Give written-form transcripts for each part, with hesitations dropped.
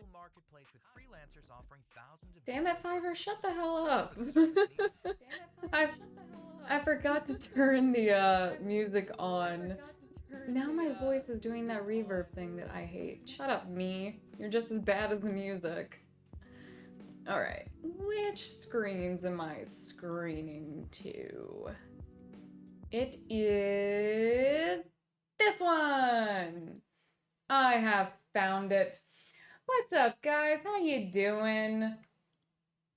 global marketplace with freelancers offering thousands of. Damn it, Fiverr, shut the hell up. I forgot to turn the music on. Now my voice is doing that reverb thing that I hate. Shut up, me. You're just as bad as the music. Alright, which screens am I screening to? It is this one! I have found it. What's up, guys? How you doing?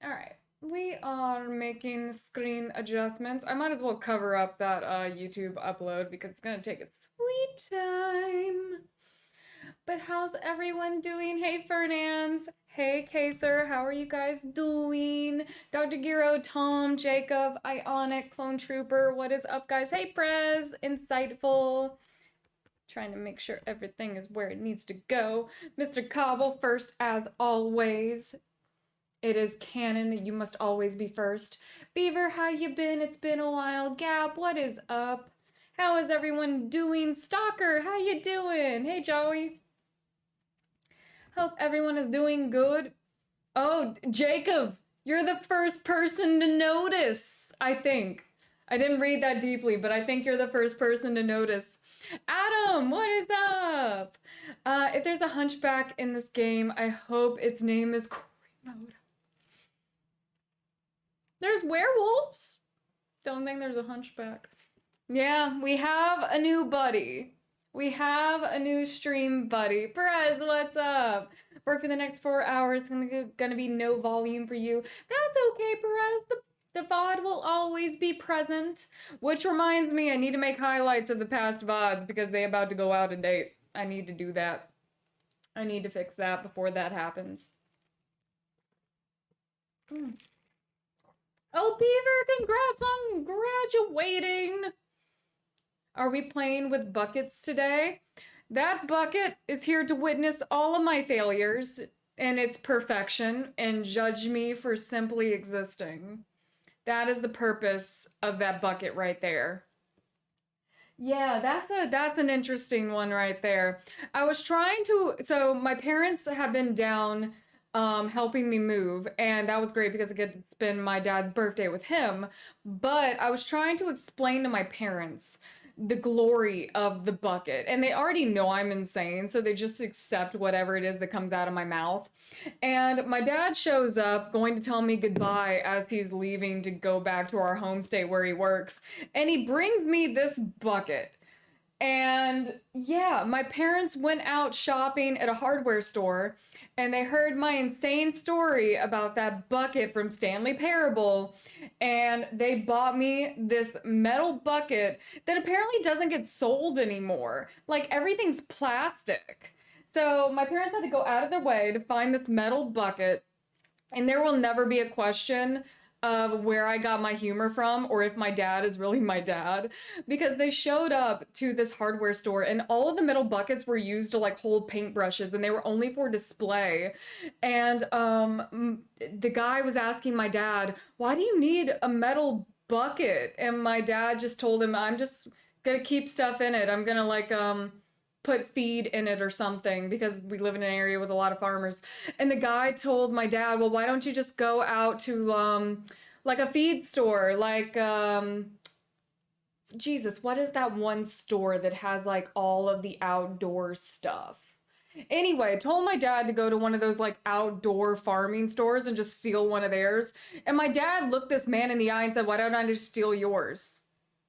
Alright, we are making screen adjustments. I might as well cover up that YouTube upload because it's gonna take its sweet time. But how's everyone doing? Hey, Fernands. Hey, Kaser. How are you guys doing? Dr. Giro, Tom, Jacob, Ionic, Clone Trooper. What is up, guys? Hey, Prez. Insightful. Trying to make sure everything is where it needs to go. Mr. Cobble, first as always. It is canon that you must always be first. Beaver, how you been? It's been a while. Gap, what is up? How is everyone doing? Stalker, how you doing? Hey, Joey. Hope everyone is doing good. Oh, Jacob, you're the first person to notice, I think. I didn't read that deeply, but I think you're the first person to notice. Adam, what is up? If there's a hunchback in this game, I hope its name is Quarry mode. There's werewolves. Don't think there's a hunchback. Yeah, we have a new buddy. We have a new stream buddy. Perez, what's up? Work for the next 4 hours. Gonna be no volume for you. That's okay, Perez. The VOD will always be present. Which reminds me, I need to make highlights of the past VODs because they about to go out of date. I need to do that. I need to fix that before that happens. Oh, Beaver, congrats on graduating. Are we playing with buckets today? That bucket is here to witness all of my failures and its perfection and judge me for simply existing. That is the purpose of that bucket right there. Yeah, that's an interesting one right there. I was trying to, so my parents have been down helping me move, and that was great because I get to spend my dad's birthday with him, but I was trying to explain to my parents the glory of the bucket, and they already know I'm insane, so they just accept whatever it is that comes out of my mouth. And my dad shows up going to tell me goodbye as he's leaving to go back to our home state where he works, and he brings me this bucket. And yeah, my parents went out shopping at a hardware store and they heard my insane story about that bucket from Stanley Parable, and they bought me this metal bucket that apparently doesn't get sold anymore. Like, everything's plastic. So my parents had to go out of their way to find this metal bucket, and there will never be a question of where I got my humor from or if my dad is really my dad, because they showed up to this hardware store and all of the metal buckets were used to like hold paintbrushes and they were only for display. And the guy was asking my dad, why do you need a metal bucket? And my dad just told him, I'm just gonna keep stuff in it. I'm gonna like put feed in it or something because we live in an area with a lot of farmers. And the guy told my dad, well, why don't you just go out to like a feed store, like Jesus, what is that one store that has like all of the outdoor stuff? Anyway, told my dad to go to one of those like outdoor farming stores and just steal one of theirs. And my dad looked this man in the eye and said, why don't I just steal yours?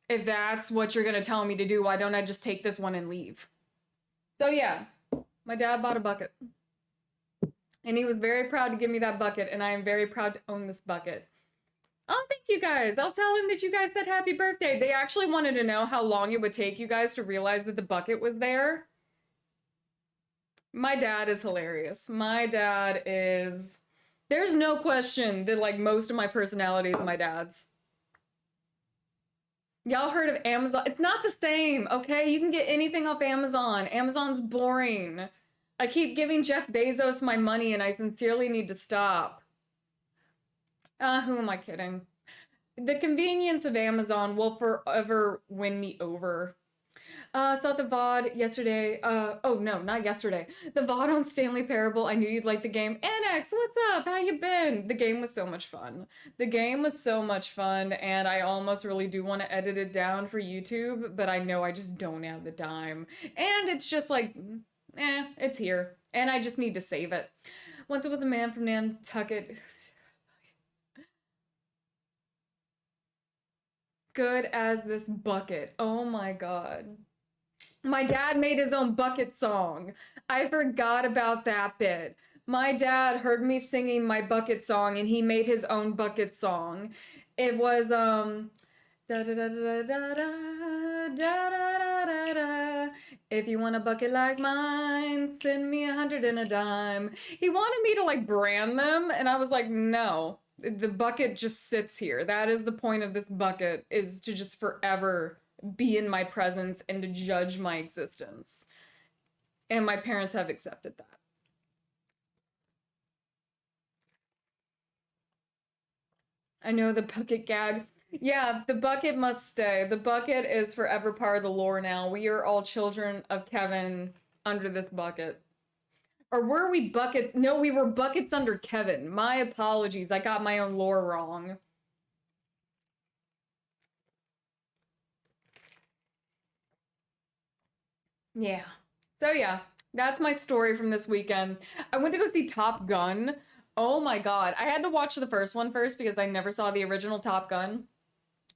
If that's what you're gonna tell me to do, why don't I just take this one and leave? So yeah, my dad bought a bucket. And he was very proud to give me that bucket, and I am very proud to own this bucket. Oh, thank you guys. I'll tell him that you guys said happy birthday. They actually wanted to know how long it would take you guys to realize that the bucket was there. My dad is hilarious. My dad is... There's no question that like most of my personality is my dad's. Y'all heard of Amazon? It's not the same, okay? You can get anything off Amazon. Amazon's boring. I keep giving Jeff Bezos my money and I sincerely need to stop. Who am I kidding? The convenience of Amazon will forever win me over. Saw the VOD yesterday. Oh no, not yesterday. The VOD on Stanley Parable. I knew you'd like the game. Annex, what's up? How you been? The game was so much fun. The game was so much fun, and I almost really do want to edit it down for YouTube, but I know I just don't have the time. And it's just like, it's here, and I just need to save it. Once it was a man from Nantucket. Good as this bucket. Oh my god. My dad made his own bucket song. I forgot about that bit. My dad heard me singing my bucket song and he made his own bucket song. It was da da da da da da da da da. If you want a bucket like mine, send me 100 and a dime. He wanted me to like brand them and I was like, no. The bucket just sits here. That is the point of this bucket, is to just forever be in my presence and to judge my existence. And my parents have accepted that. I know the bucket gag. Yeah, the bucket must stay. The bucket is forever part of the lore now. We are all children of Kevin under this bucket. Or were we buckets? No, we were buckets under Kevin. My apologies. I got my own lore wrong. Yeah. So yeah, that's my story from this weekend. I went to go see Top Gun. Oh my god. I had to watch the first one first because I never saw the original Top Gun.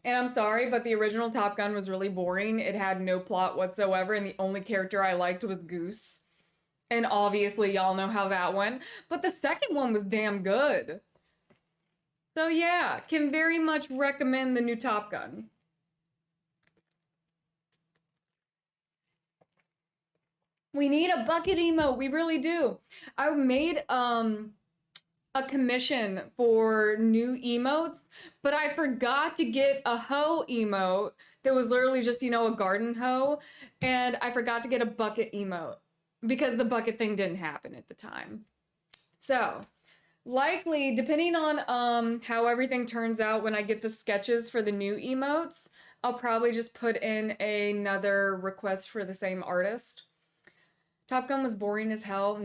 And I'm sorry, but the original Top Gun was really boring. It had no plot whatsoever, and the only character I liked was Goose. And obviously, y'all know how that went. But the second one was damn good. So yeah, can very much recommend the new Top Gun. We need a bucket emote. We really do. I made a commission for new emotes, but I forgot to get a hoe emote that was literally just, you know, a garden hoe, and I forgot to get a bucket emote because the bucket thing didn't happen at the time. So, likely, depending on how everything turns out when I get the sketches for the new emotes, I'll probably just put in another request for the same artist. Top Gun was boring as hell.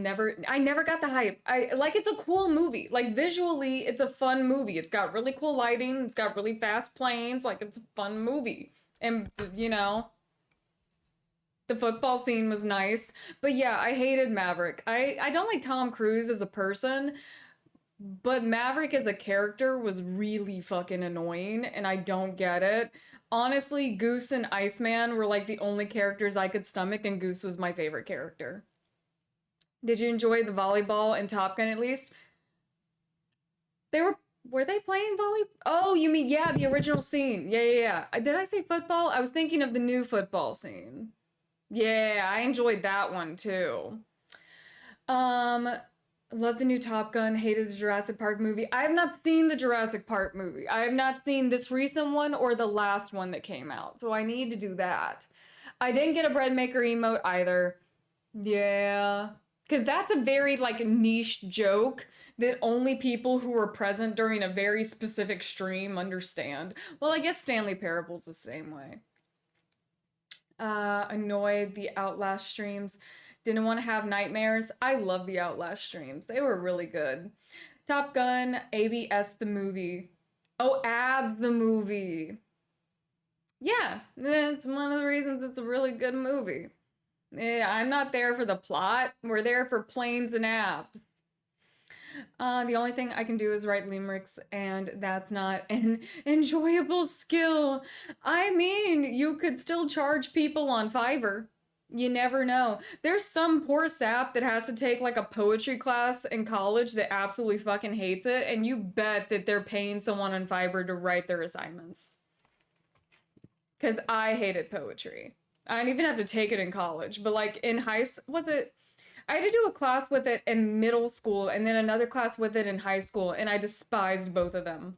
I never got the hype. It's a cool movie. Like visually, it's a fun movie. It's got really cool lighting. It's got really fast planes. Like it's a fun movie. And you know, the football scene was nice. But yeah, I hated Maverick. I don't like Tom Cruise as a person, but Maverick as a character was really fucking annoying, and I don't get it. Honestly, Goose and Iceman were like the only characters I could stomach, and Goose was my favorite character. Did you enjoy the volleyball in Top Gun at least? Were they playing volleyball? Oh, you mean, yeah, the original scene. Yeah. Did I say football? I was thinking of the new football scene. Yeah, I enjoyed that one too. Love the new Top Gun, hated the Jurassic Park movie. I have not seen the Jurassic Park movie. I have not seen this recent one or the last one that came out, so I need to do that. I didn't get a bread maker emote either. Yeah, because that's a very like niche joke that only people who were present during a very specific stream understand. Well, I guess Stanley Parable's the same way. Annoyed the Outlast streams. Didn't want to have nightmares. I love the Outlast streams. They were really good. Top Gun, ABS the movie. Oh, Abs the movie. Yeah, that's one of the reasons it's a really good movie. Yeah, I'm not there for the plot. We're there for planes and abs. The only thing I can do is write limericks, and that's not an enjoyable skill. I mean, you could still charge people on Fiverr. You never know. There's some poor sap that has to take like a poetry class in college that absolutely fucking hates it, and you bet that they're paying someone on Fiverr to write their assignments. Because I hated poetry. I didn't even have to take it in college, but like in high school, I had to do a class with it in middle school and then another class with it in high school, and I despised both of them.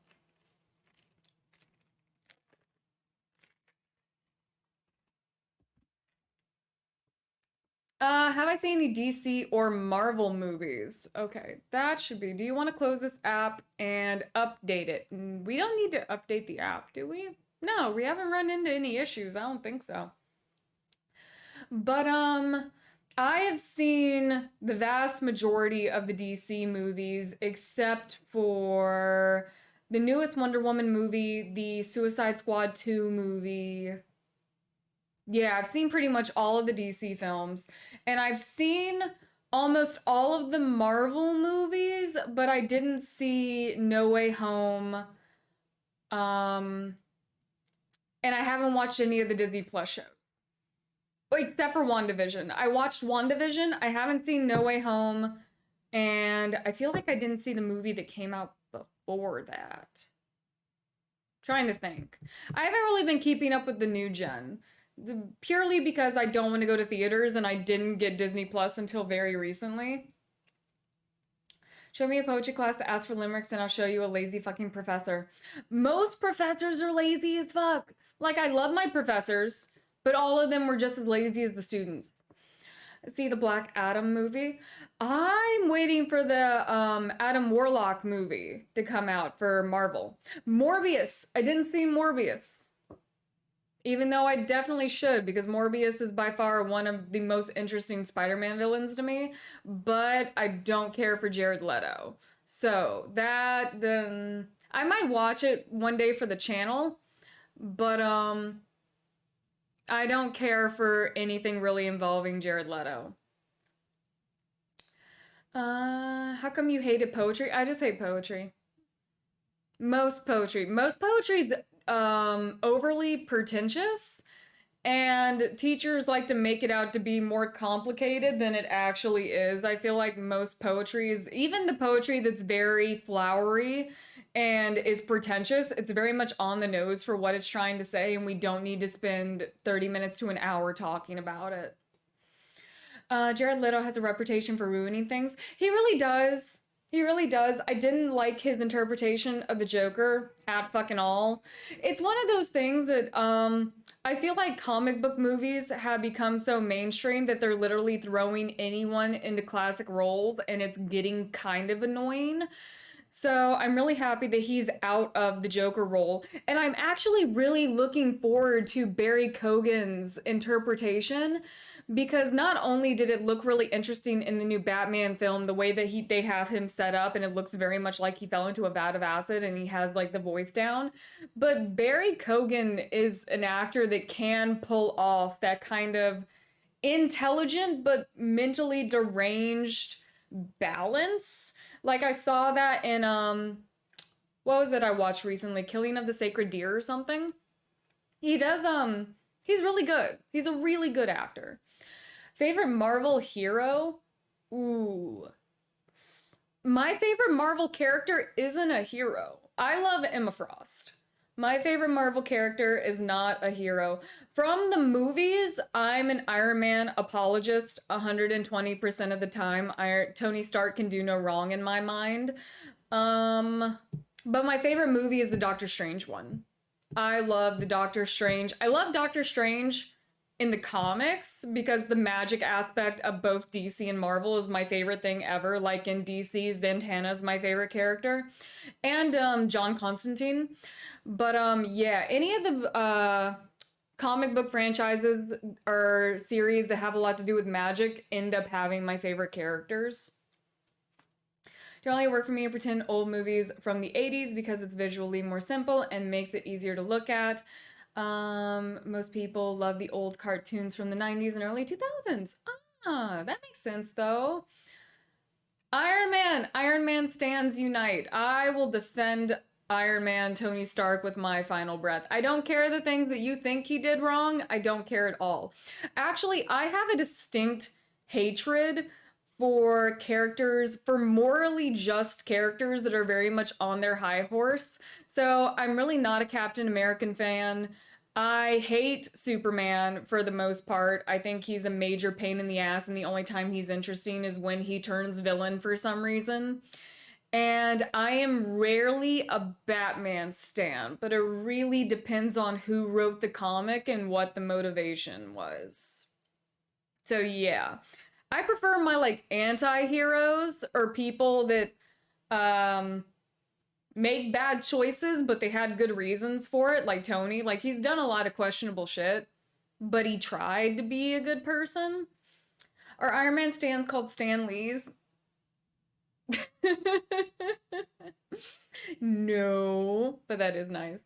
Have I seen any DC or Marvel movies? Okay, that should be. Do you want to close this app and update it? We don't need to update the app, do we? No, we haven't run into any issues. I don't think so. But I have seen the vast majority of the DC movies except for the newest Wonder Woman movie, the Suicide Squad 2 movie. Yeah, I've seen pretty much all of the DC films, and I've seen almost all of the Marvel movies, but I didn't see No Way Home. And I haven't watched any of the Disney Plus shows. Except for WandaVision. I watched WandaVision. I haven't seen No Way Home. And I feel like I didn't see the movie that came out before that. Trying to think. I haven't really been keeping up with the new gen. Purely because I don't want to go to theaters and I didn't get Disney Plus until very recently. Show me a poetry class that asks for limericks and I'll show you a lazy fucking professor. Most professors are lazy as fuck. Like, I love my professors, but all of them were just as lazy as the students. See the Black Adam movie? I'm waiting for the Adam Warlock movie to come out for Marvel. Morbius. I didn't see Morbius. Even though I definitely should, because Morbius is by far one of the most interesting Spider-Man villains to me, but I don't care for Jared Leto. So that, then I might watch it one day for the channel, but I don't care for anything really involving Jared Leto. How come you hated poetry? I just hate poetry. Most poetry. Most poetry's overly pretentious, and teachers like to make it out to be more complicated than it actually is. I feel like most poetry is, even the poetry that's very flowery and is pretentious, it's very much on the nose for what it's trying to say, and we don't need to spend 30 minutes to an hour talking about it. Jared Leto has a reputation for ruining things. He really does. He really does. I didn't like his interpretation of the Joker at fucking all. It's one of those things that I feel like comic book movies have become so mainstream that they're literally throwing anyone into classic roles, and it's getting kind of annoying. So I'm really happy that he's out of the Joker role. And I'm actually really looking forward to Barry Keoghan's interpretation, because not only did it look really interesting in the new Batman film, the way that they have him set up, and it looks very much like he fell into a vat of acid and he has like the voice down, but Barry Keoghan is an actor that can pull off that kind of intelligent but mentally deranged balance. Like, I saw that in, what was it I watched recently? Killing of the Sacred Deer or something? He does, he's really good. He's a really good actor. Favorite Marvel hero? Ooh. My favorite Marvel character isn't a hero. I love Emma Frost. My favorite Marvel character is not a hero. From the movies, I'm an Iron Man apologist 120% of the time. Tony Stark can do no wrong in my mind. But my favorite movie is the Doctor Strange one. I love the Doctor Strange. I love Doctor Strange in the comics because the magic aspect of both DC and Marvel is my favorite thing ever. Like in DC, Zatanna is my favorite character. And John Constantine. But yeah, any of the comic book franchises or series that have a lot to do with magic end up having my favorite characters. It only work for me to pretend old movies from the 80s because it's visually more simple and makes it easier to look at. Most people love the old cartoons from the 90s and early 2000s. Ah, that makes sense though. Iron Man stands unite. I will defend Iron Man, Tony Stark with my final breath. I don't care the things that you think he did wrong. I don't care at all. Actually, I have a distinct hatred for characters, for morally just characters that are very much on their high horse. So I'm really not a Captain American fan. I hate Superman for the most part. I think he's a major pain in the ass, and the only time he's interesting is when he turns villain for some reason. And I am rarely a Batman stan, but it really depends on who wrote the comic and what the motivation was. So yeah, I prefer my like anti-heroes or people that make bad choices, but they had good reasons for it, like Tony. Like, he's done a lot of questionable shit, but he tried to be a good person. Are Iron Man stans called Stan Lees? No, but that is nice.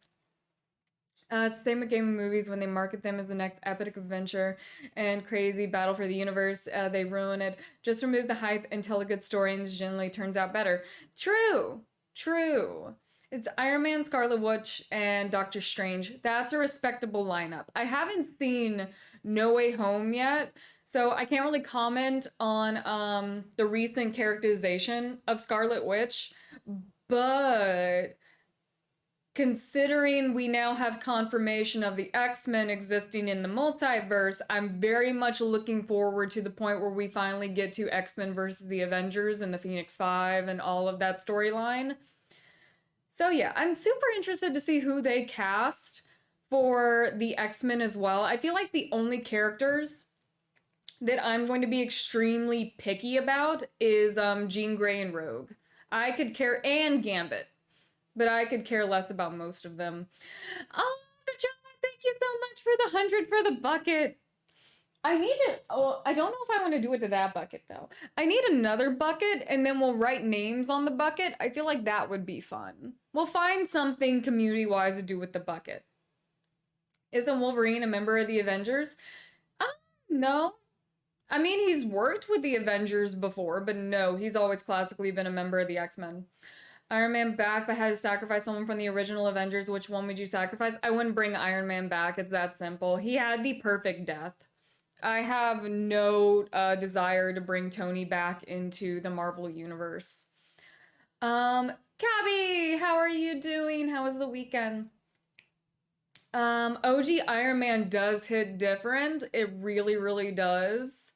Same with Game of Movies when they market them as the next epic adventure and crazy battle for the universe. They ruin it. Just remove the hype and tell a good story, and it generally turns out better. True, true. It's Iron Man, Scarlet Witch, and Doctor Strange. That's a respectable lineup. I haven't seen No Way Home yet, so I can't really comment on the recent characterization of Scarlet Witch, but considering we now have confirmation of the X-Men existing in the multiverse, I'm very much looking forward to the point where we finally get to X-Men versus the Avengers and the Phoenix Five and all of that storyline. So yeah, I'm super interested to see who they cast for the X-Men as well. I feel like the only characters that I'm going to be extremely picky about is Jean Grey and Rogue. I could care, and Gambit, but I could care less about most of them. Oh, John, thank you so much for the 100 for the bucket. I need to, oh, I don't know if I want to do it to that bucket though. I need another bucket and then we'll write names on the bucket. I feel like that would be fun. We'll find something community-wise to do with the bucket. Isn't Wolverine a member of the Avengers? No. I mean, he's worked with the Avengers before, but no, he's always classically been a member of the X-Men. Iron Man back, but had to sacrifice someone from the original Avengers. Which one would you sacrifice? I wouldn't bring Iron Man back. It's that simple. He had the perfect death. I have no desire to bring Tony back into the Marvel universe. Cabby, how are you doing? How was the weekend? OG Iron Man does hit different. It really, really does.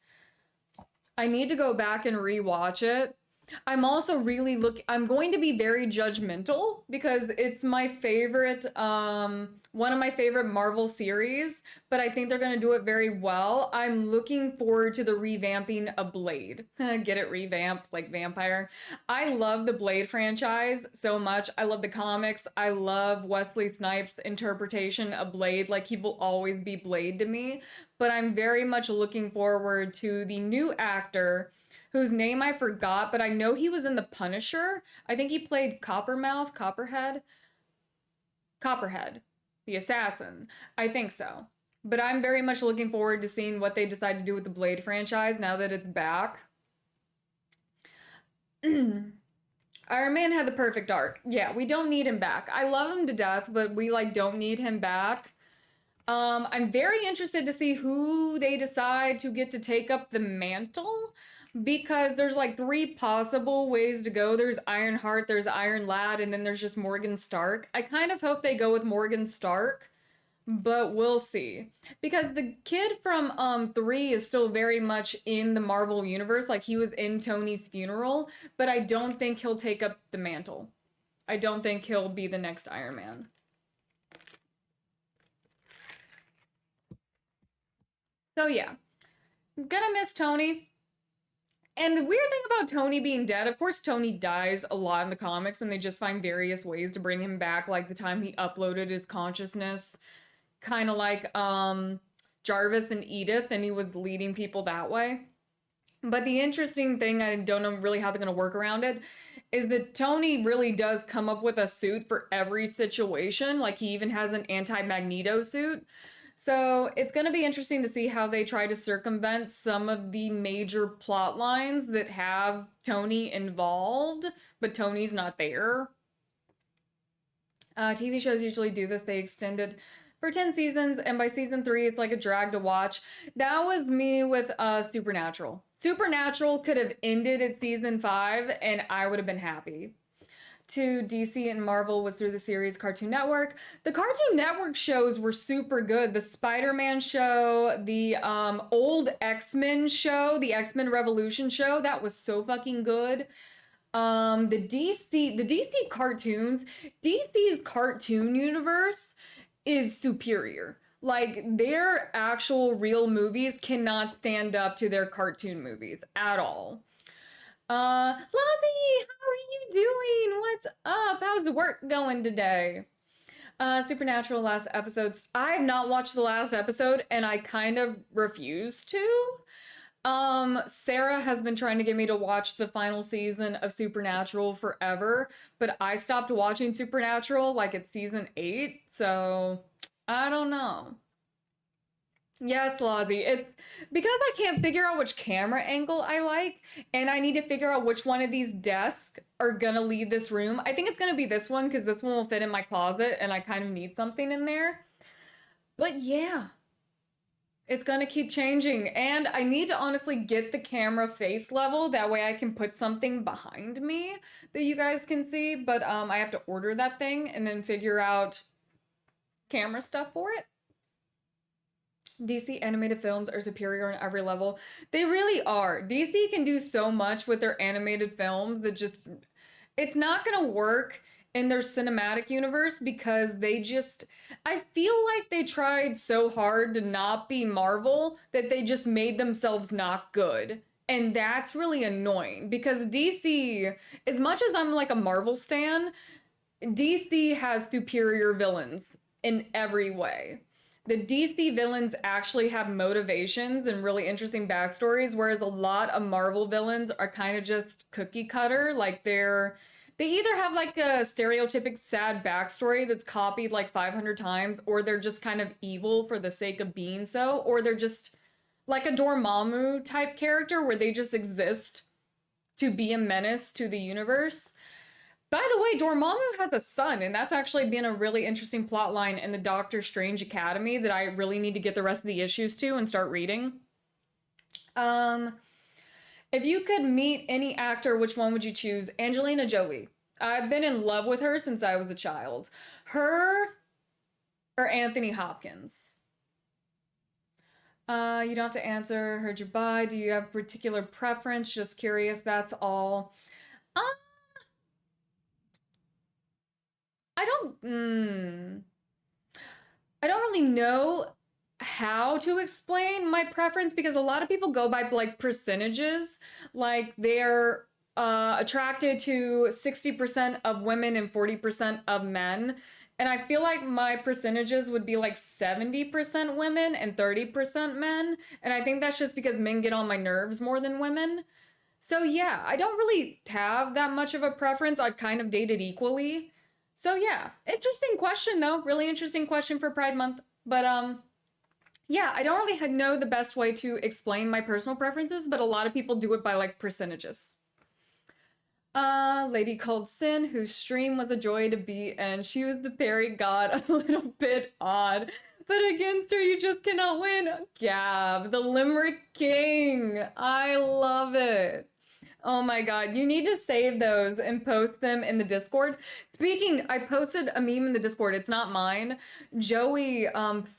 I need to go back and rewatch it. I'm also really I'm going to be very judgmental because it's my favorite, one of my favorite Marvel series, but I think they're going to do it very well. I'm looking forward to the revamping of Blade. Get it revamped like vampire. I love the Blade franchise so much. I love the comics. I love Wesley Snipes' interpretation of Blade. Like, he will always be Blade to me, but I'm very much looking forward to the new actor whose name I forgot, but I know he was in The Punisher. I think he played Copperhead, the assassin. I think so. But I'm very much looking forward to seeing what they decide to do with the Blade franchise now that it's back. Iron Man had the perfect arc. Yeah, we don't need him back. I love him to death, but we don't need him back. I'm very interested to see who they decide to get to take up the mantle, because there's 3 possible ways to go. There's Ironheart, there's Iron Lad, and then there's just Morgan Stark. I kind of hope they go with Morgan Stark, but we'll see. Because the kid from 3 is still very much in the Marvel universe. He was in Tony's funeral, but I don't think he'll take up the mantle. I don't think he'll be the next Iron Man. So yeah, gonna miss Tony. And the weird thing about Tony being dead, of course, Tony dies a lot in the comics, and they just find various ways to bring him back, like the time he uploaded his consciousness, kind of like Jarvis and Edith, and he was leading people that way. But the interesting thing, I don't know really how they're going to work around it, is that Tony really does come up with a suit for every situation. He even has an anti-Magneto suit. So it's going to be interesting to see how they try to circumvent some of the major plot lines that have Tony involved, but Tony's not there. TV shows usually do this. They extend it for 10 seasons, and by season 3, it's like a drag to watch. That was me with Supernatural. Supernatural could have ended at season 5, and I would have been happy. To DC and Marvel was through the series Cartoon Network. The Cartoon Network shows were super good. The Spider-Man show, the old X-Men show, the X-Men Revolution show, that was so fucking good. The DC cartoons, DC's cartoon universe is superior. Their actual real movies cannot stand up to their cartoon movies at all. Lozzie, how are you doing? What's up? How's work going today? Supernatural last episodes. I have not watched the last episode and I kind of refuse to. Sarah has been trying to get me to watch the final season of Supernatural forever, but I stopped watching Supernatural like at season 8, so I don't know. Yes, Lozzie. It's because I can't figure out which camera angle I like, and I need to figure out which one of these desks are gonna leave this room. I think it's gonna be this one because this one will fit in my closet and I kind of need something in there. But yeah, it's gonna keep changing, and I need to honestly get the camera face level. That way I can put something behind me that you guys can see, but I have to order that thing and then figure out camera stuff for it. DC animated films are superior on every level. They really are. DC can do so much with their animated films that just, it's not gonna work in their cinematic universe because I feel like they tried so hard to not be Marvel that they just made themselves not good. And that's really annoying because DC, as much as I'm like a Marvel stan, DC has superior villains in every way. The DC villains actually have motivations and really interesting backstories, whereas a lot of Marvel villains are kind of just cookie cutter. Like they either have like a stereotypic sad backstory that's copied like 500 times, or they're just kind of evil for the sake of being so, or they're just like a Dormammu type character where they just exist to be a menace to the universe. By the way, Dormammu has a son, and that's actually been a really interesting plot line in the Doctor Strange Academy that I really need to get the rest of the issues to and start reading. If you could meet any actor, which one would you choose? Angelina Jolie. I've been in love with her since I was a child. Her or Anthony Hopkins? You don't have to answer. Heard your bye. Do you have a particular preference? Just curious, that's all. I don't really know how to explain my preference because a lot of people go by like percentages, like they're attracted to 60% of women and 40% of men. And I feel like my percentages would be like 70% women and 30% men. And I think that's just because men get on my nerves more than women. So yeah, I don't really have that much of a preference. I've kind of dated equally. So yeah, interesting question though. Really interesting question for Pride Month. But yeah, I don't really know the best way to explain my personal preferences, but a lot of people do it by like percentages. Lady called Sin, whose stream was a joy to be in. She was the fairy god, a little bit odd. But against her, you just cannot win. Gab, the Limerick King. I love it. Oh my god, you need to save those and post them in the Discord. Speaking, I posted a meme in the Discord. It's not mine. Joey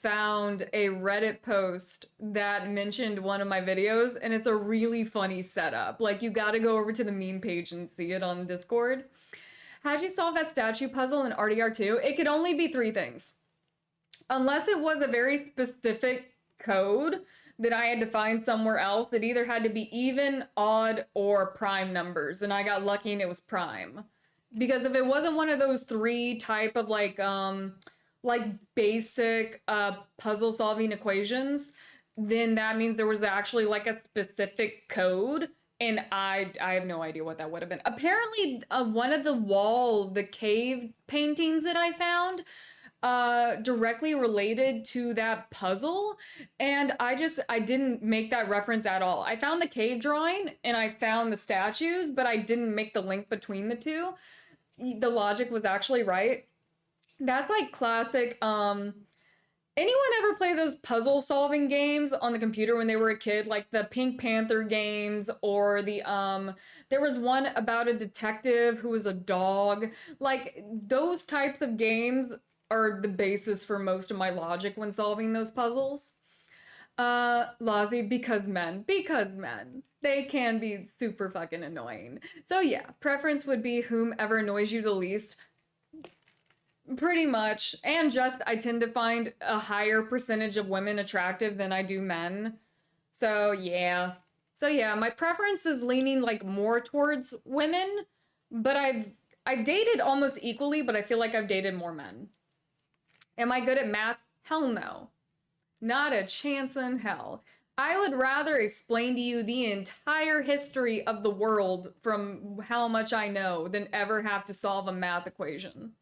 found a Reddit post that mentioned one of my videos, and it's a really funny setup. Like, you gotta go over to the meme page and see it on Discord. How'd you solve that statue puzzle in RDR2? It could only be 3 things. Unless it was a very specific code that I had to find somewhere else that either had to be even, odd, or prime numbers. And I got lucky and it was prime. Because if it wasn't one of those 3 type of like basic puzzle solving equations, then that means there was actually like a specific code. And I have no idea what that would have been. Apparently one of the cave paintings that I found directly related to that puzzle, and I didn't make that reference at all. I found the cave drawing and I found the statues, but I didn't make the link between the two. The logic was actually right. That's like classic. Anyone ever play those puzzle solving games on the computer when they were a kid, like the Pink Panther games, or the there was one about a detective who was a dog. Like, those types of games are the basis for most of my logic when solving those puzzles. Lozzie, because men. They can be super fucking annoying. So yeah, preference would be whomever annoys you the least. Pretty much. And just, I tend to find a higher percentage of women attractive than I do men. So yeah. My preference is leaning like more towards women, but I've dated almost equally, but I feel like I've dated more men. Am I good at math? Hell no. Not a chance in hell. I would rather explain to you the entire history of the world from how much I know than ever have to solve a math equation.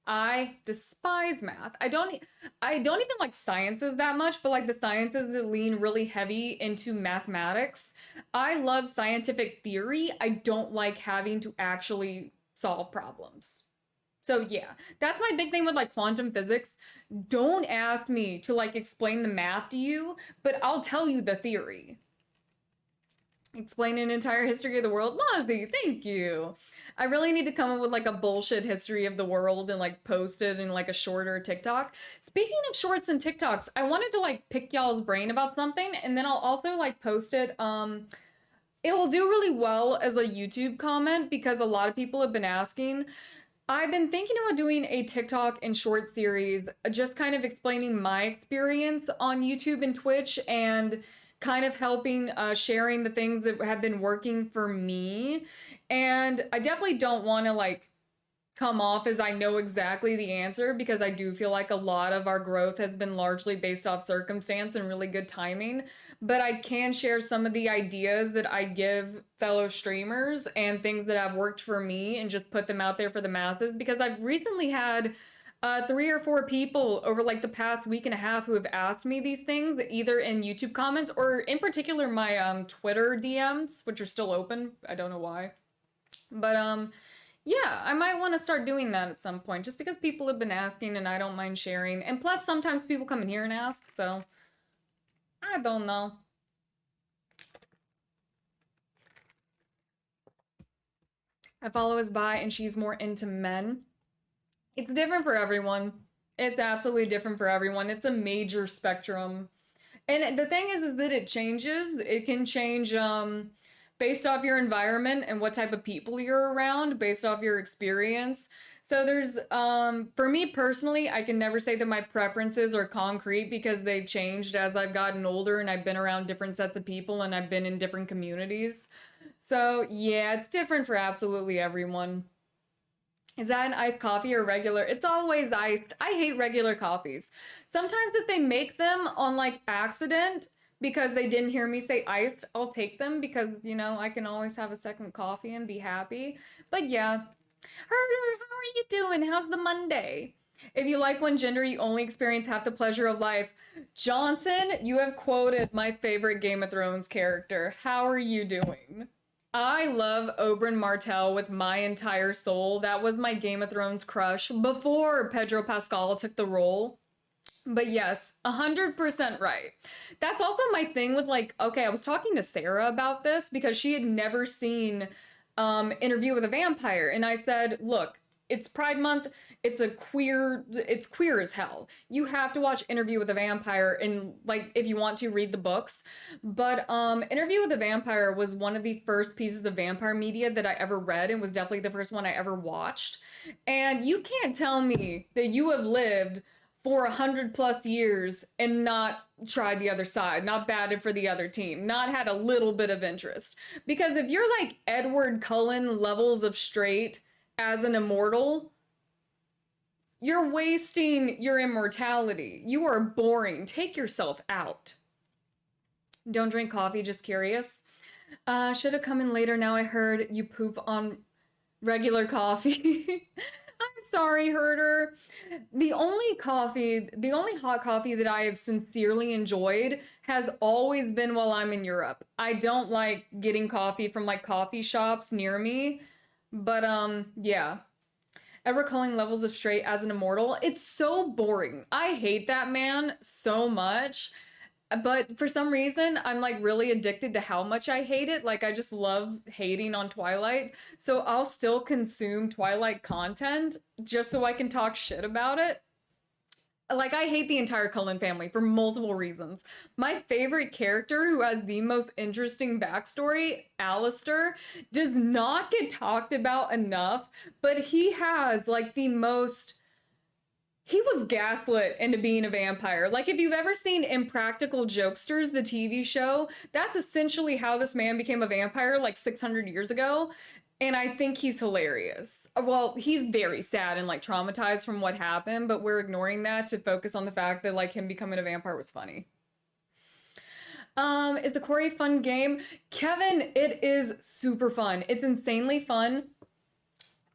I despise math. I don't even like sciences that much, but like the sciences that lean really heavy into mathematics. I love scientific theory. I don't like having to actually solve problems. So yeah, that's my big thing with like quantum physics. Don't ask me to like explain the math to you, but I'll tell you the theory. Explain an entire history of the world? Lozzie, thank you. I really need to come up with like a bullshit history of the world and like post it in like a shorter TikTok. Speaking of shorts and TikToks, I wanted to like pick y'all's brain about something, and then I'll also like post it. It will do really well as a YouTube comment because a lot of people have been asking. I've been thinking about doing a TikTok and short series, just kind of explaining my experience on YouTube and Twitch and kind of helping sharing the things that have been working for me. And I definitely don't want to like come off as I know exactly the answer because I do feel like a lot of our growth has been largely based off circumstance and really good timing. But I can share some of the ideas that I give fellow streamers and things that have worked for me and just put them out there for the masses because I've recently had 3 or 4 people over like the past week and a half who have asked me these things either in YouTube comments or in particular my Twitter DMs, which are still open. I don't know why. But yeah, I might want to start doing that at some point just because people have been asking and I don't mind sharing. And plus sometimes people come in here and ask, so I don't know. I follow his bi and she's more into men. It's different for everyone. It's absolutely different for everyone. It's a major spectrum. And the thing is that it changes. It can change based off your environment and what type of people you're around, based off your experience. So there's, for me personally, I can never say that my preferences are concrete because they've changed as I've gotten older and I've been around different sets of people and I've been in different communities. So yeah, it's different for absolutely everyone. Is that an iced coffee or regular? It's always iced. I hate regular coffees. Sometimes if they make them on like accident because they didn't hear me say iced, I'll take them because, you know, I can always have a second coffee and be happy. But yeah. Herder, how are you doing? How's the Monday? If you like one gender, you only experience half the pleasure of life. Johnson, you have quoted my favorite Game of Thrones character. How are you doing? I love Oberyn Martell with my entire soul. That was my Game of Thrones crush before Pedro Pascal took the role. But yes, 100% right. That's also my thing with like, okay, I was talking to Sarah about this because she had never seen Interview with a Vampire. And I said, look, it's Pride Month. It's queer as hell. You have to watch Interview with a Vampire and like if you want to read the books. But Interview with a Vampire was one of the first pieces of vampire media that I ever read and was definitely the first one I ever watched. And you can't tell me that you have lived for 100+ years and not tried the other side, not batted for the other team, not had a little bit of interest. Because if you're like Edward Cullen levels of straight as an immortal, you're wasting your immortality. You are boring. Take yourself out. Don't drink coffee, just curious. Should have come in later. Now I heard you poop on regular coffee. I'm sorry, Herder. The only hot coffee that I have sincerely enjoyed has always been while I'm in Europe. I don't like getting coffee from like coffee shops near me, but yeah. Ever calling levels of straight as an immortal? It's so boring. I hate that man so much. But for some reason, I'm like really addicted to how much I hate it. Like I just love hating on Twilight. So I'll still consume Twilight content just so I can talk shit about it. Like I hate the entire Cullen family for multiple reasons. My favorite character who has the most interesting backstory, Alistair, does not get talked about enough, but he has like the most... He was gaslit into being a vampire. Like, if you've ever seen Impractical Jokesters, the TV show, that's essentially how this man became a vampire like 600 years ago. And I think he's hilarious. Well, he's very sad and like traumatized from what happened, but we're ignoring that to focus on the fact that like him becoming a vampire was funny. Is the Quarry fun game? Kevin, it is super fun. It's insanely fun.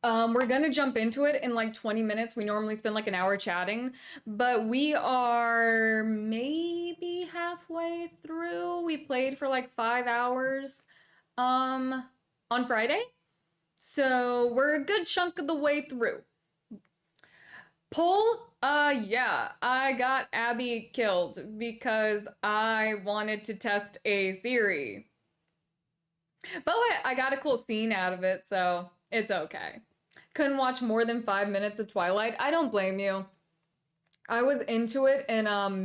We're gonna jump into it in like 20 minutes. We normally spend like an hour chatting, but we are maybe halfway through. We played for like 5 hours on Friday. So we're a good chunk of the way through. Poll? Yeah, I got Abby killed because I wanted to test a theory. But I got a cool scene out of it, so it's okay. Couldn't watch more than 5 minutes of Twilight. I don't blame you. I was into it in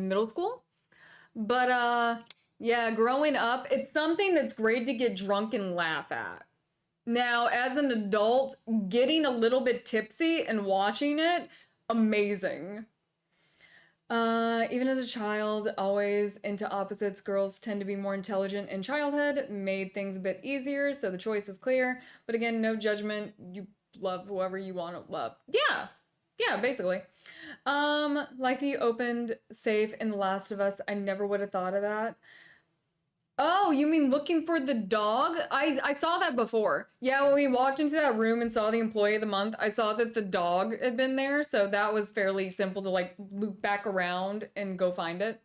middle school, but yeah, growing up, it's something that's great to get drunk and laugh at. Now, as an adult, getting a little bit tipsy and watching it, amazing. Even as a child, always into opposites, girls tend to be more intelligent in childhood, made things a bit easier, so the choice is clear. But again, no judgment. You love whoever you want to love. Yeah, basically. Like the opened safe in The Last of Us, I never would have thought of that. Oh, you mean looking for the dog? I saw that before. Yeah, when we walked into that room and saw the employee of the month, I saw that the dog had been there, so that was fairly simple to like loop back around and go find it.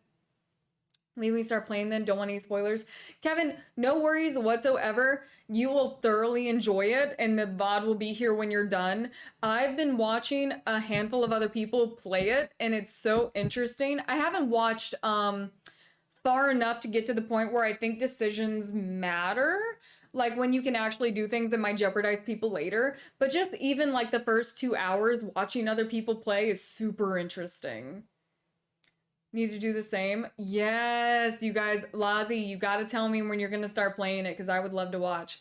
Maybe we start playing then, don't want any spoilers. Kevin, no worries whatsoever. You will thoroughly enjoy it and the VOD will be here when you're done. I've been watching a handful of other people play it and it's so interesting. I haven't watched far enough to get to the point where I think decisions matter, like when you can actually do things that might jeopardize people later. But just even like the first 2 hours watching other people play is super interesting. Need to do the same? Yes, you guys, Lazi, you gotta tell me when you're gonna start playing it because I would love to watch.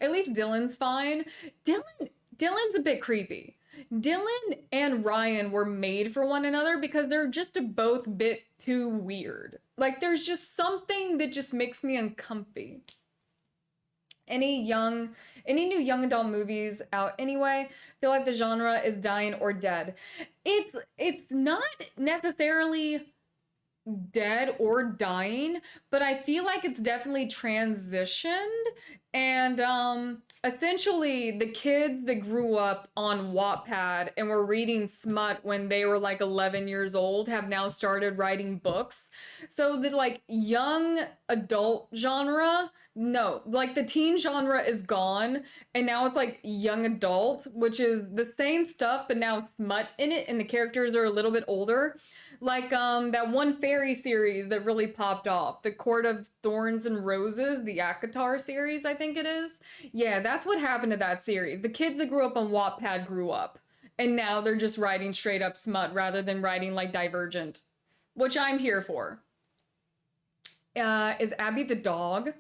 At least Dylan's fine. Dylan's a bit creepy. Dylan and Ryan were made for one another because they're just both bit too weird. Like there's just something that just makes me uncomfy. Any new young adult movies out anyway? Feel like the genre is dying or dead. It's not necessarily dead or dying, but I feel like it's definitely transitioned. And essentially the kids that grew up on Wattpad and were reading smut when they were like 11 years old have now started writing books. So the like young adult genre, no, like the teen genre is gone and now it's like young adult, which is the same stuff but now smut in it and the characters are a little bit older. Like that one fairy series that really popped off, the Court of Thorns and Roses, the Akatar series, I think it is. Yeah, that's what happened to that series. The kids that grew up on Wattpad grew up, and now they're just writing straight up smut rather than writing like Divergent, which I'm here for. Is Abby the dog?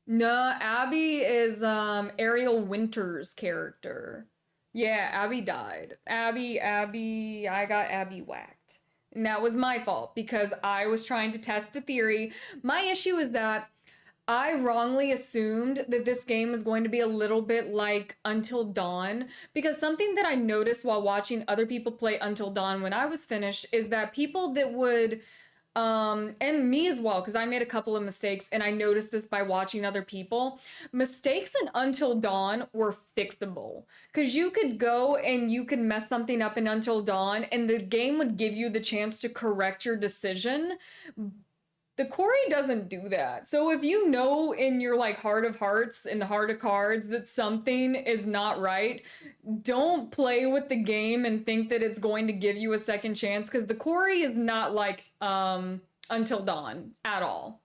No, Abby is Ariel Winter's character. Yeah, Abby died. I got Abby whacked. And that was my fault because I was trying to test a theory. My issue is that I wrongly assumed that this game was going to be a little bit like Until Dawn, because something that I noticed while watching other people play Until Dawn when I was finished is that people that would and me as well, because I made a couple of mistakes and I noticed this by watching other people. Mistakes in Until Dawn were fixable because you could go and you could mess something up in Until Dawn and the game would give you the chance to correct your decision. The Quarry doesn't do that. So if you know in your like heart of hearts and the heart of cards that something is not right, don't play with the game and think that it's going to give you a second chance because the Quarry is not like Until Dawn at all.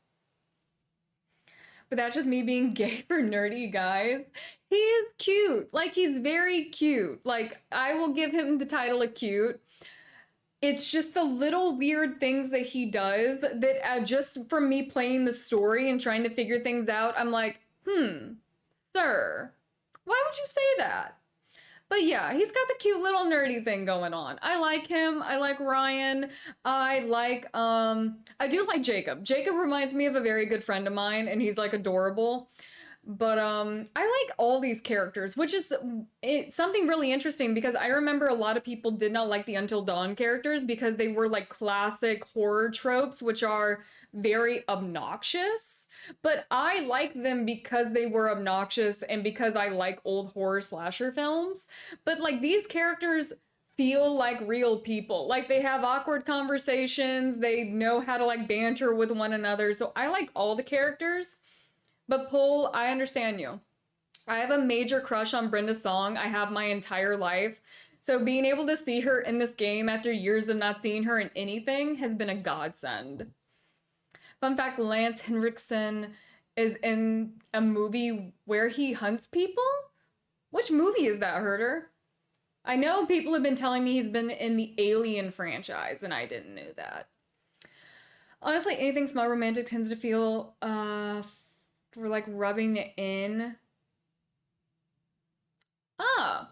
But that's just me being gay for nerdy, guys. He is cute. Like he's very cute. Like I will give him the title of cute. It's just the little weird things that he does that just from me playing the story and trying to figure things out, I'm like, sir, why would you say that? But yeah, he's got the cute little nerdy thing going on. I like him. I like Ryan. I do like Jacob. Jacob reminds me of a very good friend of mine and he's like adorable. But I like all these characters, which is something really interesting because I remember a lot of people did not like the Until Dawn characters because they were like classic horror tropes, which are very obnoxious. But I like them because they were obnoxious and because I like old horror slasher films. But like these characters feel like real people. Like they have awkward conversations, they know how to like banter with one another. So I like all the characters. But Paul, I understand you. I have a major crush on Brenda Song. I have my entire life. So being able to see her in this game after years of not seeing her in anything has been a godsend. Fun fact, Lance Henriksen is in a movie where he hunts people? Which movie is that, Herder? I know people have been telling me he's been in the Alien franchise, and I didn't know that. Honestly, anything small romantic tends to feel, for like rubbing it in. Ah,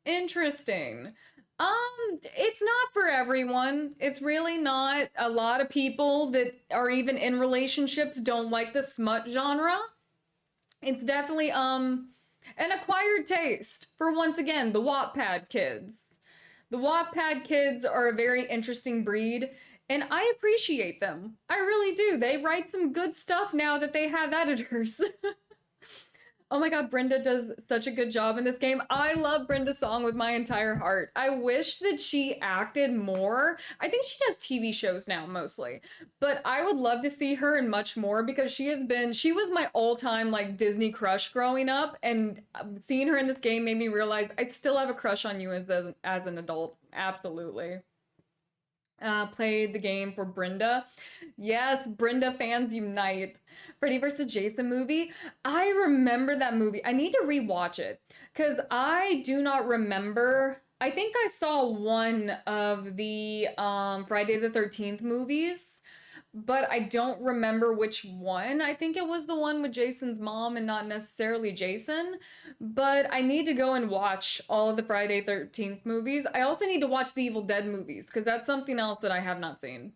interesting. It's not for everyone. It's really not. A lot of people that are even in relationships don't like the smut genre. It's definitely, an acquired taste for, once again, the Wattpad kids. The Wattpad kids are a very interesting breed, and I appreciate them. I really do. They write some good stuff now that they have editors. Oh my god, Brenda does such a good job in this game. I love Brenda Song with my entire heart. I wish that she acted more. I think she does TV shows now mostly, but I would love to see her in much more because she was my all-time like Disney crush growing up, and seeing her in this game made me realize I still have a crush on you as an adult. Absolutely. Played the game for Brenda. Yes, Brenda fans unite. Freddy vs. Jason movie. I remember that movie. I need to rewatch it because I do not remember. I think I saw one of the Friday the 13th movies, but I don't remember which one. I think it was the one with Jason's mom and not necessarily Jason, but I need to go and watch all of the Friday 13th movies. I also need to watch the Evil Dead movies because that's something else that I have not seen.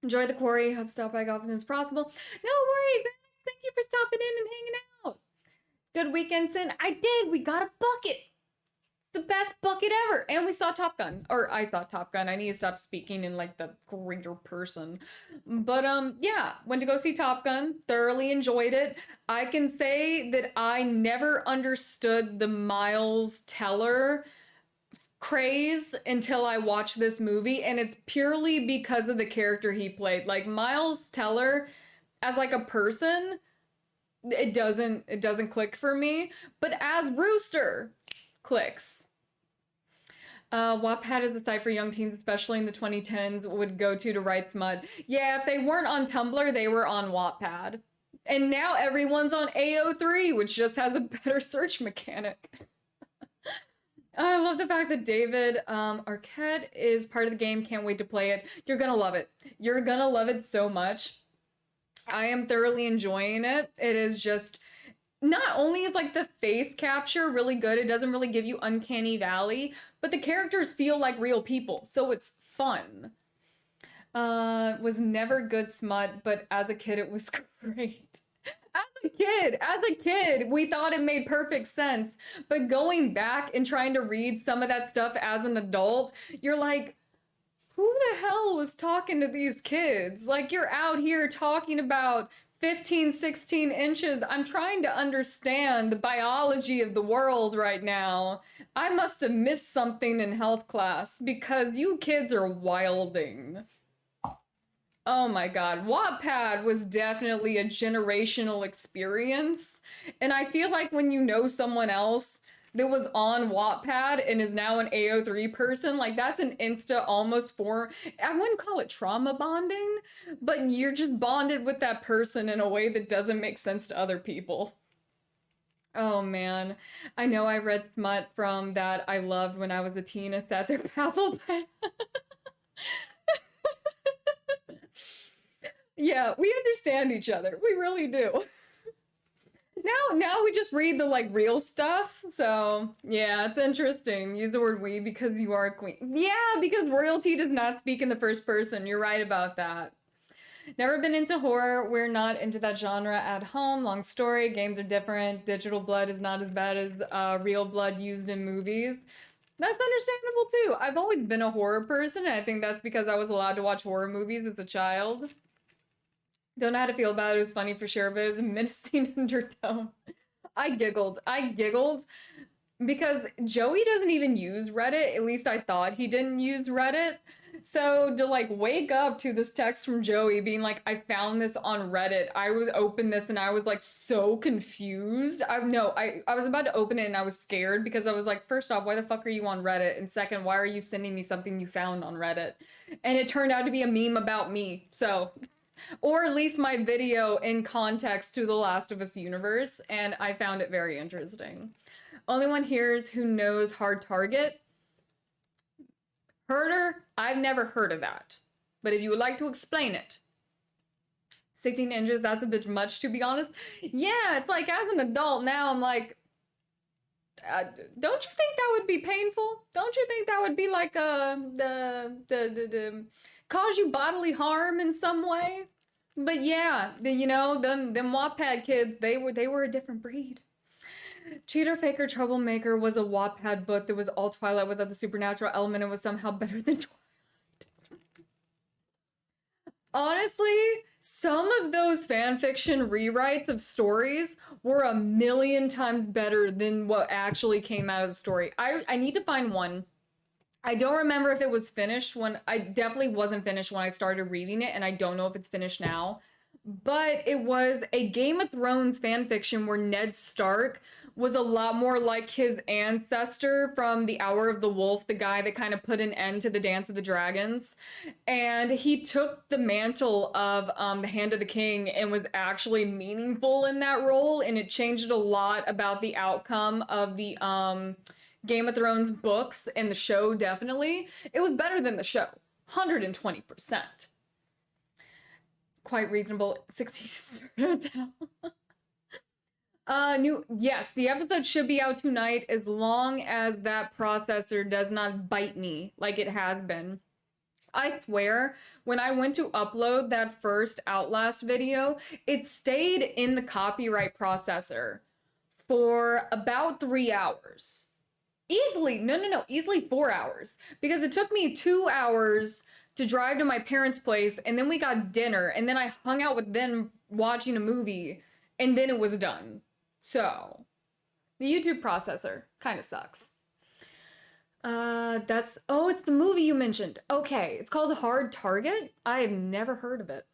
Enjoy the Quarry. Hope to stop by often as possible. No worries. Thank you for stopping in and hanging out. Good weekend, Sin. I did. We got a bucket. The best bucket ever. And we saw Top Gun. Or I saw Top Gun. I need to stop speaking in like the greater person. But yeah, went to go see Top Gun. Thoroughly enjoyed it. I can say that I never understood the Miles Teller craze until I watched this movie, and it's purely because of the character he played. Like Miles Teller as like a person, it doesn't click for me, but as Rooster clicks. Wattpad is the site for young teens, especially in the 2010s, would go to write smut. Yeah, if they weren't on Tumblr, they were on Wattpad. And now everyone's on AO3, which just has a better search mechanic. I love the fact that David Arquette is part of the game. Can't wait to play it. You're gonna love it. You're gonna love it so much. I am thoroughly enjoying it. It is just, not only is like the face capture really good, it doesn't really give you uncanny valley, but the characters feel like real people, so it's fun. Was never good smut, but as a kid it was great. As a kid, we thought it made perfect sense, but going back and trying to read some of that stuff as an adult, you're like, who the hell was talking to these kids? Like, you're out here talking about 15, 16 inches. I'm trying to understand the biology of the world right now. I must have missed something in health class because you kids are wilding. Oh my god, Wattpad was definitely a generational experience. And I feel like when you know someone else that was on Wattpad and is now an AO3 person, like that's an insta almost for, I wouldn't call it trauma bonding, but you're just bonded with that person in a way that doesn't make sense to other people. Oh man, I know I read smut from that I loved when I was a teen. I sat there baffled by Yeah, we understand each other. We really do. Now we just read the like real stuff. So yeah, it's interesting. Use the word we because you are a queen. Yeah, because royalty does not speak in the first person. You're right about that. Never been into horror. We're not into that genre at home. Long story. Games are different. Digital blood is not as bad as real blood used in movies. That's understandable too. I've always been a horror person, and I think that's because I was allowed to watch horror movies as a child. Don't know how to feel about it. It was funny for sure, but it was a menacing undertone. I giggled. I giggled because Joey doesn't even use Reddit. At least I thought he didn't use Reddit. So to like wake up to this text from Joey being like, I found this on Reddit. I would open this and I was like so confused. I was about to open it and I was scared because I was like, first off, why the fuck are you on Reddit? And second, why are you sending me something you found on Reddit? And it turned out to be a meme about me. So, or at least my video in context to the Last of Us universe. And I found it very interesting. Only one here is who knows Hard Target. Herder, I've never heard of that. But if you would like to explain it. 16 inches, that's a bit much to be honest. Yeah, it's like as an adult now, I'm like, don't you think that would be painful? Don't you think that would be like the cause you bodily harm in some way? But yeah, you know, them Wattpad kids, they were a different breed. Cheater, Faker, Troublemaker was a Wattpad book that was all Twilight without the supernatural element and was somehow better than Twilight. Honestly, some of those fanfiction rewrites of stories were a million times better than what actually came out of the story. I need to find one. I don't remember if it was finished when I definitely wasn't finished when I started reading it, and I don't know if it's finished now. But it was a Game of Thrones fanfiction where Ned Stark was a lot more like his ancestor from The Hour of the Wolf, the guy that kind of put an end to the Dance of the Dragons. And he took the mantle of the Hand of the King and was actually meaningful in that role. And it changed a lot about the outcome of the Game of Thrones books and the show, definitely. It was better than the show, 120%. Quite reasonable. 60 yes, the episode should be out tonight as long as that processor does not bite me like it has been. I swear, when I went to upload that first Outlast video, it stayed in the copyright processor for about 3 hours. Easily, no, easily 4 hours. Because it took me 2 hours to drive to my parents' place, and then we got dinner, and then I hung out with them watching a movie, and then it was done. So, the YouTube processor kind of sucks. It's the movie you mentioned. Okay, it's called Hard Target. I have never heard of it.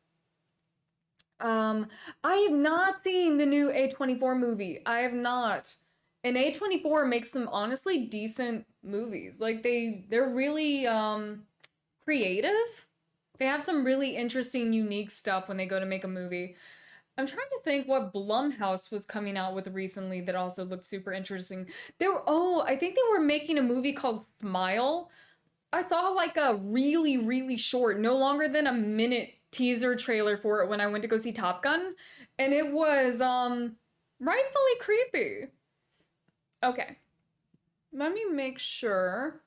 I have not seen the new A24 movie. I have not. And A24 makes some honestly decent movies. Like they're really creative. They have some really interesting, unique stuff when they go to make a movie. I'm trying to think what Blumhouse was coming out with recently that also looked super interesting. I think they were making a movie called Smile. I saw like a really, really short, no longer than a minute teaser trailer for it when I went to go see Top Gun. And it was rightfully creepy. Okay. Let me make sure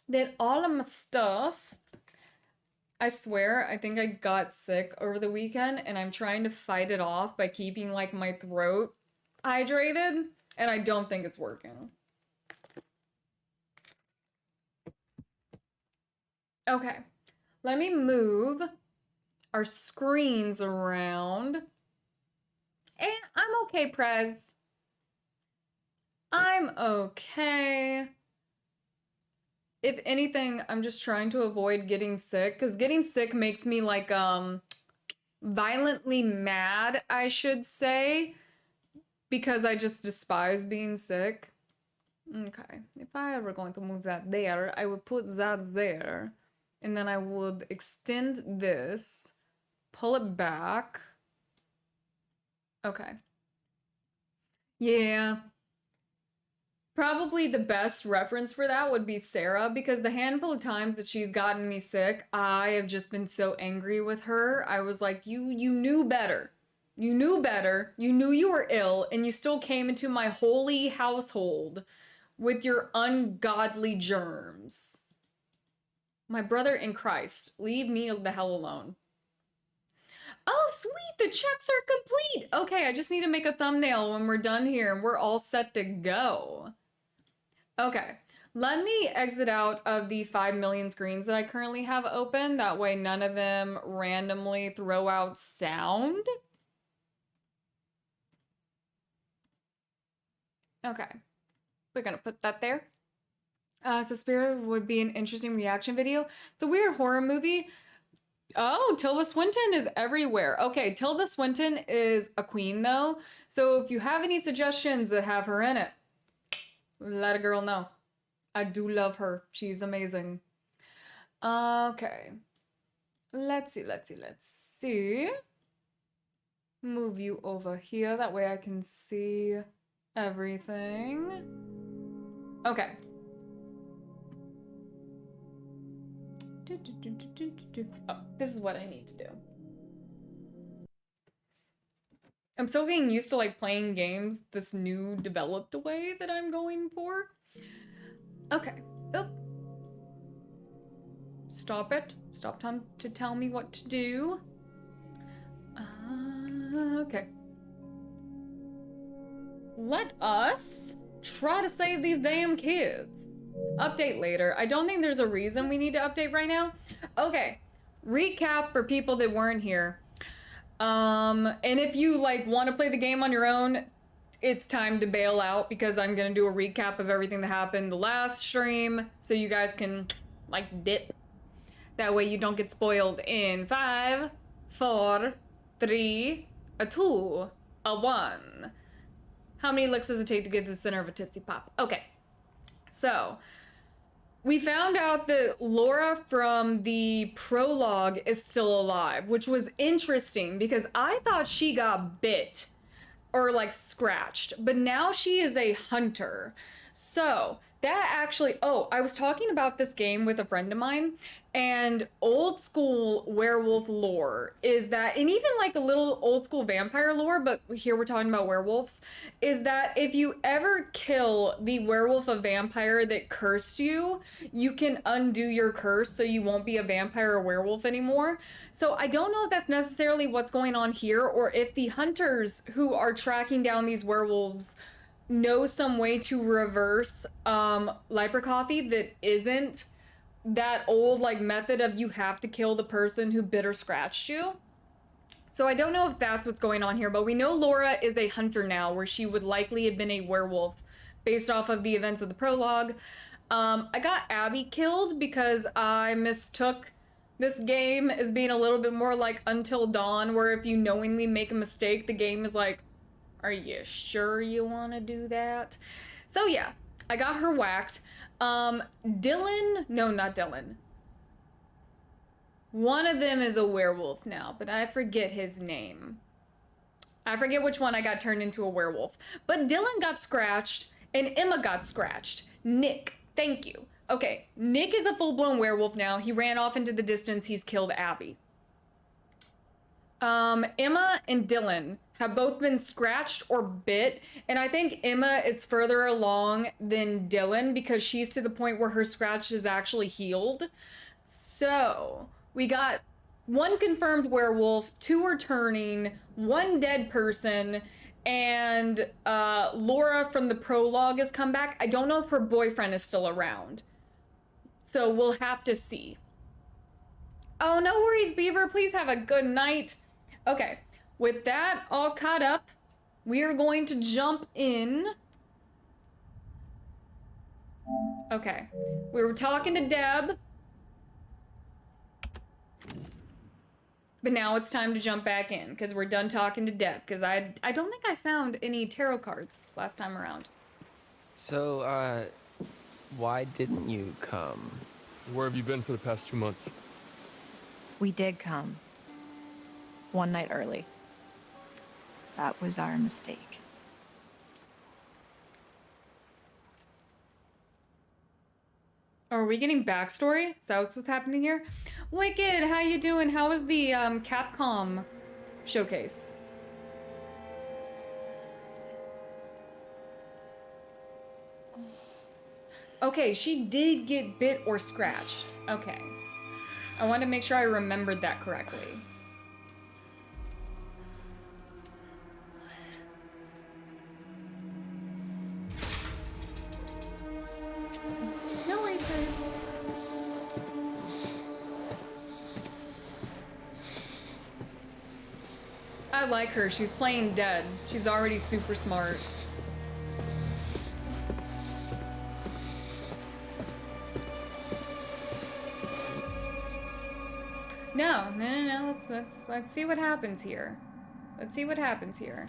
that all of my stuff, I swear, I think I got sick over the weekend and I'm trying to fight it off by keeping like my throat hydrated, and I don't think it's working. Okay, let me move our screens around. And I'm okay, Prez. I'm okay. If anything, I'm just trying to avoid getting sick, because getting sick makes me like violently mad, I should say, because I just despise being sick. Okay, if I ever going to move that there, I would put that there, and then I would extend this, pull it back. Okay. Yeah. Probably the best reference for that would be Sarah, because the handful of times that she's gotten me sick, I have just been so angry with her. I was like, you knew better. You knew better. You knew you were ill, and you still came into my holy household with your ungodly germs. My brother in Christ, leave me the hell alone. Oh, sweet, the checks are complete. Okay, I just need to make a thumbnail when we're done here and we're all set to go. Okay, let me exit out of the 5 million screens that I currently have open. That way none of them randomly throw out sound. Okay, we're gonna put that there. Suspiria would be an interesting reaction video. It's a weird horror movie. Oh, Tilda Swinton is everywhere. Okay, Tilda Swinton is a queen though. So if you have any suggestions that have her in it, let a girl know. I do love her. She's amazing. Okay. Let's see. Move you over here. That way I can see everything. Okay. Oh, this is what I need to do. I'm still getting used to like playing games this new developed way that I'm going for. Okay. Oh. Stop it. Stop time to tell me what to do. Okay. Let us try to save these damn kids. Update later. I don't think there's a reason we need to update right now. Okay. Recap for people that weren't here. And if you like want to play the game on your own, it's time to bail out because I'm gonna do a recap of everything that happened the last stream so you guys can like dip. That way you don't get spoiled in 5, 4, 3, a 2, a 1. How many licks does it take to get to the center of a Tootsie Pop? Okay, so we found out that Laura from the prologue is still alive, which was interesting because I thought she got bit or like scratched, but now she is a hunter. So that actually, oh, I was talking about this game with a friend of mine, and old school werewolf lore is that, and even like a little old school vampire lore, but here we're talking about werewolves, is that if you ever kill the werewolf or vampire that cursed you, you can undo your curse so you won't be a vampire or werewolf anymore. So I don't know if that's necessarily what's going on here, or if the hunters who are tracking down these werewolves know some way to reverse leprechauny that isn't that old like method of you have to kill the person who bit or scratched you. So I don't know if that's what's going on here, but we know Laura is a hunter now, where she would likely have been a werewolf based off of the events of the prologue. I got Abby killed because I mistook this game as being a little bit more like Until Dawn, where if you knowingly make a mistake, the game is like, are you sure you want to do that? So yeah, I got her whacked. Dylan, no, not Dylan. One of them is a werewolf now, but I forget his name. I forget which one I got turned into a werewolf. But Dylan got scratched and Emma got scratched. Nick, thank you. Okay, Nick is a full-blown werewolf now. He ran off into the distance. He's killed Abby. Emma and Dylan have both been scratched or bit, and I think Emma is further along than Dylan because she's to the point where her scratch is actually healed. So we got 1 confirmed werewolf, 2 are turning, 1 dead person, and Laura from the prologue has come back. I don't know if her boyfriend is still around, so we'll have to see. Oh, no worries, Beaver. Please have a good night. Okay, with that all caught up, we are going to jump in. Okay, we were talking to Deb, but now it's time to jump back in because we're done talking to Deb, because I don't think I found any tarot cards last time around. So, why didn't you come? Where have you been for the past 2 months? We did come. 1 night early. That was our mistake. Are we getting backstory? Is that what's happening here? Wicked, how you doing? How was the Capcom showcase? Okay, she did get bit or scratched. Okay. I want to make sure I remembered that correctly. like her. She's playing dead. She's already super smart. No. Let's see what happens here. Let's see what happens here.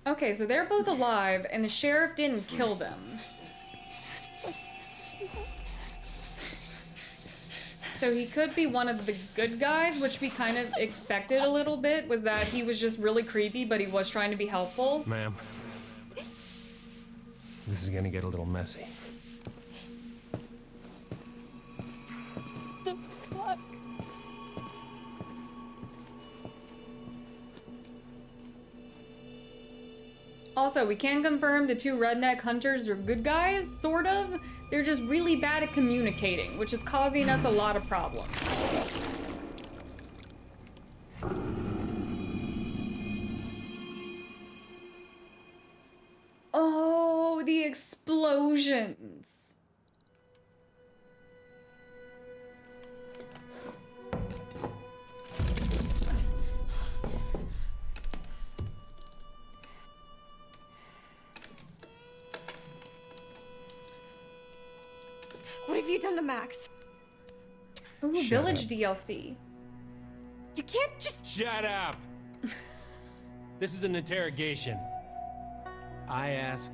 Okay, so they're both alive, and the sheriff didn't kill them. So he could be one of the good guys, which we kind of expected a little bit, was that he was just really creepy, but he was trying to be helpful. Ma'am, this is gonna get a little messy. The fuck? Also, we can confirm the two redneck hunters are good guys, sort of. They're just really bad at communicating, which is causing us a lot of problems. Oh, the explosions. What have you done to Max? Ooh, Shut Village up. DLC. You can't just... Shut up! This is an interrogation. I ask,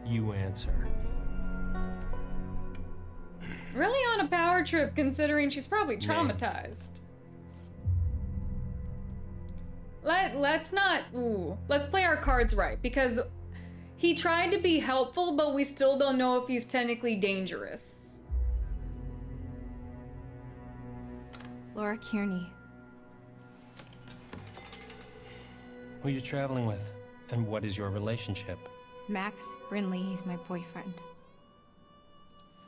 you answer. Really on a power trip, considering she's probably traumatized. Let's not... Ooh. Let's play our cards right, because he tried to be helpful, but we still don't know if he's technically dangerous. Laura Kearney. Who are you traveling with? And what is your relationship? Max Brinley, he's my boyfriend.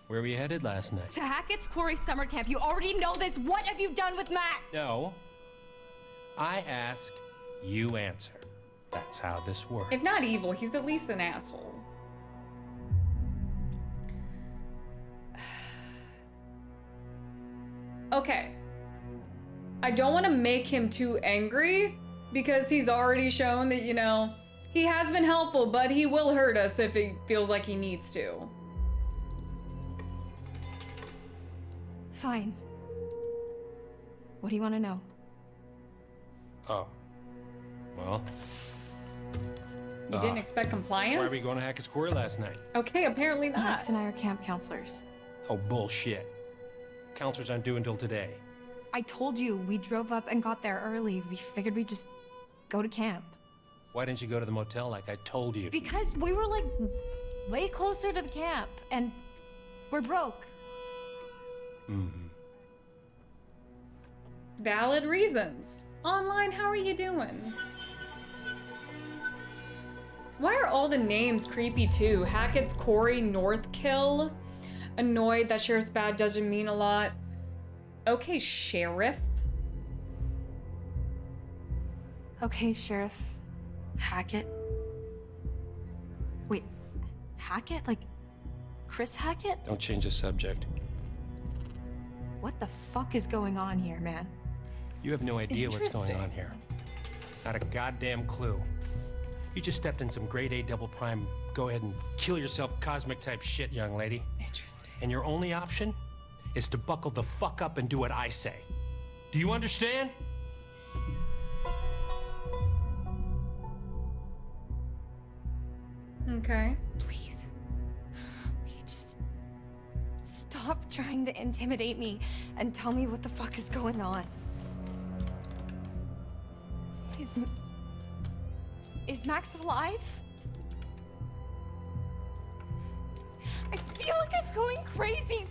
Where were you headed last night? To Hackett's Quarry summer camp. You already know this. What have you done with Max? No. I ask, you answer. That's how this works. If not evil, he's at least an asshole. Okay. I don't want to make him too angry, because he's already shown that, you know, he has been helpful, but he will hurt us if he feels like he needs to. Fine. What do you want to know? Oh. Well. You didn't expect compliance? Why were we going to Hackett's Quarry last night? Okay, apparently not. Max and I are camp counselors. Oh, bullshit. Counselors aren't due until today. I told you, we drove up and got there early. We figured we'd just go to camp. Why didn't you go to the motel like I told you? Because we were like way closer to the camp and we're broke. Mm-hmm. Valid reasons. Online, how are you doing? Why are all the names creepy too? Hackett's Quarry, Northkill. Annoyed that Sheriff's bad doesn't mean a lot. Okay, Sheriff. Okay, Sheriff. Hackett. Wait, Hackett? Like, Chris Hackett? Don't change the subject. What the fuck is going on here, man? You have no idea what's going on here. Not a goddamn clue. You just stepped in some grade A double prime, go ahead and kill yourself cosmic type shit, young lady. Interesting. And your only option is to buckle the fuck up and do what I say. Do you understand? Okay. Please. Will you just stop trying to intimidate me and tell me what the fuck is going on? Is Max alive? I feel like I'm going crazy.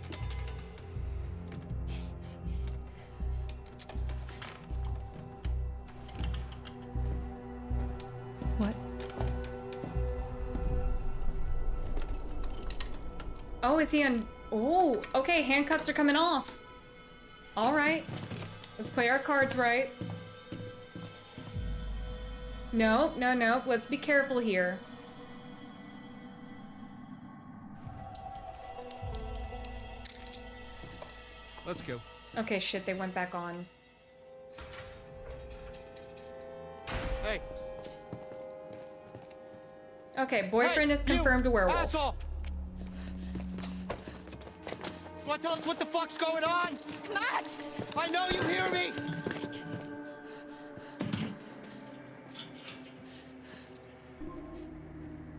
What? Oh, is he on? Oh, okay, handcuffs are coming off. All right. Let's play our cards right. Nope, no, nope. Let's be careful here. Let's go. Okay, shit, they went back on. Hey. Okay, boyfriend Hey, is confirmed you a werewolf. Asshole! You want to tell us what the fuck's going on? Max! I know you hear me!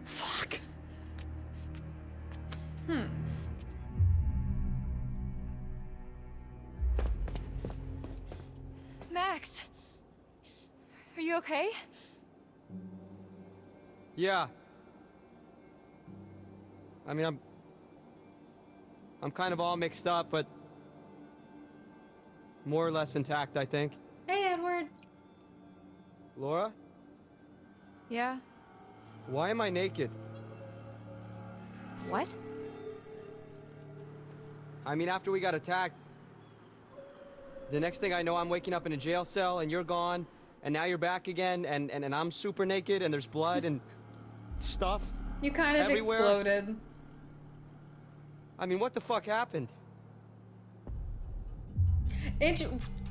Fuck. Max! Are you okay? Yeah. I mean, I'm kind of all mixed up, but more or less intact, I think. Hey, Edward. Laura, Yeah? why am I naked? What? I mean, after we got attacked, the next thing I know, I'm waking up in a jail cell, and you're gone, and now you're back again, and I'm super naked, and there's blood and stuff. You kind of everywhere. exploded. I mean, what the fuck happened?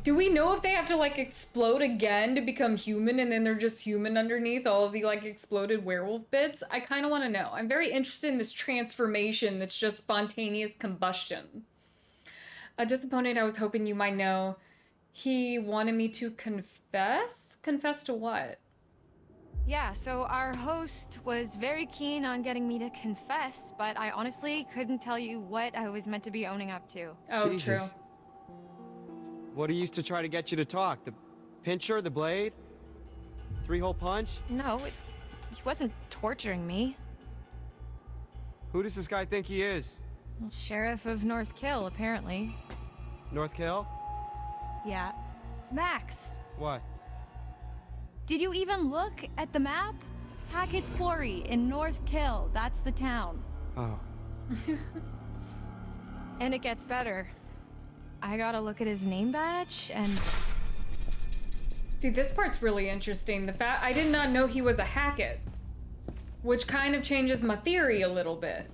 Do we know if they have to like explode again to become human and then they're just human underneath all of the like exploded werewolf bits? I kind of want to know. I'm very interested in this transformation that's just spontaneous combustion. Disappointed, I was hoping you might know. He wanted me to confess? Confess to what? Yeah, so our host was very keen on getting me to confess, but I honestly couldn't tell you what I was meant to be owning up to. Oh, Jesus. true. What he used to try to get you to talk? The pincher, the blade? 3-hole punch? No, he wasn't torturing me. Who does this guy think he is? Well, Sheriff of North Kill, apparently. North Kill? Yeah. Max, What? did you even look at the map? Hackett's Quarry in North Kill, that's the town. Oh. And it gets better. I gotta look at his name badge and... See, this part's really interesting. The fact I did not know he was a Hackett, which kind of changes my theory a little bit.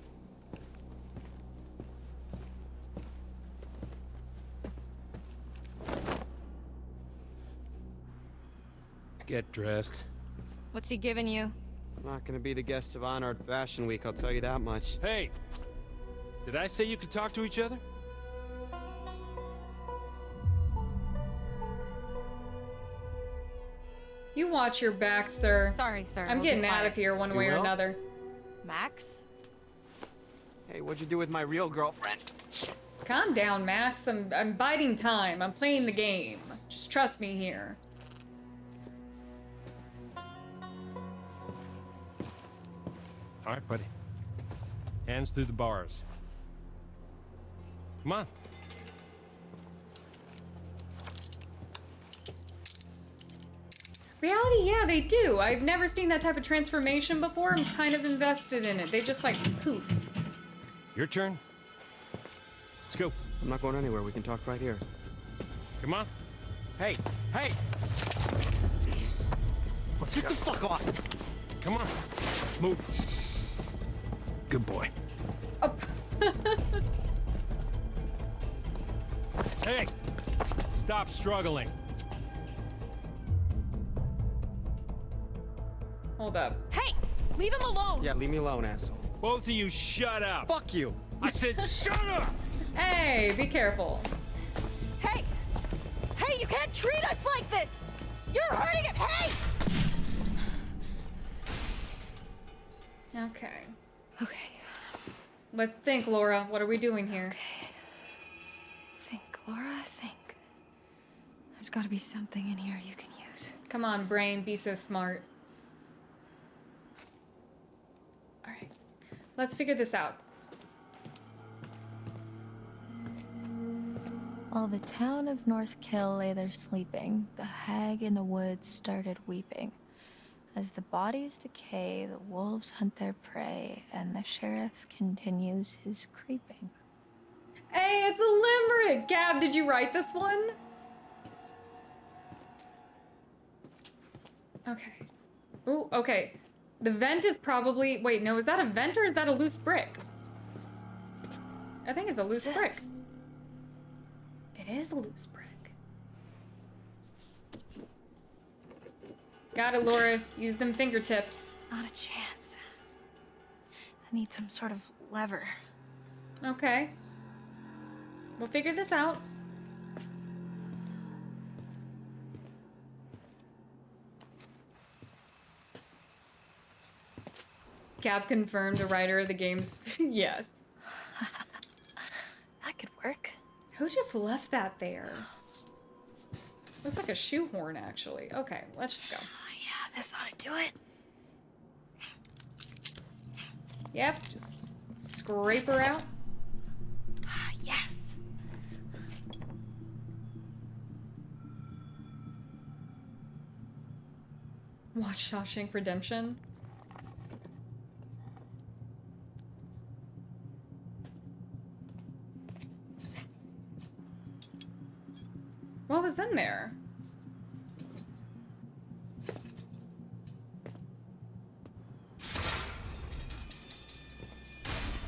Get dressed. What's he giving you? I'm not gonna be the guest of honor at Fashion Week, I'll tell you that much. Hey! Did I say you could talk to each other? You watch your back, sir. Sorry. I'm we'll getting be out quiet. of here one You way or will? another. Max? Hey, what'd you do with my real girlfriend? Calm down, Max. I'm biding time. I'm playing the game. Just trust me here. All right, buddy. Hands through the bars. Come on. Reality, yeah, they do. I've never seen that type of transformation before. I'm kind of invested in it. They just like poof. Your turn. Let's go. I'm not going anywhere, we can talk right here. Come on. Hey! Hey! Let's Get go. the fuck off! Come on. Move. Good boy. Up. Hey! Stop struggling. Hold up. Hey! Leave him alone! Yeah, leave me alone, asshole. Both of you shut up. Fuck you! I said shut up! Hey, be careful. Hey! Hey, you can't treat us like this! You're hurting it! Hey! Okay. Okay. Let's think, Laura. What are we doing here? Think, Laura, think. There's gotta be something in here you can use. Come on, brain. Be so smart. All right. Let's figure this out. While the town of North Kill lay there sleeping, the hag in the woods started weeping. As the bodies decay, the wolves hunt their prey, and the sheriff continues his creeping. Hey, it's a limerick! Gab, did you write this one? Okay. Ooh, okay. The vent is probably... Wait, no, is that a vent or is that a loose brick? I think it's a loose brick. It is a loose brick. Got it, Laura. Use them fingertips. Not a chance. I need some sort of lever. Okay. We'll figure this out. Cap confirmed, a writer of the game's... Yes. That could work. Who just left that there? Looks like a shoehorn, actually. Okay, let's just go. Oh, yeah, this ought to do it. Yep, just scrape her out. Yes. Watch Shawshank Redemption. What was in there?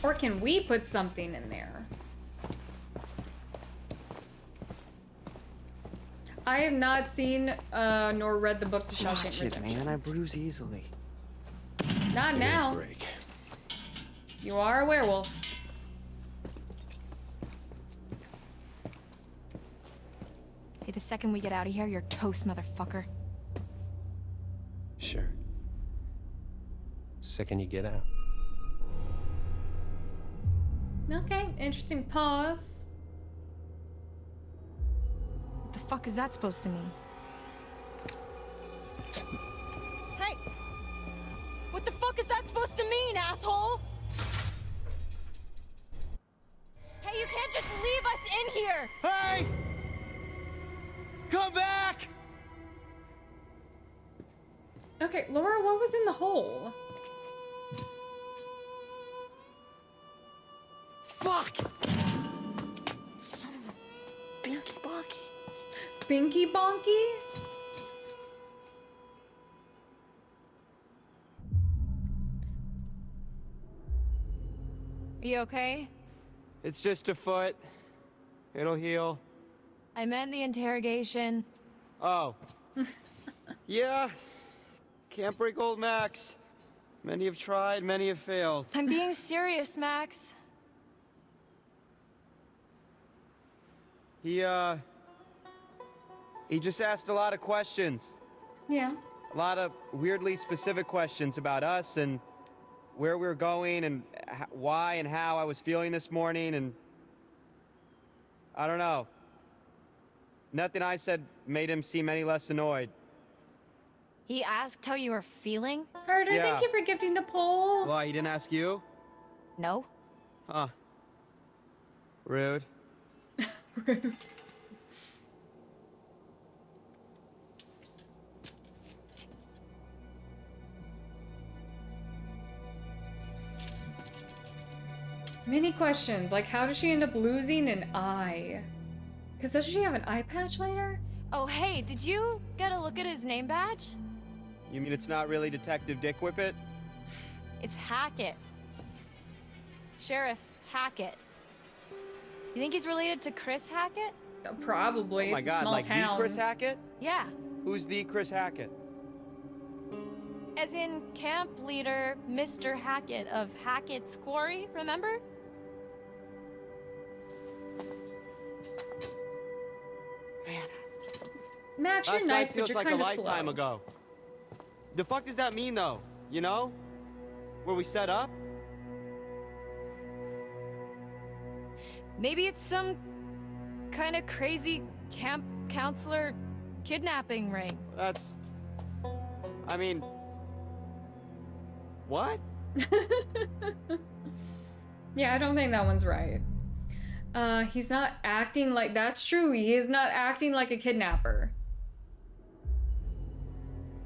Or can we put something in there? I have not seen nor read the book to Shawshank Watch it, Redemption. man. I bruise easily. Not Give me a now. break. You are a werewolf. Hey, the second we get out of here, you're toast, motherfucker. Sure. Second you get out. Okay, interesting pause. What the fuck is that supposed to mean? Hey! What the fuck is that supposed to mean, asshole? Hey, you can't just leave us in here! Hey! Come back! Okay, Laura, what was in the hole? Fuck! Son of a binky bonky. Binky Bonky? Are you okay? It's just a foot. It'll heal. I meant the interrogation. Oh. Yeah. Can't break old Max. Many have tried, many have failed. I'm being serious, Max. He just asked a lot of questions. Yeah. A lot of weirdly specific questions about us and where we were going and why and how I was feeling this morning, and I don't know. Nothing I said made him seem any less annoyed. He asked how you were feeling? Herder, Yeah. thank you for gifting the poll. Why, he didn't ask you? No. Huh. Rude. Many questions, like how does she end up losing an eye? Because doesn't she have an eye patch later? Oh, hey, did you get a look at his name badge? You mean it's not really Detective Dick Whippet? It's Hackett. Sheriff Hackett. You think he's related to Chris Hackett? Probably. Oh my It's a god, small like town. the Chris Hackett? Yeah. Who's the Chris Hackett? As in camp leader Mr. Hackett of Hackett's Quarry, remember? Man, Max, last you're night nice, but feels you're like a kind of lifetime slow. ago. The fuck does that mean, though? You know? Where we set up? Maybe it's some kind of crazy camp counselor kidnapping ring. That's... I mean... What? Yeah, I don't think that one's right. He's not acting like... That's true, he is not acting like a kidnapper.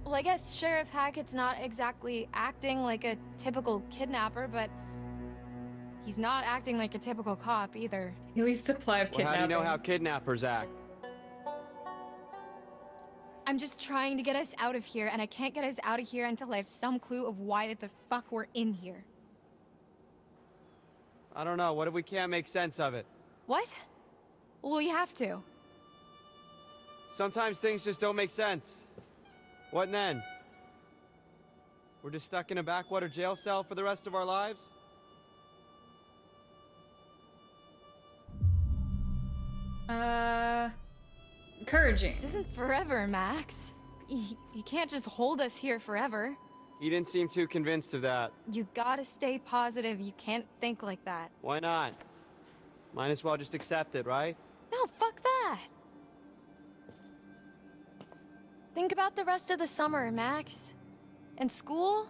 Well, I guess Sheriff Hackett's not exactly acting like a typical kidnapper, but he's not acting like a typical cop either. At least supply of Well, kidnapping. how do you know how kidnappers act? I'm just trying to get us out of here, and I can't get us out of here until I have some clue of why the fuck we're in here. I don't know. What if we can't make sense of it? What? Well, we have to. Sometimes things just don't make sense. What then? We're just stuck in a backwater jail cell for the rest of our lives? Encouraging. This isn't forever, Max. You can't just hold us here forever. You didn't seem too convinced of that. You gotta stay positive. You can't think like that. Why not? Might as well just accept it, right? No, fuck that. Think about the rest of the summer, Max. And school?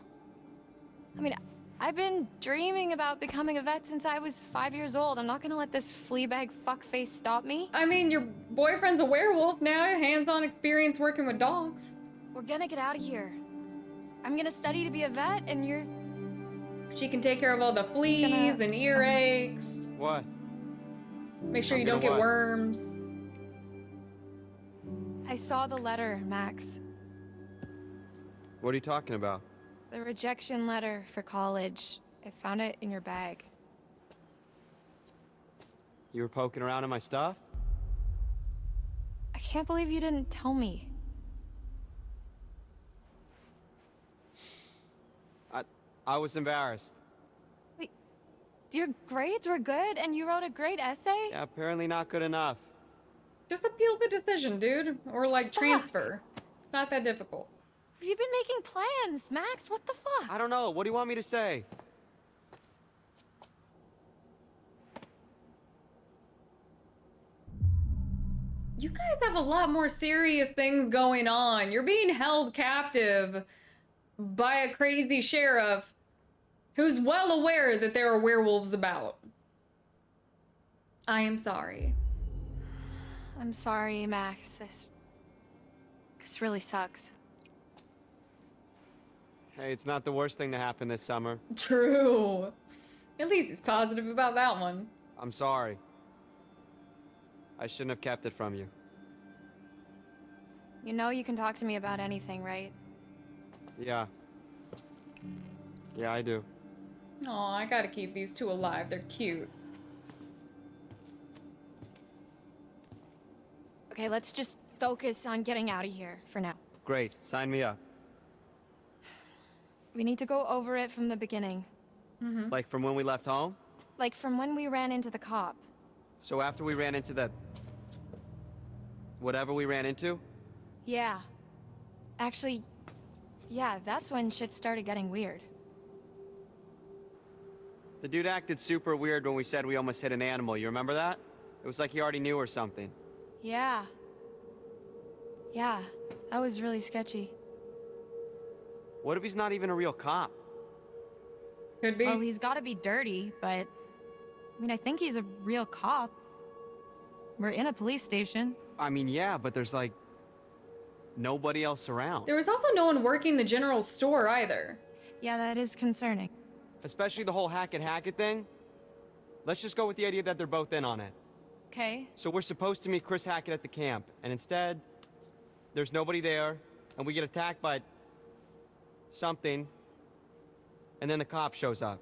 I mean, I've been dreaming about becoming a vet since I was 5 years old. I'm not gonna let this fleabag fuckface stop me. I mean, your boyfriend's a werewolf now, hands-on experience working with dogs. We're gonna get out of here. I'm gonna study to be a vet, and you're... She can take care of all the fleas and earaches. What? Make sure I'm you don't gonna get what? worms. I saw the letter, Max. What are you talking about? The rejection letter for college. I found it in your bag. You were poking around in my stuff? I can't believe you didn't tell me. I was embarrassed. Wait, your grades were good and you wrote a great essay? Yeah, apparently not good enough. Just appeal the decision, dude. Or like transfer. It's not that difficult. You've been making plans, Max. What the fuck? I don't know. What do you want me to say? You guys have a lot more serious things going on. You're being held captive by a crazy sheriff who's well aware that there are werewolves about. I am sorry. I'm sorry, Max. This really sucks. Hey, it's not the worst thing to happen this summer. True. At least he's positive about that one. I'm sorry. I shouldn't have kept it from you. You know you can talk to me about anything, right? Yeah. Yeah, I do. Aw, I gotta keep these two alive. They're cute. Okay, let's just focus on getting out of here for now. Great. Sign me up. We need to go over it from the beginning. Like from when we left home? Like from when we ran into the cop. So after we ran into the... whatever we ran into? Yeah. Actually, yeah, that's when shit started getting weird. The dude acted super weird when we said we almost hit an animal. You remember that? It was like he already knew or something. Yeah. Yeah, that was really sketchy. What if he's not even a real cop? Could be. Well, he's gotta be dirty, but... I mean, I think he's a real cop. We're in a police station. I mean, yeah, but there's like... nobody else around. There was also no one working the general store either. Yeah, that is concerning. Especially the whole Hackett thing. Let's just go with the idea that they're both in on it. Okay. So we're supposed to meet Chris Hackett at the camp, and instead, there's nobody there, and we get attacked by... something, and then the cop shows up.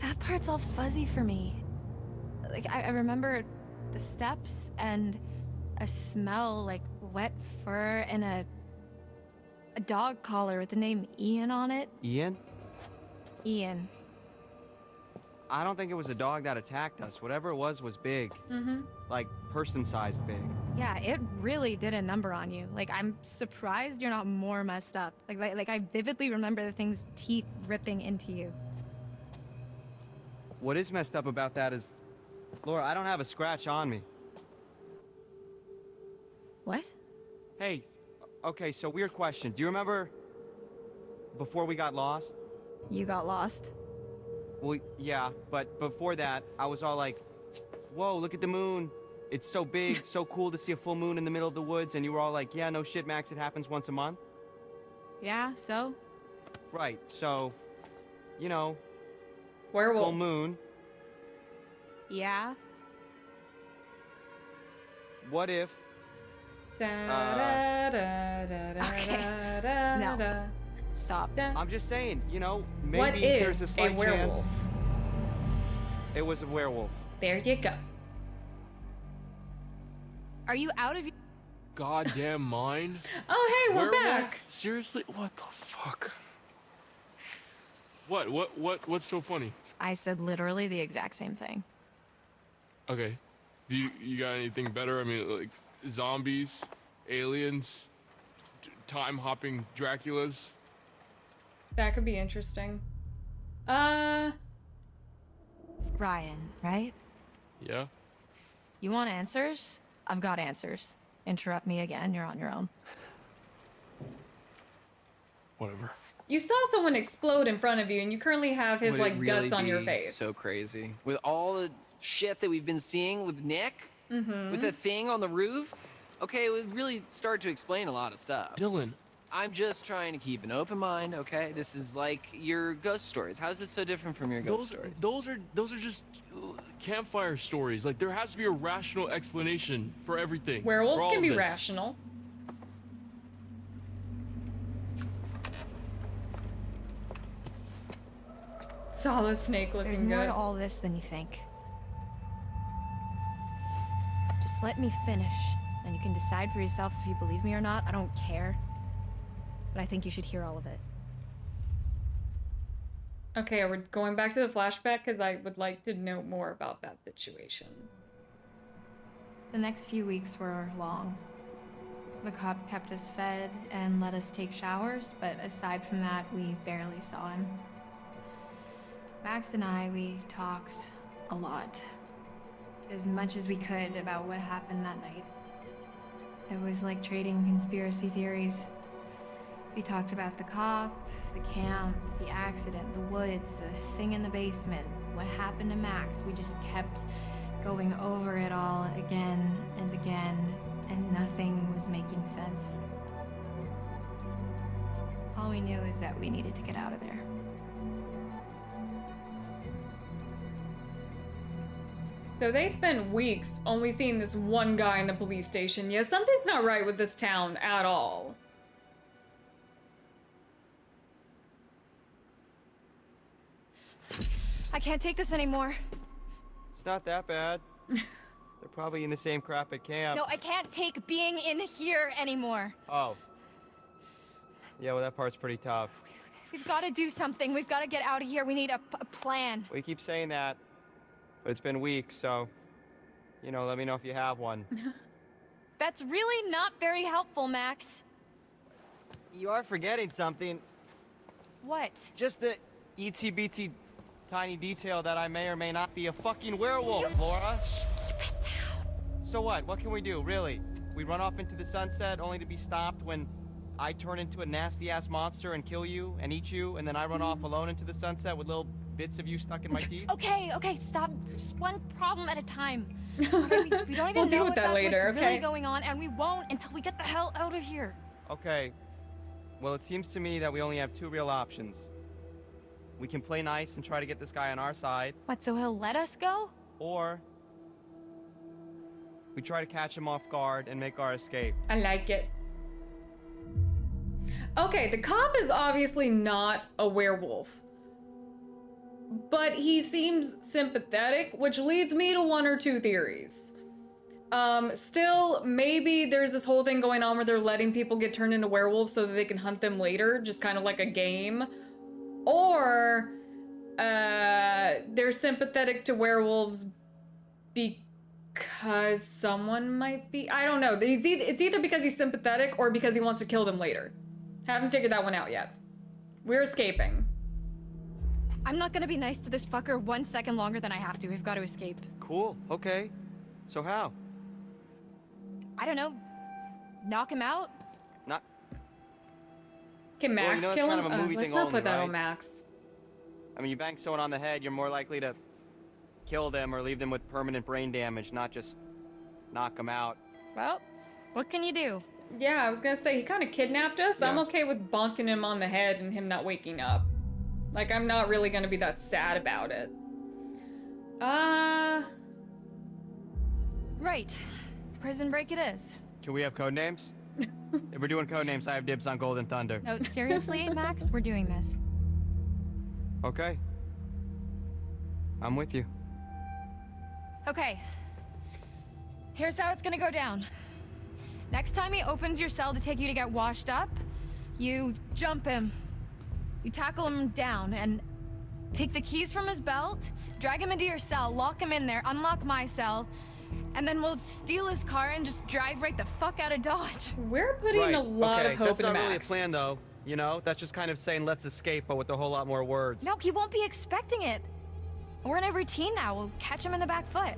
That part's all fuzzy for me. Like, I remember the steps and a smell like wet fur and a dog collar with the name Ian on it. Ian? Ian. I don't think it was a dog that attacked us. Whatever it was big. Like, person-sized big. Yeah, it really did a number on you. Like, I'm surprised you're not more messed up. Like I vividly remember the thing's teeth ripping into you. What is messed up about that is... Laura, I don't have a scratch on me. What? Hey, okay, so weird question. Do you remember... before we got lost? You got lost? Well, yeah, but before that, I was all like, whoa, look at the moon. It's so big, so cool to see a full moon in the middle of the woods, and you were all like, yeah, no shit, Max, it happens once a month. Yeah, so? Right, so, you know, Werewolves. full moon. Yeah. What if... Da, da, da, da, da, Okay. da, No. da, Stop. da. I'm just saying, you know, What maybe is there's a slight werewolf? chance it was a werewolf. There you go. Are you out of your... Goddamn mind. Oh, hey, we're Werewolves? back. Seriously? What the fuck? What's so funny? I said literally the exact same thing. Okay. Do you got anything better? I mean, like zombies, aliens, time hopping Draculas. That could be interesting. Ryan, right? Yeah. You want answers? I've got answers. Interrupt me again, you're on your own. Whatever. You saw someone explode in front of you, and you currently have his Would it like really guts on your be face. So crazy. With all the shit that we've been seeing with Nick, with the thing on the roof, okay, it would really start to explain a lot of stuff. Dylan. I'm just trying to keep an open mind, okay? This is like your ghost stories. How is this so different from your ghost stories? Those are just campfire stories. Like there has to be a rational explanation for everything. Werewolves for all can of be this. rational. Solid snake looking There's good. more to all this than you think. Just let me finish, then you can decide for yourself if you believe me or not. I don't care. But I think you should hear all of it. Okay, we're going back to the flashback because I would like to know more about that situation. The next few weeks were long. The cop kept us fed and let us take showers, but aside from that, we barely saw him. Max and I, we talked a lot. As much as we could about what happened that night. It was like trading conspiracy theories. We talked about the cop, the camp, the accident, the woods, the thing in the basement, what happened to Max. We just kept going over it all again and again, and nothing was making sense. All we knew is that we needed to get out of there. So they spent weeks only seeing this one guy in the police station. Yeah, something's not right with this town at all. I can't take this anymore. It's not that bad. They're probably in the same crap at camp. No, I can't take being in here anymore. Oh. Yeah, well, that part's pretty tough. We've got to do something. We've got to get out of here. We need a plan. We keep saying that, but it's been weeks, so, you know, let me know if you have one. That's really not very helpful, Max. You are forgetting something. What? Just the itsy-bitsy tiny detail that I may or may not be a fucking werewolf, Laura. Keep it down. So what? What can we do, really? We run off into the sunset only to be stopped when I turn into a nasty-ass monster and kill you and eat you, and then I run off alone into the sunset with little bits of you stuck in my teeth? Okay, stop. Just one problem at a time. Okay, we don't even We'll deal know with if that that's later, what's okay? really going on, and we won't until we get the hell out of here. Okay. Well, it seems to me that we only have two real options. We can play nice and try to get this guy on our side, What, so he'll let us go? or we try to catch him off guard and make our escape. I like it. Okay, the cop is obviously not a werewolf. But he seems sympathetic, which leads me to one or two theories. Still, maybe there's this whole thing going on where they're letting people get turned into werewolves so that they can hunt them later, just kind of like a game. Or, they're sympathetic to werewolves because someone might be... I don't know. It's either because he's sympathetic or because he wants to kill them later. Haven't figured that one out yet. We're escaping. I'm not gonna be nice to this fucker 1 second longer than I have to. We've got to escape. Cool, okay. So how? I don't know. Knock him out? Not... Can Well, Max you know, it's kill kind him? of a movie Let's thing not only, put that right? on Max. I mean, you bang someone on the head, you're more likely to kill them or leave them with permanent brain damage, not just knock them out. Well, what can you do? Yeah, I was gonna say, he kind of kidnapped us. I'm Yeah. okay with bonking him on the head and him not waking up. Like, I'm not really gonna be that sad about it. Right. Prison break it is. Can we have code names? If we're doing code names, I have dibs on Golden Thunder. No, seriously, Max, we're doing this. Okay. I'm with you. Okay. Here's how it's gonna go down. Next time he opens your cell to take you to get washed up, you jump him. You tackle him down and take the keys from his belt, drag him into your cell, lock him in there, unlock my cell, and then we'll steal his car and just drive right the fuck out of Dodge. We're putting a lot of hope That's in not Max. really a plan, though. You know, that's just kind of saying let's escape, but with a whole lot more words. No, he won't be expecting it. We're in a routine now. We'll catch him in the back foot.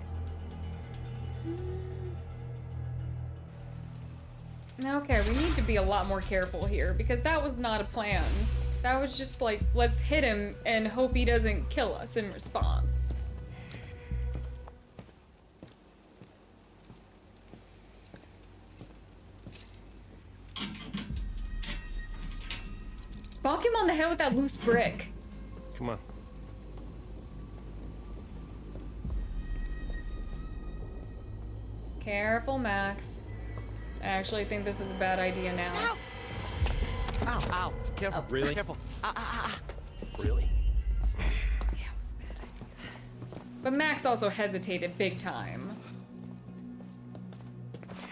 Okay, we need to be a lot more careful here because that was not a plan. That was just like, let's hit him and hope he doesn't kill us in response. Bonk him on the head with that loose brick. Come on. Careful, Max. I actually think this is a bad idea now. Ow! Ow, ow. Careful. Really? Careful. Really? Yeah, it was a bad idea. But Max also hesitated big time.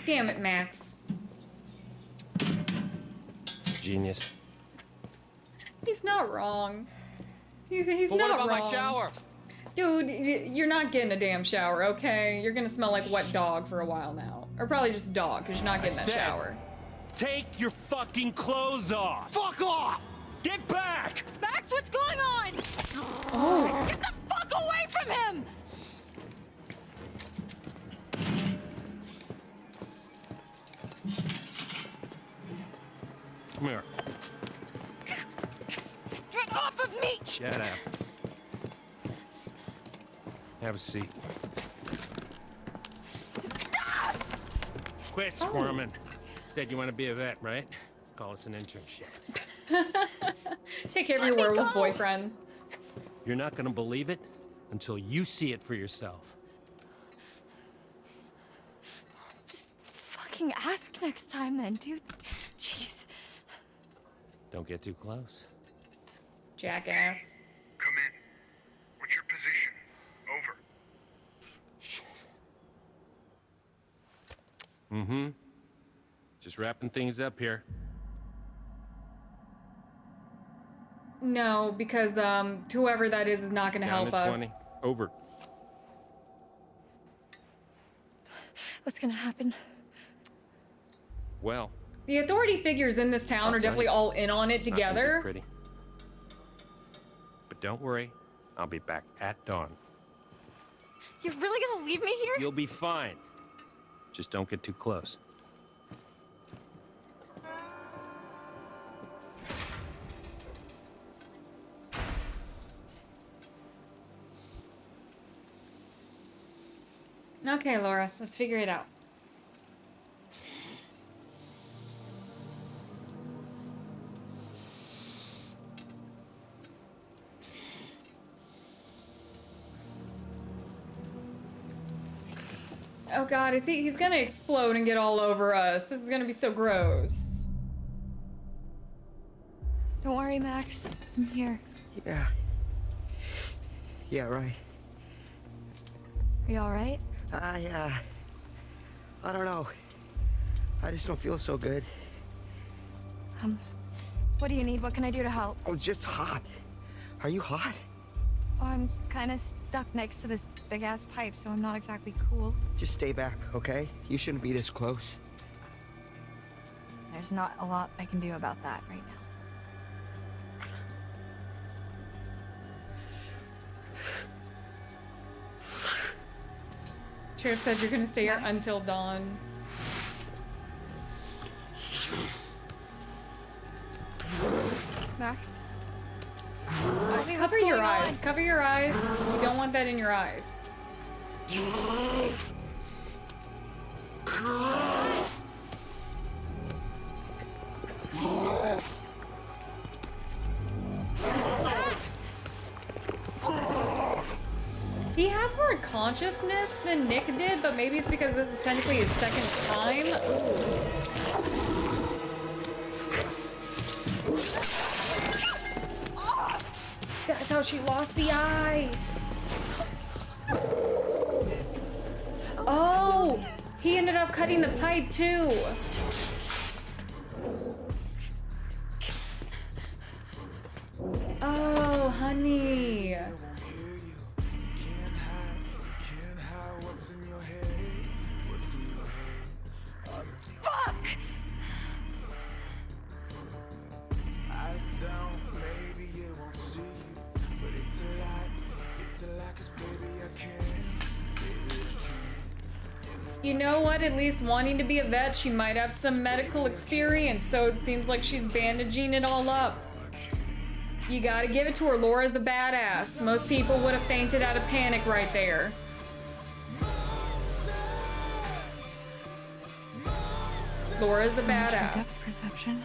Damn it, Max. Genius. He's not wrong. He's But not what about wrong. my shower? Dude, you're not getting a damn shower, okay? You're gonna smell like wet dog for a while now. Or probably just dog, because you're not getting that said- shower. Take your fucking clothes off! Fuck off! Get back! Max, what's going on? Oh. Get the fuck away from him! Come here. Get off of me! Shut up. Have a seat. Quit squirming. Said you want to be a vet, right? Call us an internship. Take care of your werewolf boyfriend. You're not gonna believe it until you see it for yourself. Just fucking ask next time then, dude. Jeez. Don't get too close. Jackass. Come in. What's your position? Over. Shit. Mm-hmm. Just wrapping things up here. No, because whoever that is not gonna Down help to us. 20. Over. What's gonna happen? Well, The authority figures in this town I'll are tell definitely you. all in on it it's not gonna be together. pretty. But don't worry, I'll be back at dawn. You're really gonna leave me here? You'll be fine. Just don't get too close. Okay, Laura, let's figure it out. Oh god, I think he's gonna explode and get all over us. This is gonna be so gross. Don't worry, Max. I'm here. Yeah. Yeah, right. Are you alright? I don't know. I just don't feel so good. What do you need? What can I do to help? I was just hot. Are you hot? Oh, I'm kind of stuck next to this big-ass pipe, so I'm not exactly cool. Just stay back, okay? You shouldn't be this close. There's not a lot I can do about that right now. Sheriff said you're gonna stay here until dawn. Max? Cover your eyes. Cover your eyes. You don't want that in your eyes. He has more consciousness than Nick did, but maybe it's because this is technically his second time. That's how she lost the eye. ended up cutting the pipe too. Oh, honey. Fuck! You know what? At least wanting to be a vet, she might have some medical experience, so it seems like she's bandaging it all up. You gotta give it to her. Laura's the badass. Most people would have fainted out of panic right there. Laura's a badass. Depth perception.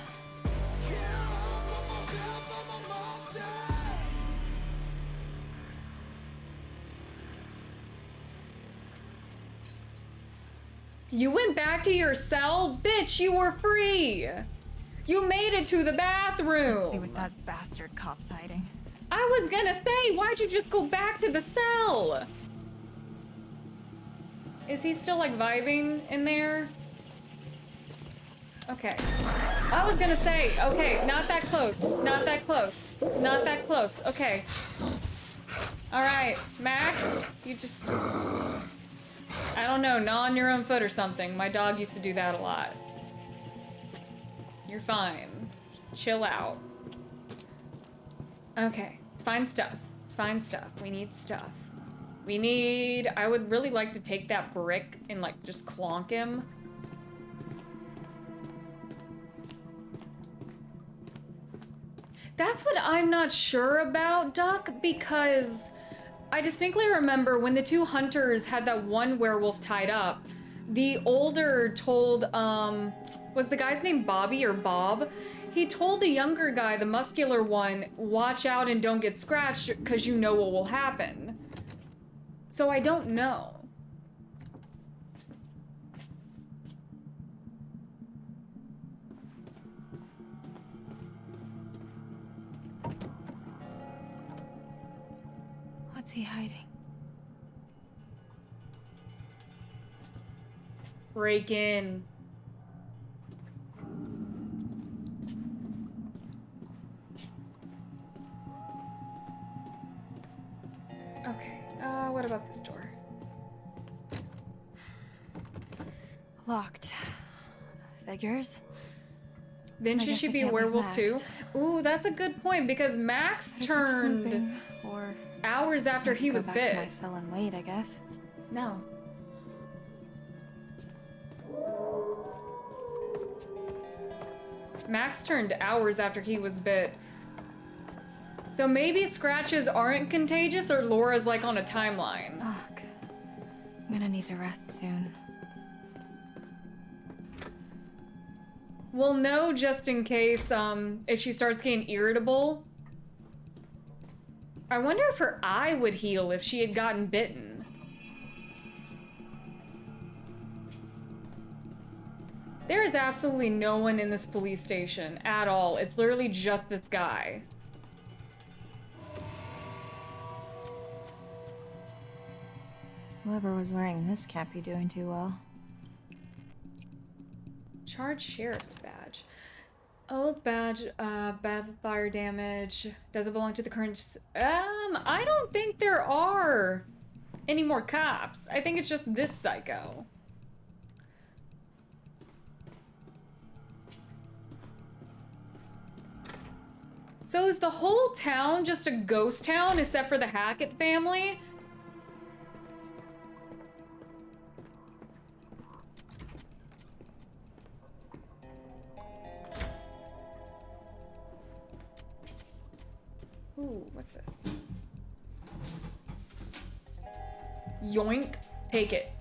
You went back to your cell? Bitch, you were free! You made it to the bathroom! Let's see what that bastard cop's hiding. I was gonna say, why'd you just go back to the cell? Is he still like vibing in there? Okay. I was gonna say, okay, not that close. Not that close. Not that close. Okay. Alright, Max, you just... I don't know, gnaw on your own foot or something. My dog used to do that a lot. You're fine. Chill out. Okay, it's fine stuff. It's fine stuff. We need stuff. We need... I would really like to take that brick and like just clonk him. That's what I'm not sure about, Duck, because I distinctly remember when the two hunters had that one werewolf tied up, the older told, was the guy's name Bobby or Bob? He told the younger guy, the muscular one, watch out and don't get scratched because you know what will happen. So I don't know. What's he hiding? Break in. Okay, what about this door? Locked. Figures. Then I should guess she I be a can't leave werewolf Max. too? Ooh, that's a good point because Max turned or hours after he was go back to my bit. cell and wait, I guess. No. Max turned hours after he was bit. So maybe scratches aren't contagious or Laura's like on a timeline. Fuck. I'm gonna need to rest soon. We'll know just in case if she starts getting irritable. I wonder if her eye would heal if she had gotten bitten. There is absolutely no one in this police station at all. It's literally just this guy. Whoever was wearing this can't be doing too well. Charged sheriff's badge. Old badge, bad fire damage. Does it belong to the current... I don't think there are any more cops. I think it's just this psycho. So is the whole town just a ghost town except for the Hackett family? Ooh, what's this? Yoink. Take it.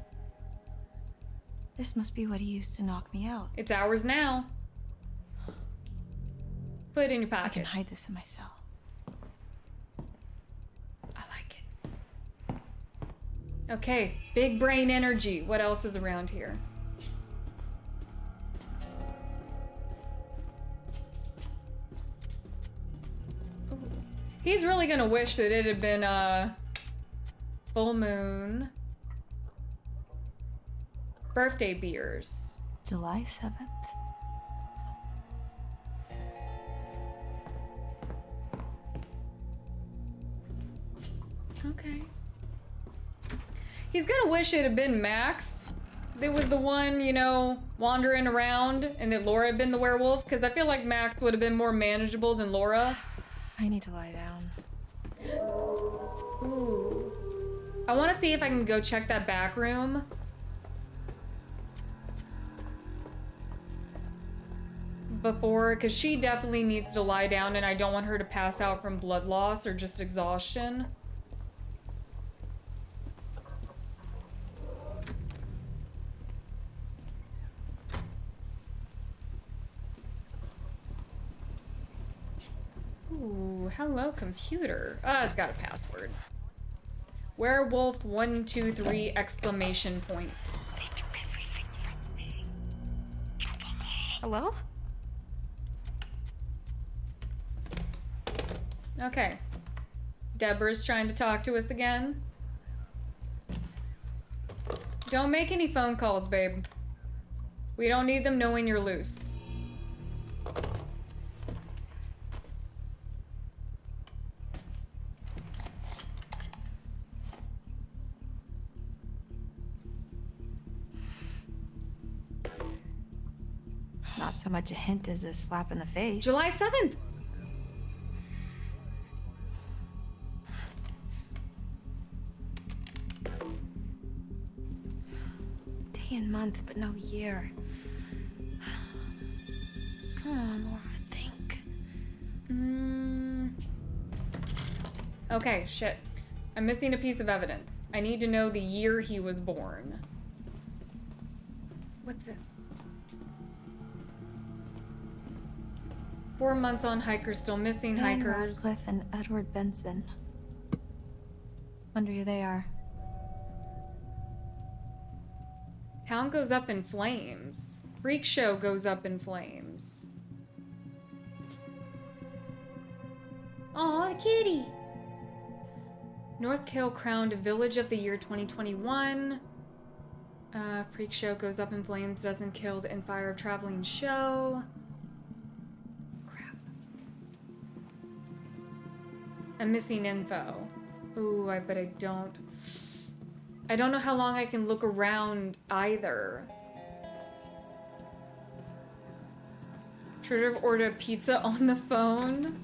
This must be what he used to knock me out. It's ours now. Put it in your I can pocket. hide this in my cell. I like it. Okay, big brain energy. What else is around here? Ooh. He's really gonna wish that it had been a full moon. Birthday beers. July 7th. Okay. He's gonna wish it had been Max that was the one, you know, wandering around, and that Laura had been the werewolf, because I feel like Max would have been more manageable than Laura. I need to lie down. Ooh. I want to see if I can go check that back room. Before, because she definitely needs to lie down, and I don't want her to pass out from blood loss or just exhaustion. Ooh, hello computer. Ah, it's got a password. Werewolf 123 exclamation point. They took everything from me. Kill them all. Hello? Okay. Deborah's trying to talk to us again. Don't make any phone calls, babe. We don't need them knowing you're loose. Not so much a hint as a slap in the face. July 7th. Day and month, but no year. Come on, Laura, think. Okay, shit. I'm missing a piece of evidence. I need to know the year he was born. What's this? 4 months on hikers still missing. Anne Hikers. Radcliffe and Edward Benson. Wonder who they are. Town goes up in flames. Freak show goes up in flames. Aw, the kitty. North Kale crowned village of the year 2021. Freak show goes up in flames, dozen killed in fire of traveling show. Crap. I'm missing info. Ooh, but I don't know how long I can look around either. Should have ordered a pizza on the phone.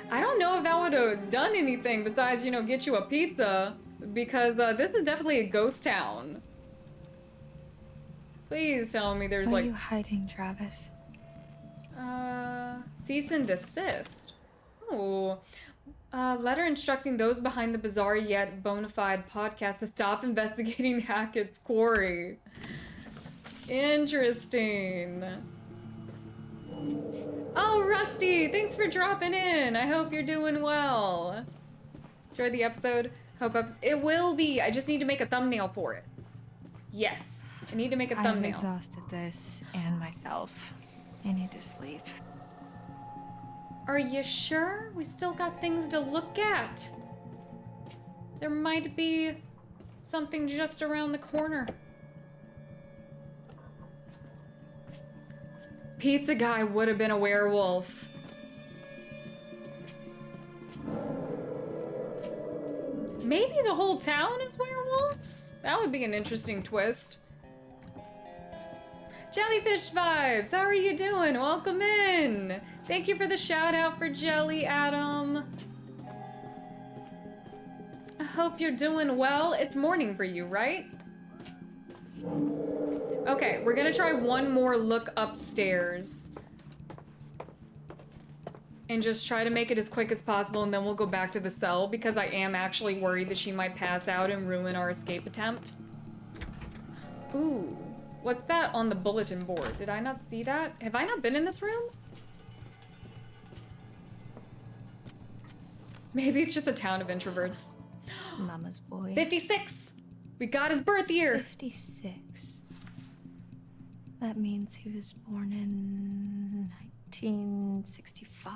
I don't know if that would have done anything besides, you know, get you a pizza, because this is definitely a ghost town. Please tell me there's What like... are you hiding, Travis? Cease and desist. Oh. Letter instructing those behind the bizarre yet bona fide podcast to stop investigating Hackett's Quarry. Interesting. Oh, Rusty, thanks for dropping in. I hope you're doing well. Enjoyed the episode. It will be. I just need to make a thumbnail for it. Yes, I need to make a thumbnail. I've exhausted this and myself. I need to sleep. Are you sure? We still got things to look at. There might be something just around the corner. Pizza guy would have been a werewolf. Maybe the whole town is werewolves? That would be an interesting twist. Jellyfish Vibes, how are you doing? Welcome in. Thank you for the shout out for Jelly, Adam. I hope you're doing well. It's morning for you, right? Okay, we're gonna try one more look upstairs. And just try to make it as quick as possible, and then we'll go back to the cell, because I am actually worried that she might pass out and ruin our escape attempt. Ooh, what's that on the bulletin board? Did I not see that? Have I not been in this room? Maybe it's just a town of introverts. Mama's boy. 56! We got his birth year! 56. That means he was born in 1965.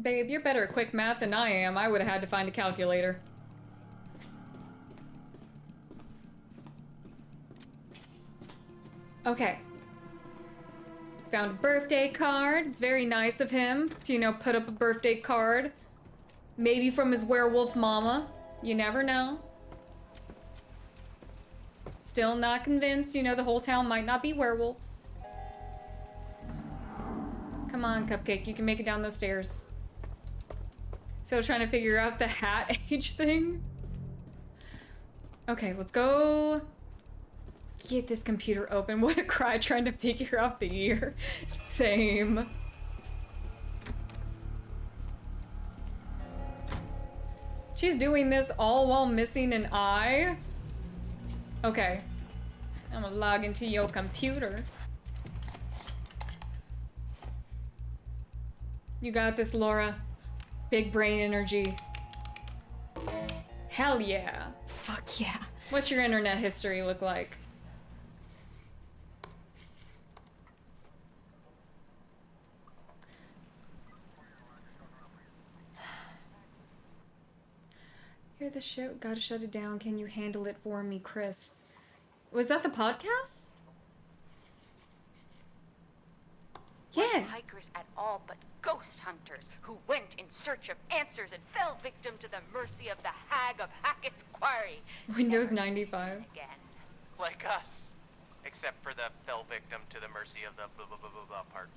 Babe, you're better at quick math than I am. I would have had to find a calculator. Okay. Found a birthday card. It's very nice of him to, you know, put up a birthday card. Maybe from his werewolf mama. You never know. Still not convinced, you know, the whole town might not be werewolves. Come on, Cupcake, you can make it down those stairs. Still trying to figure out the hat age thing. Okay, let's go get this computer open. What a cry trying to figure out the year. Same. She's doing this all while missing an eye. Okay. I'm gonna log into your computer. You got this, Laura. Big brain energy. Hell yeah. Fuck yeah. What's your internet history look like? Hear the show? Gotta shut it down. Can you handle it for me, Chris? Was that the podcast? Yeah. Hikers at all, but ghost hunters who went in search of answers and fell victim to the mercy of the Hag of Hackett's Quarry. Windows Never to be 95. seen again. Like us. Except for the fell victim to the mercy of the blah blah blah blah blah part.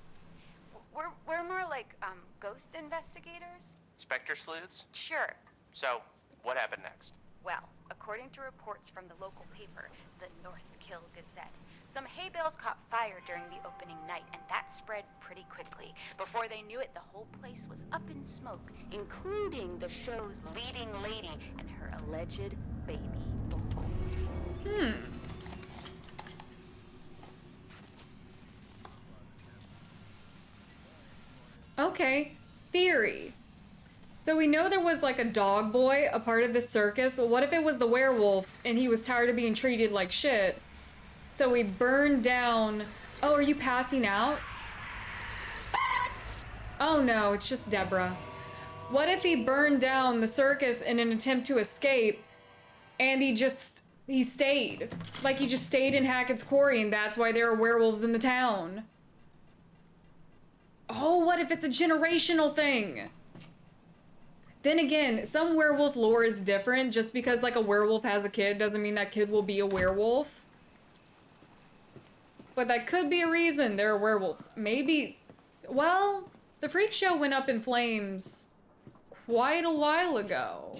We're more like ghost investigators. Spectre sleuths? Sure. So, what happened next? Well, according to reports from the local paper, the North Kill Gazette, some hay bales caught fire during the opening night, and that spread pretty quickly. Before they knew it, the whole place was up in smoke, including the show's leading lady and her alleged baby boy. Okay. Theory. So we know there was like a dog boy, a part of the circus. Well, what if it was the werewolf and he was tired of being treated like shit? So we burned down... Oh, are you passing out? Oh no, it's just Deborah. What if he burned down the circus in an attempt to escape and he stayed? Like he just stayed in Hackett's Quarry and that's why there are werewolves in the town. Oh, what if it's a generational thing? Then again, some werewolf lore is different. Just because like a werewolf has a kid doesn't mean that kid will be a werewolf. But that could be a reason there are werewolves. Maybe, well, the freak show went up in flames quite a while ago.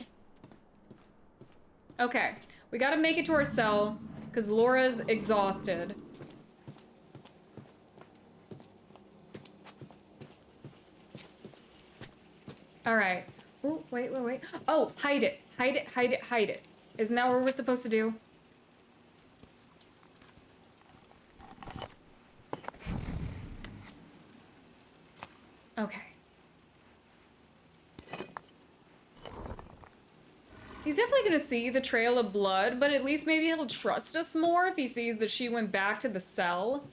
Okay, we gotta make it to our cell because Laura's exhausted. All right. Oh, wait. Oh, hide it. Hide it. Isn't that what we're supposed to do? Okay. He's definitely gonna see the trail of blood, but at least maybe he'll trust us more if he sees that she went back to the cell.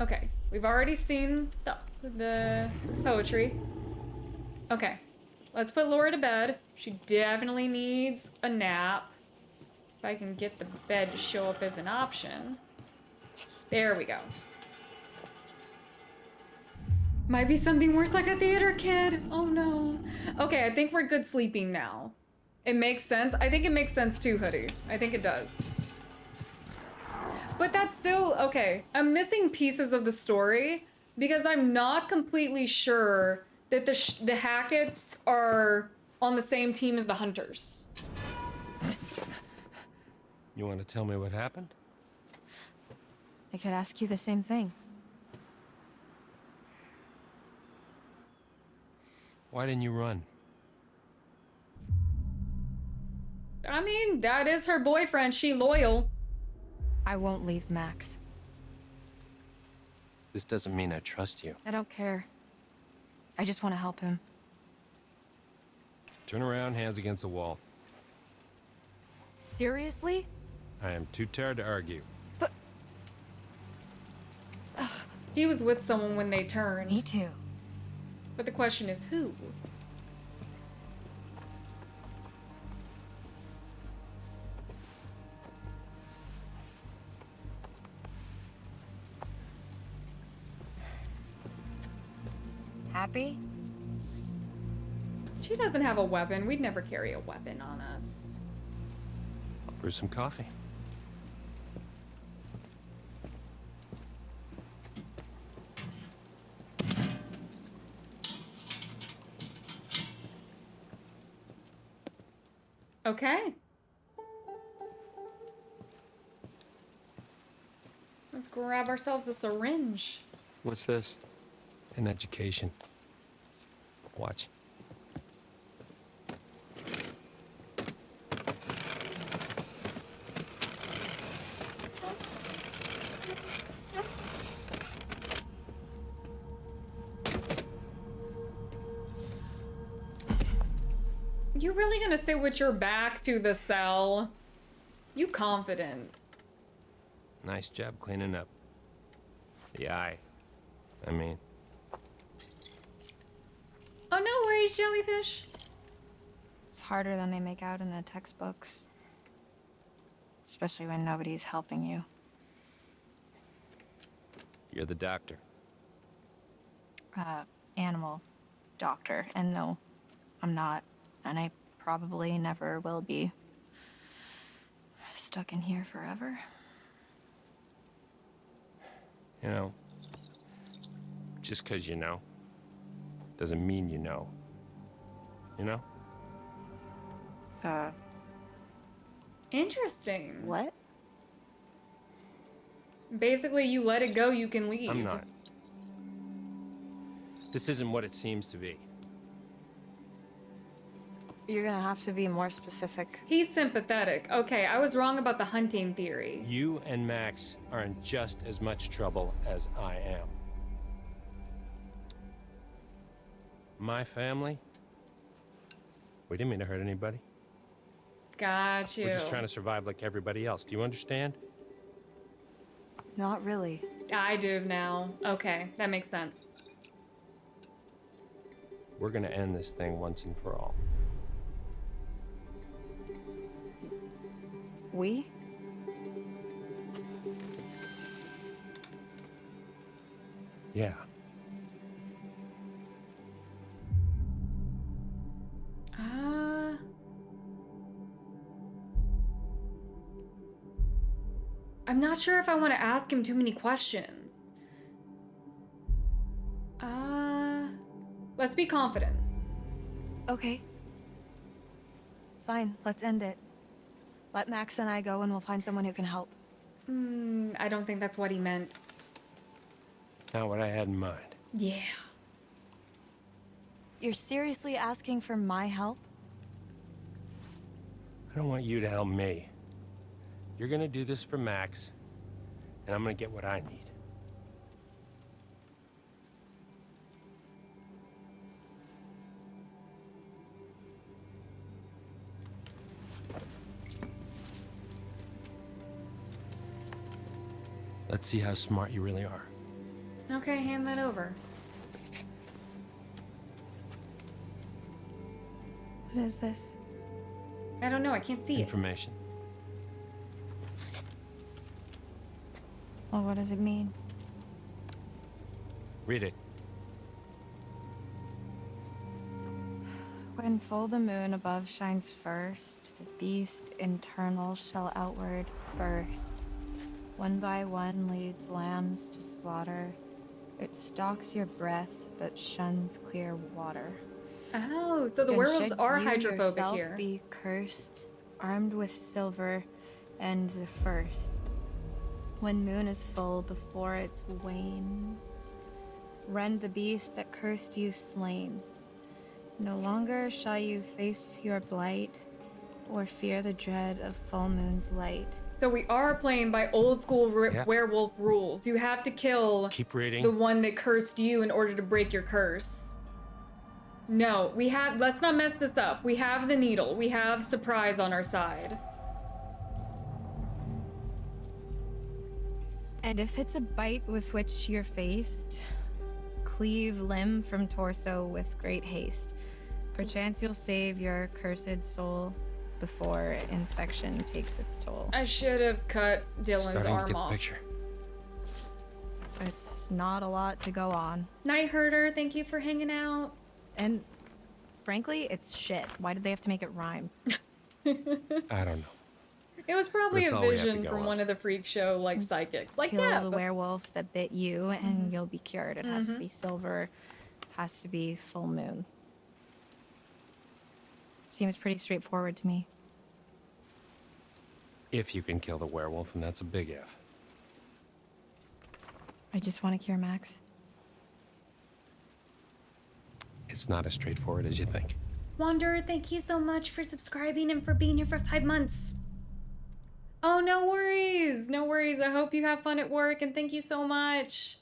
Okay, we've already seen the poetry. Okay, let's put Laura to bed. She definitely needs a nap. If I can get the bed to show up as an option. There we go. Might be something worse like a theater kid. Oh no. Okay, I think we're good sleeping now. It makes sense. I think it makes sense too, Hoodie. I think it does. But that's still, okay. I'm missing pieces of the story because I'm not completely sure that the Hacketts are on the same team as the Hunters. You want to tell me what happened? I could ask you the same thing. Why didn't you run? I mean, that is her boyfriend. She loyal. I won't leave Max. This doesn't mean I trust you. I don't care. I just want to help him. Turn around, hands against the wall. Seriously? I am too tired to argue. But... He was with someone when they turned. Me too. But the question is who? happy? She doesn't have a weapon. We'd never carry a weapon on us. I'll brew some coffee. Okay. Let's grab ourselves a syringe. What's this? An education. Watch. You really gonna sit with your back to the cell? You confident. Nice job cleaning up. The eye. I mean. Oh, no worries, jellyfish. It's harder than they make out in the textbooks. Especially when nobody's helping you. You're the doctor. Animal doctor. And no, I'm not. And I probably never will be. Stuck in here forever. You know, just 'cause you know, doesn't mean you know. You know? Interesting. What? Basically, you let it go, you can leave. I'm not. This isn't what it seems to be. You're gonna have to be more specific. He's sympathetic. Okay, I was wrong about the hunting theory. You and Max are in just as much trouble as I am. My family? We didn't mean to hurt anybody. Got you. We're just trying to survive like everybody else. Do you understand? Not really. I do now. Okay, that makes sense. We're gonna end this thing once and for all. We? Yeah. I'm not sure if I want to ask him too many questions. Let's be confident. Okay. Fine, let's end it. Let Max and I go and we'll find someone who can help. I don't think that's what he meant. Not what I had in mind. Yeah. You're seriously asking for my help? I don't want you to help me. You're gonna do this for Max, and I'm gonna get what I need. Let's see how smart you really are. Okay, hand that over. What is this? I don't know, I can't see it. Information. Well, what does it mean? Read it. When full the moon above shines first, the beast internal shall outward burst. One by one leads lambs to slaughter. It stalks your breath, but shuns clear water. Oh, so the And werewolves should are you hydrophobic yourself here. Be cursed, armed with silver, and the first. When moon is full before its wane, rend the beast that cursed you slain. No longer shall you face your blight, or fear the dread of full moon's light. So we are playing by old school Yeah. werewolf rules. You have to kill Keep reading. the one that cursed you in order to break your curse. No, let's not mess this up. We have the needle. We have surprise on our side. And if it's a bite with which you're faced, cleave limb from torso with great haste. Perchance you'll save your cursed soul before infection takes its toll. I should have cut Dylan's Starting to arm get the off. picture. It's not a lot to go on. Night Herder, thank you for hanging out. And frankly, it's shit. Why did they have to make it rhyme? I don't know. It was probably That's a all we have to vision go from on. one of the freak show like psychics. Like Kill that. the werewolf that bit you and you'll be cured. It has to be silver, has to be full moon. Seems pretty straightforward to me. If you can kill the werewolf, and that's a big if. I just want to cure Max. It's not as straightforward as you think. Wanderer, thank you so much for subscribing and for being here for 5 months. Oh, no worries. No worries. I hope you have fun at work and thank you so much.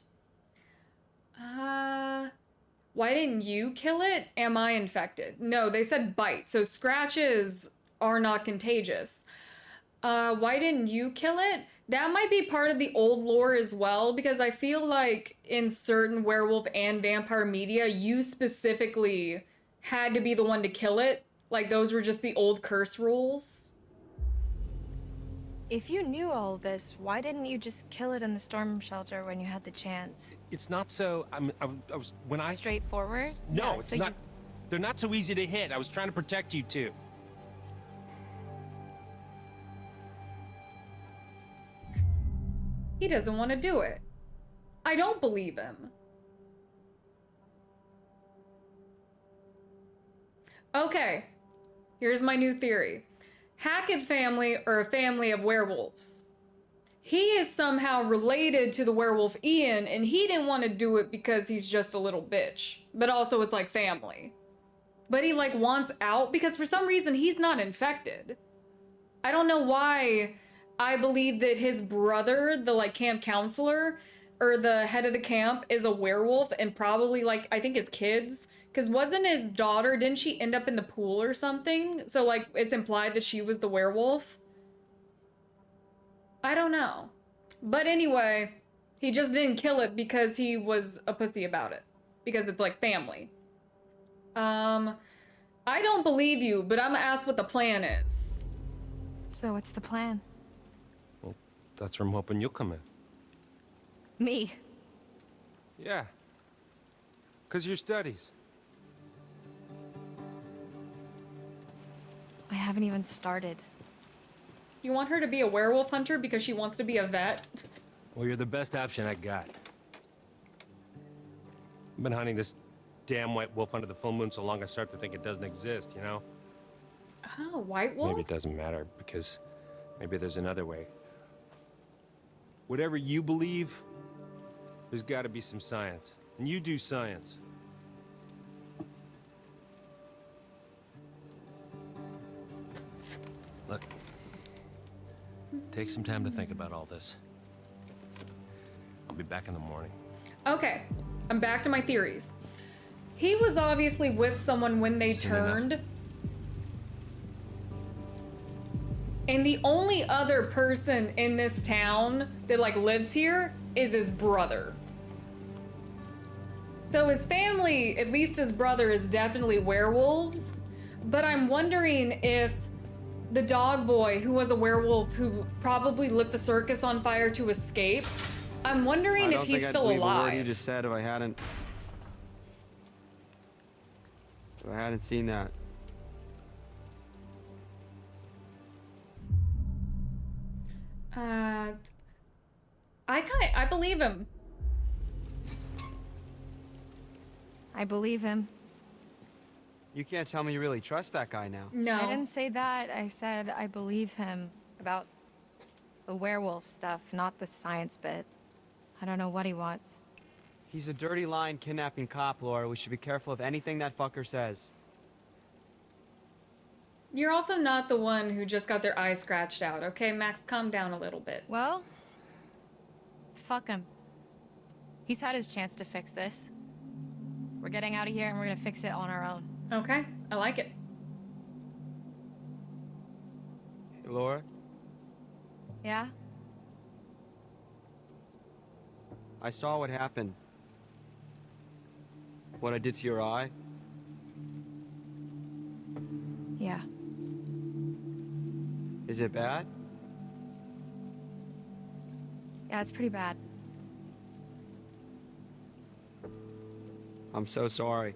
Why didn't you kill it? Am I infected? No, they said bite. So scratches are not contagious. Why didn't you kill it? That might be part of the old lore as well, because I feel like in certain werewolf and vampire media, you specifically had to be the one to kill it. Like those were just the old curse rules. If you knew all this, why didn't you just kill it in the storm shelter when you had the chance? It's not so. I was when I. Straightforward? No, Yeah, it's so not. They're not so easy to hit. I was trying to protect you too. He doesn't want to do it. I don't believe him. Okay, here's my new theory. Hackett family are a family of werewolves. He is somehow related to the werewolf Ian, and he didn't want to do it because he's just a little bitch. But also it's like family. But he like wants out because for some reason he's not infected. I don't know why I believe that his brother, the like camp counselor, or the head of the camp is a werewolf and probably like, I think his kids. Because wasn't his daughter, didn't she end up in the pool or something? So, like, it's implied that she was the werewolf. I don't know. But anyway, he just didn't kill it because he was a pussy about it. Because it's, like, family. I don't believe you, but I'm gonna ask what the plan is. So what's the plan? Well, that's where I'm hoping you'll come in. Me? Yeah. 'Cause your studies. I haven't even started. You want her to be a werewolf hunter because she wants to be a vet? Well, you're the best option I got. I've been hunting this damn white wolf under the full moon so long I start to think it doesn't exist, you know? Oh, white wolf? Maybe it doesn't matter, because maybe there's another way. Whatever you believe, there's gotta be some science. And you do science. Look, take some time to think about all this. I'll be back in the morning. Okay, I'm back to my theories. He was obviously with someone when they Seen turned. And the only other person in this town that like lives here is his brother. So his family, at least his brother, is definitely werewolves. But I'm wondering if the dog boy, who was a werewolf who probably lit the circus on fire to escape, I'm wondering if he's still a word you alive. just said if I hadn't seen that. I believe him. I believe him. You can't tell me you really trust that guy now. No. I didn't say that. I said I believe him about the werewolf stuff, not the science bit. I don't know what he wants. He's a dirty lying kidnapping cop, Laura. We should be careful of anything that fucker says. You're also not the one who just got their eye scratched out, okay? Max, calm down a little bit. Well, fuck him. He's had his chance to fix this. We're getting out of here and we're gonna fix it on our own. Okay, I like it. Hey, Laura, Yeah? I saw what happened. What I did to your eye. Yeah. Is it bad? Yeah, it's pretty bad. I'm so sorry.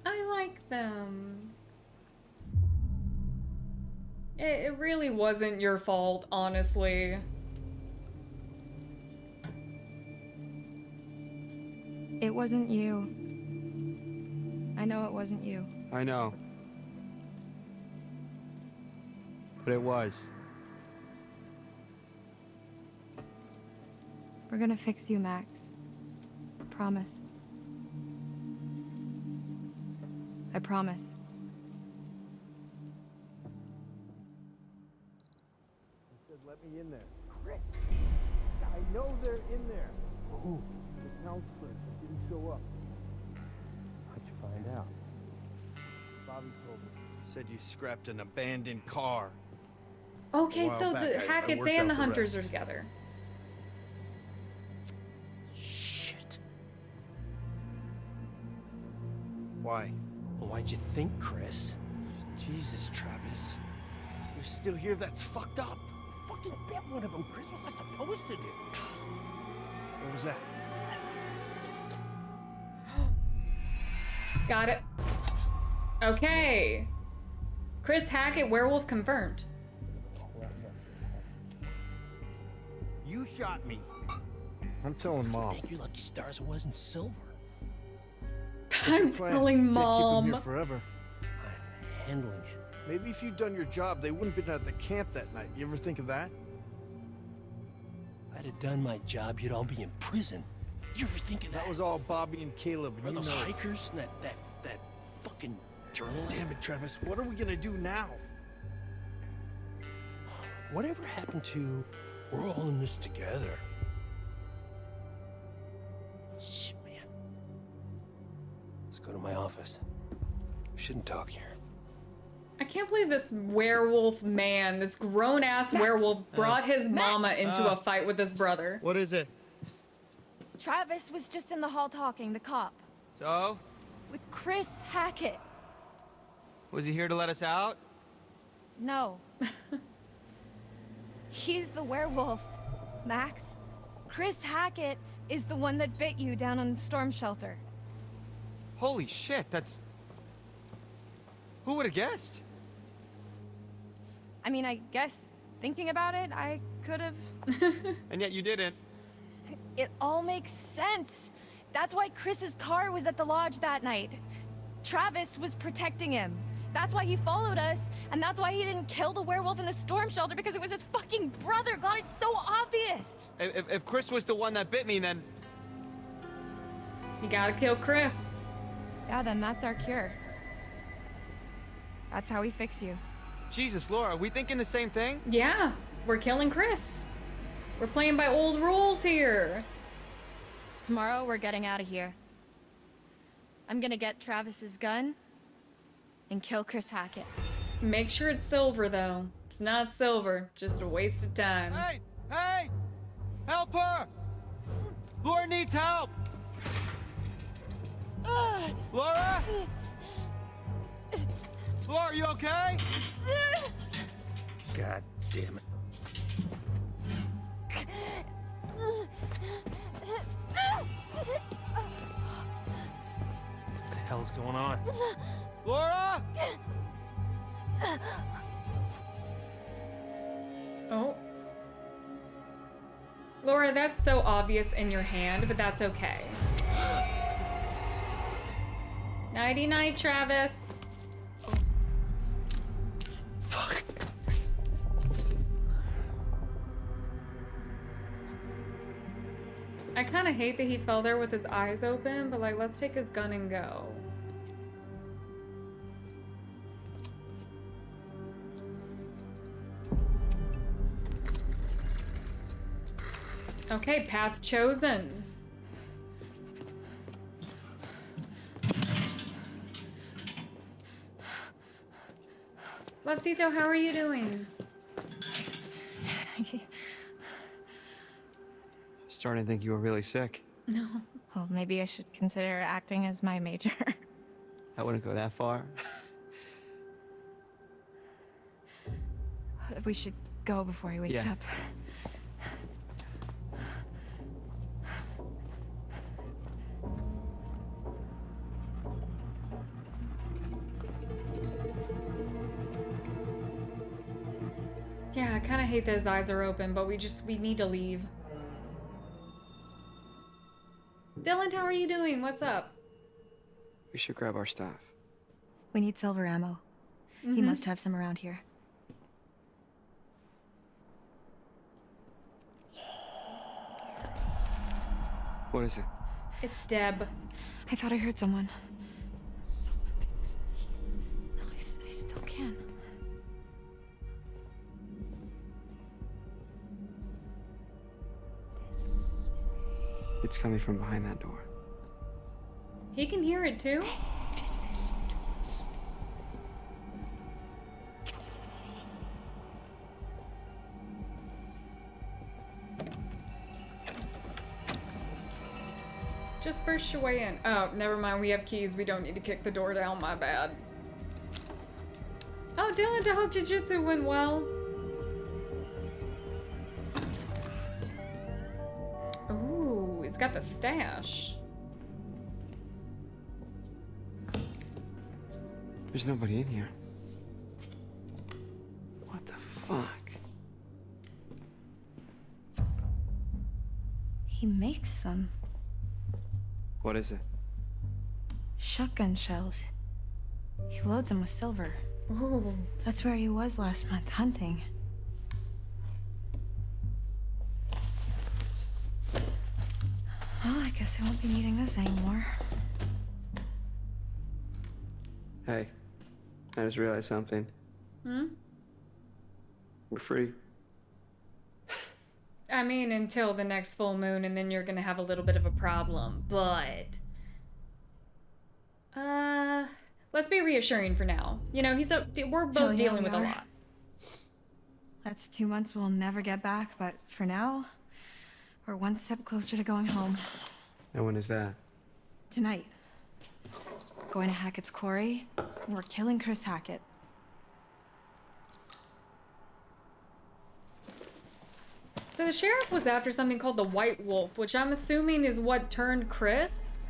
I like them. It really wasn't your fault, honestly. It wasn't you. I know it wasn't you. I know. But it was. We're gonna fix you, Max. Promise. I promise. He said, let me in there. Chris! I know they're in there. Who? The counselor didn't show up. How'd you find out? Bobby told me. Said you scrapped an abandoned car. Okay, A while so back, the I Hackett's worked and out the the Hunters rest. are together. Shit. Why? Well, why'd you think, Chris? Jesus, Travis. You're still here? That's fucked up. Fucking bet one of them, Chris. What was I supposed to do? What was that? Got it. Okay. Chris Hackett, werewolf confirmed. You shot me. I'm telling Mom. Thank your lucky stars it wasn't silver. I'm plan? telling Can't keep him Mom. here forever. I'm handling it. Maybe if you'd done your job, they wouldn't have been at the camp that night. You ever think of that? If I'd have done my job, you'd all be in prison. You ever think of that? That was all Bobby and Caleb, Or and you those know it. hikers and that fucking journalist. Damn it, Travis. What are we gonna do now? Whatever happened to we're all in this together? Shh, man. Let's go to my office. We shouldn't talk here. I can't believe this werewolf man, this grown-ass werewolf, brought his mama into a fight with his brother. What is it? Travis was just in the hall talking, the cop. So? With Chris Hackett. Was he here to let us out? No. He's the werewolf, Max. Chris Hackett is the one that bit you down on the storm shelter. Holy shit, that's... Who would have guessed? I mean, I guess thinking about it, I could have. And yet you didn't. It all makes sense. That's why Chris's car was at the lodge that night. Travis was protecting him. That's why he followed us, and that's why he didn't kill the werewolf in the storm shelter, because it was his fucking brother. God, it's so obvious. If Chris was the one that bit me, then... You gotta kill Chris. Yeah, then that's our cure. That's how we fix you. Jesus, Laura, are we thinking the same thing? Yeah, we're killing Chris. We're playing by old rules here. Tomorrow, we're getting out of here. I'm gonna get Travis's gun and kill Chris Hackett. Make sure it's silver, though. It's not silver, just a waste of time. Hey! Hey! Help her! Laura needs help! Laura? Laura, are you okay? God damn it. What the hell's going on? Laura? Oh. Laura, that's so obvious in your hand, but that's okay. Nighty-night, Travis. Fuck. I kind of hate that he fell there with his eyes open, but like, let's take his gun and go. Okay, path chosen. Lovecito, how are you doing? Starting to think you were really sick. No. Well, maybe I should consider acting as my major. I wouldn't go that far. We should go before he wakes Yeah. up. Yeah, I kind of hate that his eyes are open, but we need to leave. Dylan, how are you doing? What's up? We should grab our stuff. We need silver ammo. He must have some around here. What is it? It's Deb. I thought I heard someone. No, I still can. It's coming from behind that door. He can hear it too. Just burst your way in. Oh, never mind. We have keys. We don't need to kick the door down. My bad. Oh, Dylan, I hope Jiu-Jitsu went well. Ooh, he's got the stash. There's nobody in here. What the fuck? He makes them. What is it? Shotgun shells. He loads them with silver. Ooh. That's where he was last month, hunting. Well, I guess I won't be needing this anymore. Hey, I just realized something. Hmm? We're free. I mean, until the next full moon, and then you're gonna have a little bit of a problem, but... let's be reassuring for now. You know, we're both Hell yeah, dealing we with a are. lot. That's 2 months we'll never get back, but for now, we're one step closer to going home. And when is that? Tonight. Going to Hackett's Quarry, and we're killing Chris Hackett. So the sheriff was after something called the White Wolf, which I'm assuming is what turned Chris.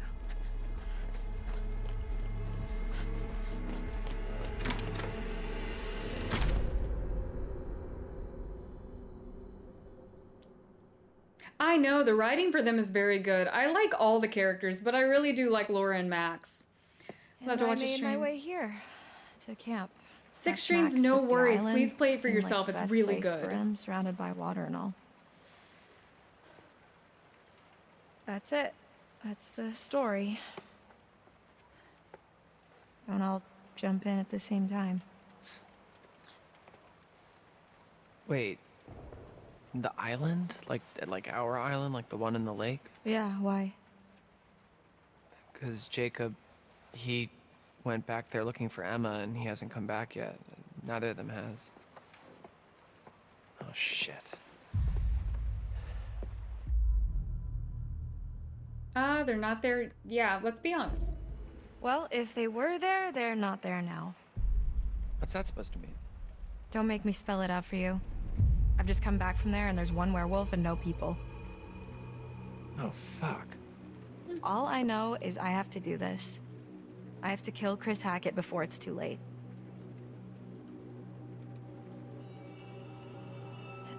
I know, the writing for them is very good. I like all the characters, but I really do like Laura and Max. And Love to I watch a made stream. my way here to camp. Six That's streams, Max no took the worries. island. Please play it for Seemed like yourself. the It's best really place good. for him, surrounded by water and all. That's it. That's the story. Don't all jump in at the same time. Wait, the island? Like our island, like the one in the lake? Yeah, why? Because Jacob, he went back there looking for Emma and he hasn't come back yet. Neither of them has. Oh, shit. They're not there. Yeah, let's be honest. Well, if they were there, they're not there now. What's that supposed to mean? Don't make me spell it out for you. I've just come back from there and there's one werewolf and no people. Oh, fuck. All I know is I have to do this. I have to kill Chris Hackett before it's too late.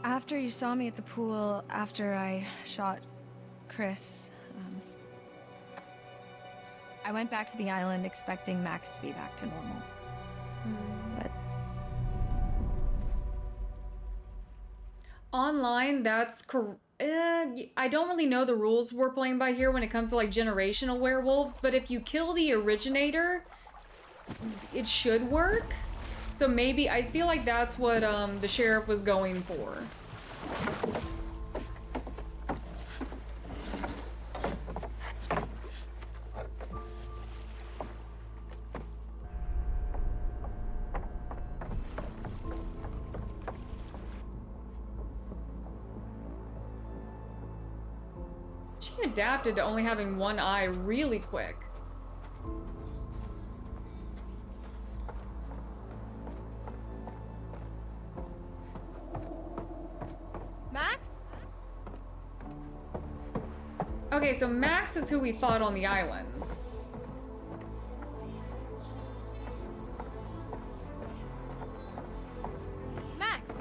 After you saw me at the pool, after I shot Chris, I went back to the island expecting Max to be back to normal. But Online, that's I don't really know the rules we're playing by here when it comes to like generational werewolves, but if you kill the originator, it should work. So maybe, I feel like that's what the sheriff was going for. She adapted to only having one eye really quick. Max? Okay, so Max is who we fought on the island. Max!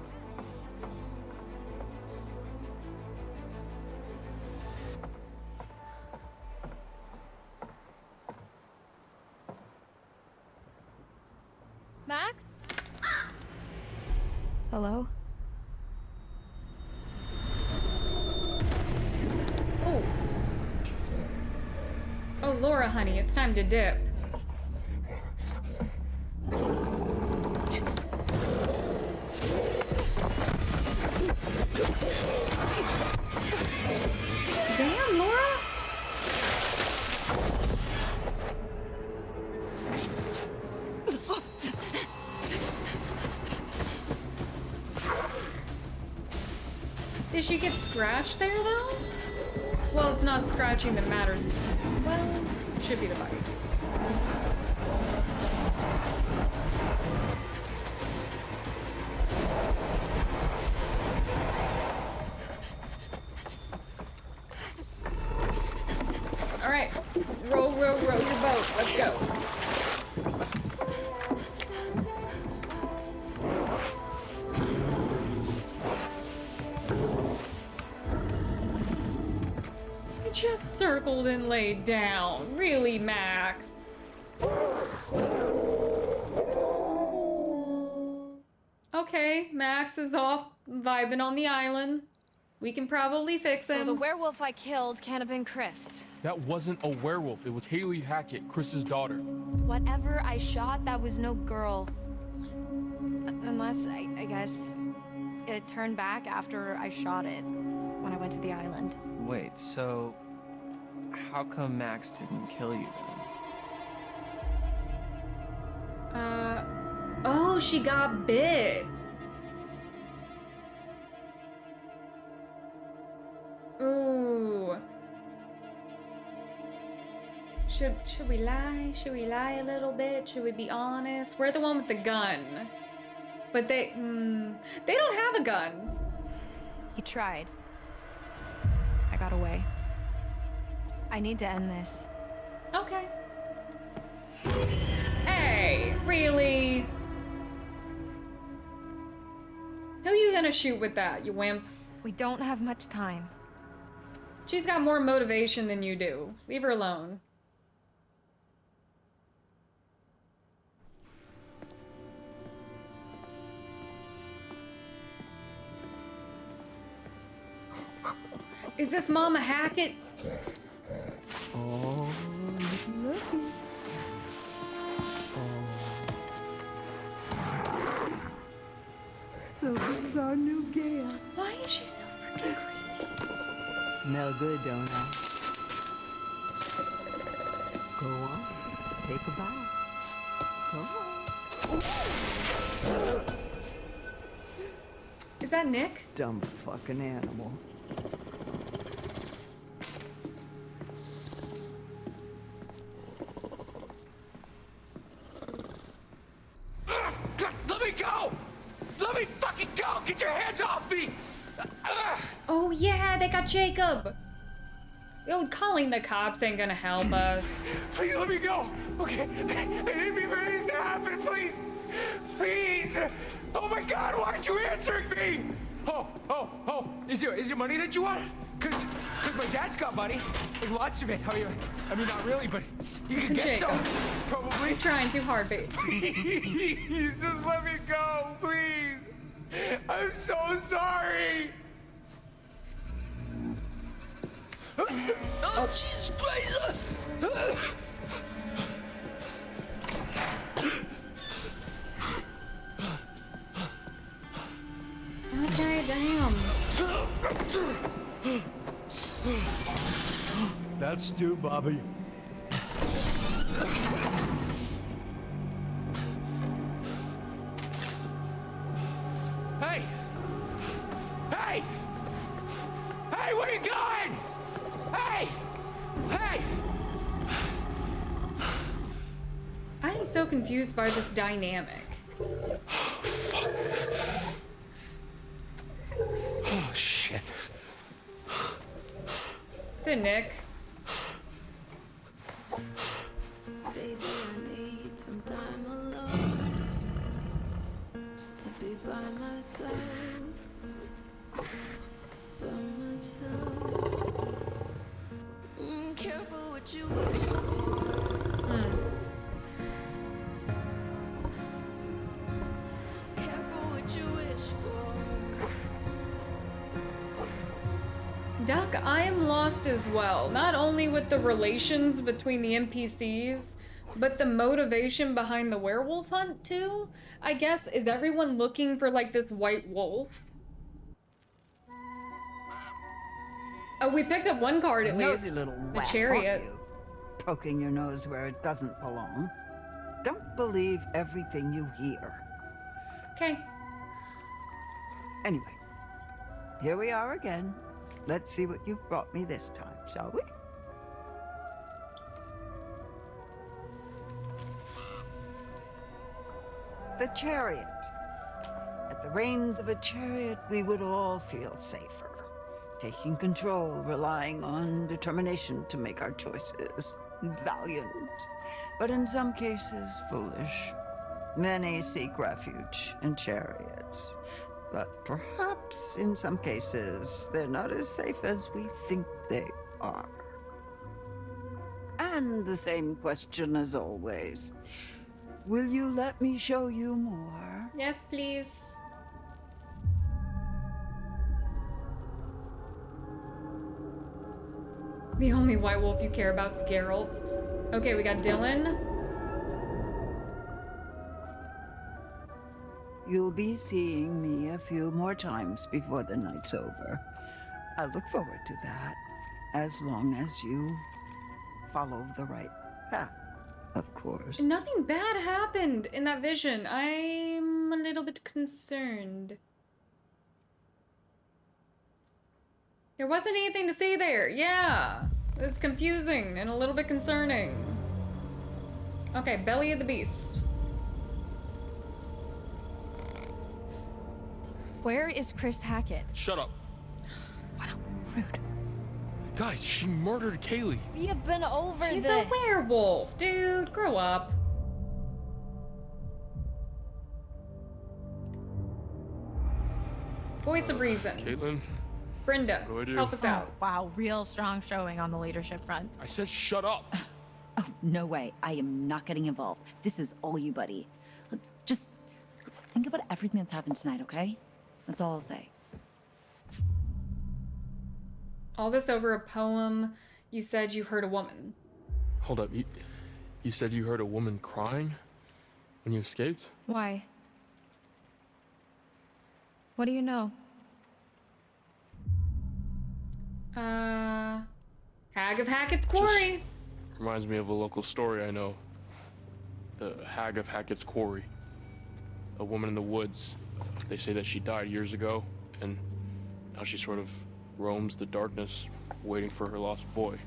Max? Hello? Oh. Oh, Laura, honey, it's time to dip. Damn, Laura! Did she get scratched there, though? Well, it's not scratching that matters. Well, it should be the bite. All right, row your boat. Let's go. Just circled and laid down. Really, Max? Okay, Max is off vibing on the island. We can probably fix him. So the werewolf I killed can't have been Chris. That wasn't a werewolf. It was Haley Hackett, Chris's daughter. Whatever I shot, that was no girl. Unless, I guess, it turned back after I shot it when I went to the island. Wait, so how come Max didn't kill you then? Oh, she got bit. Ooh. Should we lie? Should we lie a little bit? Should we be honest? We're the one with the gun. But they don't have a gun. He tried. I got away. I need to end this. Okay. Hey, really? Who are you gonna shoot with that, you wimp? We don't have much time. She's got more motivation than you do. Leave her alone. Is this Mama Hackett? Oh, looky. So this is our new gal. Why is she so freaking creepy? Smell good, don't I? Go on, take a bite. Come on. Is that Nick? Dumb fucking animal. Let me go! Let me fucking go! Get your hands off me! Oh yeah, they got Jacob. Yo, calling the cops ain't gonna help us. Please let me go! Okay, I didn't mean for this to happen, please! Please! Oh my god, why aren't you answering me? Oh, is there money that you want? Cause my dad's got money. Like lots of it. I mean, not really, but you can get Jacob, some. Probably. You're trying too hard, babe. Please, just let me go, please. I'm so sorry. Oh, Jesus Christ! Okay, damn. That's two, Bobby. Hey! Hey! Hey, where you going? Hey! Hey! I am so confused by this dynamic. Oh, shit. Is it Nick? Baby, I need some time alone to be by myself. By myself. Careful what you wish for. Duck, I am lost as well. Not only with the relations between the NPCs, but the motivation behind the werewolf hunt too. I guess, is everyone looking for like this white wolf? Oh, we picked up one card at Nosy least. little The rat, Chariot. aren't you? Poking your nose where it doesn't belong. Don't believe everything you hear. Okay. Anyway, here we are again. Let's see what you've brought me this time, shall we? The Chariot. At the reins of a chariot, we would all feel safer. Taking control, relying on determination to make our choices. Valiant, but in some cases, foolish. Many seek refuge in chariots. But perhaps in some cases, they're not as safe as we think they are. And the same question as always. Will you let me show you more? Yes, please. The only white wolf you care about is Geralt. Okay, we got Dylan. You'll be seeing me a few more times before the night's over. I look forward to that, as long as you follow the right path, of course. Nothing bad happened in that vision. I'm a little bit concerned. There wasn't anything to see there. Yeah, it's confusing and a little bit concerning. Okay, belly of the beast. Where is Chris Hackett? Shut up. Wow, rude. Guys, she murdered Kaylee. We have been over She's this. a werewolf, dude. Grow up. Voice of reason. Caitlyn? Brenda, What do I do? help us out. Wow, real strong showing on the leadership front. I said shut up. Oh, no way. I am not getting involved. This is all you, buddy. Look, just think about everything that's happened tonight, okay? That's all I'll say. All this over a poem. You said you heard a woman. Hold up. You said you heard a woman crying when you escaped? Why? What do you know? Hag of Hackett's Quarry. Reminds me of a local story I know. The Hag of Hackett's Quarry. A woman in the woods. They say that she died years ago, and now she sort of roams the darkness, waiting for her lost boy.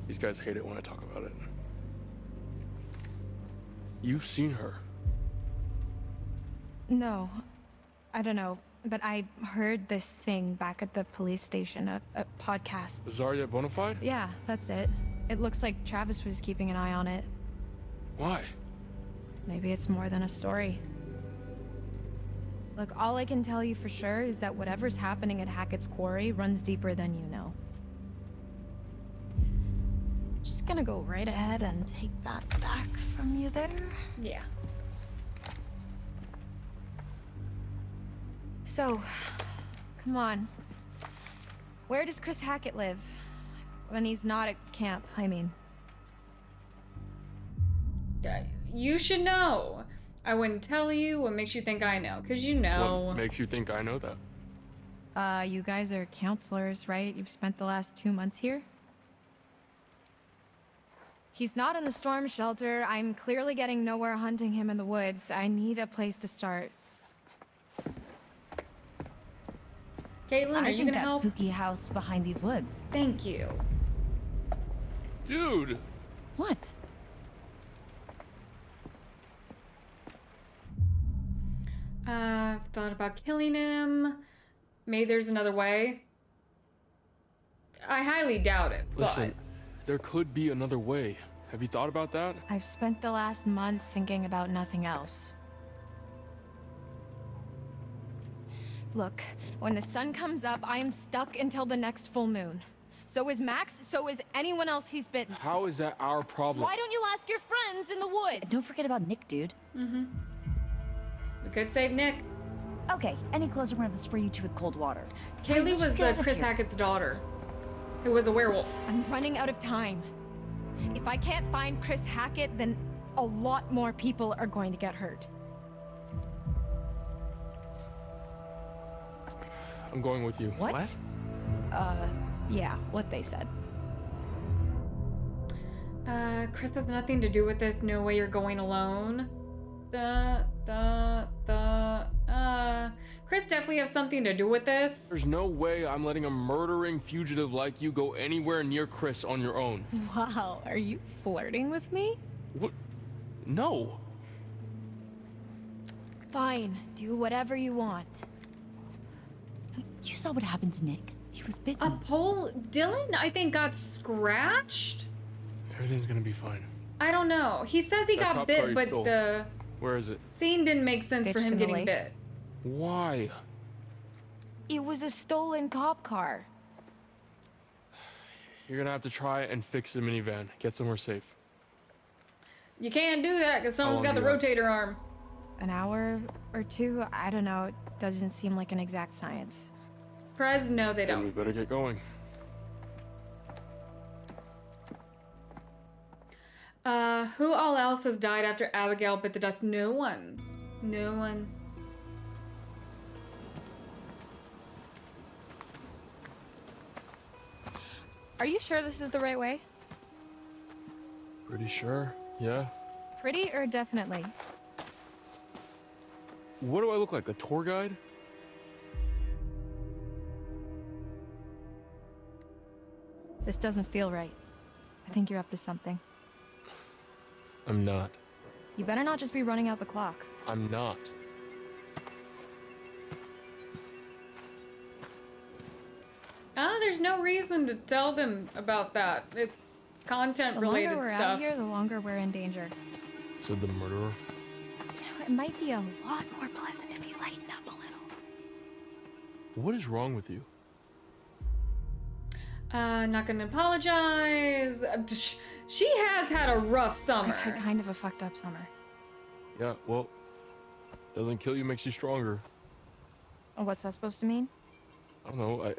These guys hate it when I talk about it. You've seen her. No, I don't know, but I heard this thing back at the police station, a podcast. Zarya Bonafide? Yeah, that's it. It looks like Travis was keeping an eye on it. Why? Maybe it's more than a story. Look, all I can tell you for sure is that whatever's happening at Hackett's Quarry runs deeper than you know. Just gonna go right ahead and take that back from you there. Yeah. So, come on. Where does Chris Hackett live? When he's not at camp, I mean. You should know. I wouldn't tell you. What makes you think I know? Because you know. What makes you think I know that? You guys are counselors, right? You've spent the last 2 months here? He's not in the storm shelter. I'm clearly getting nowhere hunting him in the woods. I need a place to start. Caitlyn, are I you think gonna that help? spooky house behind these woods. Thank you. Dude! What? I've thought about killing him. Maybe there's another way. I highly doubt it, Listen, there could be another way. Have you thought about that? I've spent the last month thinking about nothing else. Look, when the sun comes up, I am stuck until the next full moon. So is Max, so is anyone else he's bitten. How is that our problem? Why don't you ask your friends in the woods? And don't forget about Nick, dude. Mm-hmm. We could save Nick. Okay, any closer, we're gonna have to spray you two with cold water. Kaylee Just was get out of Chris here. Hackett's daughter, who was a werewolf. I'm running out of time. If I can't find Chris Hackett, then a lot more people are going to get hurt. I'm going with you. What? Yeah, what they said. Chris has nothing to do with this. No way you're going alone. Chris definitely has something to do with this. There's no way I'm letting a murdering fugitive like you go anywhere near Chris on your own. Wow, are you flirting with me? What? No. Fine, do whatever you want. You saw what happened to Nick. He was bitten. A pole? Dylan, I think, got scratched? Everything's gonna be fine. I don't know. He says he That got cop car bit, you but stole. the Where is it? scene didn't make sense for Ditched him in the getting lake. bit. Why? It was a stolen cop car. You're gonna have to try and fix the minivan. Get somewhere safe. You can't do that because someone's long got the do you have? rotator arm. An hour or two? I don't know. It doesn't seem like an exact science. Prez, no, they Then we don't. better get going. Who all else has died after Abigail bit the dust? No one. No one. Are you sure this is the right way? Pretty sure. Yeah. Pretty or definitely? What do I look like? A tour guide? This doesn't feel right. I think you're up to something. I'm not. You better not just be running out the clock. I'm not. There's no reason to tell them about that. It's content The related longer we're out stuff. here, the longer we're in danger. Said the murderer. It might be a lot more pleasant if you lighten up a little. What is wrong with you? Not gonna apologize. She has had a rough summer. I've had kind of a fucked up summer. Yeah, well, doesn't kill you makes you stronger. What's that supposed to mean? I don't know.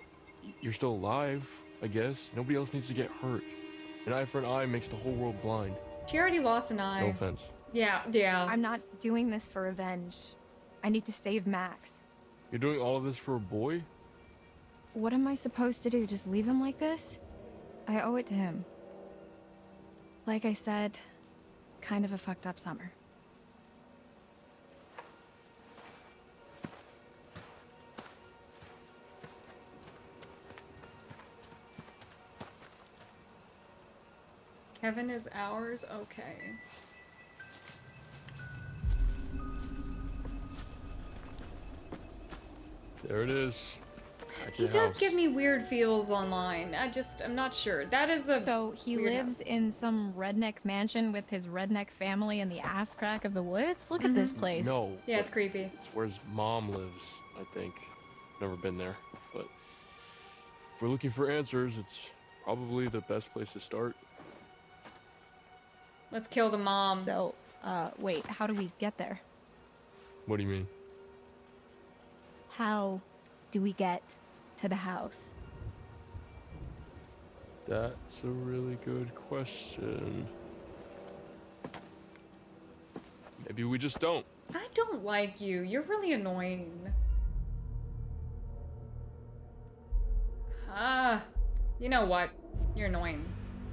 You're still alive, I guess. Nobody else needs to get hurt. An eye for an eye makes the whole world blind. She already lost an eye. No offense. Yeah, yeah. I'm not doing this for revenge. I need to save Max. You're doing all of this for a boy? What am I supposed to do? Just leave him like this? I owe it to him. Like I said, kind of a fucked up summer. Kevin is ours? Okay. There it is. He does give me weird feels online. I'm not sure. That is a So he weird lives house. in some redneck mansion with his redneck family in the ass crack of the woods? Look at this place. No. Yeah, it's creepy. It's where his mom lives, I think. Never been there, but if we're looking for answers, it's probably the best place to start. Let's kill the mom. So, wait, how do we get there? What do you mean? How do we get to the house? That's a really good question. Maybe we just don't. I don't like you. You're really annoying. You know what? You're annoying.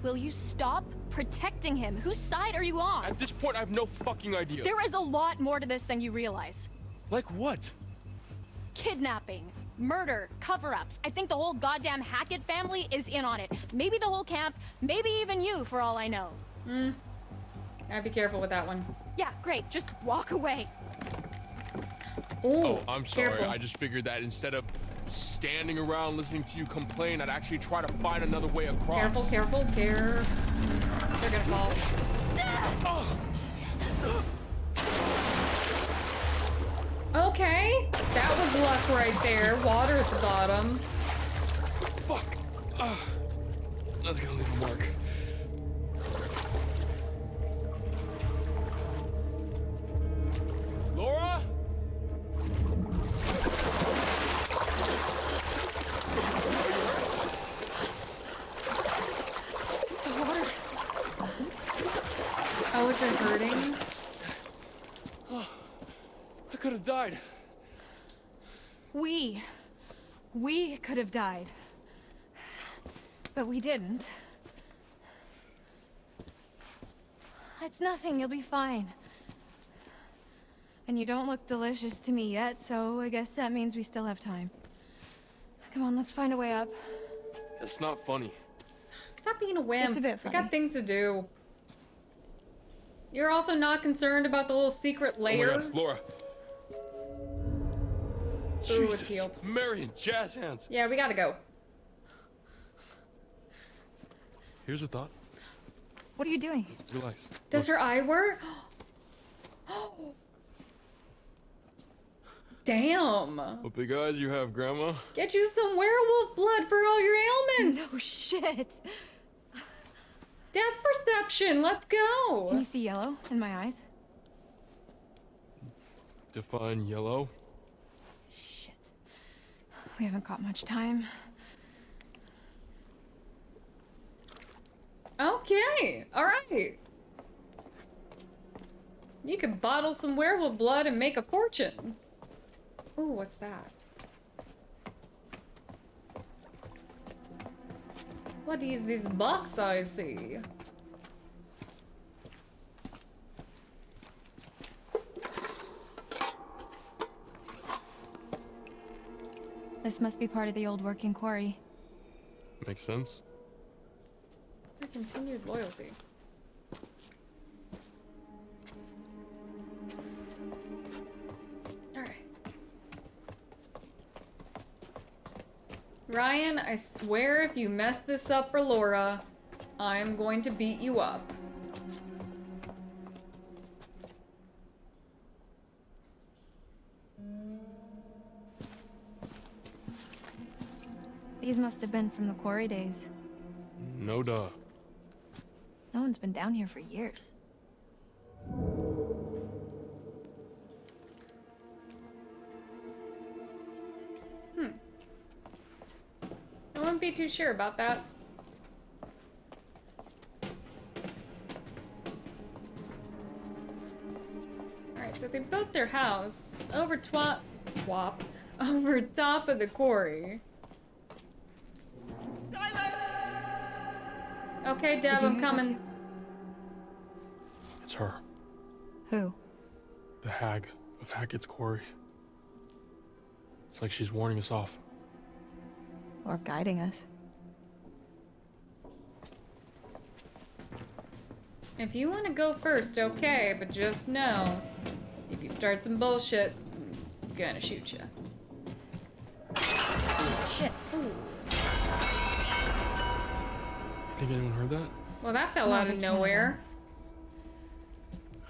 Will you stop protecting him? Whose side are you on? At this point, I have no fucking idea. There is a lot more to this than you realize. Like what? Kidnapping, murder, cover-ups. I think the whole goddamn Hackett family is in on it. Maybe the whole camp, maybe even you, for all I know. I'd be careful with that one. Yeah, great. Just walk away. Ooh, Oh, I'm sorry. careful. I just figured that instead of standing around listening to you complain, I'd actually try to find another way across. Careful, careful, care. They're gonna fall. Okay, that was luck right there. Water at the bottom. Fuck. That's gonna leave a mark. Laura? are hurting. Oh, I could have died. We could have died. But we didn't. It's nothing, you'll be fine. And you don't look delicious to me yet, so I guess that means we still have time. Come on, let's find a way up. That's not funny. Stop being a wimp. It's a bit I funny. got things to do. You're also not concerned about the little secret lair? Oh my God, Laura. Ooh, Jesus, it's healed. Marion, jazz hands. Yeah, we gotta go. Here's a thought. What are you doing? Relax. Does her eye work? Damn. What big eyes you have, Grandma. Get you some werewolf blood for all your ailments. No shit. Death perception, let's go. Can you see yellow in my eyes? Define yellow. Shit. We haven't got much time. Okay, all right. You could bottle some werewolf blood and make a fortune. Ooh, what's that? What is this box I see? This must be part of the old working quarry. Makes sense. For continued loyalty. Alright. Ryan, I swear if you mess this up for Laura, I'm going to beat you up. These must have been from the quarry days. No duh. No one's been down here for years. I wouldn't be too sure about that. Alright, so they built their house over over top of the quarry. Okay, Deb, Did you I'm hear that coming. too? It's her. Who? The hag of Hackett's Quarry. It's like she's warning us off. Or guiding us. If you want to go first, okay, but just know, if you start some bullshit, I'm gonna shoot you. Shit. Think anyone heard that? Well, that fell No, out they of can't have nowhere.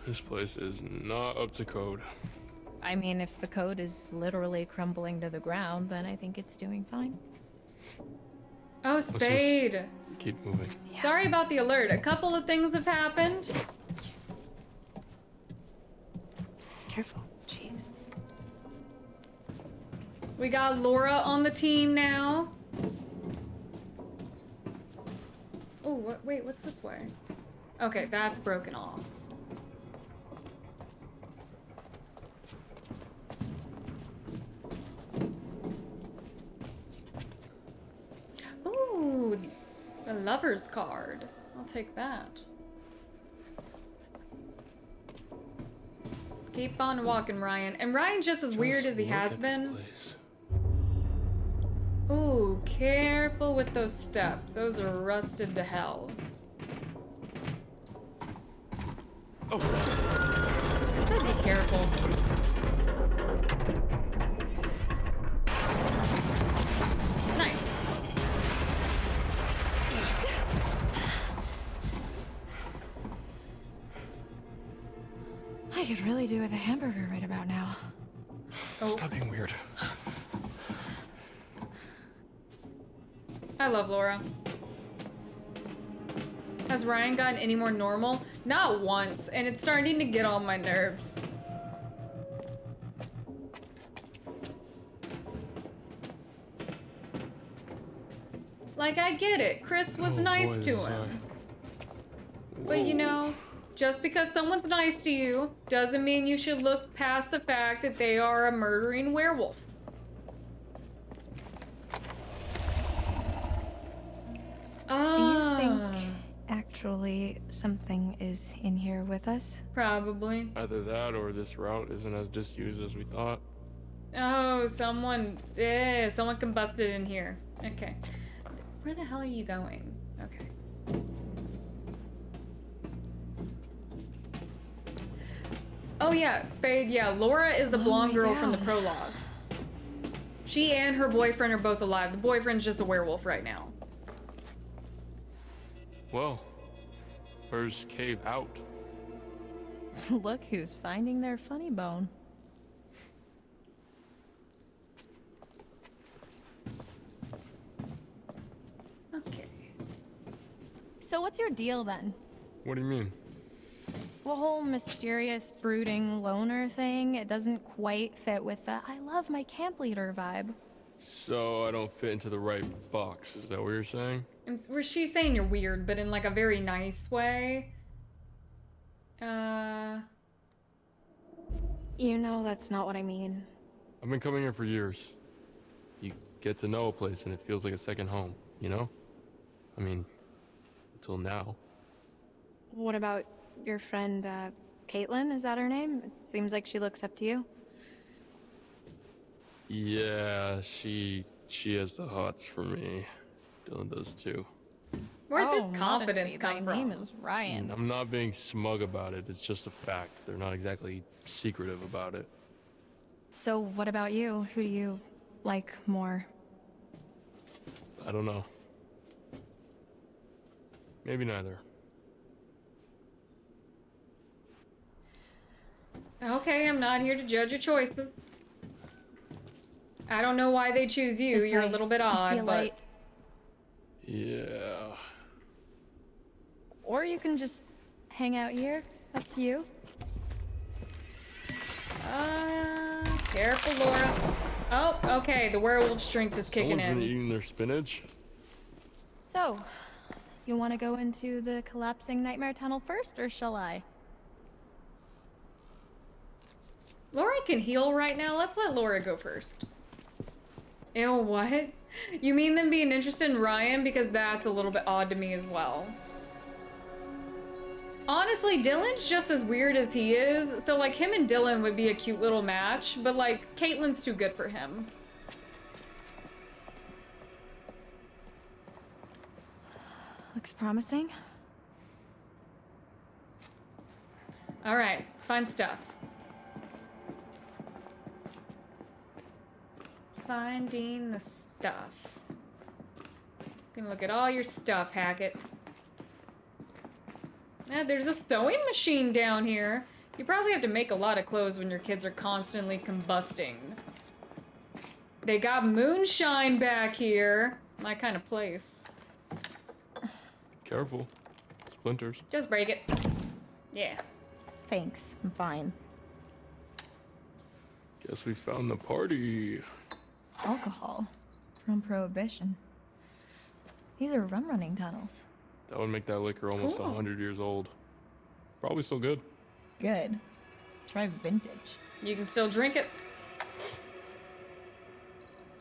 This place is not up to code. I mean, if the code is literally crumbling to the ground, then I think it's doing fine. Oh, Let's just Spade. keep moving. Sorry about the alert. A couple of things have happened. Careful. Jeez. We got Laura on the team now. Oh, wait, what's this way? Okay, that's broken off. Ooh, a lover's card. I'll take that. Keep on walking, Ryan. And Ryan's just as weird as he has been. Ooh, careful with those steps. Those are rusted to hell. Oh. I said be careful. Nice. I could really do with a hamburger right about now. Stop being weird. I love Laura. Has Ryan gotten any more normal? Not once, and it's starting to get on my nerves. Like, I get it. Chris was nice to him. But you know, Just because someone's nice to you doesn't mean you should look past the fact that they are a murdering werewolf. Do you think actually something is in here with us? Probably. Either that or this route isn't as disused as we thought. Oh, someone combusted in here. Okay. Where the hell are you going? Okay. Oh yeah, Spade, yeah, Laura is the blonde girl from the prologue. She and her boyfriend are both alive. The boyfriend's just a werewolf right now. Well, where's Cave out? Look who's finding their funny bone. Okay. So what's your deal then? What do you mean? The whole mysterious, brooding loner thing, it doesn't quite fit with the I love my camp leader vibe. So I don't fit into the right box, is that what you're saying? She's saying you're weird, but in like a very nice way. You know that's not what I mean. I've been coming here for years. You get to know a place and it feels like a second home, you know? I mean, until now. What about your friend, Caitlyn? Is that her name? It seems like she looks up to you. Yeah, she has the hots for me. Dylan does too. Where'd this confidence come from? My name is Ryan. I'm not being smug about it, it's just a fact. They're not exactly secretive about it. So what about you? Who do you like more? I don't know. Maybe neither. Okay, I'm not here to judge your choices. I don't know why they choose you. This You're way. a little bit I see odd, a but light. Yeah. Or you can just hang out here. Up to you. Careful, Laura. Oh, okay. The werewolf strength is kicking Someone's been in. eating their spinach. So, you want to go into the collapsing nightmare tunnel first, or shall I? Laura can heal right now. Let's let Laura go first. Ew, what? You mean them being interested in Ryan? Because that's a little bit odd to me as well. Honestly, Dylan's just as weird as he is. So, like, him and Dylan would be a cute little match. But, like, Caitlyn's too good for him. Looks promising. Alright, let's find stuff. Finding the stuff. Gonna look at all your stuff, Hackett. There's a sewing machine down here. You probably have to make a lot of clothes when your kids are constantly combusting. They got moonshine back here. My kind of place. Careful. Splinters. Just break it. Yeah. Thanks, I'm fine. Guess we found the party. Alcohol from Prohibition. These are rum-running tunnels. That would make that liquor almost Cool. 100 years old. Probably still good. Good. Try vintage. You can still drink it.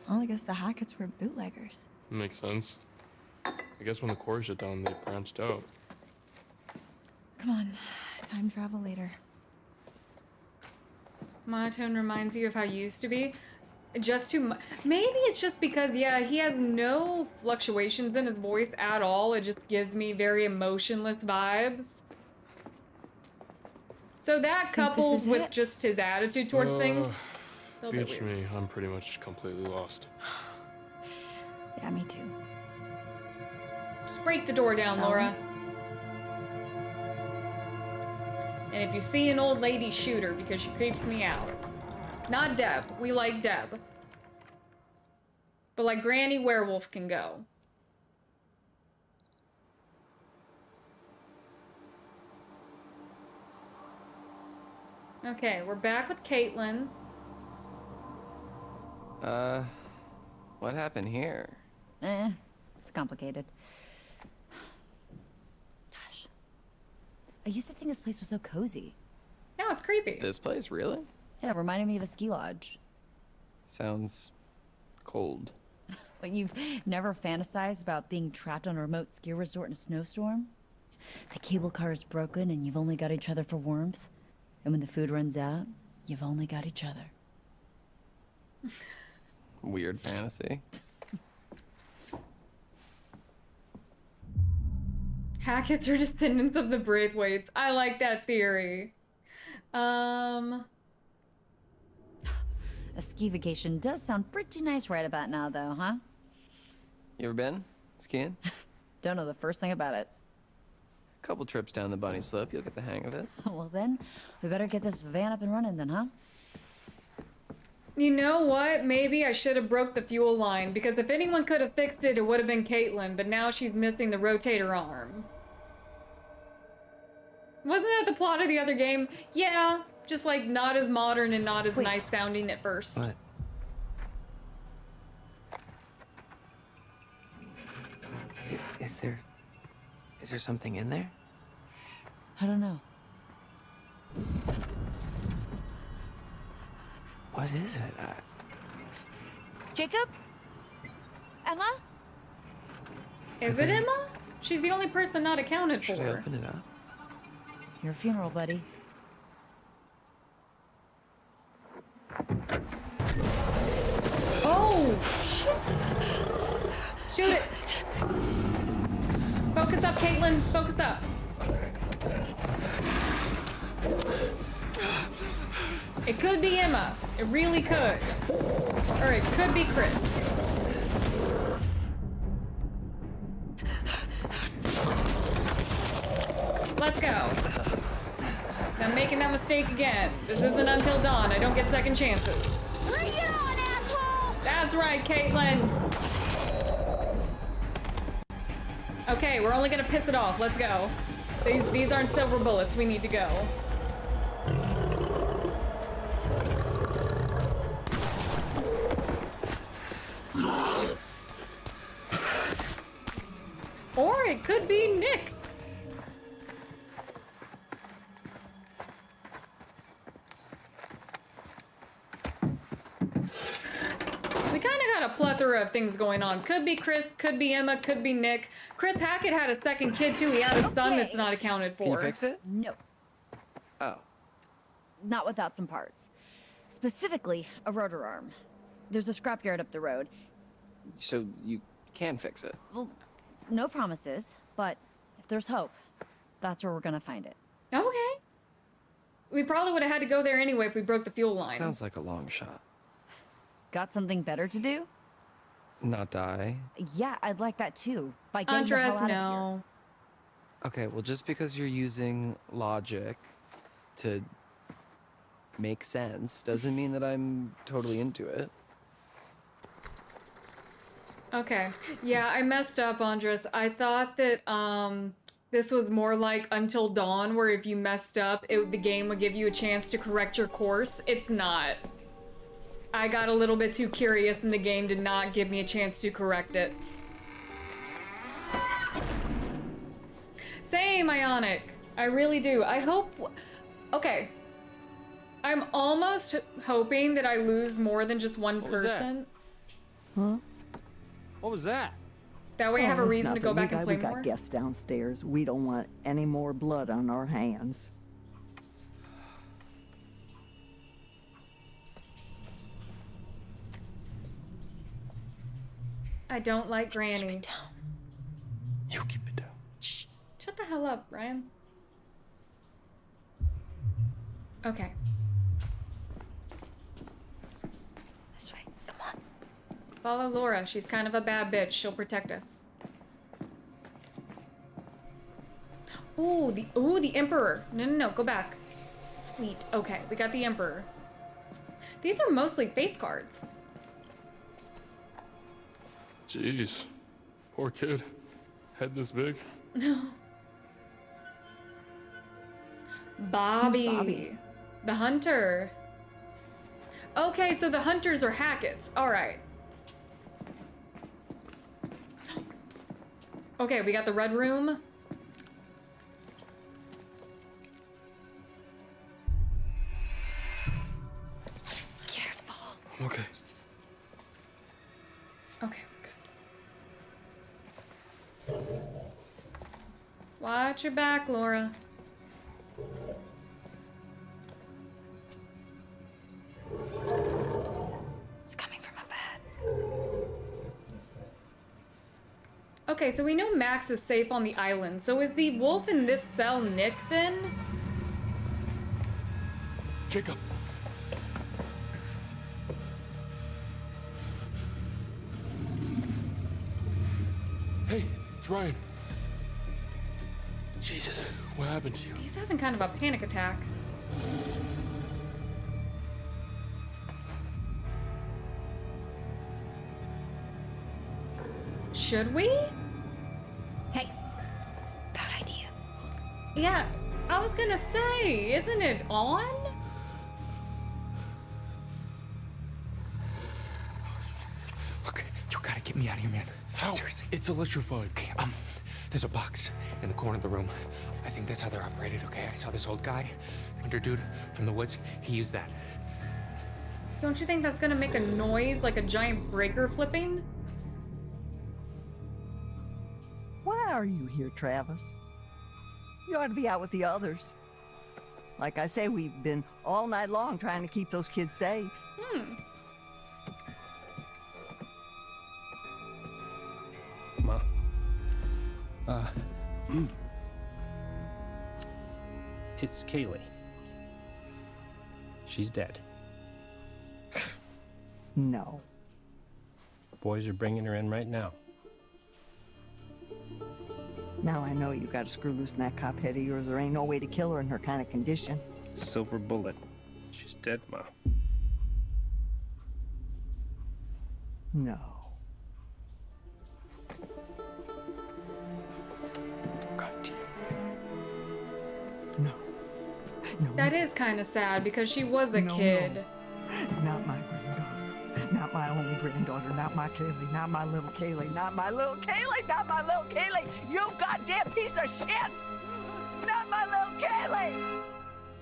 Well, I guess the Hacketts were bootleggers. Makes sense. I guess when the Quarry shut down, they branched out. Come on, time travel later. Monotone reminds you of how you used to be. Just too much. Maybe it's just because, yeah, he has no fluctuations in his voice at all. It just gives me very emotionless vibes. So that coupled is with it? just his attitude towards things. A little bit Beach weird. me. I'm pretty much completely lost. Yeah, me too. Just break the door down, Shall we? Laura. And if you see an old lady, shoot her because she creeps me out. Not Deb. We like Deb. But like Granny Werewolf can go. Okay, we're back with Caitlyn. What happened here? It's complicated. Gosh. I used to think this place was so cozy. Now it's creepy. This place, really? Yeah, it reminded me of a ski lodge. Sounds cold. But you've never fantasized about being trapped on a remote ski resort in a snowstorm? The cable car is broken and you've only got each other for warmth. And when the food runs out, you've only got each other. Weird fantasy. Hackett's are descendants of the Braithwaites. I like that theory. A ski vacation does sound pretty nice right about now, though, huh? You ever been skiing? Don't know the first thing about it. Couple trips down the bunny slope, you'll get the hang of it. Well then, we better get this van up and running then, huh? You know what? Maybe I should have broke the fuel line, because if anyone could have fixed it, it would have been Caitlyn, but now she's missing the rotator arm. Wasn't that the plot of the other game? Yeah, just like not as modern and not as nice sounding at first. What? Is there something in there? I don't know. What is it? Jacob? Emma? Is it Emma? She's the only person not accounted Should for. I open it up? Your funeral, buddy. Oh, shit. Shoot it. Focus up, Caitlyn. Focus up. It could be Emma. It really could. Or it could be Chris. Let's go. I'm making that mistake again. This isn't Until Dawn. I don't get second chances. Bring it on, asshole! That's right, Caitlyn. Okay, we're only gonna piss it off. Let's go. These aren't silver bullets. We need to go. Or it could be Nick. We kind of got a plethora of things going on. Could be Chris, could be Emma, could be Nick. Chris Hackett had a second kid too. He had a son that's not accounted for. Can you fix it? No. Oh. Not without some parts. Specifically, a rotor arm. There's a scrapyard up the road. So you can fix it? Well, no promises, but if there's hope, that's where we're gonna find it. Okay. We probably would have had to go there anyway if we broke the fuel line. Sounds like a long shot. Got something better to do? Not die? Yeah, I'd like that too. By getting the hell out of here. Okay, well, just because you're using logic to make sense doesn't mean that I'm totally into it. Okay. Yeah, I messed up, Andres. I thought that this was more like Until Dawn, where if you messed up, the game would give you a chance to correct your course. It's not. I got a little bit too curious and the game did not give me a chance to correct it. Same, Ionic. I really do. I hope... Okay. I'm almost hoping that I lose more than just one person. Huh? What was that? That way I have a it's reason to go nothing. back and play We more. got guests downstairs. We don't want any more blood on our hands. I don't like Granny. You keep it down. Shh. Shut the hell up, Ryan. Okay. This way, come on. Follow Laura. She's kind of a bad bitch. She'll protect us. Ooh, the Emperor. No, go back. Sweet. Okay, we got the Emperor. These are mostly face cards. Jeez. Poor kid. Head this big. Bobby. Bobby? The Hunter. Okay, so the Hunters are Hackett's. All right. Okay, we got the Red Room. Okay. Okay, good. Watch your back, Laura. It's coming from a bed. Okay, so we know Max is safe on the island. So is the wolf in this cell Nick then? Jacob. Hey, it's Ryan. Jesus, what happened to you? He's having kind of a panic attack. Should we? Hey, bad idea. Yeah, I was gonna say, isn't it on? Look, you gotta get me out of here, man. How? Seriously. It's electrified. Okay, there's a box in the corner of the room. I think that's how they're operated, okay? I saw this old guy, under dude from the woods. He used that. Don't you think that's gonna make a noise like a giant breaker flipping? Why are you here, Travis? You ought to be out with the others. Like I say, we've been all night long trying to keep those kids safe. Ma. It's Kaylee. She's dead. No. Boys are bringing her in right now. Now I know you gotta screw loose in that cop head of yours. There ain't no way to kill her in her kind of condition. Silver bullet. She's dead, Ma. No. God damn. No. That is kind of sad because she was a kid. Not my granddaughter. Not my only granddaughter. Not my Kaylee. Not my little Kaylee. Not my little Kaylee. Not my little Kaylee. You goddamn piece of shit! Not my little Kaylee!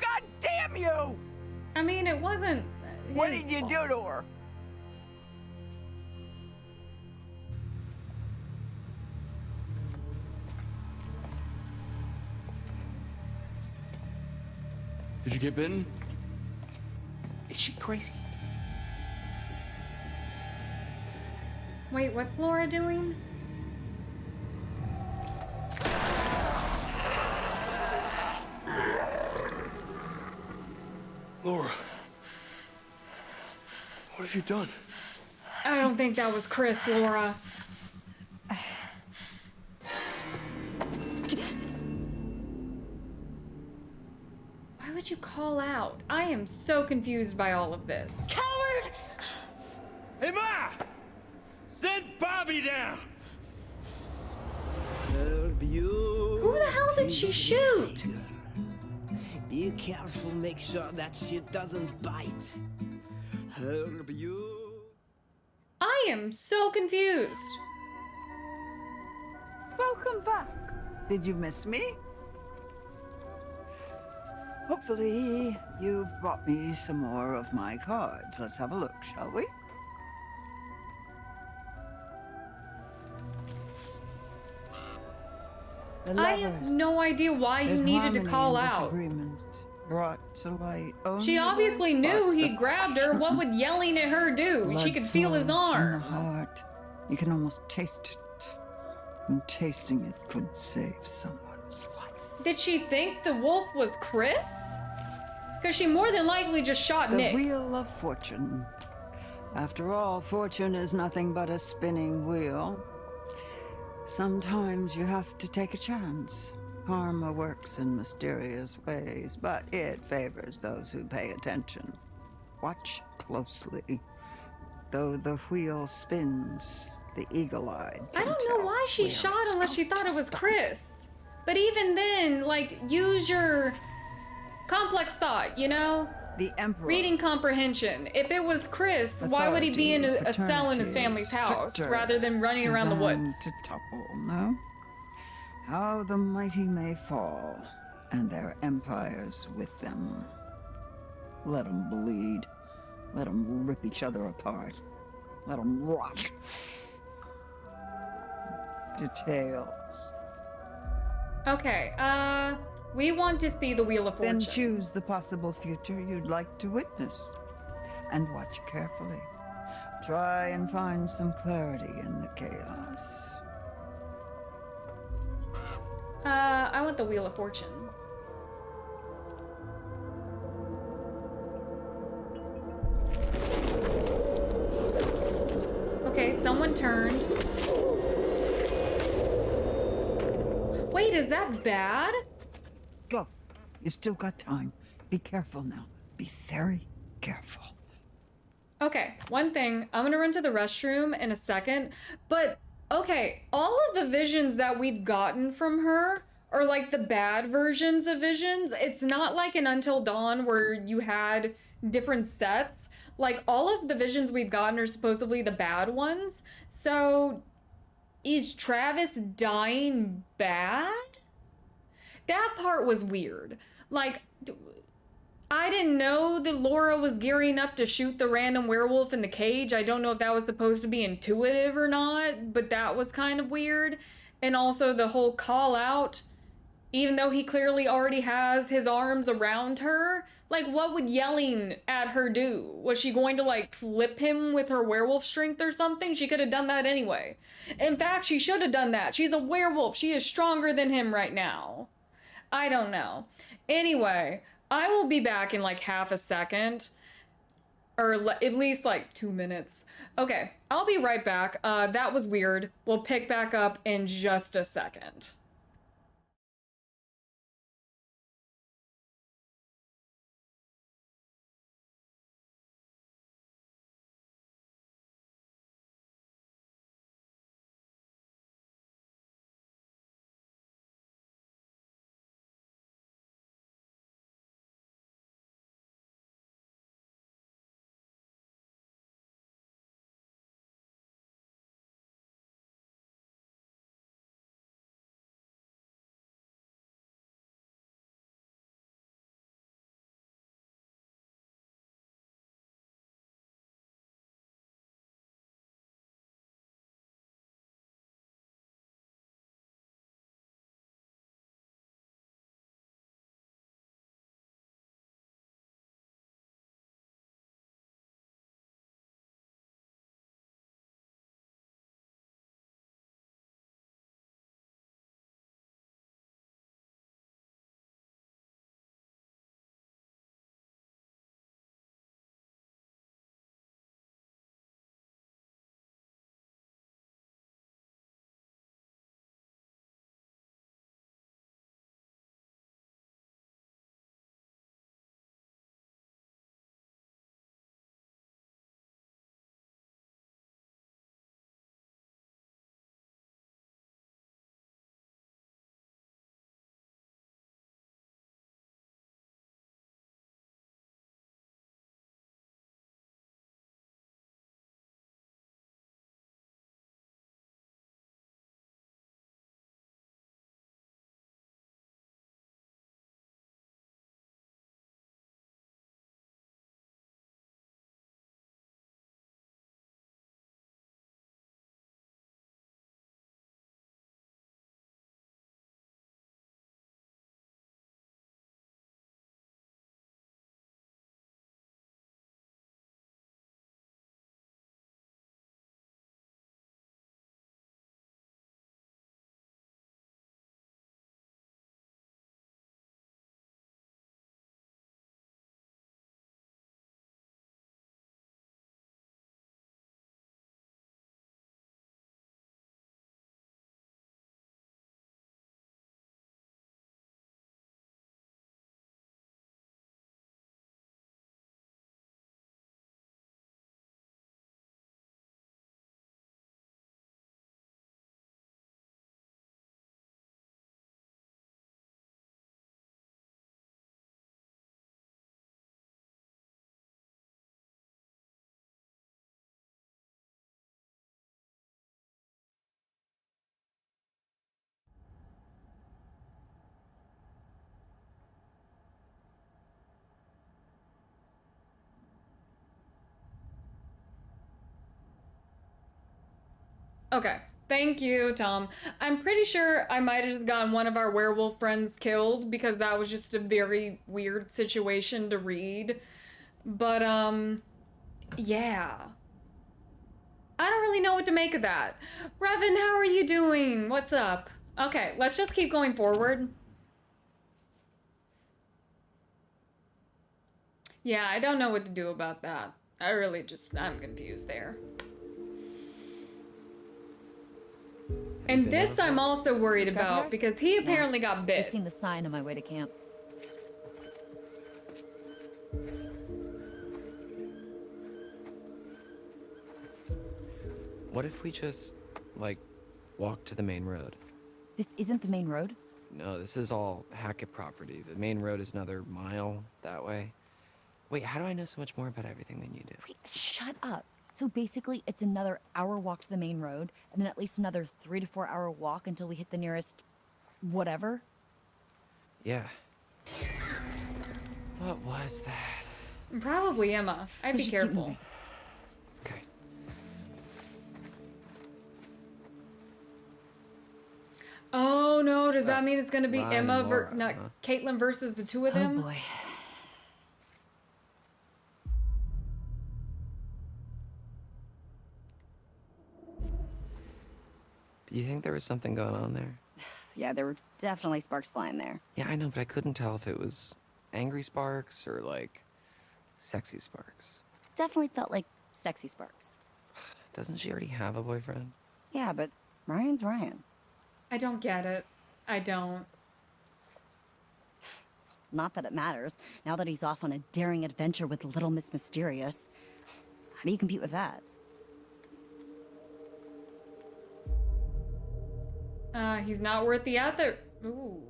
God damn you! I mean, it wasn't. What did you do to her? Did you get bitten? Is she crazy? Wait, what's Laura doing? Laura. What have you done? I don't think that was Chris, Laura. Why would you call out? I am so confused by all of this. Coward! Hey, Ma! Send Bobby down! Who the hell did she shoot? Be careful, make sure that shit doesn't bite. Herb you. I am so confused. Welcome back. Did you miss me? Hopefully, you've brought me some more of my cards. Let's have a look, shall we? I have no idea why you needed to call out. Brought to light She obviously knew he grabbed her. What would yelling at her do? She could feel his arm. Heart. You can almost taste it. And tasting it could save someone's life. Did she think the wolf was Chris? Because she more than likely just shot Nick. The wheel of fortune. After all, fortune is nothing but a spinning wheel. Sometimes you have to take a chance. Karma works in mysterious ways, but it favors those who pay attention. Watch closely. Though the wheel spins, the eagle-eyed I don't know why she shot unless she thought it was Chris. But even then, like, use your complex thought, you know? The Emperor. Reading comprehension. If it was Chris, why would he be in a cell in his family's house rather than running around the woods? To topple, no? How the mighty may fall, and their empires with them. Let them bleed. Let them rip each other apart. Let them rot. Details. Okay, we want to see the Wheel of Fortune. Then choose the possible future you'd like to witness. And watch carefully. Try and find some clarity in the chaos. I want the Wheel of Fortune. Okay, someone turned. Wait, is that bad? Go. You've still got time. Be careful now. Be very careful. Okay, one thing. I'm gonna run to the restroom in a second, but okay, all of the visions that we've gotten from her are like the bad versions of visions. It's not like in Until Dawn where you had different sets. Like, all of the visions we've gotten are supposedly the bad ones. So, is Travis dying bad? That part was weird. Like, I didn't know that Laura was gearing up to shoot the random werewolf in the cage. I don't know if that was supposed to be intuitive or not, but that was kind of weird. And also the whole call out, even though he clearly already has his arms around her, like, what would yelling at her do? Was she going to, like, flip him with her werewolf strength or something? She could have done that anyway. In fact, she should have done that. She's a werewolf. She is stronger than him right now. I don't know. Anyway, I will be back in, like, half a second. Or at least, like, 2 minutes. Okay, I'll be right back. That was weird. We'll pick back up in just a second. Okay. Thank you, Tom. I'm pretty sure I might have just gotten one of our werewolf friends killed because that was just a very weird situation to read. But, yeah. I don't really know what to make of that. Revan, how are you doing? What's up? Okay, let's just keep going forward. Yeah, I don't know what to do about that. I'm confused there. And this I'm also worried about because he apparently got bit. Just seen the sign on my way to camp. What if we just, like, walk to the main road? This isn't the main road? No, this is all Hackett property. The main road is another mile that way. Wait, how do I know so much more about everything than you do? Wait, shut up. So basically, it's another hour walk to the main road, and then at least another 3 to 4 hour walk until we hit the nearest... whatever? Yeah. What was that? Probably Emma. I'd be careful. Okay. Oh no, does that mean it's gonna be Ryan Emma and Laura, not Caitlyn versus the two of them? Oh boy. Do you think there was something going on there? Yeah, there were definitely sparks flying there. Yeah, I know, but I couldn't tell if it was angry sparks or, like, sexy sparks. Definitely felt like sexy sparks. Doesn't she already have a boyfriend? Yeah, but Ryan's Ryan. I don't get it. I don't. Not that it matters, now that he's off on a daring adventure with Little Miss Mysterious. How do you compete with that? He's not worth the other. Ooh.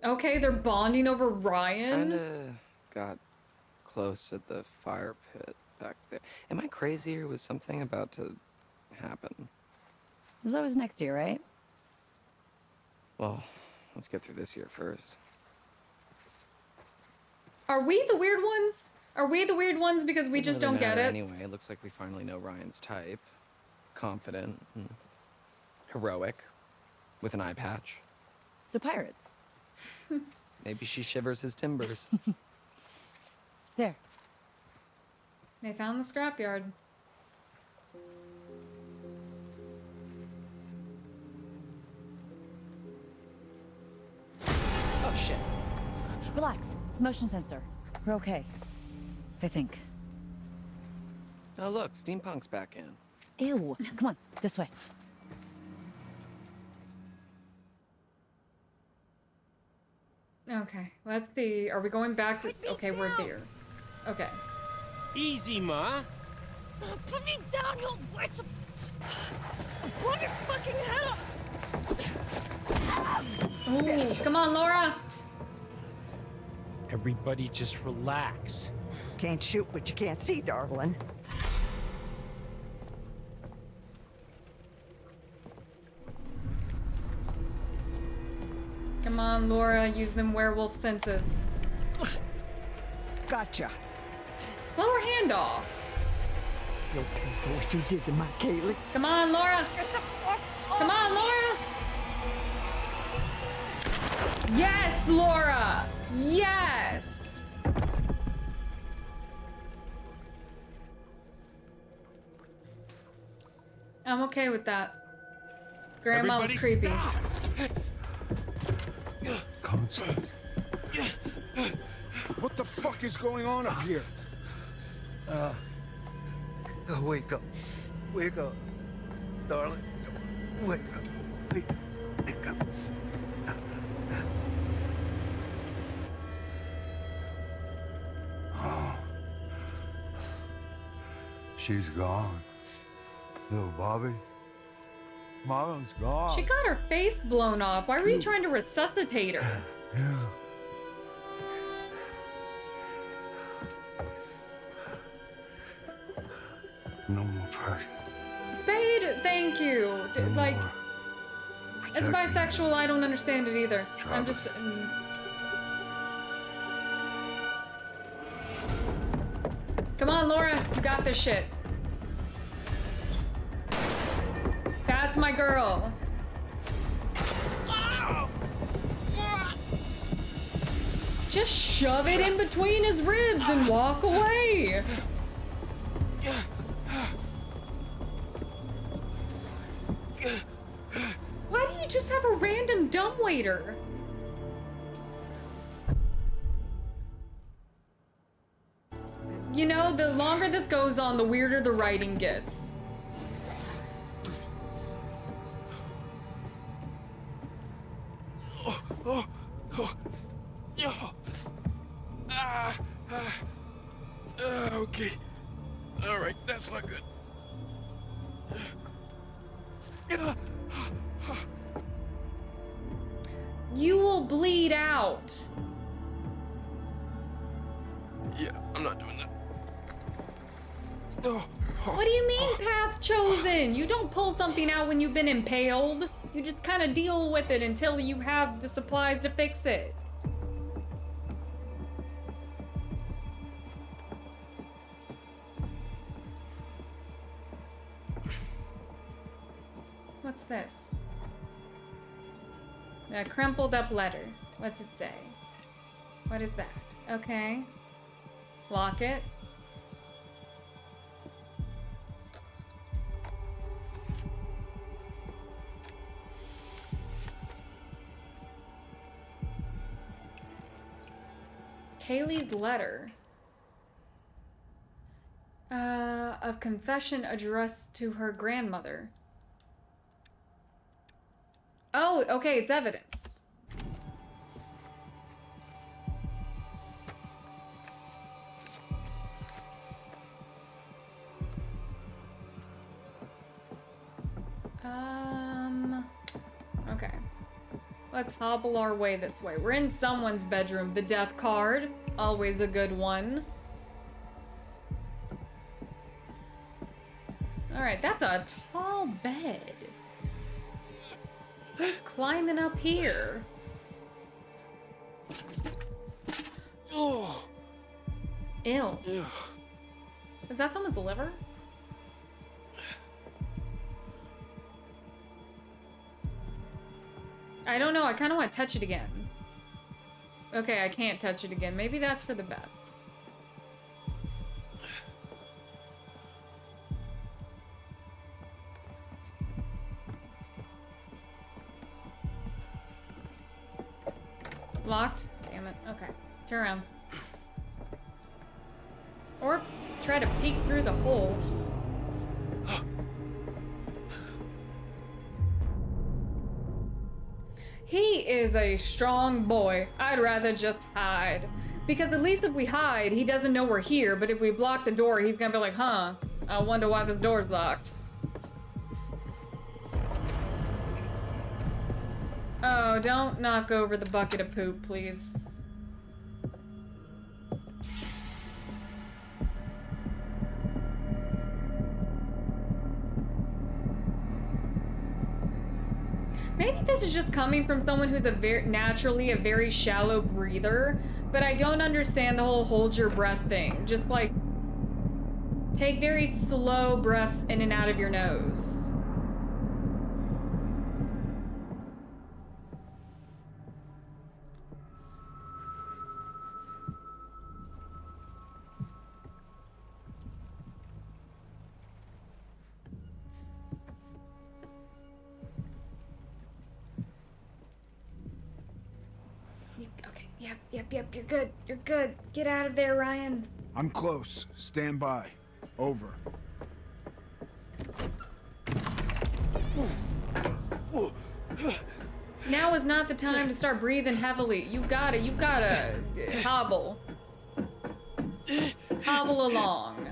Okay, they're bonding over Ryan. Kinda got close at the fire pit back there. Am I crazy or was something about to happen? There's always next year, right? Well, let's get through this year first. Are we the weird ones? Are we the weird ones because we just Doesn't don't get matter it? Anyway, it looks like we finally know Ryan's type. Confident, and heroic, with an eye patch. So pirates. Maybe she shivers his timbers. There. They found the scrapyard. Oh shit. Relax, it's a motion sensor. We're okay. I think. Oh look, steampunk's back in. Ew, come on, this way. Okay, let's see. Are we going back to... Okay, we're there. Okay. Easy, Ma. Put me down, you witch! Blow your fucking head up! Ooh, come on, Laura! Everybody just relax. Can't shoot what you can't see, darling. Come on, Laura, use them werewolf senses. Gotcha. Blow her hand off. You'll pay for what you did to my Caitlyn. Come on, Laura. Get the fuck off. Come on, Laura. Yes, Laura. Yes. I'm okay with that. Grandma was creepy. Stop. Constance. What the fuck is going on up here? Wake up. Wake up. Darling. Wake up. Wake up. Oh. She's gone. Little Bobby. Mama's gone. She got her face blown off. Why were you trying to resuscitate her? Yeah. No more pressure. Spade, thank you. Like, as a bisexual, I don't understand it either. I'm just... Come on, Laura. You got this shit. That's my girl. Just shove it in between his ribs and walk away. Why do you just have a random dumbwaiter? You know, the longer this goes on, the weirder the writing gets. Okay. All right, that's not good. You will bleed out. Yeah, I'm not doing that. What do you mean, path chosen? You don't pull something out when you've been impaled. You just kind of deal with it until you have the supplies to fix it. What's this? A crumpled up letter. What's it say? What is that? Okay. Lock it. Kaylee's letter. Of confession addressed to her grandmother. Oh, okay, it's evidence. Okay. Let's hobble our way this way. We're in someone's bedroom. The death card, always a good one. All right, that's a tall bed. Who's climbing up here? Oh. Ew. Ew. Is that someone's liver? I don't know. I kind of want to touch it again. Okay, I can't touch it again. Maybe that's for the best. Locked? Damn it. Okay. Turn around. Or try to peek through the hole. He is a strong boy. I'd rather just hide. Because at least if we hide, he doesn't know we're here. But if we block the door, he's gonna be like, huh, I wonder why this door's locked. Oh, don't knock over the bucket of poop, please. Maybe this is just coming from someone who's naturally a very shallow breather, but I don't understand the whole hold your breath thing. Just like, take very slow breaths in and out of your nose. Yep, you're good. You're good. Get out of there, Ryan. I'm close. Stand by. Over. Now is not the time to start breathing heavily. You gotta hobble. Hobble along.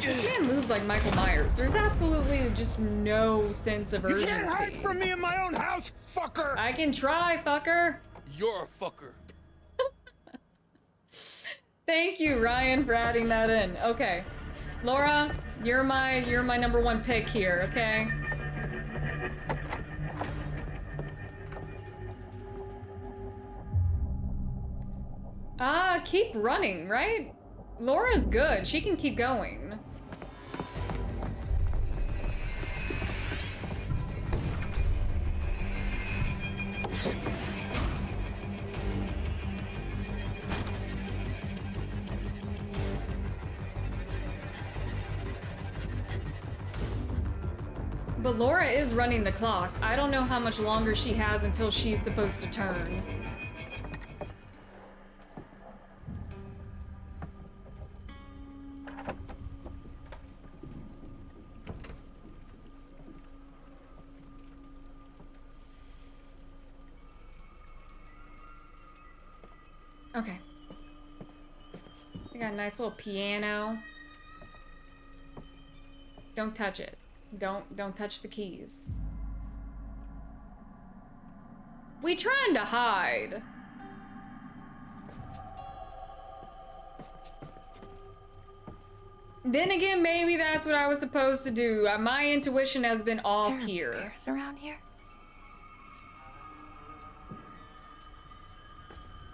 This man moves like Michael Myers. There's absolutely just no sense of urgency. You can't hide from me in my own house, fucker! I can try, fucker. You're a fucker. Thank you, Ryan, for adding that in. Okay. Laura, you're my number one pick here, okay? Keep running, right? Laura's good. She can keep going. But Laura is running the clock. I don't know how much longer she has until she's supposed to turn. Okay. They got a nice little piano. Don't touch it. Don't touch the keys. We trying to hide. Then again, maybe that's what I was supposed to do. My intuition has been off here. Bears around here?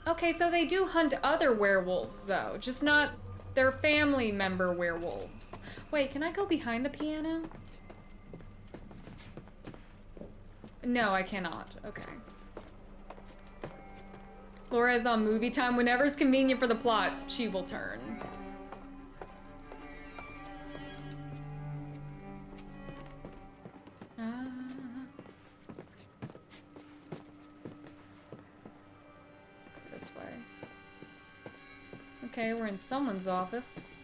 Okay, so they do hunt other werewolves, though. Just not their family member werewolves. Wait, can I go behind the piano? No, I cannot. Okay. Laura is on movie time. Whenever it's convenient for the plot, she will turn. This way. Okay, we're in someone's office.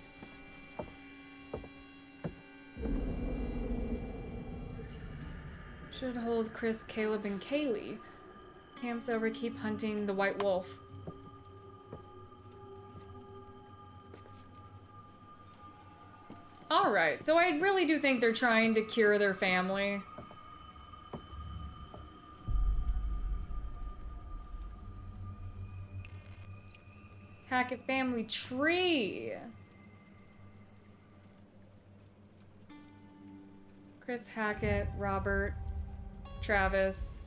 Should hold Chris, Caleb, and Kaylee. Camp's over, keep hunting the white wolf. Alright, so I really do think they're trying to cure their family. Hackett family tree. Chris Hackett, Robert, Travis.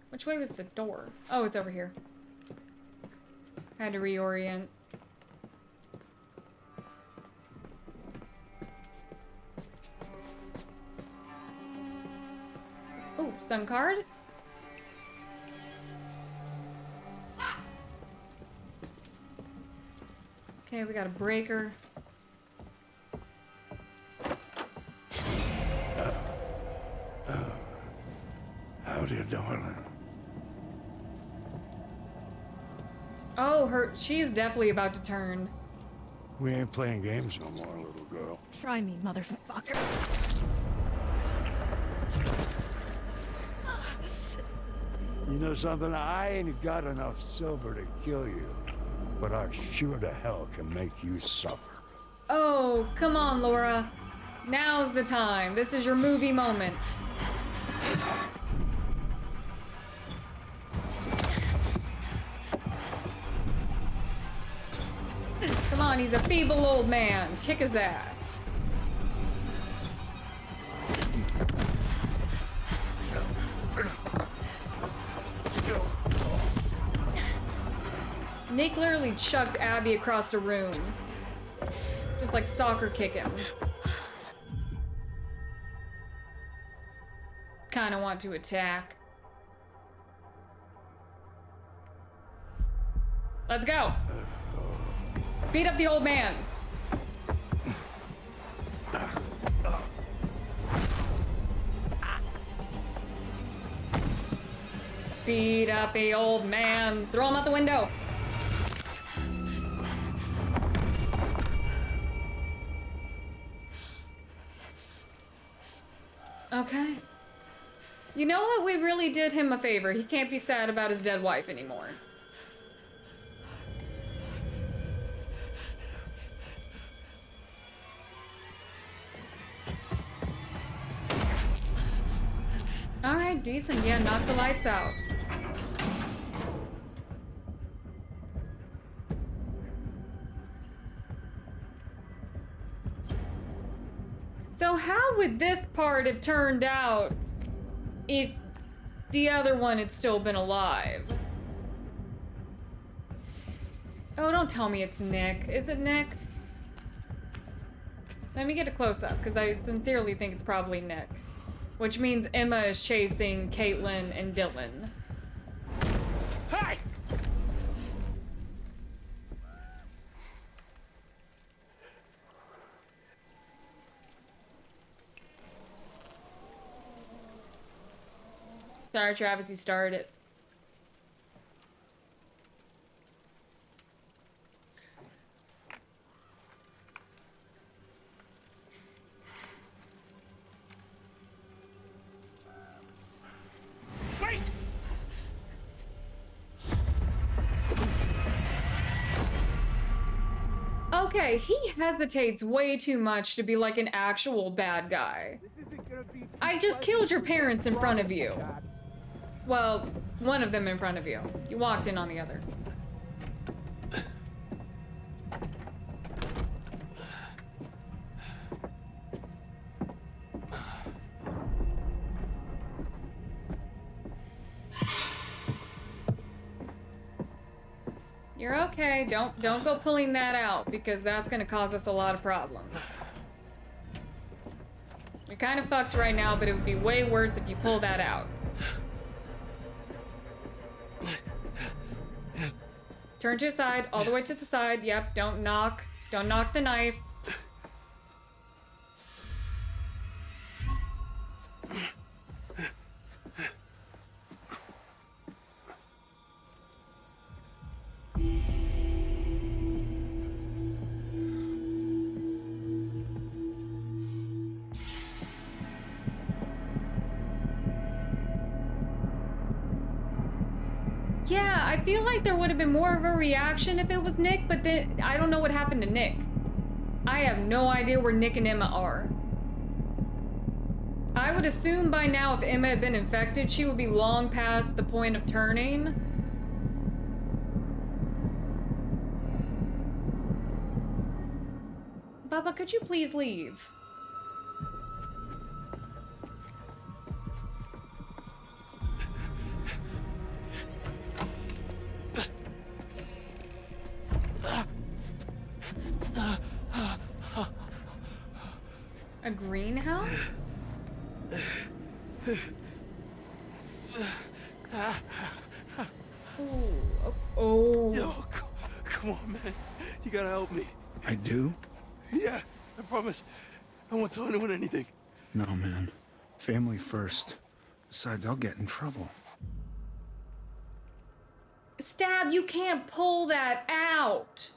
Which way was the door? Oh, it's over here. Had to reorient. Oh, sun card? Okay, we got a breaker. Howdy, darling. Oh, she's definitely about to turn. We ain't playing games no more, little girl. Try me, motherfucker. You know something? I ain't got enough silver to kill you, but I sure to hell can make you suffer. Oh, come on, Laura. Now's the time. This is your movie moment. Come on, he's a feeble old man. Kick his ass. Nick literally chucked Abby across the room. Just like soccer kick him. Kinda want to attack. Let's go. Beat up the old man. Beat up the old man. Throw him out the window. Okay. You know what? We really did him a favor. He can't be sad about his dead wife anymore. Alright, decent. Yeah, knock the lights out. How would this part have turned out if the other one had still been alive? Oh, don't tell me it's Nick. Is it Nick? Let me get a close-up, because I sincerely think it's probably Nick. Which means Emma is chasing Caitlyn and Dylan. Hey! Sorry, Travis, you started it. Wait! Okay, he hesitates way too much to be like an actual bad guy. I just killed your parents in front of you. Well, one of them in front of you. You walked in on the other. You're okay. Don't go pulling that out, because that's gonna cause us a lot of problems. You're kind of fucked right now, but it would be way worse if you pull that out. Turn to your side, all the way to the side. Yep, don't knock the knife. Yeah, I feel like there would have been more of a reaction if it was Nick, but then I don't know what happened to Nick. I have no idea where Nick and Emma are. I would assume by now if Emma had been infected, she would be long past the point of turning. Bubba, could you please leave? A greenhouse? Oh. Yo, come on, man. You gotta help me. I do? Yeah, I promise. I won't tell anyone anything. No, man. Family first. Besides, I'll get in trouble. Stab, you can't pull that out.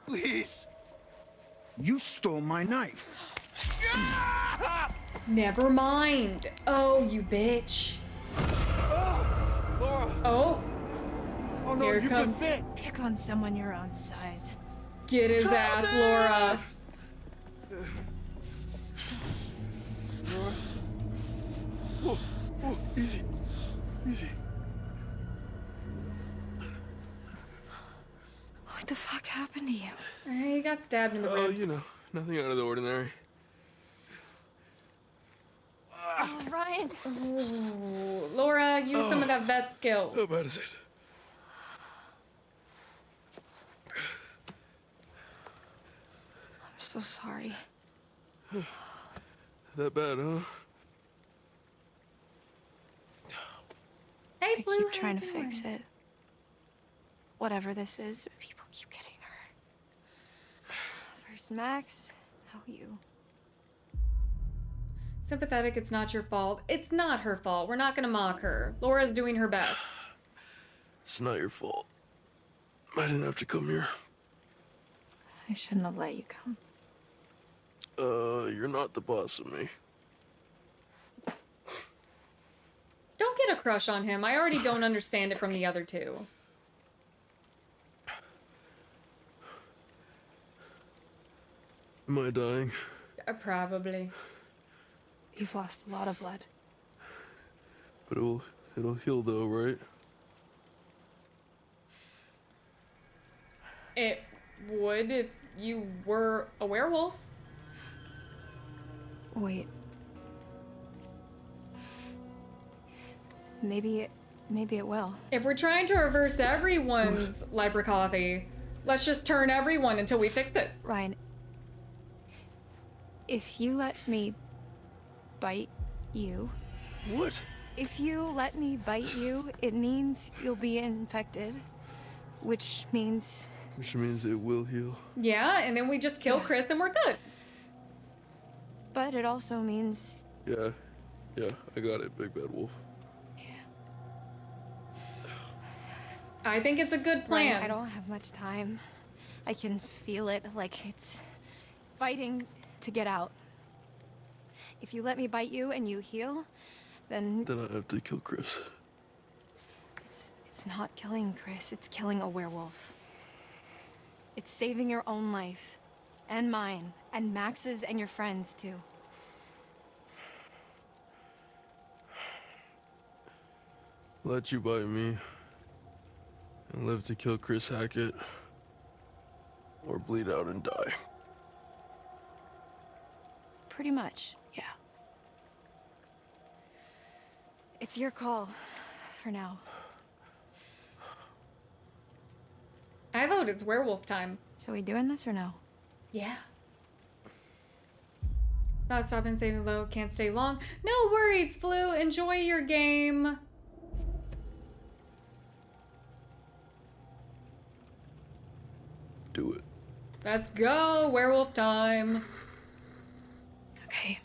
Please. You stole my knife. Never mind. Oh, you bitch. Laura. Oh. Oh no, Here you've come- been bit. Pick on someone your own size. Get his ass, Laura. Laura. Whoa, whoa, easy. Easy. What the fuck happened to you? He got stabbed in the Oh, ribs. you know, nothing out of the ordinary. Oh, Ryan. Ooh, Laura, use some of that vet skill. How bad is it? I'm so sorry. That bad, huh? Hey, I Blue, keep how trying to you fix doing? it. Whatever this is, people keep getting hurt. First Max, now you. Sympathetic, it's not your fault. It's not her fault. We're not gonna mock her. Laura's doing her best. It's not your fault. I didn't have to come here. I shouldn't have let you come. You're not the boss of me. Don't get a crush on him. I already don't understand it from the other two. Am I dying? Probably. You've lost a lot of blood. But it'll heal though, right? It would if you were a werewolf. Wait. Maybe it will. If we're trying to reverse everyone's leprechauny, let's just turn everyone until we fix it. Ryan, if you let me bite you... What? If you let me bite you, it means you'll be infected, which means... Which means it will heal. Yeah, and then we just kill Chris and we're good. But it also means... Yeah, I got it, Big Bad Wolf. I think it's a good plan. Ryan, I don't have much time. I can feel it, like it's fighting to get out. If you let me bite you and you heal, then I have to kill Chris. It's not killing Chris, it's killing a werewolf. It's saving your own life, and mine, and Max's, and your friends, too. Let you bite me and live to kill Chris Hackett, or bleed out and die. Pretty much, yeah. It's your call, for now. I vote it's werewolf time. So we doing this or no? Yeah. Not stopping, saving low, can't stay long. No worries, Flu. Enjoy your game. Do it. Let's go. Werewolf time. Okay.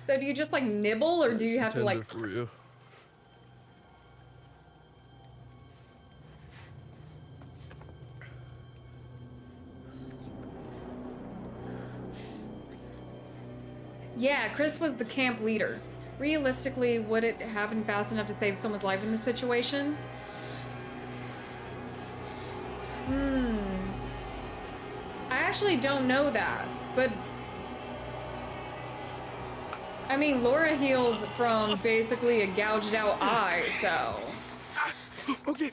So do you just like nibble or do you have to like... For you. Yeah, Chris was the camp leader. Realistically, would it happen fast enough to save someone's life in this situation? I actually don't know that, but... I mean, Laura healed from basically a gouged out eye, so... Okay.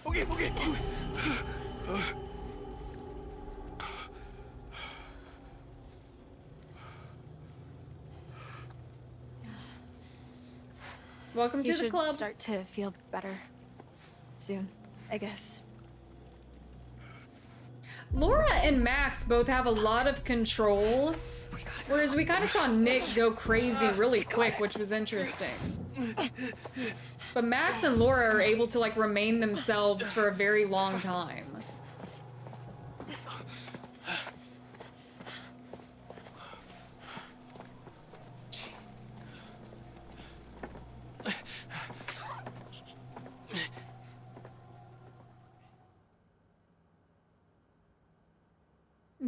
Welcome to the club. You should start to feel better soon, I guess. Laura and Max both have a lot of control, whereas we kind of saw Nick go crazy really quick, which was interesting. But Max and Laura are able to like remain themselves for a very long time.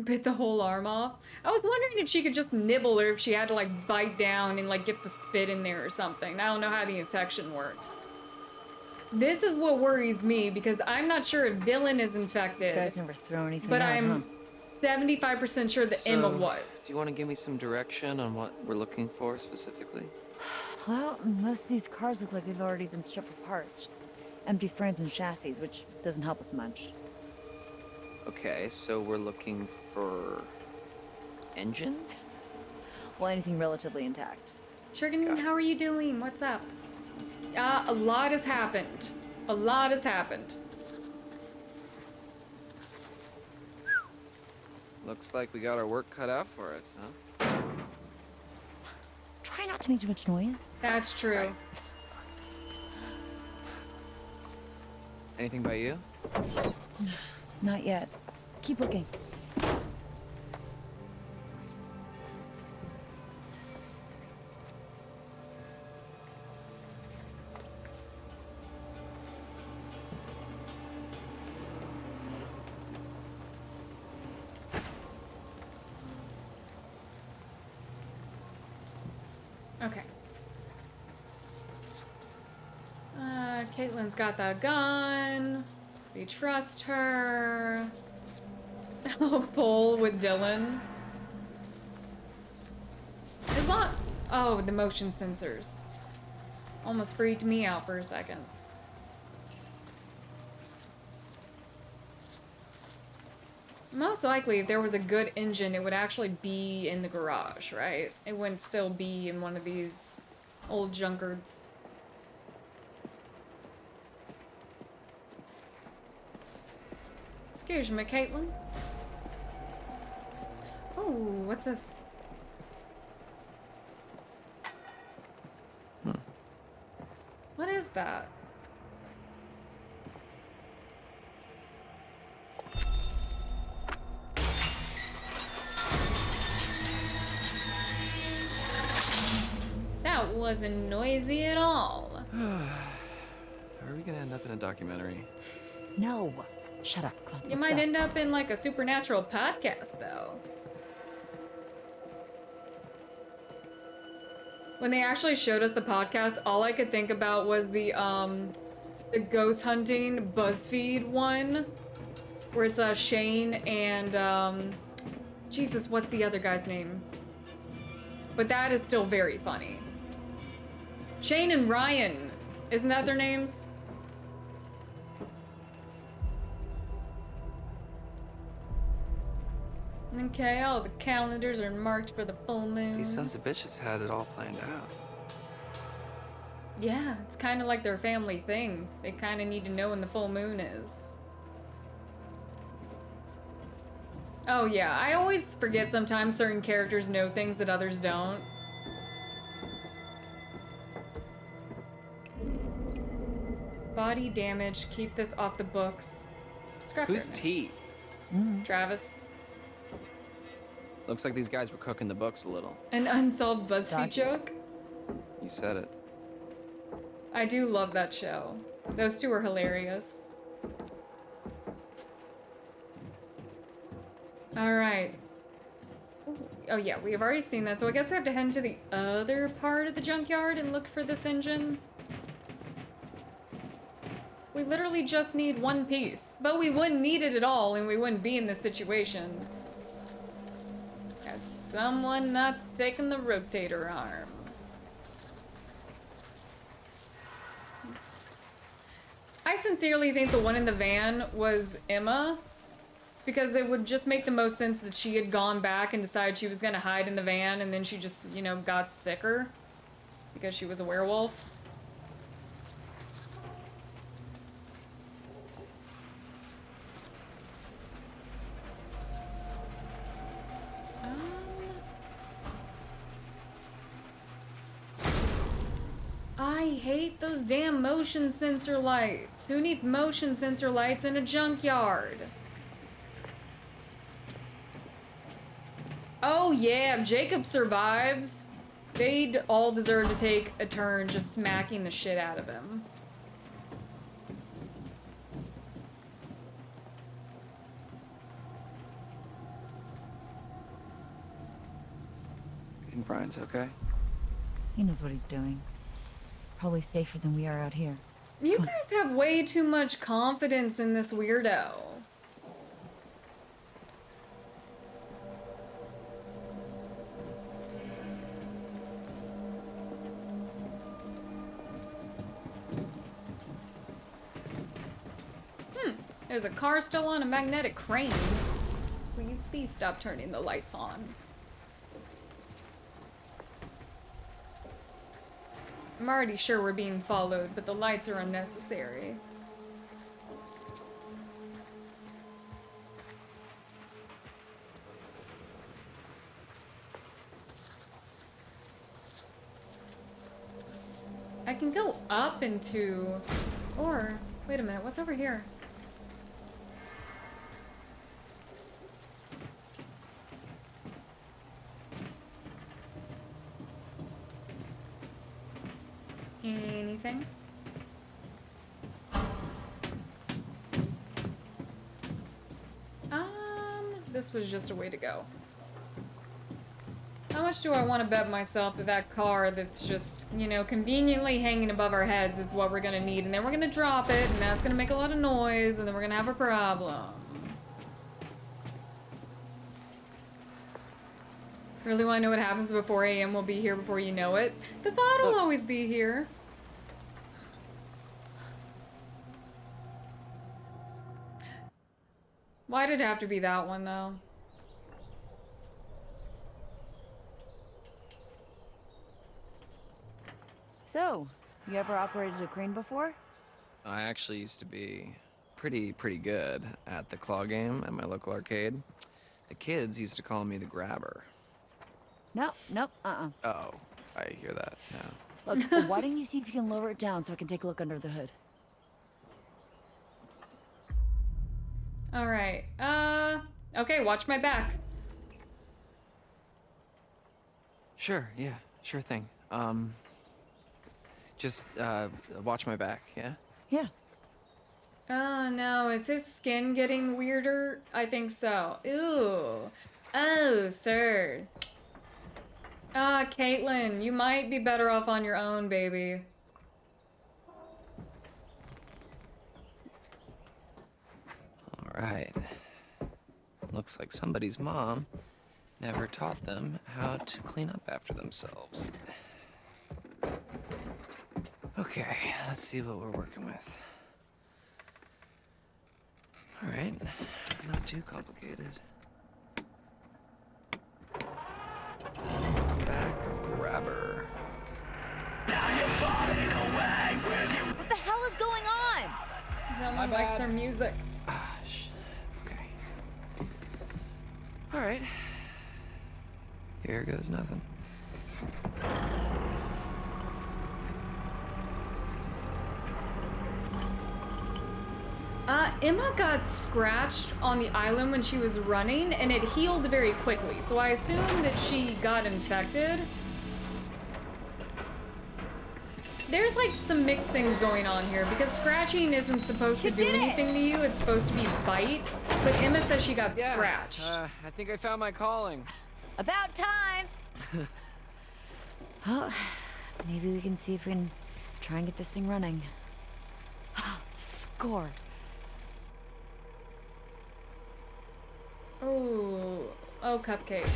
Bit the whole arm off. I was wondering if she could just nibble or if she had to like bite down and like get the spit in there or something. I don't know how the infection works. This is what worries me because I'm not sure if Dylan is infected. This guy's never thrown anything but out, I'm 75% sure that Emma was. Do you want to give me some direction on what we're looking for specifically? Well, most of these cars look like they've already been stripped for parts. Just empty frames and chassis, which doesn't help us much. Okay, so we're looking for engines? Well, anything relatively intact. Sugarman, how are you doing? What's up? A lot has happened. A lot has happened. Looks like we got our work cut out for us, huh? Try not to make too much noise. That's true. Right. Anything by you? Not yet. Keep looking. Okay. Caitlyn's got the gun. We trust her. Pull with Dylan. It's not. Oh, the motion sensors. Almost freaked me out for a second. Most likely, if there was a good engine, it would actually be in the garage, right? It wouldn't still be in one of these old junkyards. Excuse me, Caitlyn. Oh, what's this? What is that? That wasn't noisy at all. Are we gonna end up in a documentary? No. Shut up. Come on, You might end up in like a supernatural podcast, though. When they actually showed us the podcast, all I could think about was the ghost hunting BuzzFeed one, where it's Shane and Jesus, what's the other guy's name? But that is still very funny. Shane and Ryan, isn't that their names? Okay, all the calendars are marked for the full moon. These sons of bitches had it all planned out. Yeah, it's kind of like their family thing. They kind of need to know when the full moon is. Oh yeah, I always forget sometimes certain characters know things that others don't. Body damage, keep this off the books. Scrap Who's T? Travis. Looks like these guys were cooking the books a little. An unsolved BuzzFeed joke? You said it. I do love that show. Those two are hilarious. Alright. Oh yeah, we have already seen that, so I guess we have to head into the other part of the junkyard and look for this engine. We literally just need one piece, but we wouldn't need it at all and we wouldn't be in this situation. Got someone not taking the rotator arm. I sincerely think the one in the van was Emma, because it would just make the most sense that she had gone back and decided she was gonna hide in the van and then she just, you know, got sicker because she was a werewolf. I hate those damn motion sensor lights. Who needs motion sensor lights in a junkyard? Oh yeah, if Jacob survives, they'd all deserve to take a turn just smacking the shit out of him. You think Brian's okay? He knows what he's doing. Probably safer than we are out here. You guys have way too much confidence in this weirdo. There's a car still on a magnetic crane. Will you please stop turning the lights on? I'm already sure we're being followed, but the lights are unnecessary. I can go up into... Or, wait a minute, what's over here? Anything? This was just a way to go. How much do I want to bet myself that that car that's just, you know, conveniently hanging above our heads is what we're gonna need, and then we're gonna drop it, and that's gonna make a lot of noise, and then we're gonna have a problem. Really want to know what happens before AM will be here before you know it? The bot will always be here. Why Why'd it have to be that one, though? So, you ever operated a crane before? I actually used to be pretty good at the claw game at my local arcade. The kids used to call me the grabber. Nope, Oh, I hear that now. Look, why don't you see if you can lower it down so I can take a look under the hood? All right. Okay, watch my back. Sure, yeah, sure thing. Just watch my back, yeah? Yeah. Oh no, is his skin getting weirder? I think so. Ooh. Oh, sir. Ah, Caitlyn, you might be better off on your own, baby. All right. Looks like somebody's mom never taught them how to clean up after themselves. Okay, let's see what we're working with. All right, not too complicated. Welcome back, grabber. What the hell is going on? Someone likes their music. Okay. All right. Here goes nothing. Emma got scratched on the island when she was running, and it healed very quickly, so I assume that she got infected. There's like some mixed things going on here, because scratching isn't supposed to do anything to you, it's supposed to be bite, but Emma says she got scratched. I think I found my calling. About time! Well, maybe we can see if we can try and get this thing running. Score! Oh, Cupcake.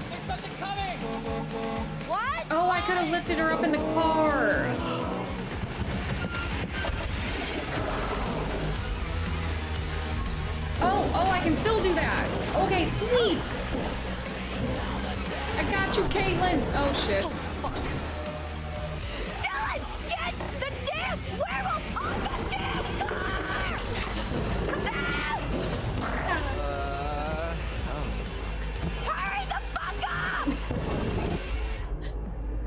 There's something coming! What? Oh, I could have lifted her up in the car. Oh, I can still do that. Okay, sweet. I got you, Caitlyn. Oh, shit. Dylan, get the damn werewolf on the damn car! Hurry the fuck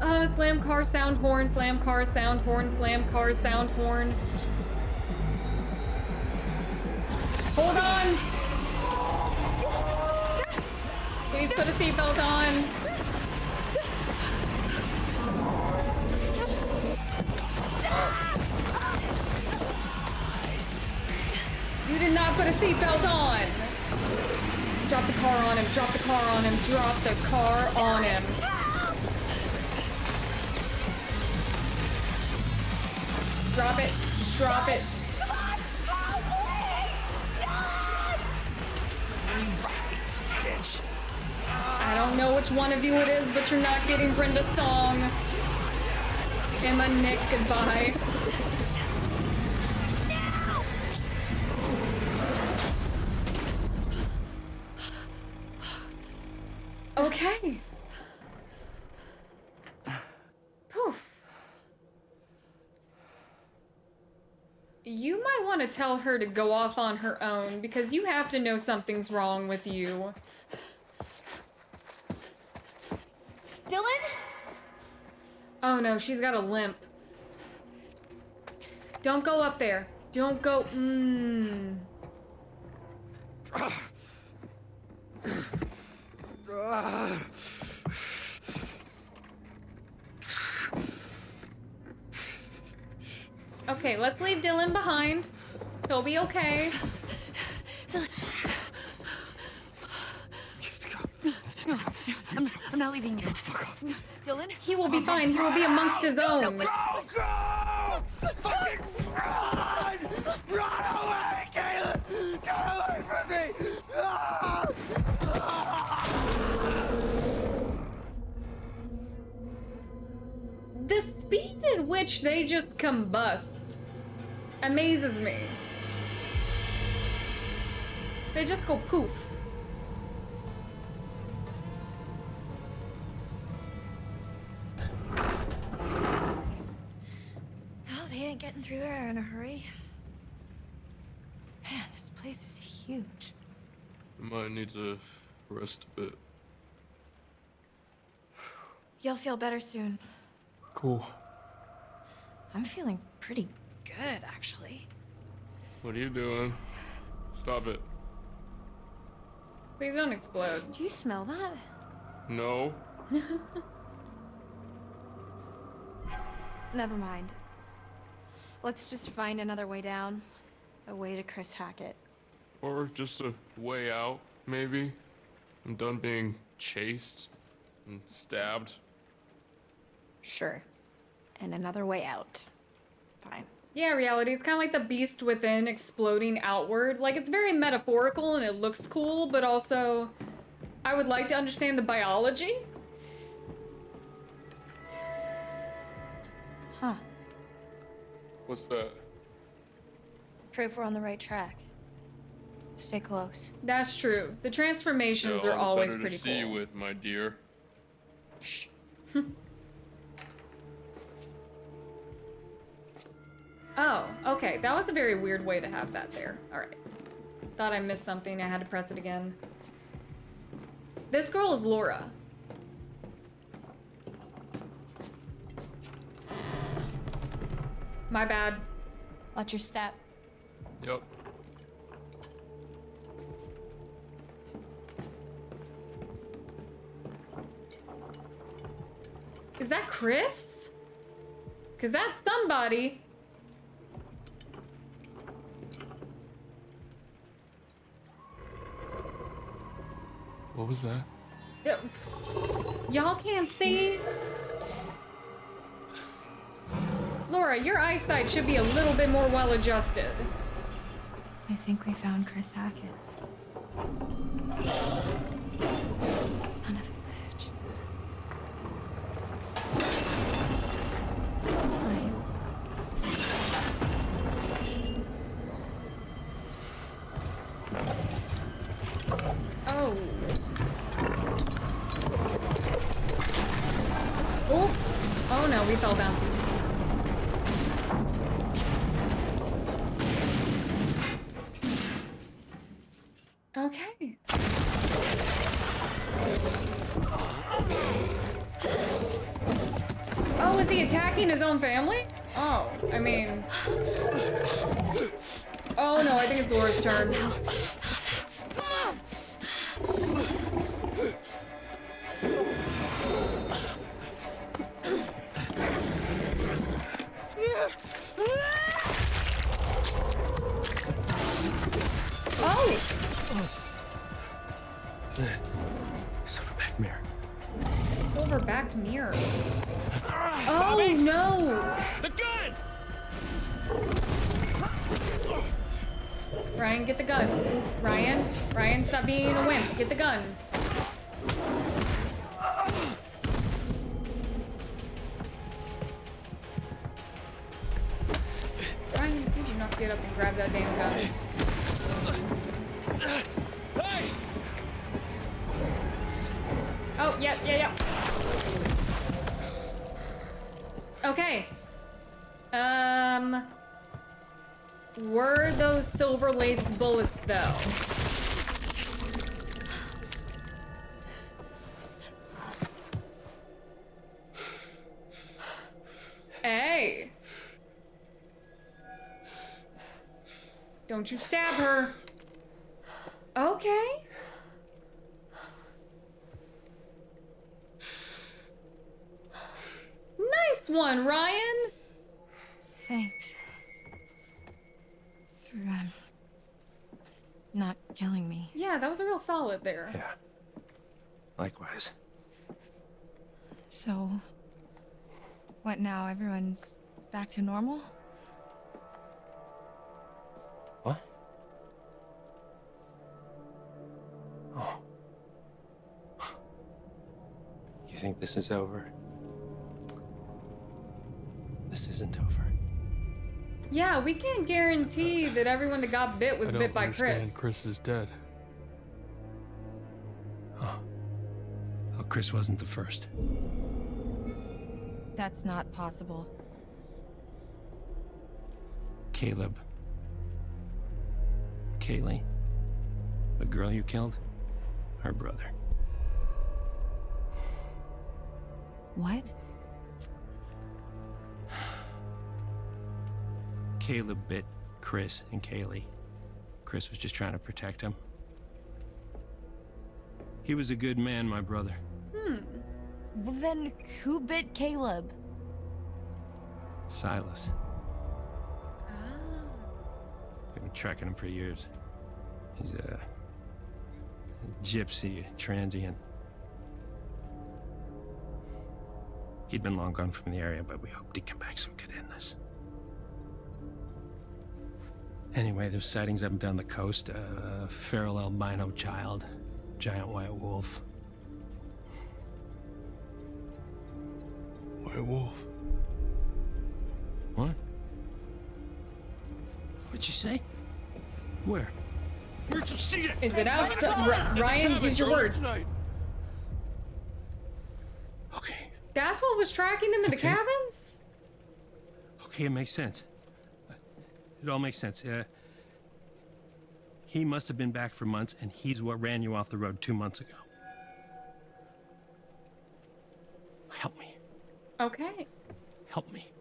up! Slam car, sound horn, slam car, sound horn, slam car, sound horn. Hold on! Please put a seatbelt on. You did not put a seatbelt on! Drop the car on him, drop the car on him, drop the car on him. Drop it, just drop it. I don't know which one of you it is, but you're not getting Brenda Song. Emma, Nick, goodbye. Okay. Poof. You might want to tell her to go off on her own, because you have to know something's wrong with you. Dylan? Oh no, she's got a limp. Don't go up there. Don't go. Okay, let's leave Dylan behind. He'll be okay. I'm not leaving you. Dylan? He will be fine. He will be amongst his own. Go! Fucking run! Run away, Caitlyn! Get away from me! Ah! The speed at which they just combust amazes me. They just go poof. Oh, they ain't getting through there in a hurry. Man, this place is huge. Might need to rest a bit. You'll feel better soon. Cool. I'm feeling pretty good, actually. What are you doing? Stop it. Please don't explode. Do you smell that? No. Never mind. Let's just find another way down. A way to Chris Hackett. Or just a way out, maybe. I'm done being chased and stabbed. Sure. And another way out. Fine. Yeah, reality is kind of like the beast within exploding outward. Like, it's very metaphorical and it looks cool, but also I would like to understand the biology. Huh. What's that? Proof we're on the right track. Stay close. That's true. The transformations Yeah, are all the always better pretty to see you cool. with, my dear. Shh. Oh, okay. That was a very weird way to have that there. All right. Thought I missed something. I had to press it again. This girl is Laura. My bad. Watch your step. Yep. Is that Chris? Because that's somebody. What was that? Y'all can't see? Laura, your eyesight should be a little bit more well-adjusted. I think we found Chris Hackett. Son of a bitch. Oh. Oh. Oh no, we fell down too. Okay. Oh, is he attacking his own family? Oh, I mean... Oh no, I think it's Laura's turn. Oh! Silverback mirror. Silver-backed mirror. Oh no! The gun! Ryan, get the gun. Ryan, stop being a wimp. Get the gun. Ryan, did you not get up and grab that damn gun? Hey! Oh, yeah. Okay. Were those silver-laced bullets, though? Hey! Don't you stab her. Okay. Nice one, Ryan! Thanks. For, not killing me. Yeah, that was a real solid there. Yeah. Likewise. So, what now? Everyone's back to normal? think this is over. This isn't over. Yeah, we can't guarantee that everyone that got bit was bit by Chris. Chris is dead. Oh, Chris wasn't the first. That's not possible. Caleb. Kaylee. The girl you killed. Her brother. What? Caleb bit Chris and Kaylee. Chris was just trying to protect him. He was a good man, my brother. Well, then who bit Caleb? Silas. I've been tracking him for years. He's a gypsy, a transient. He'd been long gone from the area, but we hoped he'd come back so we could end this. Anyway, there's sightings up and down the coast. A feral albino child, giant white wolf. White wolf? What? What'd you say? Where? Where'd you see it? Is it out? Ryan, use your words. Okay. That's what was tracking them in the cabins? Okay, it makes sense. It all makes sense. He must have been back for months, and he's what ran you off the road 2 months ago. Help me. Okay. Help me.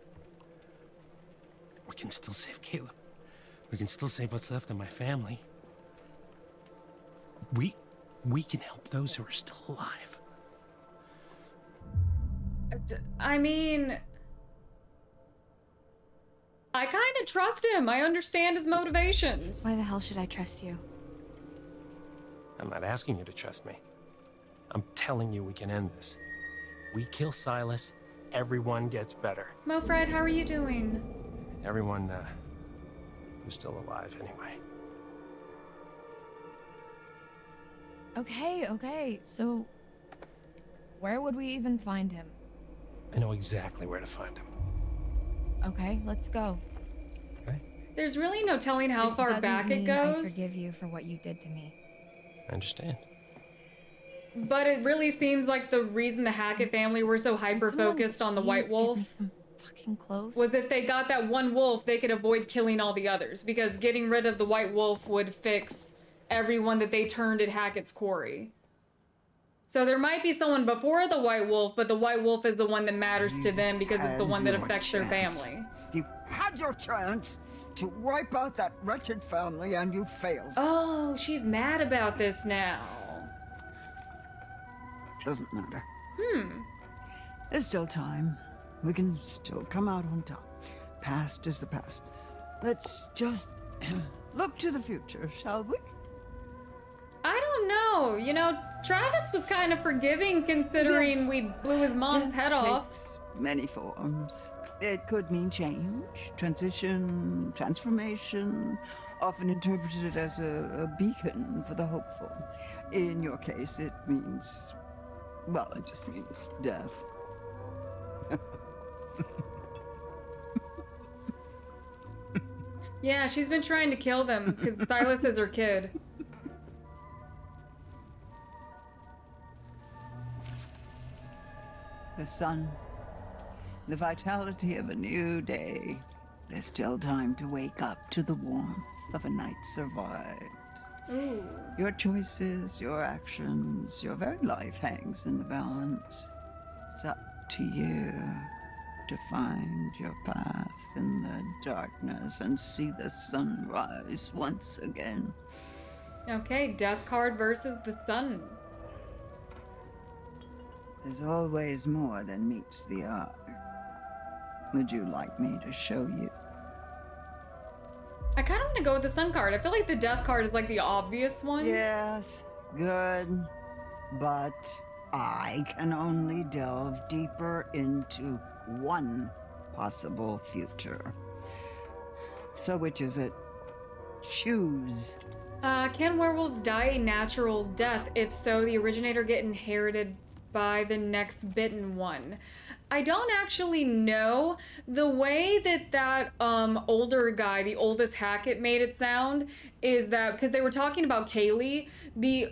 We can still save Caleb. We can still save what's left of my family. We can help those who are still alive. I mean, I kind of trust him. I understand his motivations. Why the hell should I trust you? I'm not asking you to trust me. I'm telling you we can end this. We kill Silas, everyone gets better. Mo-Fred, how are you doing? Everyone, who's still alive anyway. Okay. So, where would we even find him? I know exactly where to find him. Okay, let's go. There's really no telling how This far doesn't back it mean goes. I forgive you for what you did to me. I understand. But it really seems like the reason the Hackett family were so hyper-focused on the White Wolf was that they got that one wolf, they could avoid killing all the others, because getting rid of the White Wolf would fix everyone that they turned at Hackett's Quarry. So there might be someone before the White Wolf, but the White Wolf is the one that matters to them because it's the one that affects their family. You had your chance to wipe out that wretched family and you failed. Oh, she's mad about this now. Doesn't matter. There's still time. We can still come out on top. Past is the past. Let's just look to the future, shall we? I don't know. You know, Travis was kind of forgiving considering we blew his mom's head off. Takes many forms. It could mean change, transition, transformation, often interpreted as a beacon for the hopeful. In your case, it means, well, it just means death. Yeah, she's been trying to kill them because Silas is her kid. The sun, the vitality of a new day. There's still time to wake up to the warmth of a night survived. Ooh. Your choices, your actions, your very life hangs in the balance. It's up to you to find your path in the darkness and see the sun rise once again. Okay, death card versus the sun. There's always more than meets the eye. Would you like me to show you? I kind of want to go with the sun card. I feel like the death card is like the obvious one. Yes, good. But I can only delve deeper into one possible future. So which is it? Choose. Can werewolves die a natural death? If so, the originator get inherited by the next bitten one. I don't actually know. The way that older guy, the oldest Hackett, made it sound is that because they were talking about Kaylee,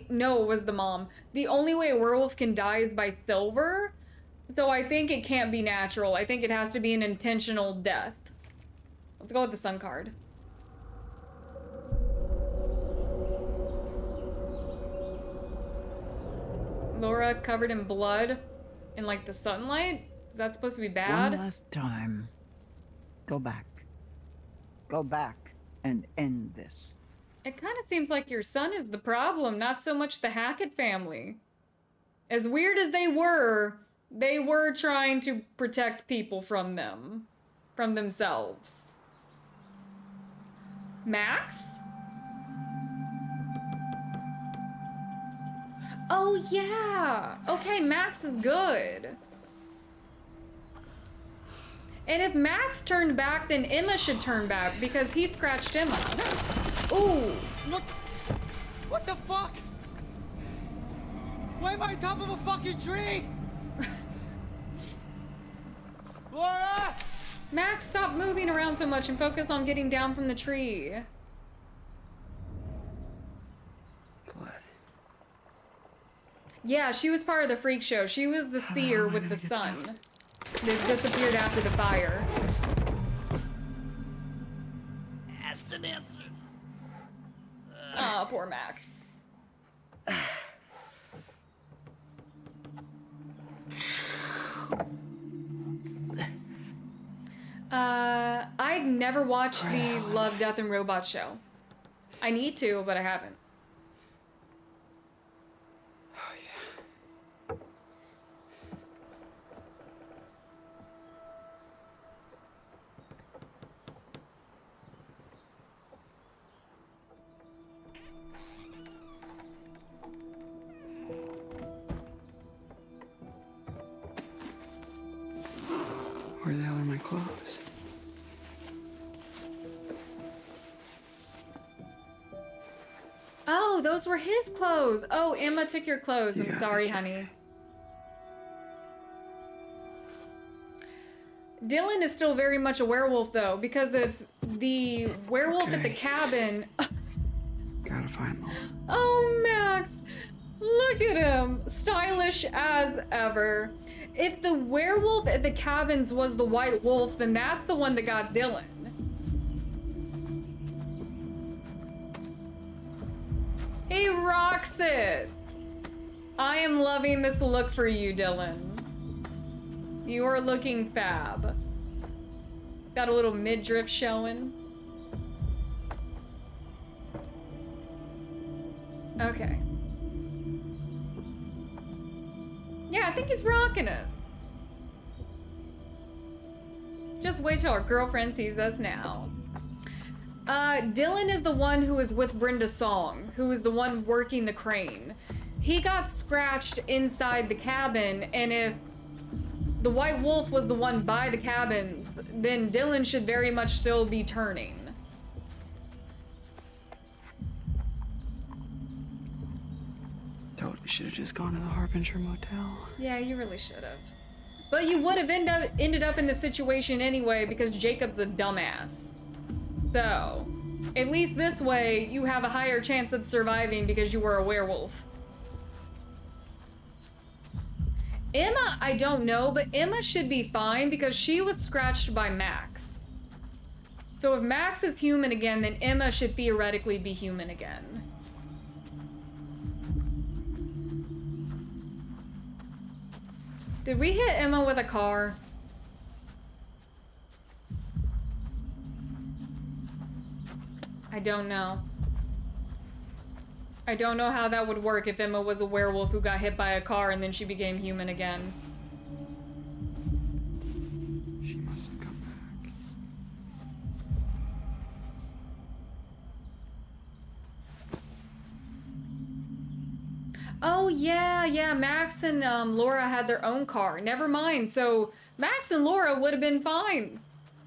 no, it was the mom. The only way a werewolf can die is by silver. So I think it can't be natural. I think it has to be an intentional death. Let's go with the sun card. Laura covered in blood in like the sunlight? Is that supposed to be bad? One last time. Go back. Go back and end this. It kind of seems like your son is the problem, not so much the Hackett family. As weird as they were trying to protect people from themselves. Max? Oh yeah! Okay, Max is good. And if Max turned back, then Emma should turn back because he scratched Emma. Ooh! What the fuck? Why am I on top of a fucking tree? Laura! Max, stop moving around so much and focus on getting down from the tree. Yeah, she was part of the freak show. She was the seer with the sun. That disappeared after the fire. Asked and answered. Aw, poor Max. I've never watched the Love, Death, and Robots show. I need to, but I haven't. Where the hell are my clothes? Oh, those were his clothes. Oh, Emma took your clothes. I'm sorry, honey. Dylan is still very much a werewolf, though, because of the werewolf at the cabin. Gotta find them. Oh, Max. Look at him. Stylish as ever. If the werewolf at the cabins was the white wolf, then that's the one that got Dylan. He rocks it. I am loving this look for you, Dylan. You are looking fab. Got a little midriff showing. Okay. Yeah, I think he's rocking it. Just wait till our girlfriend sees us now. Dylan is the one who is with Brenda Song, who is the one working the crane. He got scratched inside the cabin, and if the white wolf was the one by the cabins, then Dylan should very much still be turning. Totally should have just gone to the Harbinger Motel. Yeah, you really should have. But you would have ended up in this situation anyway because Jacob's a dumbass. So, at least this way, you have a higher chance of surviving because you were a werewolf. Emma, I don't know, but Emma should be fine because she was scratched by Max. So if Max is human again, then Emma should theoretically be human again. Did we hit Emma with a car? I don't know. I don't know how that would work if Emma was a werewolf who got hit by a car and then she became human again. She must have come back. Oh yeah, Max and Laura had their own car. Never mind. So Max and Laura would have been fine.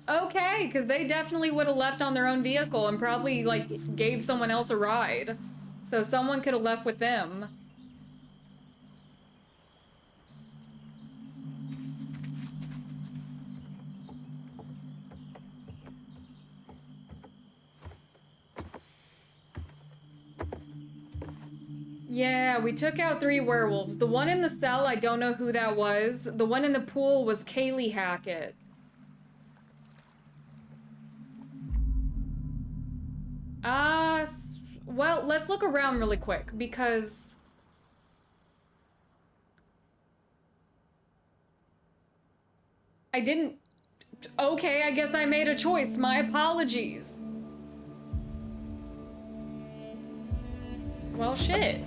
Okay, because they definitely would have left on their own vehicle and probably like gave someone else a ride. So someone could have left with them. Yeah, we took out 3 werewolves. The one in the cell, I don't know who that was. The one in the pool was Kaylee Hackett. Well, let's look around really quick, because... I didn't... Okay, I guess I made a choice. My apologies. Well, shit.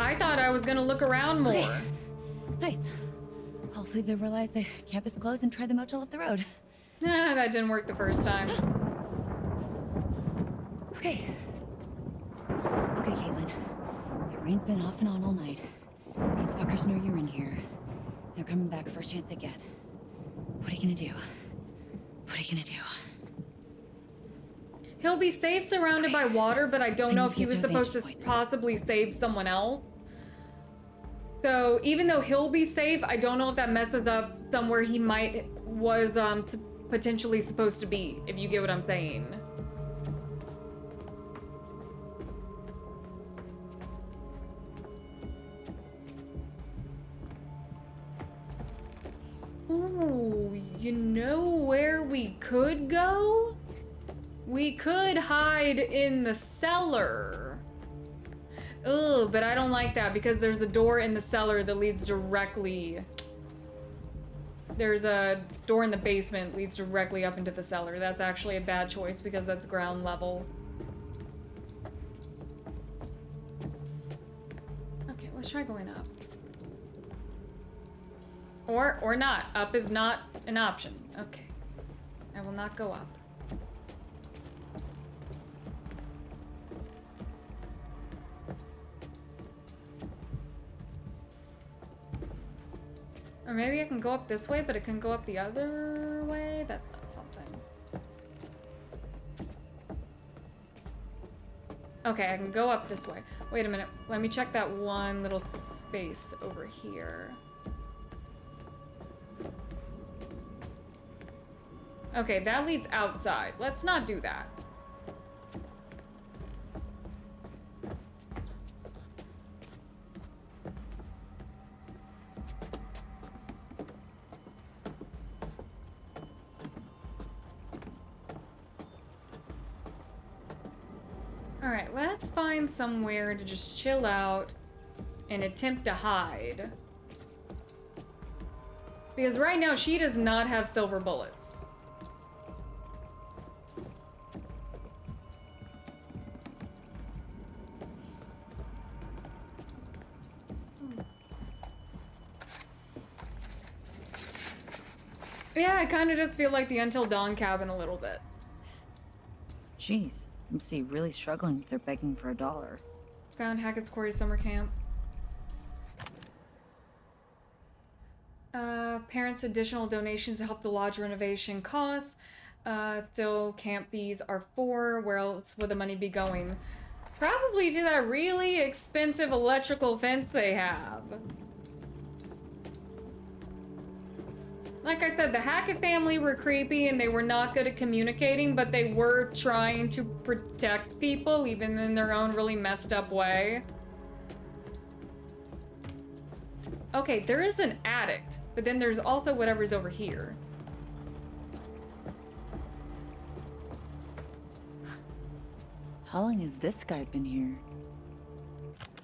I thought I was gonna look around more. Okay. Nice. Hopefully they realize the campus closed and try the motel up the road. Nah, that didn't work the first time. Okay. Okay, Caitlyn. The rain's been off and on all night. These fuckers know you're in here. They're coming back first chance they get. What are you gonna do? What are you gonna do? He'll be safe surrounded by water, but I don't know if he was supposed to possibly save someone else. So even though he'll be safe, I don't know if that messes up somewhere he was potentially supposed to be, if you get what I'm saying. Ooh, you know where we could go? We could hide in the cellar. Ugh, but I don't like that because there's a door in the cellar that leads directly... There's a door in the basement that leads directly up into the cellar. That's actually a bad choice because that's ground level. Okay, let's try going up. Or not. Up is not an option. Okay. I will not go up. Or maybe I can go up this way, but it can go up the other way? That's not something. Okay, I can go up this way. Wait a minute. Let me check that one little space over here. Okay, that leads outside. Let's not do that. Alright, let's find somewhere to just chill out and attempt to hide. Because right now she does not have silver bullets. Yeah, I kind of just feel like the Until Dawn cabin a little bit. Jeez, I see really struggling if they're begging for $1. Found Hackett's Quarry summer camp. Parents' additional donations to help the lodge renovation costs. Still, camp fees are $4. Where else would the money be going? Probably to that really expensive electrical fence they have. Like I said, the Hackett family were creepy and they were not good at communicating, but they were trying to protect people, even in their own really messed up way. Okay, there is an addict, but then there's also whatever's over here. How long has this guy been here?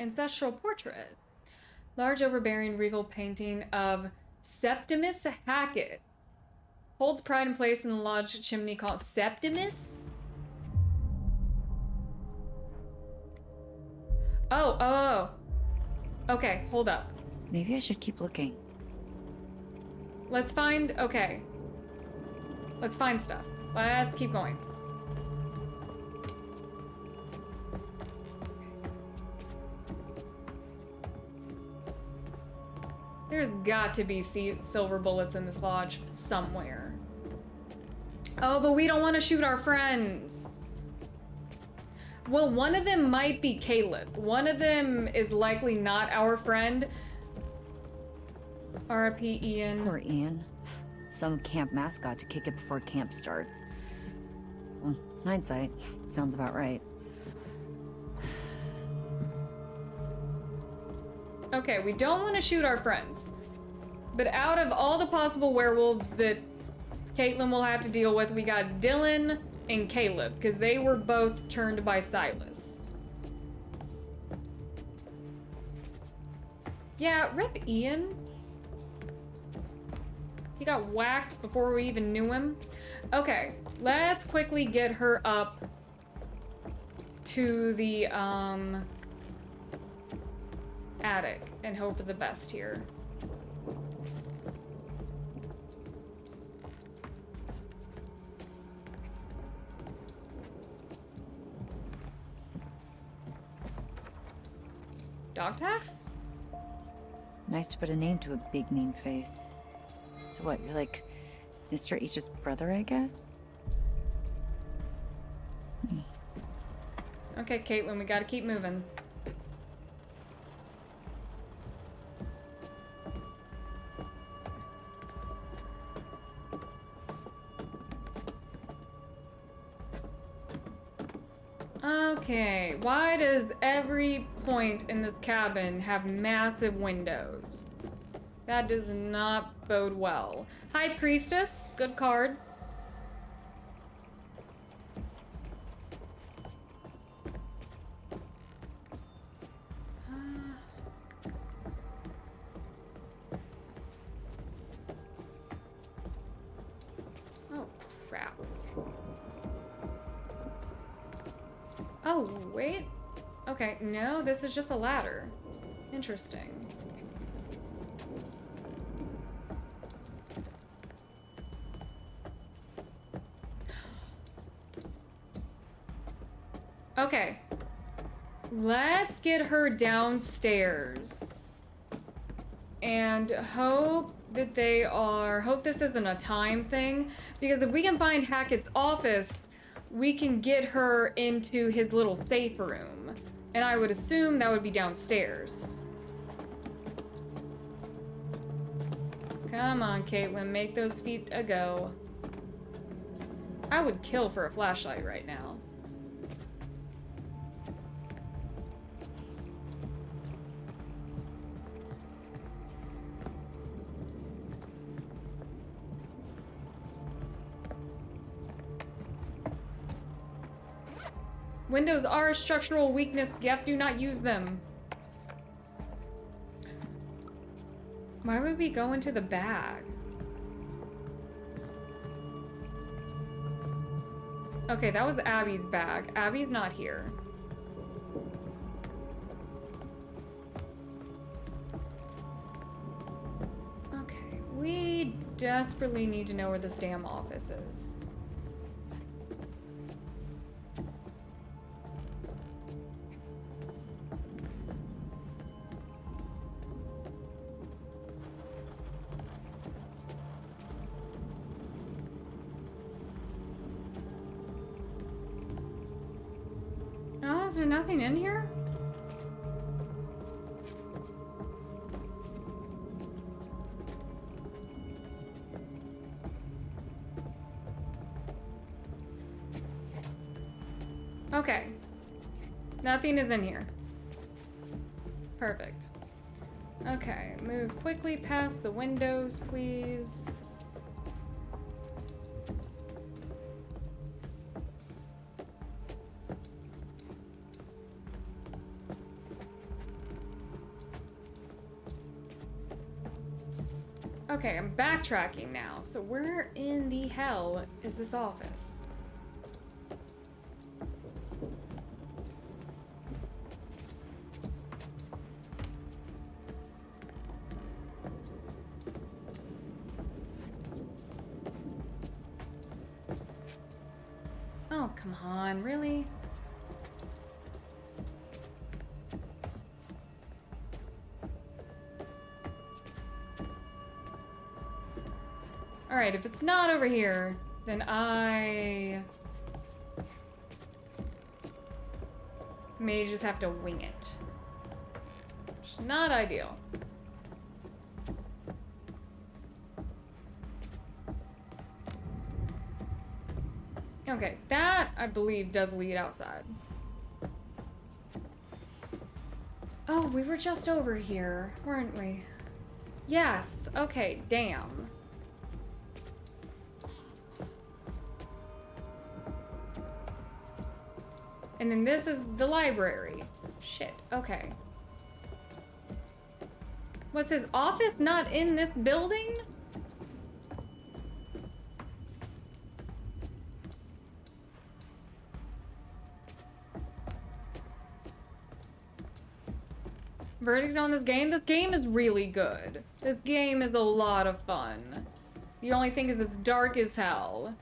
Ancestral portrait. Large overbearing regal painting of Septimus Hackett. Holds pride and place in the lodge chimney called Septimus? Oh. Okay, hold up. Maybe I should keep looking. Let's find, okay. Let's find stuff. Let's keep going. There's got to be silver bullets in this lodge somewhere. Oh, but we don't want to shoot our friends. Well, one of them might be Caleb. One of them is likely not our friend. R.I.P. Ian. Poor Ian. some camp mascot to kick it before camp starts. Well, hindsight, sounds about right. Okay, we don't want to shoot our friends. But out of all the possible werewolves that Caitlyn will have to deal with, we got Dylan and Caleb, because they were both turned by Silas. Yeah, rip Ian. He got whacked before we even knew him. Okay, let's quickly get her up to the attic and hope for the best here. Dog tax? Nice to put a name to a big mean face. So what, you're like Mr. H's brother, I guess? Okay, Caitlyn, we gotta keep moving. Okay, why does every point in this cabin have massive windows? That does not bode well. High Priestess, good card. Oh, crap. Oh, wait. Okay, no, this is just a ladder. Interesting. Okay. Let's get her downstairs. And hope that hope this isn't a time thing. Because if we can find Hackett's office, we can get her into his little safe room. And I would assume that would be downstairs. Come on, Caitlyn, make those feet a go. I would kill for a flashlight right now. Windows are a structural weakness. Yep, do not use them. Why would we go into the bag? Okay, that was Abby's bag. Abby's not here. Okay, we desperately need to know where this damn office is. Oh, is there nothing in here? Okay. Nothing is in here. Perfect. Okay, move quickly past the windows, please. Okay, I'm backtracking now. So where in the hell is this office? Oh, come on, really? All right, if it's not over here, then I may just have to wing it. Which is not ideal. Okay, that, I believe, does lead outside. Oh, we were just over here, weren't we? Yes, okay, damn. And then this is the library. Shit, okay. Was his office not in this building? Verdict on this game? This game is really good. This game is a lot of fun. The only thing is it's dark as hell.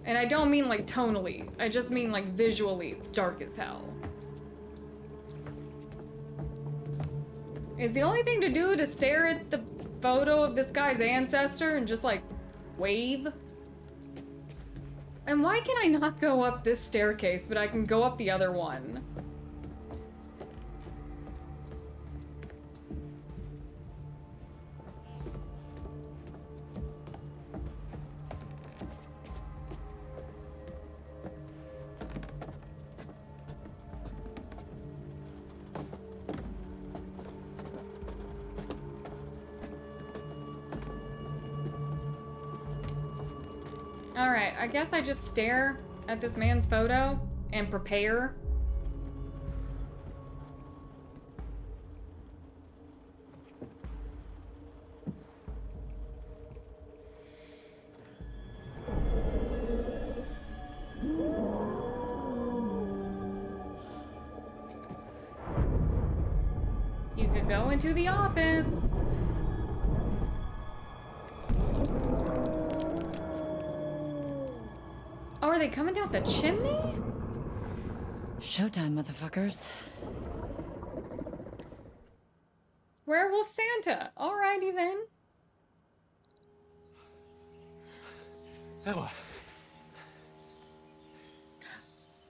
And I don't mean like tonally. I just mean like visually it's dark as hell. Is the only thing to do to stare at the photo of this guy's ancestor and just like wave? And why can I not go up this staircase, but I can go up the other one? Alright, I guess I just stare at this man's photo and prepare. You could go into the office. Oh, are they coming down the chimney? Showtime, motherfuckers. Werewolf Santa. Alrighty then. Ella.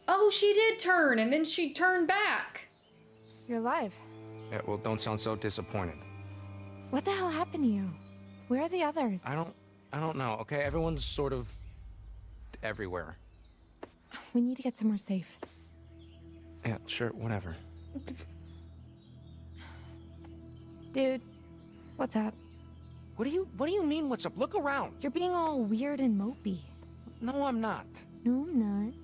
Oh, she did turn, and then she turned back. You're alive. Yeah, well, don't sound so disappointed. What the hell happened to you? Where are the others? I don't know, okay? Everyone's sort of everywhere. We need to get somewhere safe. Yeah, sure, whatever. Dude, what's up? What do you mean what's up? Look around. You're being all weird and mopey. No, I'm not. No, I'm not.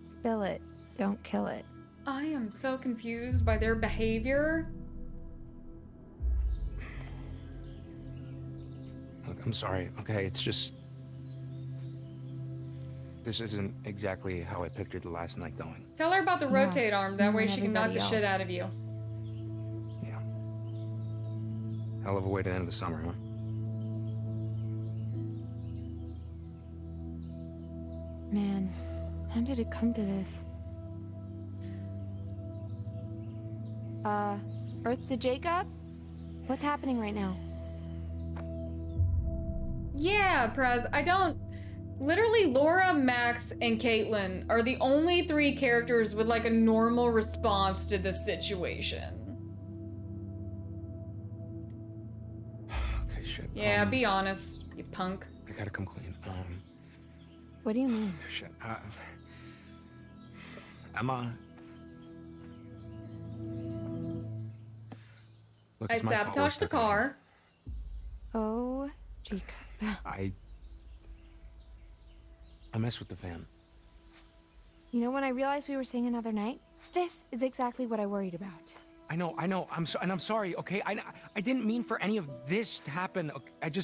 Spill it. Don't kill it. I am so confused by their behavior. Look, I'm sorry, okay? It's just... This isn't exactly how I pictured the last night going. Tell her about the rotate arm, that way she can knock the everybody shit else. out of you. Hell of a way to end the summer, huh? Man, how did it come to this? Earth to Jacob? What's happening right now? Yeah, Prez, I don't... Literally, Laura, Max, and Caitlyn are the only three characters with like a normal response to this situation. Okay, shit. Yeah, be honest, you punk. I gotta come clean. What do you mean? Shit. Emma. Look, I it's my fault we're sabotaged the stuck out car. Oh, Jacob. here. I messed with the van. You know, when I realized we were staying another night, this is exactly what I worried about. I know. I'm sorry, okay? I didn't mean for any of this to happen. Okay?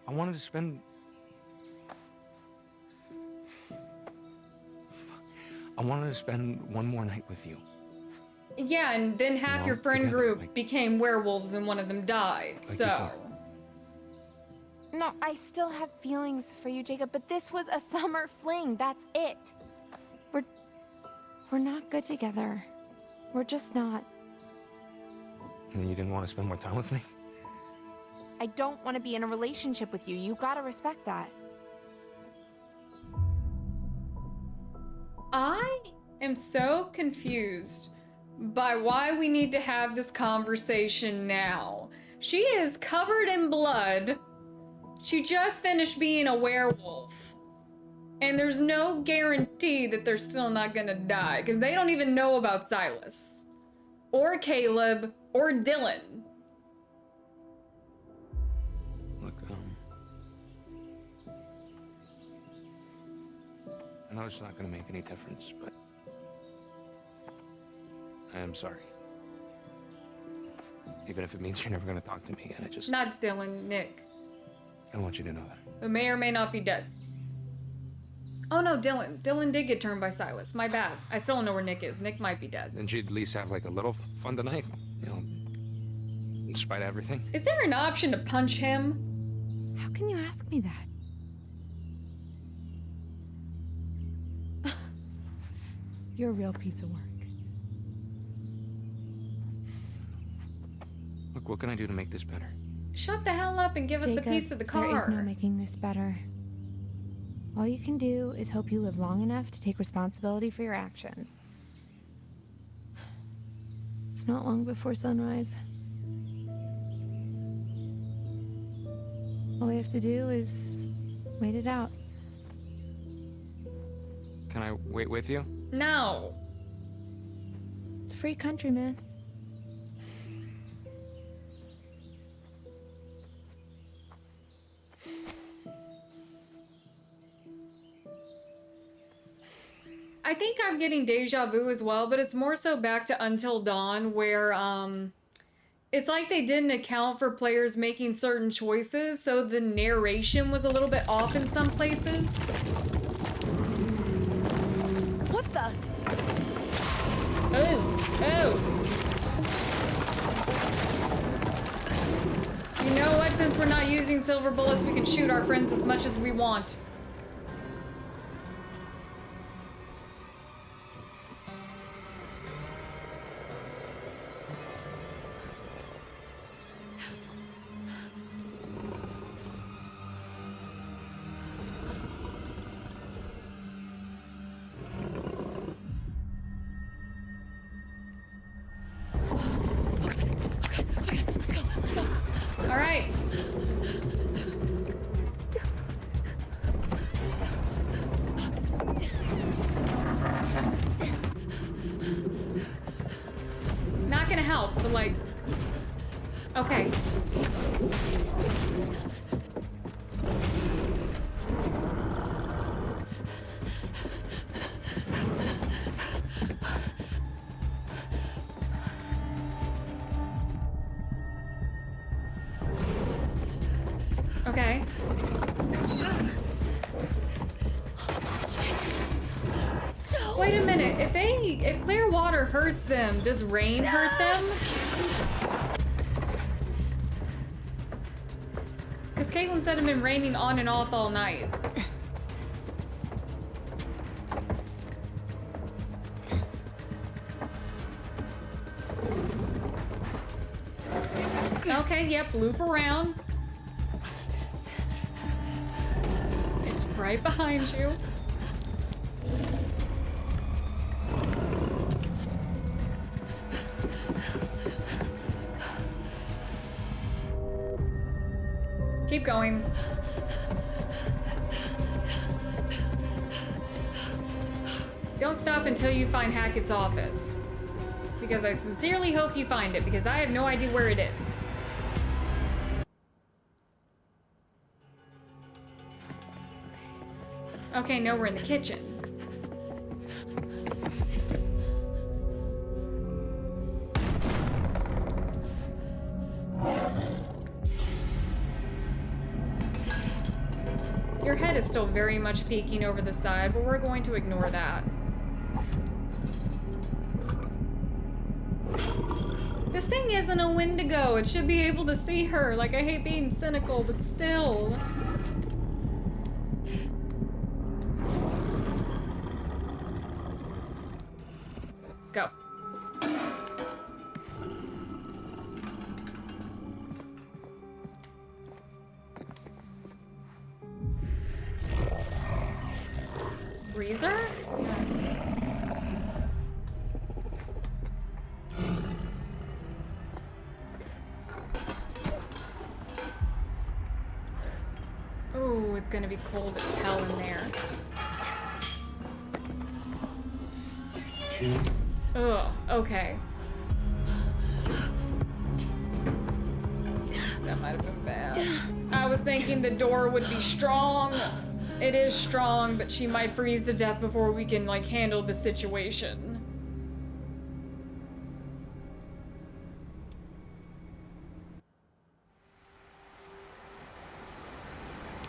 I wanted to spend... I wanted to spend one more night with you. Yeah, and then half know, your friend together, group became werewolves and one of them died, you so... thought. No, I still have feelings for you, Jacob, but this was a summer fling. That's it. We're not good together. We're just not. And you didn't want to spend more time with me? I don't want to be in a relationship with you. You gotta respect that. I am so confused by why we need to have this conversation now. She is covered in blood. She just finished being a werewolf. And there's no guarantee that they're still not gonna die, because they don't even know about Silas. Or Caleb, or Dylan. Look, I know it's not gonna make any difference, but I am sorry. Even if it means you're never gonna talk to me again, Not Dylan, Nick. I want you to know that. Who may or may not be dead. Oh no, Dylan. Dylan did get turned by Silas. My bad. I still don't know where Nick is. Nick might be dead. Then she'd at least have like a little fun tonight, you know, in spite of everything. Is there an option to punch him? How can you ask me that? You're a real piece of work. Look, what can I do to make this better? Shut the hell up and give us the piece of the car. There is no making this better. All you can do is hope you live long enough to take responsibility for your actions. It's not long before sunrise. All we have to do is wait it out. Can I wait with you? No. It's a free country, man. I think I'm getting deja vu as well, but it's more so back to Until Dawn, where it's like they didn't account for players making certain choices, so the narration was a little bit off in some places. What the? Oh. You know what? Since we're not using silver bullets, we can shoot our friends as much as we want. All right. Not gonna help, but like, okay. Okay. Wait a minute. If clear water hurts them, does rain hurt them? Because Caitlyn said it had been raining on and off all night. Okay, yep, loop around. It's right behind you. Keep going. Don't stop until you find Hackett's office. Because I sincerely hope you find it, because I have no idea where it is. Okay, now we're in the kitchen. Your head is still very much peeking over the side, but we're going to ignore that. This thing isn't a Wendigo. It should be able to see her. Like, I hate being cynical, but still. Go. Breezer? gonna be cold as hell in there. Ugh, okay. That might have been bad. I was thinking the door would be strong. It is strong, but she might freeze to death before we can, like, handle the situation.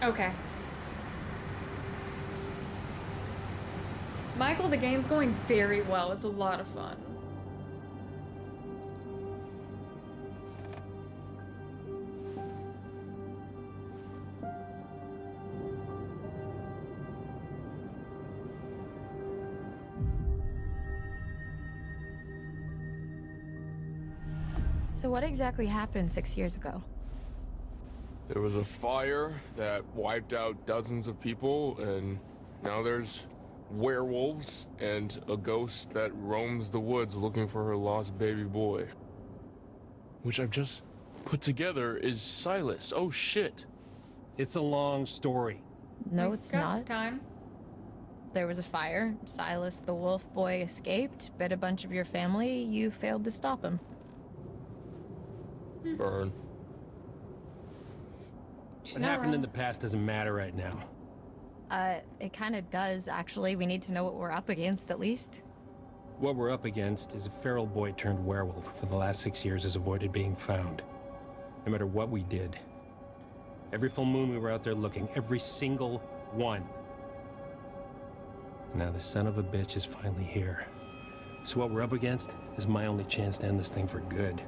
Okay. Michael, the game's going very well. It's a lot of fun. So what exactly happened 6 years ago? There was a fire that wiped out dozens of people, and now there's werewolves and a ghost that roams the woods looking for her lost baby boy. Which I've just put together is Silas. Oh shit. It's a long story. No, it's not. Time. There was a fire. Silas, the wolf boy, escaped, bit a bunch of your family. You failed to stop him. Burn. What happened in the past doesn't matter right now. It kind of does, actually. We need to know what we're up against, at least. What we're up against is a feral boy turned werewolf for the last 6 years has avoided being found. No matter what we did. Every full moon we were out there looking. Every single one. Now the son of a bitch is finally here. So what we're up against is my only chance to end this thing for good.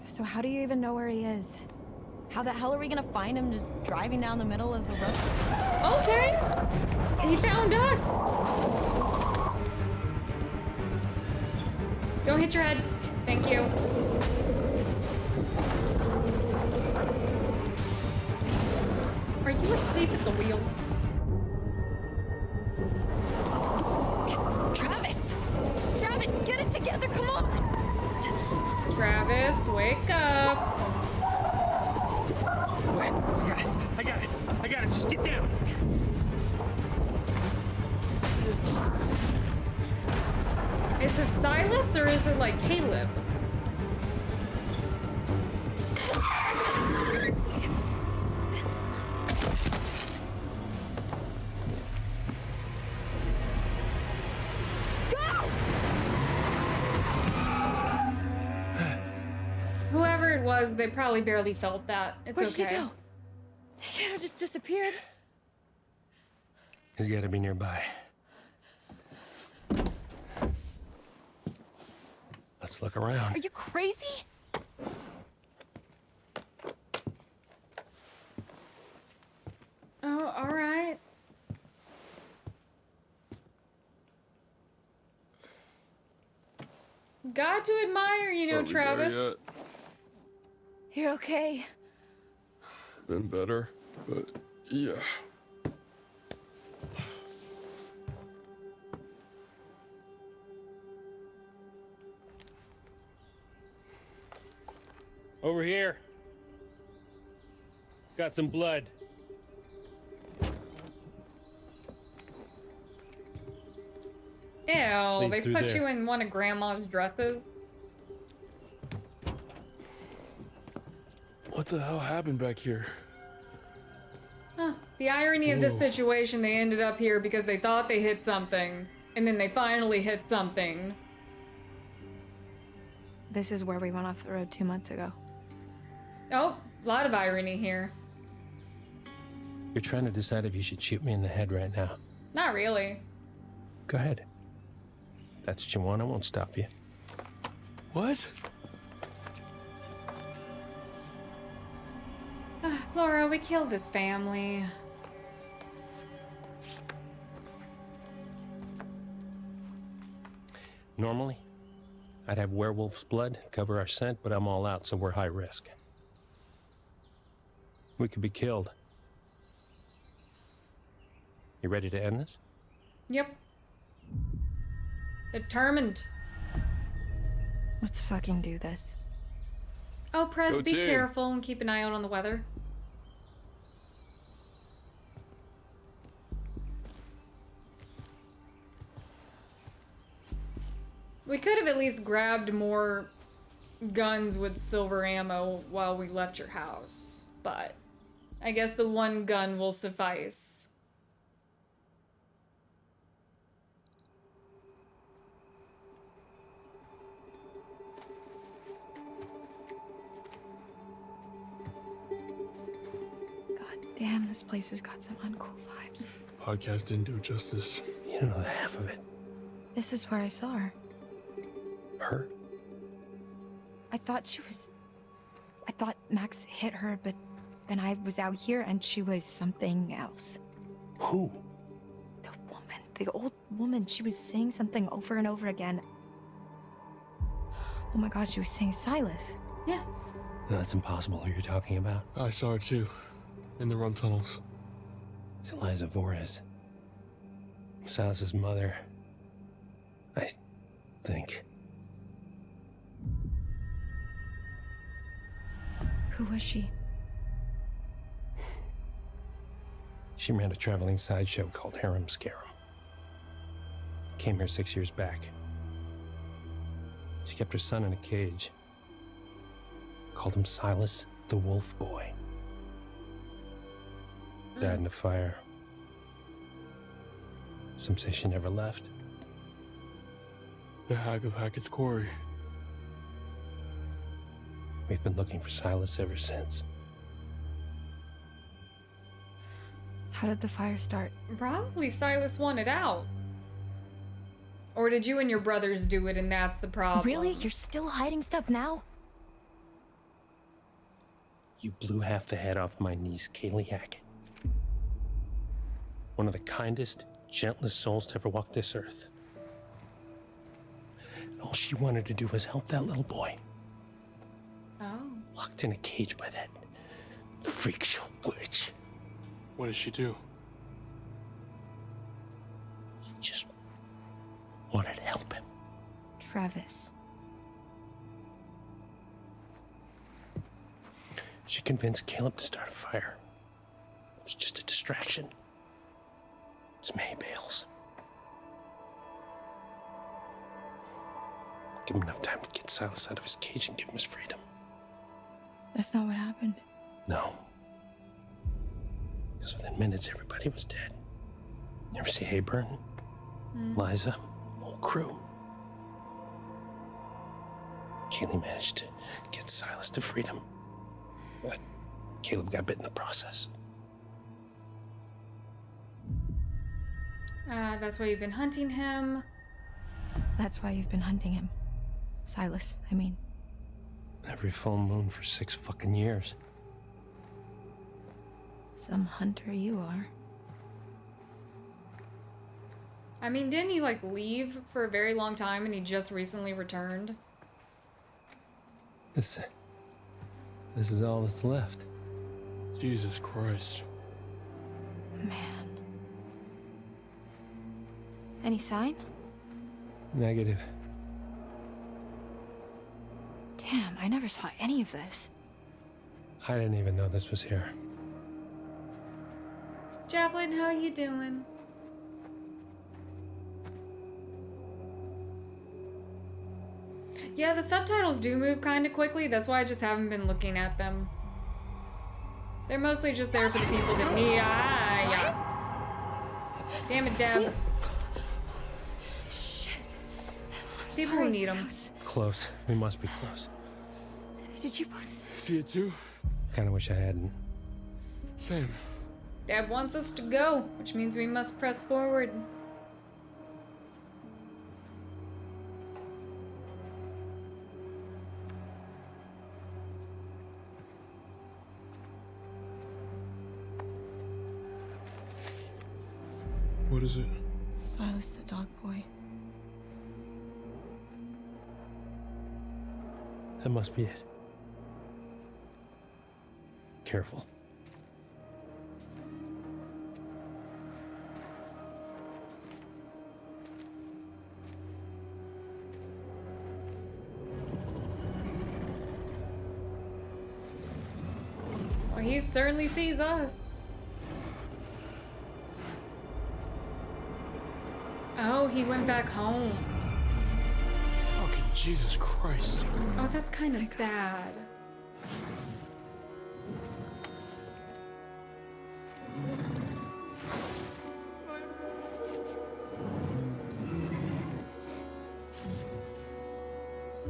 So how do you even know where he is? How the hell are we gonna find him just driving down the middle of the road? Okay. He found us. Don't hit your head. Thank you. Are you asleep at the wheel? Travis! Travis, get it together, come on! Travis, wake up. Wait, I got it, just get down. Is this Silas or is it like Caleb? Whoever it was, they probably barely felt that. It's Where'd okay. he go? He can't have just disappeared. He's gotta be nearby. Let's look around. Are you crazy? Oh, all right. Got to admire, you know, Are we there Travis. yet? You're okay. Been better, but yeah. Over here. Got some blood. Ew, they Leads through put there. you in one of Grandma's dresses. What the hell happened back here? Huh. The irony of this Ooh. situation, they ended up here because they thought they hit something, and then they finally hit something. This is where we went off the road 2 months ago. Oh, a lot of irony here. You're trying to decide if you should shoot me in the head right now. Not really. Go ahead. If that's what you want, I won't stop you. What? Laura, we killed this family. Normally, I'd have werewolf's blood cover our scent, but I'm all out, so we're high risk. We could be killed. You ready to end this? Yep. Determined. Let's fucking do this. Oh, Prez, Go be team. careful and keep an eye out on the weather. We could have at least grabbed more guns with silver ammo while we left your house, but I guess the one gun will suffice. God damn, this place has got some uncool vibes. Podcast didn't do it justice. You don't know the half of it. This is where I saw her. Her? I thought Max hit her, but then I was out here and she was something else. Who? The old woman. She was saying something over and over again. Oh my god, she was saying Silas. Yeah. No, that's impossible who you're talking about. I saw her too. In the run tunnels. It's Eliza Voorhees. Silas's mother. I think. Who was she? She ran a traveling sideshow called Harem Scarum. Came here 6 years back. She kept her son in a cage. Called him Silas the Wolf Boy. Died in a fire. Some say she never left. The Hag of Hackett's Quarry. We've been looking for Silas ever since. How did the fire start? Probably Silas wanted out. Or did you and your brothers do it and that's the problem? Really? You're still hiding stuff now? You blew half the head off my niece, Kaylee Hackett. One of the kindest, gentlest souls to ever walk this earth. And all she wanted to do was help that little boy. Oh. Locked in a cage by that freak show witch. What did she do? She just wanted to help him. Travis. She convinced Caleb to start a fire. It was just a distraction. Some hay bales. Give him enough time to get Silas out of his cage and give him his freedom. That's not what happened. No. Because within minutes, everybody was dead. You ever see Hayburn? Liza? Whole crew. Kaylee managed to get Silas to freedom. But Caleb got bit in the process. That's why you've been hunting him. That's why you've been hunting him. Silas, I mean. Every full moon for 6 fucking years. Some hunter you are. I mean, didn't he, like, leave for a very long time and he just recently returned? This is all that's left. Jesus Christ. Man. Any sign? Negative. Damn, I never saw any of this. I didn't even know this was here. Javelin, how are you doing? Yeah, the subtitles do move kind of quickly. That's why I just haven't been looking at them. They're mostly just there for the people that need. Yeah. Damn it, Deb. Shit. People who need them. Close. We must be close. Did you both see it too? Kinda wish I hadn't. Same. Deb wants us to go, which means we must press forward. What is it? Silas the dog boy. That must be it. Careful. Well, he certainly sees us. Oh, he went back home. Jesus Christ. Oh, that's kind of sad.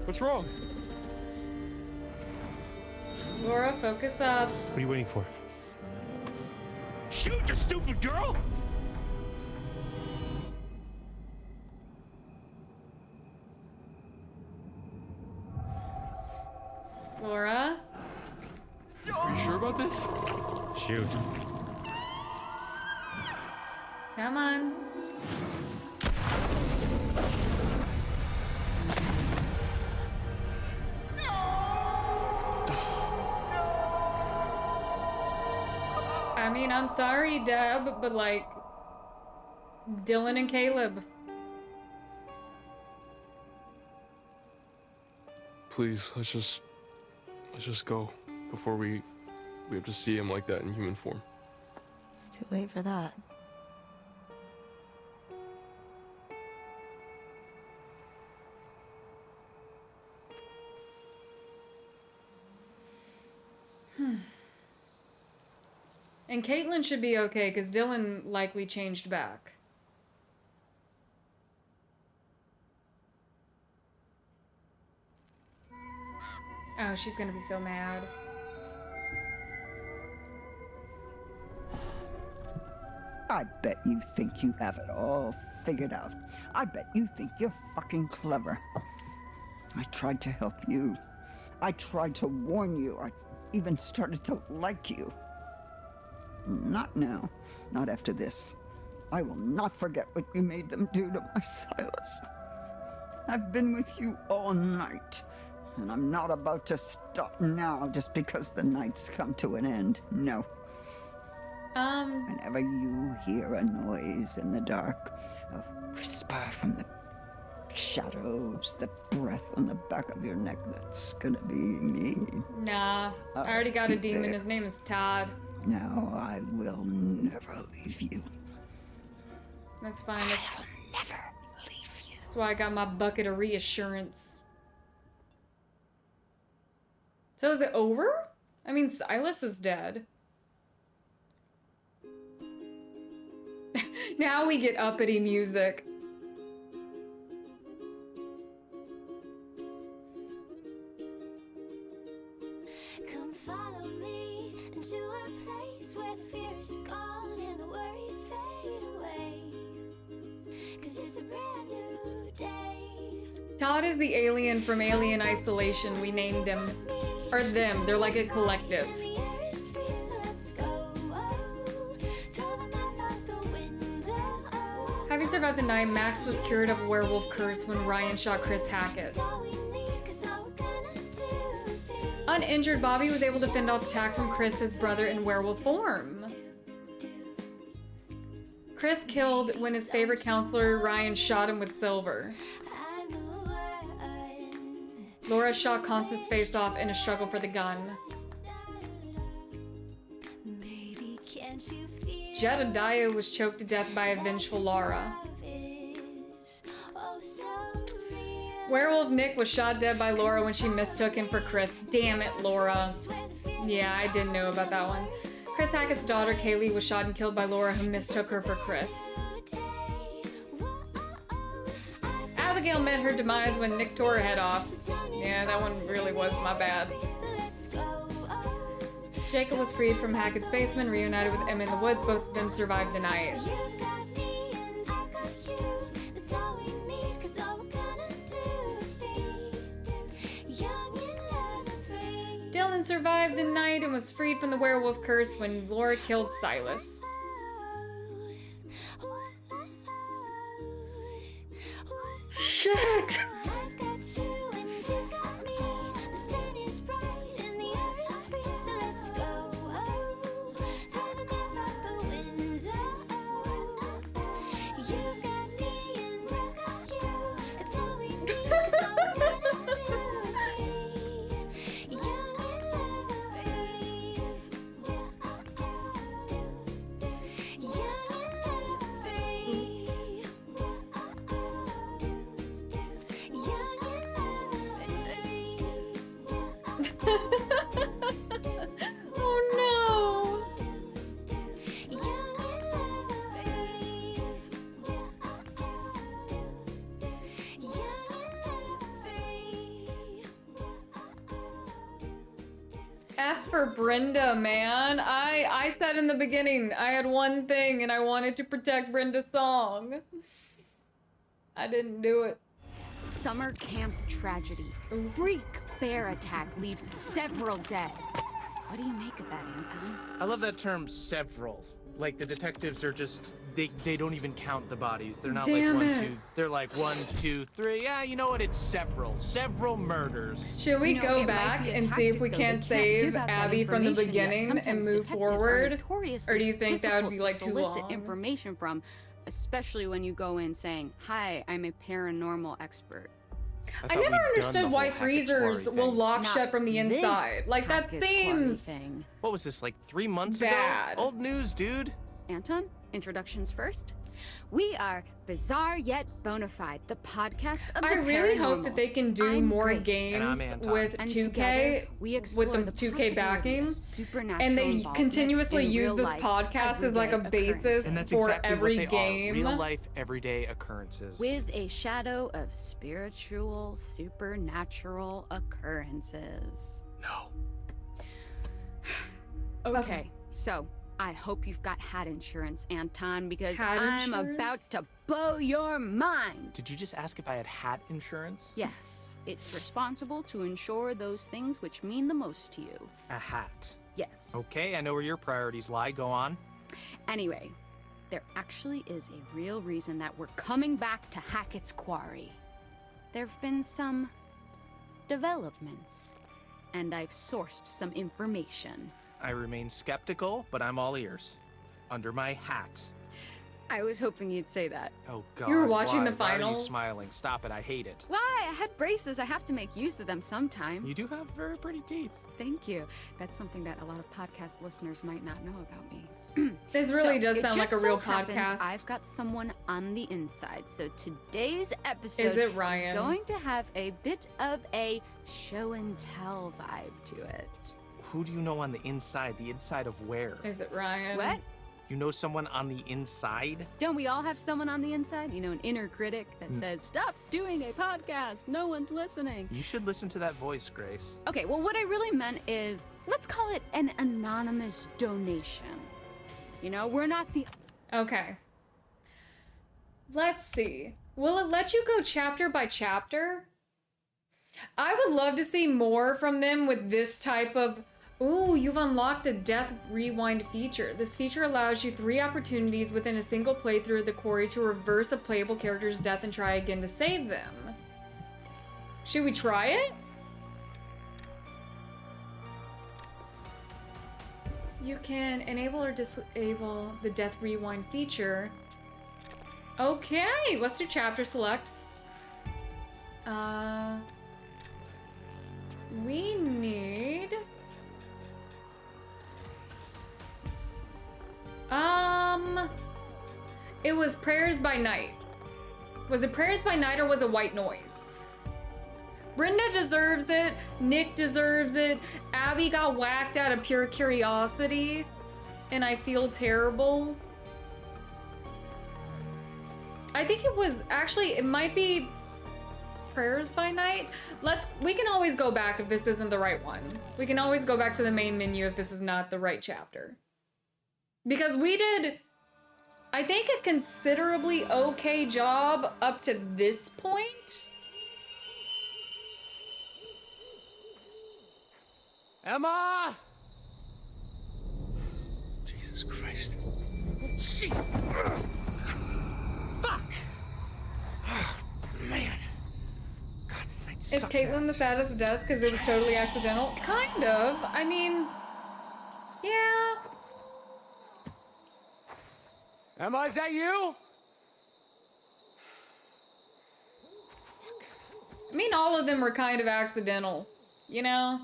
What's wrong? Laura, focus up. What are you waiting for? Shoot, you stupid girl! Laura? Are you sure about this? Shoot. Come on. I mean, I'm sorry, Deb, but like, Dylan and Caleb. Please, let's just go before we have to see him like that in human form. It's too late for that. And Caitlyn should be okay, because Dylan likely changed back. Oh, she's gonna be so mad. I bet you think you have it all figured out. I bet you think you're fucking clever. I tried to help you. I tried to warn you. I even started to like you. Not now. Not after this. I will not forget what you made them do to my Silas. I've been with you all night, and I'm not about to stop now just because the night's come to an end. No. Whenever you hear a noise in the dark, a whisper from the shadows, the breath on the back of your neck, that's gonna be me. Nah, I already got a demon. His name is Todd. Now I will never leave you. That's fine. I'll never leave you. That's why I got my bucket of reassurance. So is it over? I mean, Silas is dead. Now we get uppity music. Come follow me into a place where the fear is gone and the worries fade away. 'Cause it's a brand new day. Todd is the alien from Alien Isolation. We named him. Or them. They're like a collective. Having survived the night, Max was cured of a werewolf curse when Ryan shot Chris Hackett. Uninjured, Bobby was able to fend off attack from Chris, his brother, in werewolf form. Chris killed when his favorite counselor, Ryan, shot him with silver. Laura shot Constance's face off in a struggle for the gun. Jedediah was choked to death by a vengeful Laura. Werewolf Nick was shot dead by Laura when she mistook him for Chris. Damn it, Laura. Yeah, I didn't know about that one. Chris Hackett's daughter, Kaylee, was shot and killed by Laura, who mistook her for Chris. Abigail met her demise when Nick tore her head off. Yeah, that one really was my bad. Jacob was freed from Hackett's basement, reunited with Emma in the woods. Both of them survived the night. Dylan survived the night and was freed from the werewolf curse when Laura killed Silas. Shit! Oh no. F for Brenda, man. I said in the beginning, I had one thing and I wanted to protect Brenda Song. I didn't do it. Summer camp tragedy. Freak bear attack leaves several dead. What do you make of that, Anton? I love that term, several. Like the detectives are just, they don't even count the bodies. They're not Damn like it. 1, 2. They're like 1, 2, 3. Yeah, you know what? It's several murders. Should we You know, go it might back be a and see if we tactic, though. can't They can't save give out that Abby from the information yet. beginning and Sometimes move detectives are forward? notoriously Or do you think that would be difficult like to too solicit long? information from, especially when you go in saying, "Hi, I'm a paranormal expert." I never understood why freezers will lock Not shut from the this inside. Like that Hackett's Quarry seems thing. What was this, like 3 months bad. ago? Old news, dude. Anton, introductions first. We are Bizarre Yet Bonafide, the podcast of the I really hope paranormal. that they can do I'm more Grace. games And I'm Anton. with And 2K, together, we with explore the the 2K possibility of backing, supernatural and they involvement continuously in use real this life, podcast as like a everyday basis occurrences. And that's for exactly every what they game. are. Real life, everyday occurrences. With a shadow of spiritual, supernatural occurrences. No. Okay, so I hope you've got hat insurance, Anton, because Hat I'm insurance? about to blow your mind. Did you just ask if I had hat insurance? Yes, it's responsible to insure those things which mean the most to you. A hat. Yes. Okay, I know where your priorities lie. Go on. Anyway, there actually is a real reason that we're coming back to Hackett's Quarry. There've been some developments, and I've sourced some information. I remain skeptical, but I'm all ears. Under my hat. I was hoping you'd say that. Oh God. You were watching why? the Why are you finals? smiling? Stop it. I hate it. Why? I had braces. I have to make use of them sometimes. You do have very pretty teeth. Thank you. That's something that a lot of podcast listeners might not know about me. This really So, does it sound like just a real so happens podcast. I've got someone on the inside. So today's episode Is it Ryan? is going to have a bit of a show and tell vibe to it. Who do you know on the inside? The inside of where? Is it Ryan? What? You know someone on the inside? Don't we all have someone on the inside? You know, an inner critic that says, "Stop doing a podcast. No one's listening." You should listen to that voice, Grace. Okay, well, what I really meant is, let's call it an anonymous donation. You know, we're not the... Okay. Let's see. Will it let you go chapter by chapter? I would love to see more from them with this type of... Ooh, you've unlocked the Death Rewind feature. This feature allows you 3 opportunities within a single playthrough of the Quarry to reverse a playable character's death and try again to save them. Should we try it? You can enable or disable the Death Rewind feature. Okay, let's do chapter select. We need... It was Prayers by Night. Was it Prayers by Night or was it White Noise? Brenda deserves it. Nick deserves it. Abby got whacked out of pure curiosity. And I feel terrible. I think it was actually, it might be Prayers by Night. We can always go back if this isn't the right one. We can always go back to the main menu if this is not the right chapter. Because we did, I think, a considerably okay job up to this point. Emma! Jesus Christ. Jesus! Fuck! Man. God, this night Is sucks Caitlyn the ass. saddest death because it was totally accidental? Kind of. I mean, yeah. Emma, is that you? I mean, all of them were kind of accidental, you know?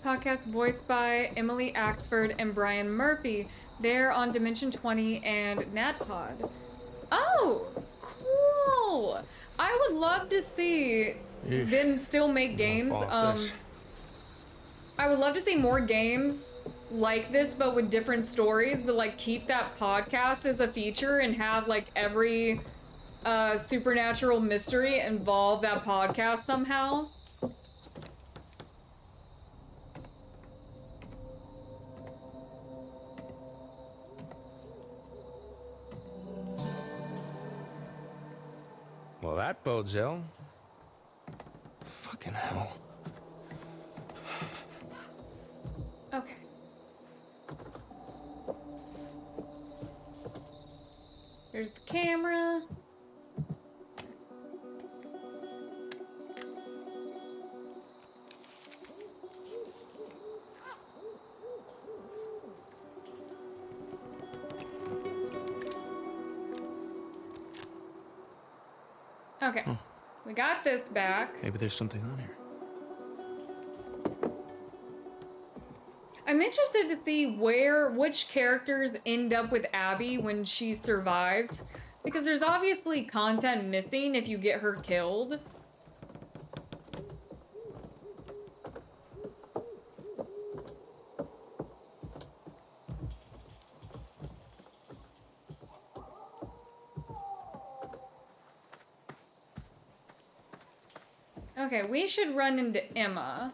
podcast voiced by Emily Axford and Brian Murphy. They're on Dimension 20 and NatPod. Oh, cool. I would love to see them still make games. I would love to see more games like this, but with different stories, but like keep that podcast as a feature and have like every supernatural mystery involve that podcast somehow. Well, that bodes ill. Fucking hell. Okay. Here's the camera. Okay, we got this back. Maybe there's something on here. I'm interested to see which characters end up with Abby when she survives, because there's obviously content missing if you get her killed. Okay, we should run into Emma.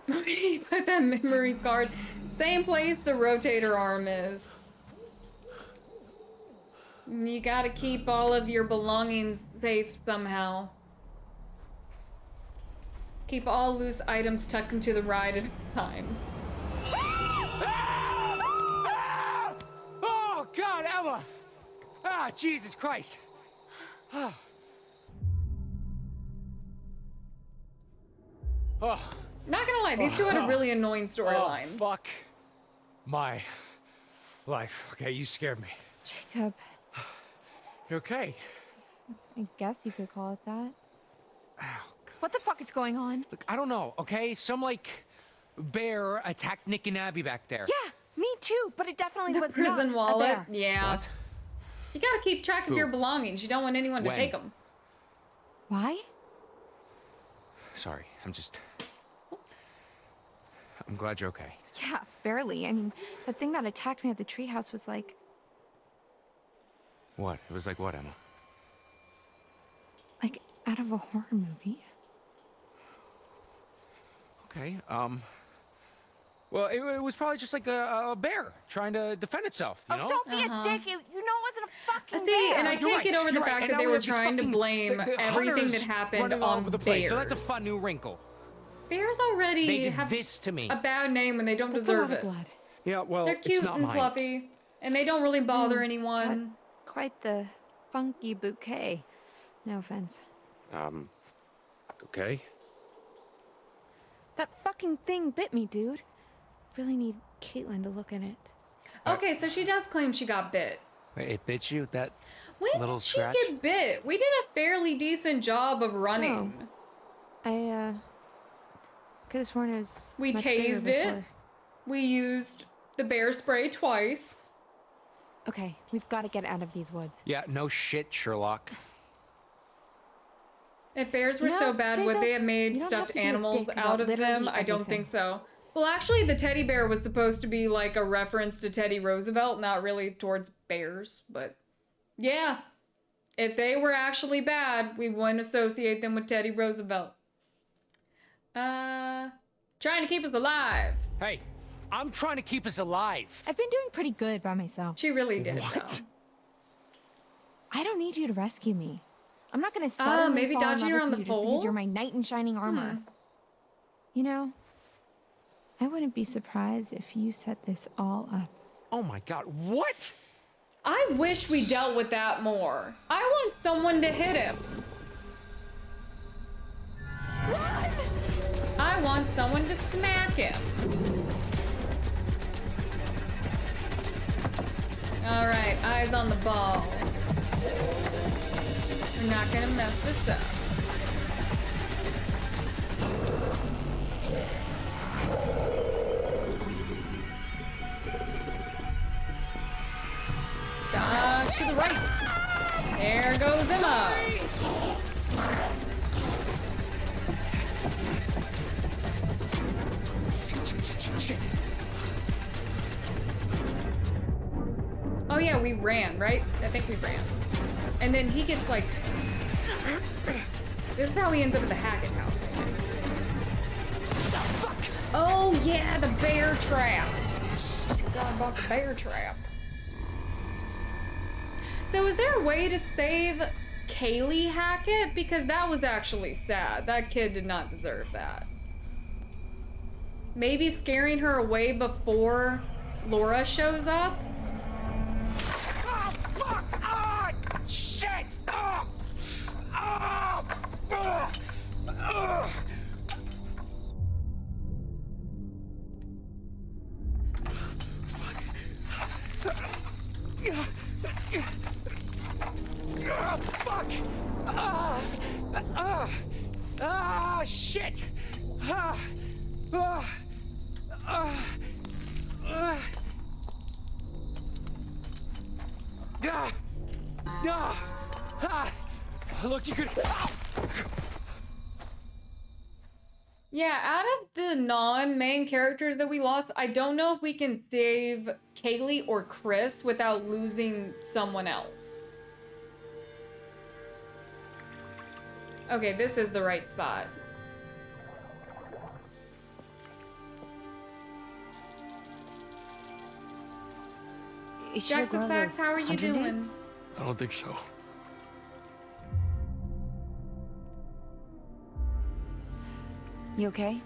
Put that memory card. Same place the rotator arm is. You gotta keep all of your belongings safe somehow. Keep all loose items tucked into the ride at times. Oh, God, Emma! Ah, Jesus Christ! Oh. Not gonna lie, these two had a really annoying storyline. Oh, fuck my life. Okay, you scared me. Jacob. You okay? I guess you could call it that. What the fuck is going on? Look, I don't know, okay? Some, like, bear attacked Nick and Abby back there. Yeah, me too, but it definitely was Prison not wallet. a bear. Yeah. What? You gotta keep track of Who? your belongings. You don't want anyone to When? take them. Why? Sorry, I'm glad you're okay. Yeah, barely. I mean, the thing that attacked me at the treehouse was like... What? It was like what, Emma? like out of a horror movie. Okay, well, it was probably just like a bear trying to defend itself, you know? Don't be a dick. You know it wasn't a fucking See, bear. and I can't get over the fact that they were trying to blame everything that happened on the bears. place. So that's a fun new wrinkle. Bears already They did have this to me. a bad name when they don't deserve it. Yeah, well, They're cute it's not and mine. fluffy, and they don't really bother anyone. Quite the funky bouquet. No offense. Okay. That fucking thing bit me, dude. Really need Caitlyn to look in it. Okay, so she does claim she got bit. Wait, it bit you? That When little did scratch? she get bit? We did a fairly decent job of running. I could have sworn it was. We much bigger tased it. before. We used the bear spray twice. Okay, we've got to get out of these woods. Yeah, no shit, Sherlock. If bears were No, so bad, would Jacob, they have made you don't have stuffed to be a animals dick out about of literally them? I don't everything. think so. Well, actually, the teddy bear was supposed to be like a reference to Teddy Roosevelt, not really towards bears, but yeah. If they were actually bad, we wouldn't associate them with Teddy Roosevelt. Trying to keep us alive. Hey, I'm trying to keep us alive. I've been doing pretty good by myself. She really did. What? Though. I don't need you to rescue me. I'm not gonna suddenly maybe fall in dodging love around with the you just because pole? you're my knight in shining armor. You know, I wouldn't be surprised if you set this all up. Oh my god, what? I wish we dealt with that more. I want someone to hit him. Run! I want someone to smack him. All right, eyes on the ball. We're not gonna mess this up. Dodge to the right. There goes Emma. Oh yeah, we ran, right? I think we ran. And then he gets like... This is how he ends up at the Hackett house. Oh yeah, the bear trap. Forgot about the bear trap. So is there a way to save Kaylee Hackett? Because that was actually sad. That kid did not deserve that. Maybe scaring her away before Laura shows up? Oh, fuck! Ah, shit! Ah! Ah! Ah! Ah! Fuck! Ah! Ah! Ah! Shit! Ah! Ah! Ah! Ah! Ah! Ah! Ah! Look, you could. Yeah, out of the non-main characters that we lost, I don't know if we can save Kaylee or Chris without losing someone else. Okay, this is the right spot. Jackson Sachs, how are you doing? I don't think so. You okay?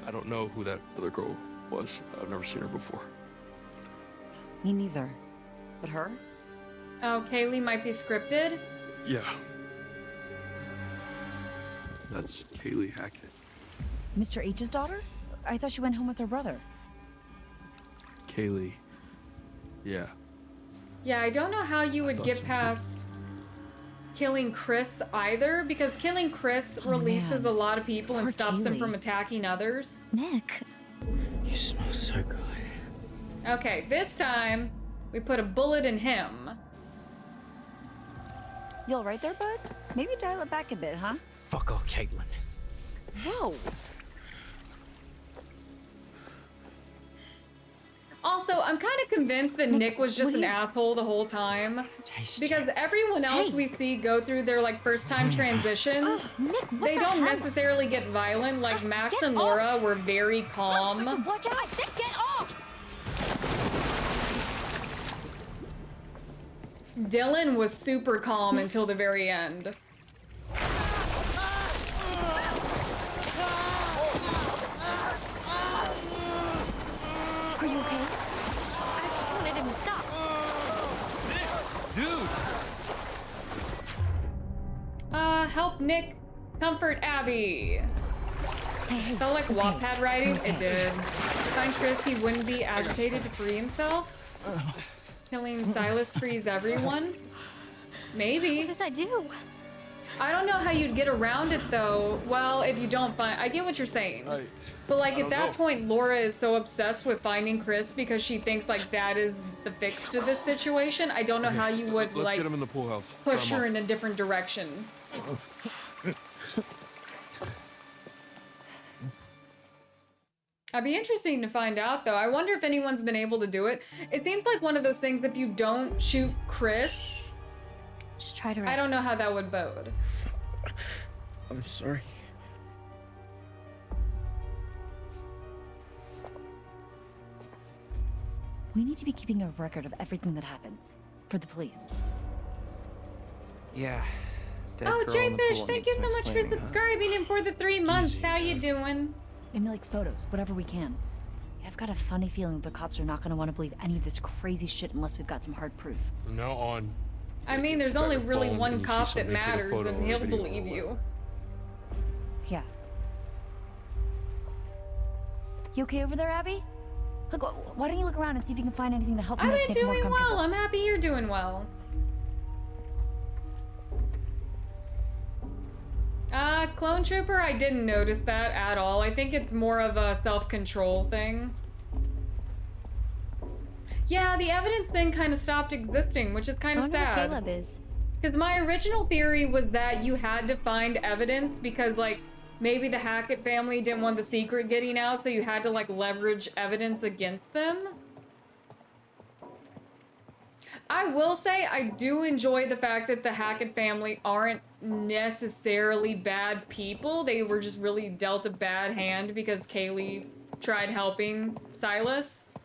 I don't know who that other girl was. I've never seen her before. Me neither. But her? Oh, Kaylee might be scripted? Yeah. That's Kaylee Hackett. Mr. H's daughter? I thought she went home with her brother. Kaylee. Yeah. Yeah, I don't know how you would thought get so, too. past killing Chris either, because killing Chris releases a lot of people and stops them from attacking others. Nick. You smell so good. Okay, this time we put a bullet in him. You all right there, bud? Maybe dial it back a bit, huh? Fuck off, Caitlyn. Whoa. Also, I'm kind of convinced that Nick was just an asshole the whole time. Because everyone else we see go through their like first time transition, they don't necessarily get violent. Like Max and Laura were very calm. Watch out! Get off! Dylan was super calm until the very end. Are you okay? I just wanted him to stop. Dude! Help Nick comfort Abby. Felt like Wattpad writing? It did. Find Chris, he wouldn't be agitated to free himself. Killing Silas frees everyone? Maybe. What did I do? I don't know how you'd get around it though. Well, if you don't find, I get what you're saying. But like at that point, Laura is so obsessed with finding Chris because she thinks like that is the fix to this situation. I don't know how you would Let's like get him in the pool house. push her in a different direction. I'd be interesting to find out though. I wonder if anyone's been able to do it. It seems like one of those things, if you don't shoot Chris, just try to I don't know how that would bode. I'm sorry. We need to be keeping a record of everything that happens. For the police. Yeah. Oh, Jayfish, thank you so much for subscribing and for the 3 months. How you doing? Maybe like photos, whatever we can. I've got a funny feeling the cops are not gonna want to believe any of this crazy shit unless we've got some hard proof. From now on. I mean, there's only really one and you see cop that something, take a matters, photo and or he'll video or believe you. Yeah. You okay over there, Abby? Look, why don't you look around and see if you can find anything to help I've make been Nick more doing comfortable? well. I'm happy you're doing well. Clone Trooper, I didn't notice that at all. I think it's more of a self-control thing. Yeah, the evidence thing kind of stopped existing, which is kind of sad. I wonder what Caleb is. Because my original theory was that you had to find evidence because, like, maybe the Hackett family didn't want the secret getting out, so you had to, like, leverage evidence against them. I will say I do enjoy the fact that the Hackett family aren't necessarily bad people. They were just really dealt a bad hand because Kaylee tried helping Silas.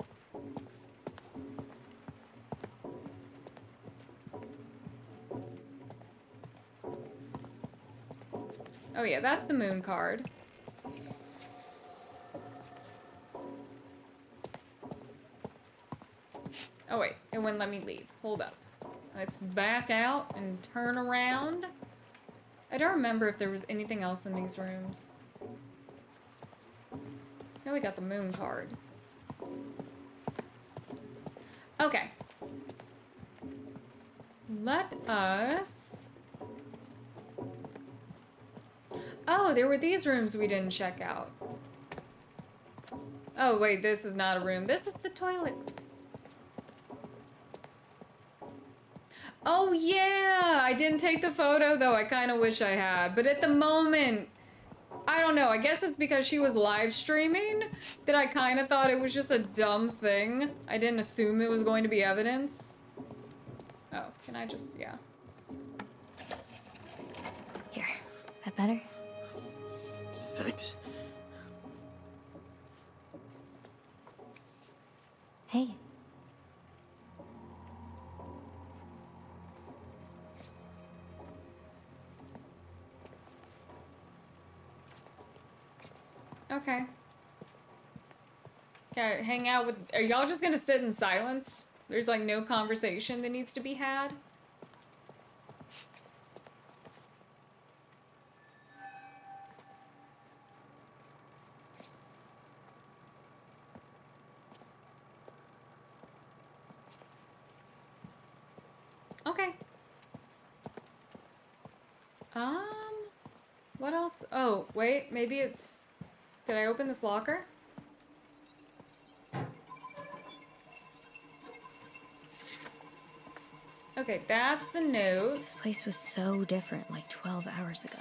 Oh yeah, that's the moon card. Oh wait, it wouldn't let me leave. Hold up. Let's back out and turn around. I don't remember if there was anything else in these rooms. Now we got the moon card. Okay. Let us... Oh, there were these rooms we didn't check out. Oh wait, this is not a room. This is the toilet. Oh yeah, I didn't take the photo though. I kind of wish I had, but at the moment, I don't know. I guess it's because she was live streaming that I kind of thought it was just a dumb thing. I didn't assume it was going to be evidence. Oh, can I just, yeah. Here, that better? Thanks. Hey. Okay. Okay, hang out with... Are y'all just gonna sit in silence? There's like no conversation that needs to be had? Okay. What else? Oh, wait, maybe it's... Did I open this locker? Okay, that's the note. This place was so different like 12 hours ago.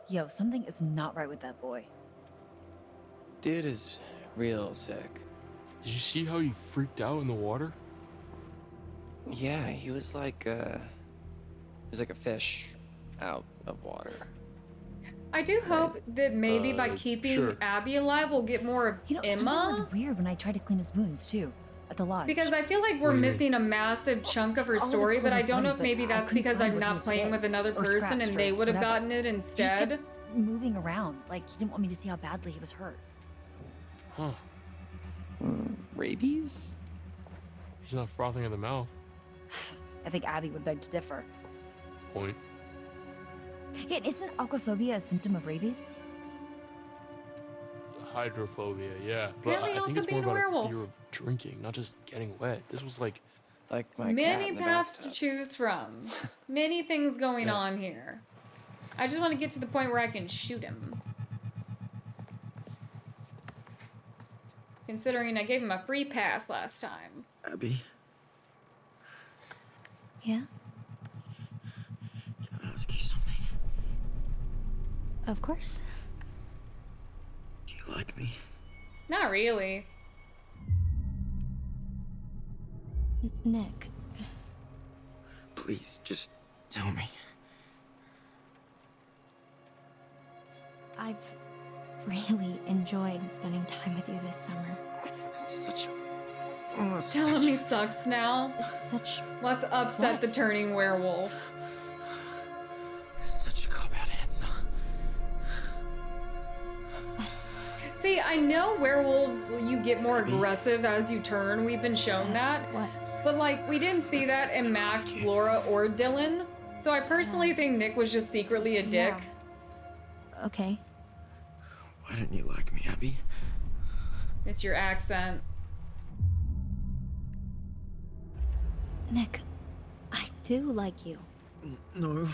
Yo, something is not right with that boy. Dude is real sick. Did you see how he freaked out in the water? Yeah, he was like a fish out of water. I do hope that maybe by keeping Abby alive, we'll get more of Emma. Something was weird when I tried to clean his wounds too, at the lodge. Because I feel like we're missing a massive chunk of her story, but I don't know if maybe that's because I'm not playing with another person and they would have gotten it instead. He just kept moving around, like he didn't want me to see how badly he was hurt. Huh. Rabies? He's not frothing at the mouth. I think Abby would beg to differ. Point. Yeah, and isn't aquaphobia a symptom of rabies? Hydrophobia, yeah. But Apparently I think also it's being more a about werewolf. a fear of drinking, not just getting wet. This was like my Many cat in the paths to bathtub. choose from. Many things going on here. I just want to get to the point where I can shoot him. Considering I gave him a free pass last time. Abby, Yeah? can I ask you something? Of course. Do you like me? Not really. Nick. Please, just tell me. I've really enjoyed spending time with you this summer. That's such Telling me sucks now. Such. Let's upset the turning werewolf. such a cop-out answer. See, I know werewolves, you get more aggressive as you turn. We've been shown that. What? But, like, we didn't see that in Max, Laura, or Dylan. So I personally think Nick was just secretly a dick. Okay. Why didn't you like me, Abby? It's your accent. Nick, I do like you. No,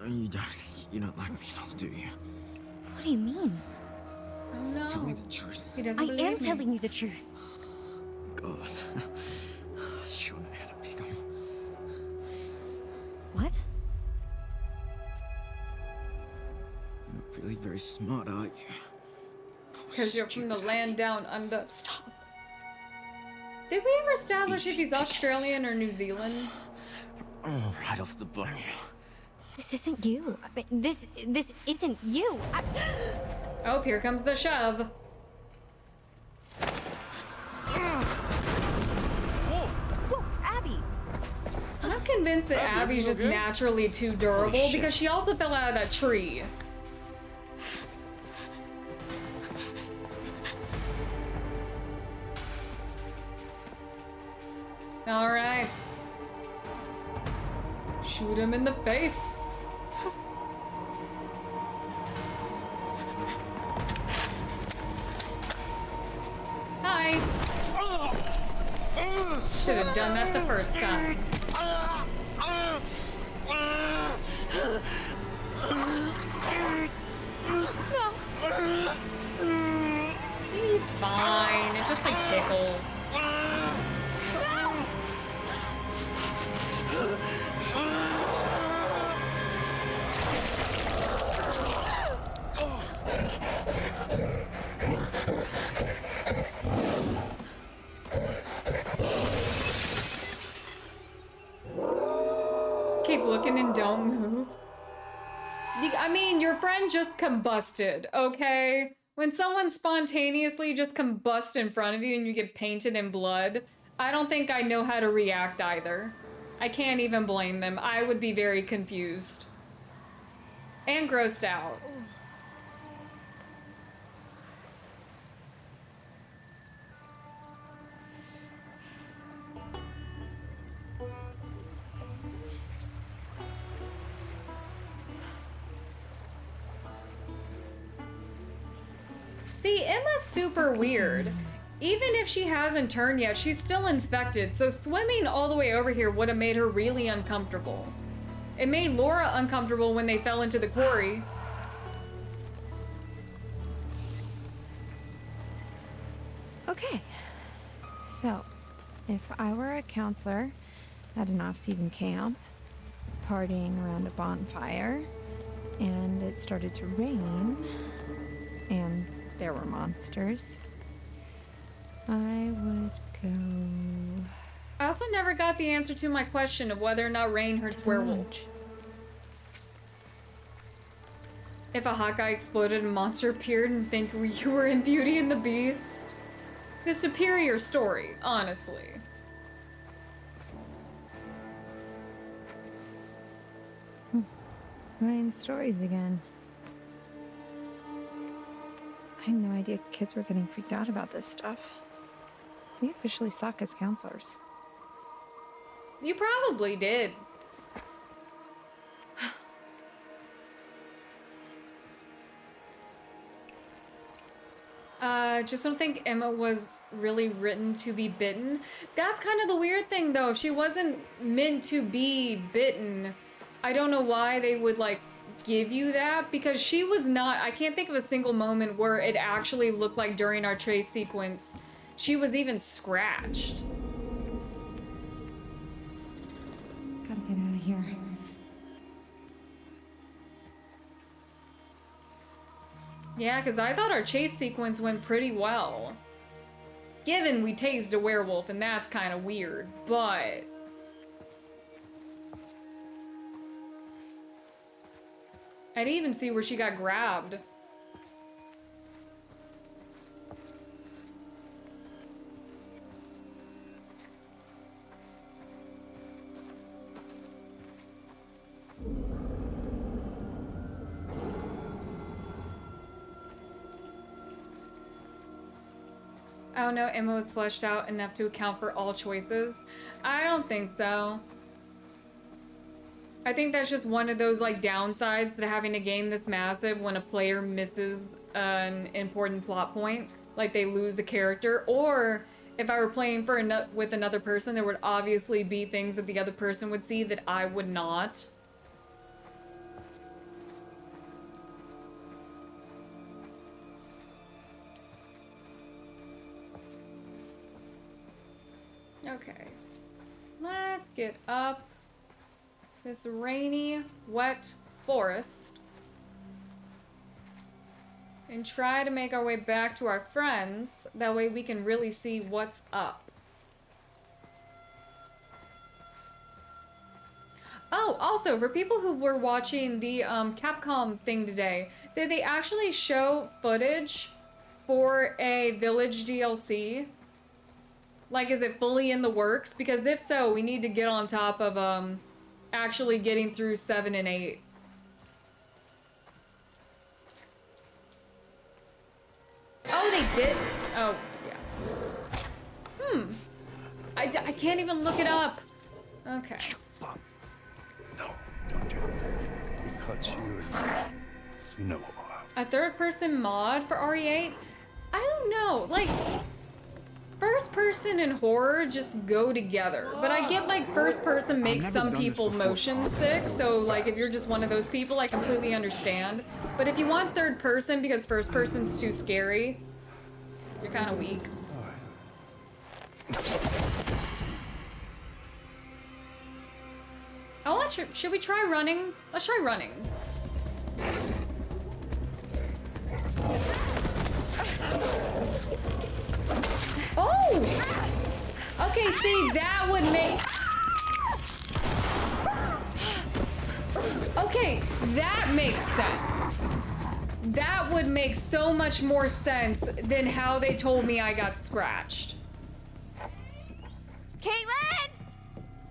you don't. You don't like me at all, do you? What do you mean? Oh no. Tell me the truth. He doesn't I believe am me. telling you the truth. God, I shouldn't have had a pick on. What? You're not really very smart, are you? Because you're from the land down under. Stop. Did we ever establish if he's Australian or New Zealand? Oh, right off the bone. This isn't you. I mean, this isn't you. Oh, here comes the shove. Whoa, Abby. I'm convinced that Abby's just naturally too durable because she also fell out of that tree. All right. Shoot him in the face. Hi. Should have done that the first time. He's fine. It just like tickles. Keep looking and don't move. I mean, your friend just combusted, okay? When someone spontaneously just combusts in front of you and you get painted in blood, I don't think I know how to react either. I can't even blame them. I would be very confused. And grossed out. See, Emma's super weird. Even if she hasn't turned yet, she's still infected, so swimming all the way over here would have made her really uncomfortable. It made Laura uncomfortable when they fell into the quarry. Okay. So, if I were a counselor at an off-season camp, partying around a bonfire, and it started to rain, and there were monsters, I would go... I also never got the answer to my question of whether or not rain hurts werewolves. If a hot guy exploded and a monster appeared and think you were in Beauty and the Beast. The superior story, honestly. Writing stories again. I had no idea kids were getting freaked out about this stuff. We officially suck as counselors. You probably did. Just don't think Emma was really written to be bitten. That's kind of the weird thing, though. If she wasn't meant to be bitten, I don't know why they would, like, give you that, because she was not... I can't think of a single moment where it actually looked like during our chase sequence she was even scratched. Gotta get out of here. Yeah, because I thought our chase sequence went pretty well. Given we tased a werewolf, and that's kind of weird, but... I'd even see where she got grabbed. I don't know, Emma was fleshed out enough to account for all choices. I don't think so. I think that's just one of those like downsides to having a game this massive when a player misses an important plot point. like they lose a character, or if I were playing for with another person, there would obviously be things that the other person would see that I would not. Okay, let's get up this rainy, wet forest and try to make our way back to our friends. That way we can really see what's up. Oh, also, for people who were watching the Capcom thing today, did they actually show footage for a Village DLC? Like, is it fully in the works? Because if so, we need to get on top of actually getting through 7 and 8. Oh, they did? Oh, yeah. I can't even look it up. Okay. No, don't do it. It cuts you and you know. A third-person mod for RE8? I don't know. Like, first person and horror just go together. But I get like first person makes some people motion sick, so like if you're just one of those people, I completely understand. But if you want third person because first person's too scary, you're kind of weak. Oh, should we try running? Let's try running. Oh! Okay, see, that would make... Okay, that makes sense. That would make so much more sense than how they told me I got scratched. Caitlyn!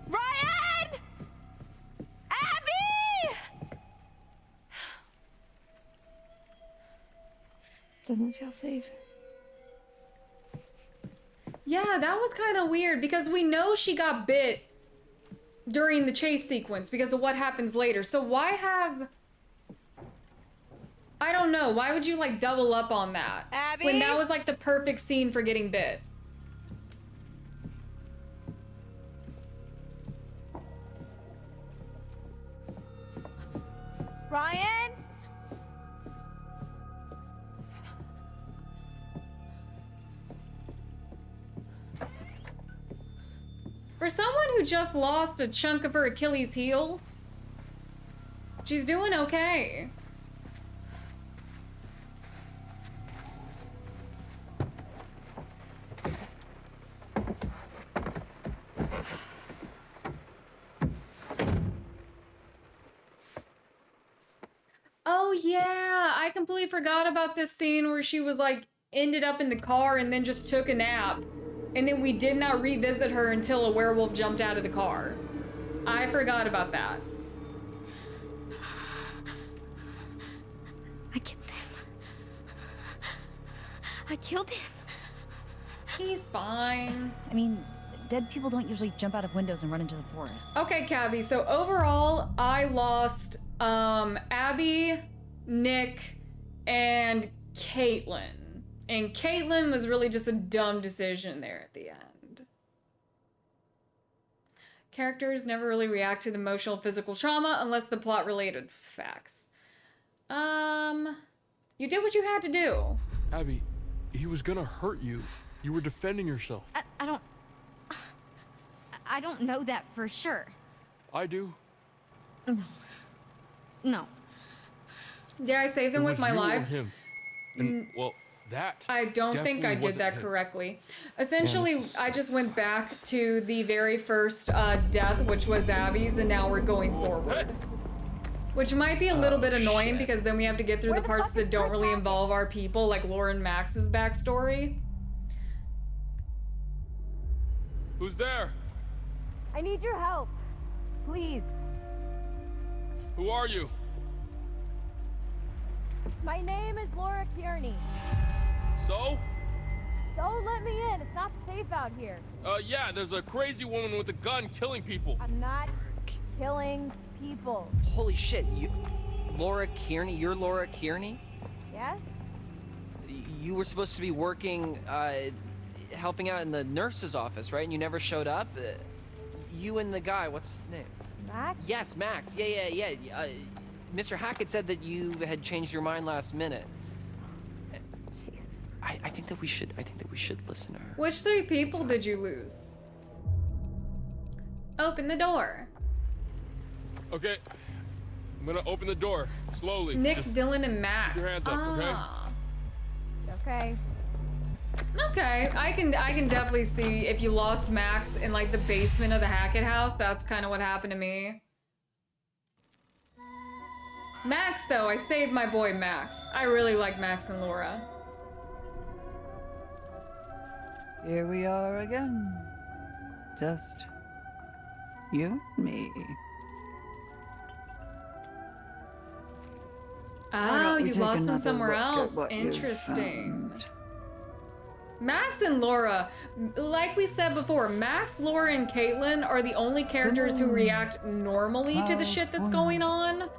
Ryan! Abby! This doesn't feel safe. Yeah, that was kind of weird because we know she got bit during the chase sequence because of what happens later. So why have... I don't know. Why would you like double up on that? Abby? When that was like the perfect scene for getting bit. Ryan? For someone who just lost a chunk of her Achilles heel, she's doing okay. Oh yeah, I completely forgot about this scene where she was like ended up in the car and then just took a nap. And then we did not revisit her until a werewolf jumped out of the car. I forgot about that. I killed him. I killed him. He's fine. I mean, dead people don't usually jump out of windows and run into the forest. Okay, Cabby, so overall, I lost Abby, Nick, and Caitlyn. And Caitlyn was really just a dumb decision there at the end. Characters never really react to the emotional physical trauma unless the plot related facts. You did what you had to do. Abby, he was gonna hurt you. You were defending yourself. I don't know that for sure. I do. No. Did I save them with my lives? Him. And, well, that I don't think I did that correctly. Essentially, I just went back to the very first death, which was Abby's, and now we're going forward. Which might be a little bit annoying because then we have to get through the parts that don't really involve our people, like Lauren Max's backstory. Who's there? I need your help. Please. Who are you? My name is Laura Kearney. So? Don't let me in. It's not safe out here. Yeah, there's a crazy woman with a gun killing people. I'm not killing people. Holy shit, Laura Kearney? You're Laura Kearney? Yes? you were supposed to be working, helping out in the nurse's office, right? And you never showed up? You and the guy, what's his name? Max? Yes, Max. Yeah. Mr. Hackett said that you had changed your mind last minute. I think that we should listen to her. Which 3 people did you lose? Open the door. Okay. I'm gonna open the door slowly. Nick, Just Dylan, and Max. keep your hands up, Okay. Okay, I can definitely see if you lost Max in like the basement of the Hackett house. That's kind of what happened to me. Max, though, I saved my boy Max. I really like Max and Laura. Here we are again. Just you and me. Oh, we you take lost him another somewhere look at else. what you've Interesting. found? Max and Laura, like we said before, Max, Laura, and Caitlyn are the only characters who react normally to the shit that's going on.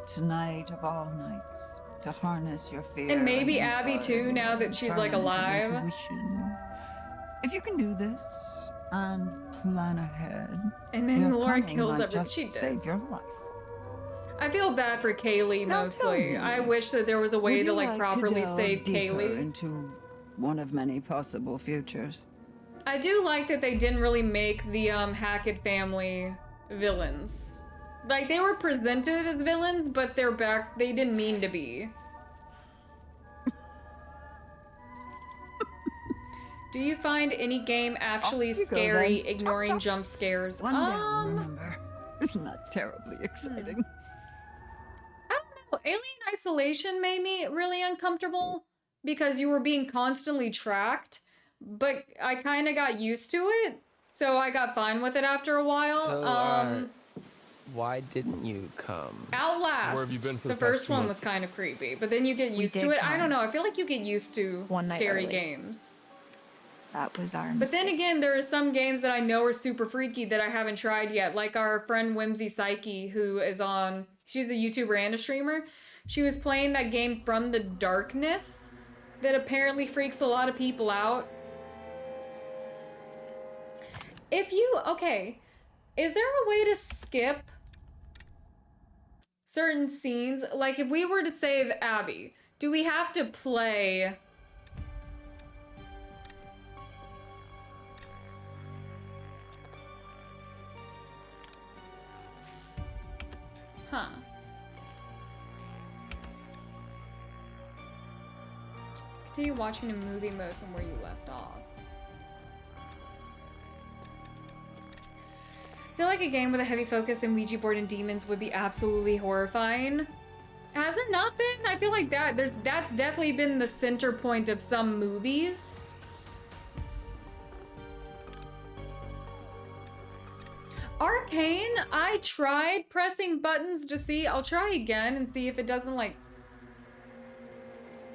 Tonight of all nights, to harness your fear. And maybe and Abby too, anxiety, now that she's like turn it into alive. intuition. If you can do this and plan ahead, And then your Laura cunning kills might everyone. just She did. save your life. I feel bad for Kaylee Now mostly. tell me, I wish that there was a way would to you like properly delve save deeper Kaylee. into one of many possible futures? I do like that they didn't really make the Hackett family villains. Like they were presented as villains, but they didn't mean to be. Do you find any game actually Off you go, scary, then. ignoring jump scares? One down, remember. It's not terribly exciting. I don't know. Alien Isolation made me really uncomfortable because you were being constantly tracked, but I kind of got used to it, so I got fine with it after a while. So, why didn't you come? Outlast. Where have you been for the the past first 2 one months? was kind of creepy, but then you get We used to did it. I come. don't know. I feel like you get used to One night scary early. games. That was our But mistake. then again, there are some games that I know are super freaky that I haven't tried yet. Like our friend Whimsy Psyche, who is on, she's a YouTuber and a streamer. She was playing that game From the Darkness that apparently freaks a lot of people out. Okay, is there a way to skip certain scenes? Like if we were to save Abby, do we have to play... Huh. Continue watching in movie mode from where you left off. I feel like a game with a heavy focus in Ouija board and demons would be absolutely horrifying. Has there not been? I feel like that's definitely been the center point of some movies. Arcane, I tried pressing buttons to see. I'll try again and see if it doesn't like...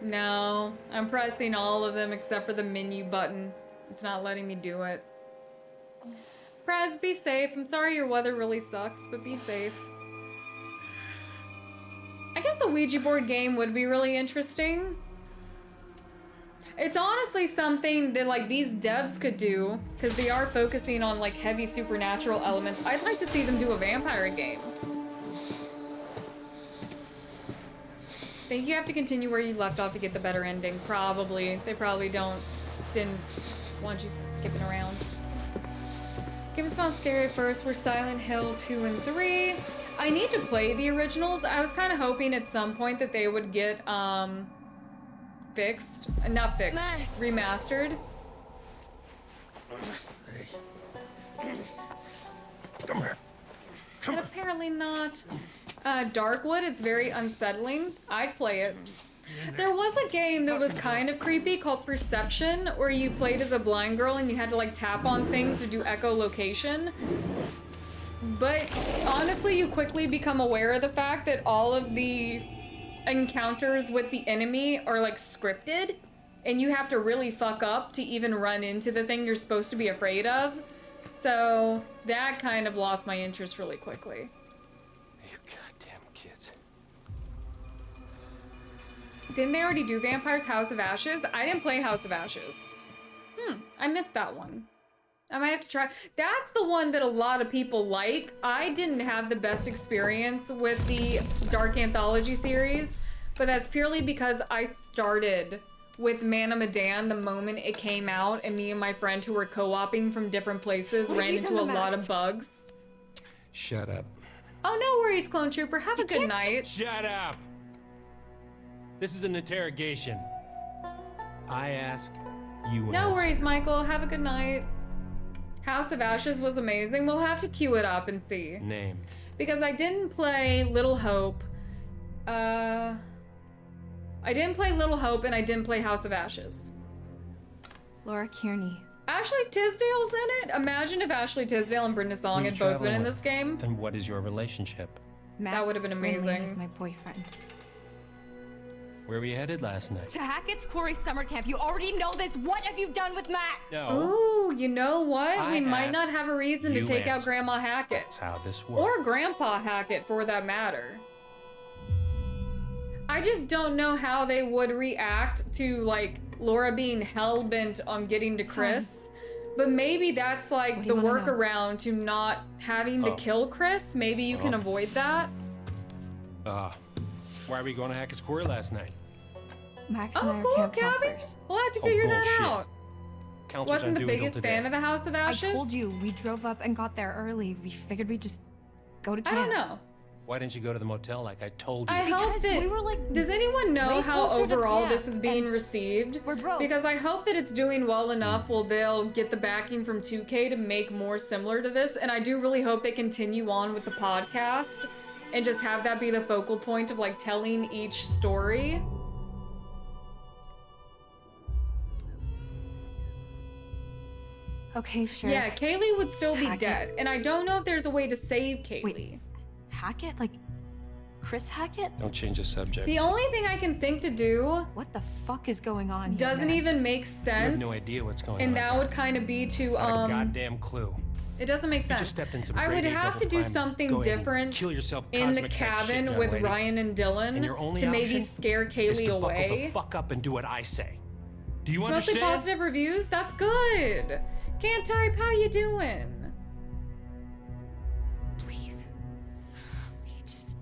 No, I'm pressing all of them except for the menu button. It's not letting me do it. Prez, be safe. I'm sorry your weather really sucks, but be safe. I guess a Ouija board game would be really interesting. It's honestly something that like these devs could do because they are focusing on like heavy supernatural elements. I'd like to see them do a vampire game. Think you have to continue where you left off to get the better ending. Probably. They probably didn't want you skipping around. Games found scary at first were Silent Hill 2 and 3. I need to play the originals. I was kind of hoping at some point that they would get fixed. Not fixed. Max. Remastered. Come here. But apparently not. Darkwood, it's very unsettling. I'd play it. There was a game that was kind of creepy called Perception, where you played as a blind girl and you had to like tap on things to do echolocation. But honestly, you quickly become aware of the fact that all of the encounters with the enemy are like scripted, and you have to really fuck up to even run into the thing you're supposed to be afraid of. So that kind of lost my interest really quickly. You goddamn kids. Didn't they already do Vampires House of Ashes? I didn't play House of Ashes. I missed that one. I might have to try. That's the one that a lot of people like. I didn't have the best experience with the Dark Anthology series, but that's purely because I started with Man of Medan the moment it came out, and me and my friend who were co-oping from different places ran into a lot of bugs. Shut up. Oh, no worries, Clone Trooper. Have a good night. Shut up! This is an interrogation. I ask, you No answer. worries, Michael. Have a good night. House of Ashes was amazing. We'll have to queue it up and see. Name. Because I didn't play Little Hope. I didn't play Little Hope and I didn't play House of Ashes. Laura Kearney. Ashley Tisdale's in it? Imagine if Ashley Tisdale and Brenda Song Who had you both been traveling in with? this game. And what is your relationship? That would have been Max Brinley amazing. is my boyfriend. Where were you headed last night? To Hackett's Quarry summer camp. You already know this. What have you done with Max? No. Ooh, you know what? I We might not asked, have a reason to you take out answer. Grandma Hackett. That's how this works. Or Grandpa Hackett, for that matter. I just don't know how they would react to, like, Laura being hell-bent on getting to Chris. But maybe that's, like, What do the you wanna know? workaround to not having to Oh. kill Chris. Maybe you can Oh. avoid that. Why were we going to Hackett's Quarry last night? Max Oh, and I are cool, camp Gabby. counselors. We'll have to Oh, figure that bullshit. out. Counselors Wasn't on the duty till biggest today. fan of the House of Ashes? I told you, we drove up and got there early. We figured we'd just go to I camp. don't know. Why didn't you go to the motel like I told you? I hope Because that we were, like, does anyone know way how closer to overall camp, this is being and received? we're broke. Because I hope that it's doing well enough where they'll get the backing from 2K to make more similar to this, and I do really hope they continue on with the podcast and just have that be the focal point of like telling each story. Okay, sure. Yeah, Kaylee would still be Hackett. dead, and I don't know if there's a way to save Kaylee. Hackett? Like, Chris Hackett? Don't change the subject. The only thing I can think to do What the fuck is going on here, doesn't man? even make You sense. have no idea what's going And on. that here. would kind of be to Not a goddamn clue. it doesn't make You sense. just stepped in some I would grade A have to double do climb. something Go ahead and different kill yourself, in the cosmic cat shit, cabin young with lady. Ryan and Dylan And your only to maybe option scare is Kaylee to buckle the away. fuck up and do what I say. Do you It's mostly understand? positive reviews. That's good. Can't type. How you doing? Please. You just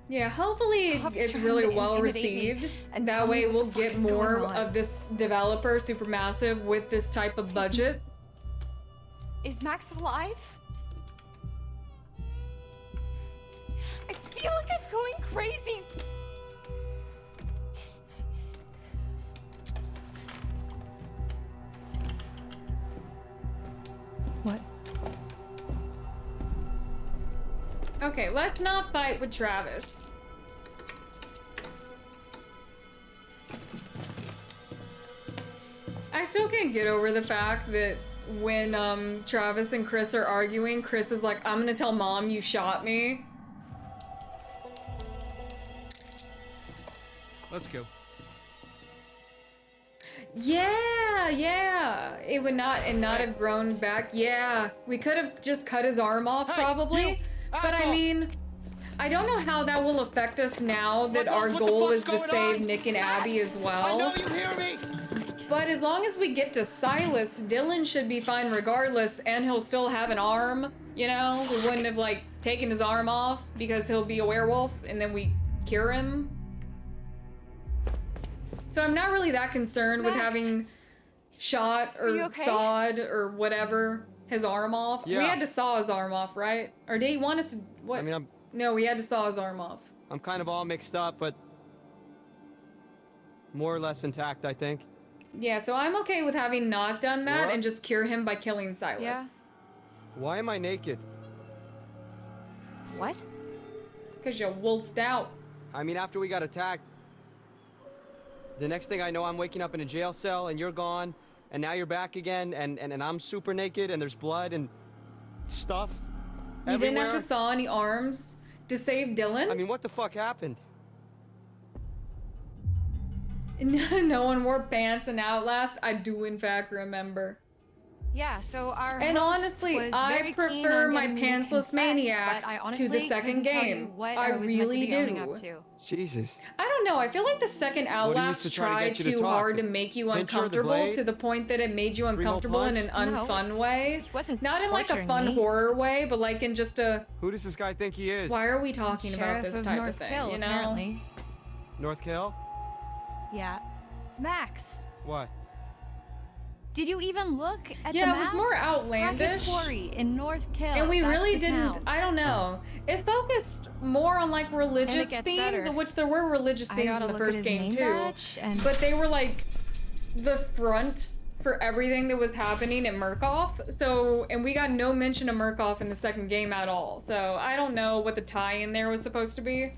Yeah, hopefully Stop it's trying really to well intimidate me received. and That tell me way what we'll the fuck get is going more on. of this developer, Supermassive, with this type of budget. Is Max alive? I feel like I'm going crazy. What? Okay, let's not fight with Travis. I still can't get over the fact that when Travis and Chris are arguing, Chris is like, I'm gonna tell Mom you shot me. Let's go. Yeah. It would not have grown back. Yeah, we could have just cut his arm off probably. But I mean, I don't know how that will affect us now that our goal is to save Nick and Abby as well. I know you hear me! But as long as we get to Silas, Dylan should be fine regardless, and he'll still have an arm, you know? We wouldn't have, like, taken his arm off because he'll be a werewolf, and then we cure him. So I'm not really that concerned with Max. having shot Are you or okay? sawed or whatever his arm off. Yeah. We had to saw his arm off, right? Or did he want us to, what? I mean, No, we had to saw his arm off. I'm kind of all mixed up, but more or less intact, I think. Yeah, so I'm okay with having not done that What? and just cure him by killing Silas. Yeah. Why am I naked? What? Because you wolfed out. I mean, after we got attacked, the next thing I know, I'm waking up in a jail cell and you're gone, and now you're back again, and I'm super naked, and there's blood and stuff You didn't have to everywhere. saw any arms to save Dylan? I mean, what the fuck happened? No one wore pants in Outlast. I do in fact remember. Yeah, so our And host honestly, was I very keen prefer on my getting me to pantsless confess, maniacs but I to honestly the second couldn't tell you game. what I was meant to really be owning do. up to. Jesus. I don't know. I feel like the second What do you used Outlast to try to tried get you to too talk? hard The to make you pincher, the uncomfortable blade? to the point that it made you Three-hole uncomfortable in an punch? unfun way. He wasn't Not in like a torturing fun me. horror way, but like in just a. Who does this guy think he is? Why are we talking about Sheriff this of type North of thing? Kill, You know. apparently. North Kill? Yeah. Max, What? did you even look at the Yeah, map? it was more outlandish. Hackett's Quarry in North Kill. And we That's really the didn't. town. I don't know. It focused more on like religious gets themes, better. which there were religious I themes gotta in the look at first his game name too. badge and- But they were like the front for everything that was happening in Murkoff. So, and we got no mention of Murkoff in the second game at all. So I don't know what the tie-in there was supposed to be.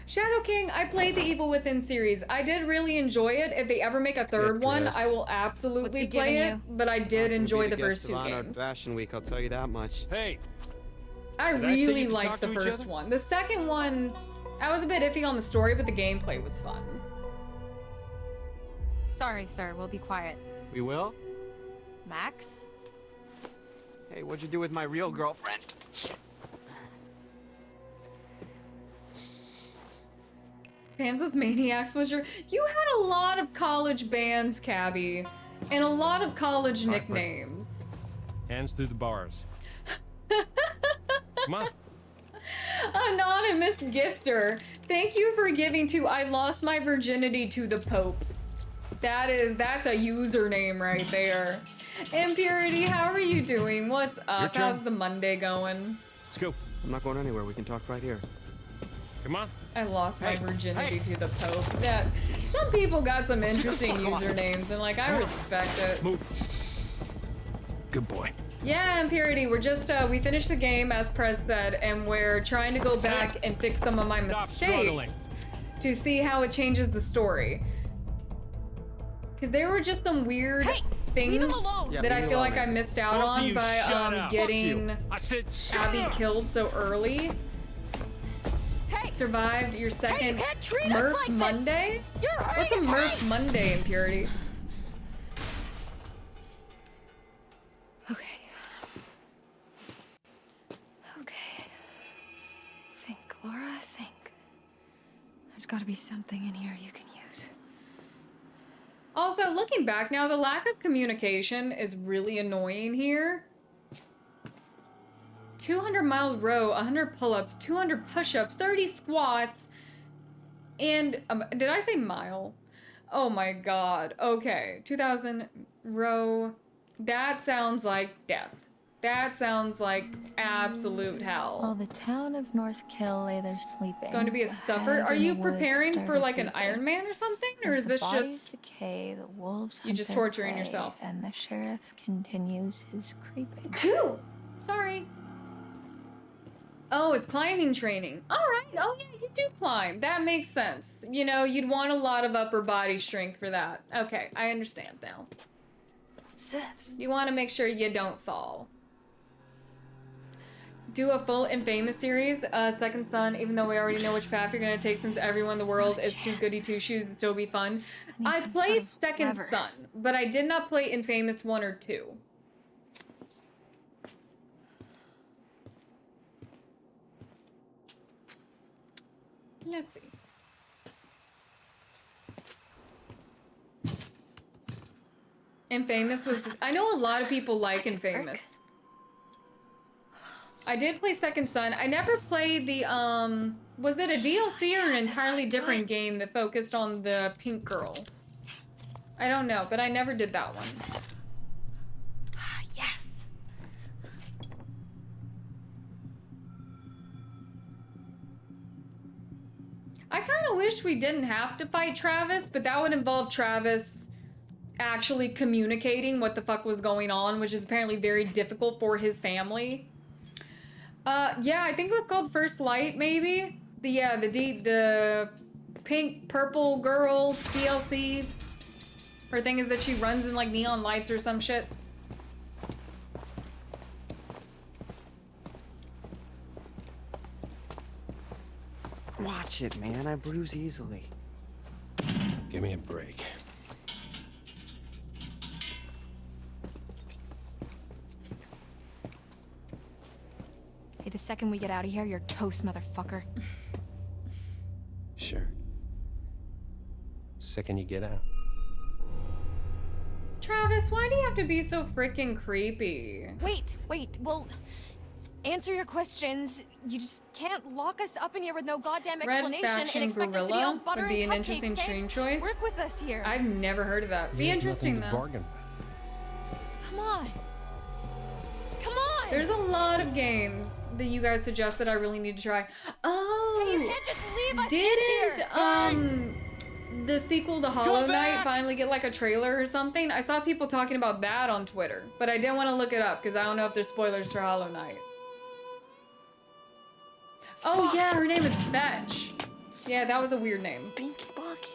Shadow King, I played the Evil Within series. I did really enjoy it. If they ever make a third Get one, dressed. I will What's absolutely he play giving it. you? But I did enjoy the Gonna be first guest two of honor at games. Fashion Week, I'll tell you that much. Hey, I Did I say you really could liked talk the to each first other? one. The second one, I was a bit iffy on the story, but the gameplay was fun. Sorry, sir. We'll be quiet. We will? Max? Hey, what'd you do with my real girlfriend? Pantsless Maniacs was your... You had a lot of college bands, Cabby. And a lot of college nicknames. Hands through the bars. Come on. Anonymous Gifter. Thank you for giving to I lost my virginity to the Pope. That's a username right there. Impurity, how are you doing? What's up? turn. How's the Monday going? Let's go. I'm not going anywhere. We can talk right here. Come on. I lost my virginity hey. to the Pope. That some people got some interesting fuck off. usernames, and like I respect it. Move. Good boy. Yeah, Impurity, we're just we finished the game as Prez said, and we're trying to go back and fix some of my Stop mistakes struggling. to see how it changes the story. Because there were just some weird things Yeah, that I leave me feel alone, like I Max. missed out Both of on you by shut up. Fuck getting you. I said shut Abby up. killed so early. Hey! Survived your Hey, second you can't treat us Murph like this. Monday? You're What's a hurting Murph me. Monday, Impurity? Okay. Okay. Think, Laura, think. There's gotta be something in here you can use. Also, looking back now, the lack of communication is really annoying here. 200-mile row, 100 pull-ups, 200 push-ups, 30 squats, and did I say mile? Oh my god. Okay, 2,000 row. That sounds like death. That sounds like absolute hell. While the town of North Kill lay there sleeping. Going to be a the suffer? hag Are in the you woods preparing for started like an weeping. Iron Man or something? Or As is the this bodies just decay, the wolves you hunt just their torturing prey, yourself? and the sheriff continues his creeping. Sorry. Oh, it's climbing training. All right. Oh yeah, you do climb. That makes sense. You know, you'd want a lot of upper body strength for that. Okay, I understand now. Sis. You want to make sure you don't fall. Do a full Infamous series, Second Son, even though we already know which path you're going to take since everyone in the world is too goody two shoes and still be fun. I some played sort of Second lever. Son, but I did not play Infamous 1 or 2. Let's see. Infamous was... I know a lot of people like Infamous. I did play Second Son. I never played the, was it a DLC or an entirely different game that focused on the pink girl? I don't know, but I never did that one. Yes. I kind of wish we didn't have to fight Travis, but that would involve Travis actually communicating what the fuck was going on, which is apparently very difficult for his family. Yeah, I think it was called First Light, maybe? The pink purple girl DLC. Her thing is that she runs in like neon lights or some shit. Watch it, man. I bruise easily. Give me a break. the second we get out of here, you're toast, motherfucker. Sure. Second you get out. Travis, why do you have to be so freaking creepy? Wait, well, answer your questions. You just can't lock us up in here with no goddamn explanation and expect us to be all butter would be and an cupcakes, interesting stream James. choice. Work with us here. I've never heard of that. Be interesting though. Bargain. Come on. Come on. There's a lot of games that you guys suggest that I really need to try. Oh, Hey, you can't just leave us didn't in here. the sequel to Hollow Knight finally get like a trailer or something? I saw people talking about that on Twitter, but I didn't want to look it up because I don't know if there's spoilers for Hollow Knight. Oh yeah, her name is Fetch. Yeah, that was a weird name. Binky Bonky.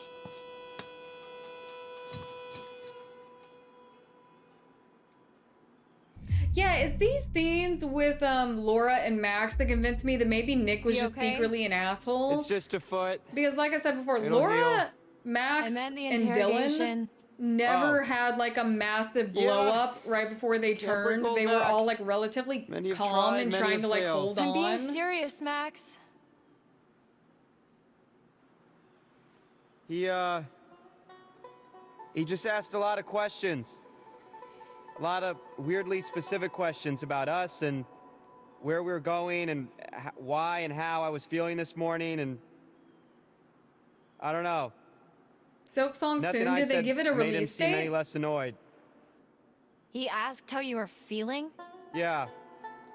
Yeah, it's these scenes with Laura and Max that convinced me that maybe Nick was You just okay? secretly an asshole. It's just a foot. Because like I said before, It'll Laura, heal. Max, I meant the and Dylan interrogation. never had like a massive blow up right before they turned. Typical They were all Max. like relatively Many have calm tried, and many trying have to like failed. hold I'm on. being serious, Max. He just asked a lot of questions. A lot of weirdly specific questions about us and where we were going and why and how I was feeling this morning, and I don't know. Silk Song Nothing soon. I Did they said give it a made him release seem any date? less annoyed. He asked how you were feeling. Yeah.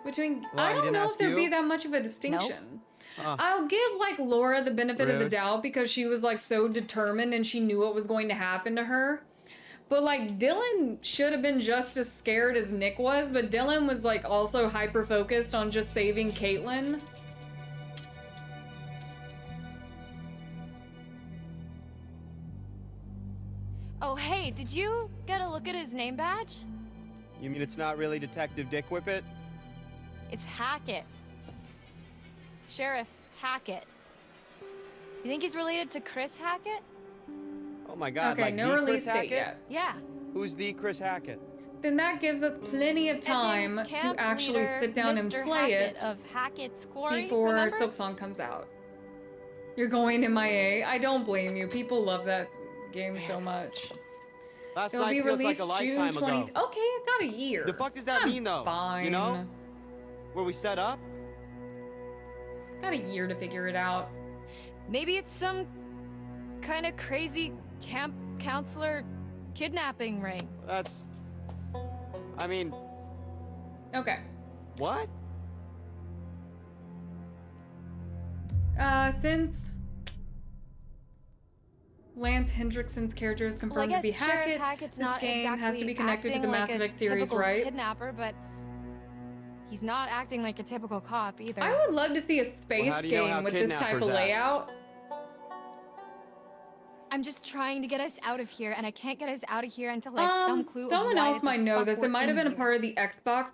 Between Well, I he don't didn't know ask if there'd be you? that much of a distinction. Huh. I'll give like Laura the benefit of the Rude. doubt because she was like so determined and she knew what was going to happen to her. But like Dylan should have been just as scared as Nick was, but Dylan was like also hyper focused on just saving Caitlyn. Oh, hey, did you get a look at his name badge? You mean it's not really Detective Dick Whippet? It's Hackett. Sheriff Hackett. You think he's related to Chris Hackett? Oh my God! Okay, like no the release Chris date Hackett? yet. Yeah. Who's the Chris Hackett? Then that gives us plenty of time to camp actually leader, sit down and Mr. play Hackett it of Hackett's Quarry, before remember? Silksong comes out. You're going MIA. I don't blame you. People love that game so much. Last It'll night be feels released like a June lifetime 20. ago. Okay, it got a year. The fuck does that I'm mean though? Fine. You know? Where we set up? Got a year to figure it out. Maybe it's some kind of crazy camp counselor kidnapping ring. That's... I mean... Okay. What? Since Lance Hendrickson's character is confirmed Well, I to be guess Sheriff Hackett, Hackett's this not game exactly has to be connected to the acting Mass like Effect a series, typical right? kidnapper, but he's not acting like a typical cop either. I would love to see a space how do you know how game with this type kidnappers of act? layout. I'm just trying to get us out of here, and I can't get us out of here until I have some clue of Someone why else the might know fuck this. we're It might have in been a here. part of the Xbox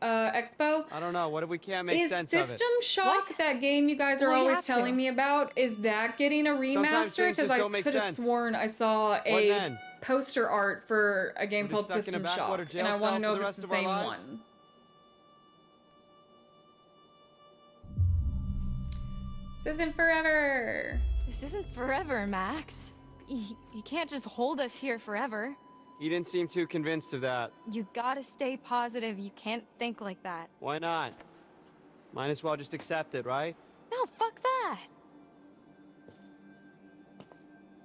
Expo. I don't know. What if we can't make Is sense System of it? Shock, that game you guys are Well, we always have to. telling me about, is that getting a Sometimes remaster? things Because just I don't make could have sense. sworn I saw What a then? poster art for a game We're called just stuck in a System backwater Shock, jail and I want cell to know for the if it's rest the of our same lives? one. This isn't forever. This isn't forever, Max. You can't just hold us here forever. You didn't seem too convinced of that. You gotta stay positive. You can't think like that. Why not? Might as well just accept it, right? No, fuck that.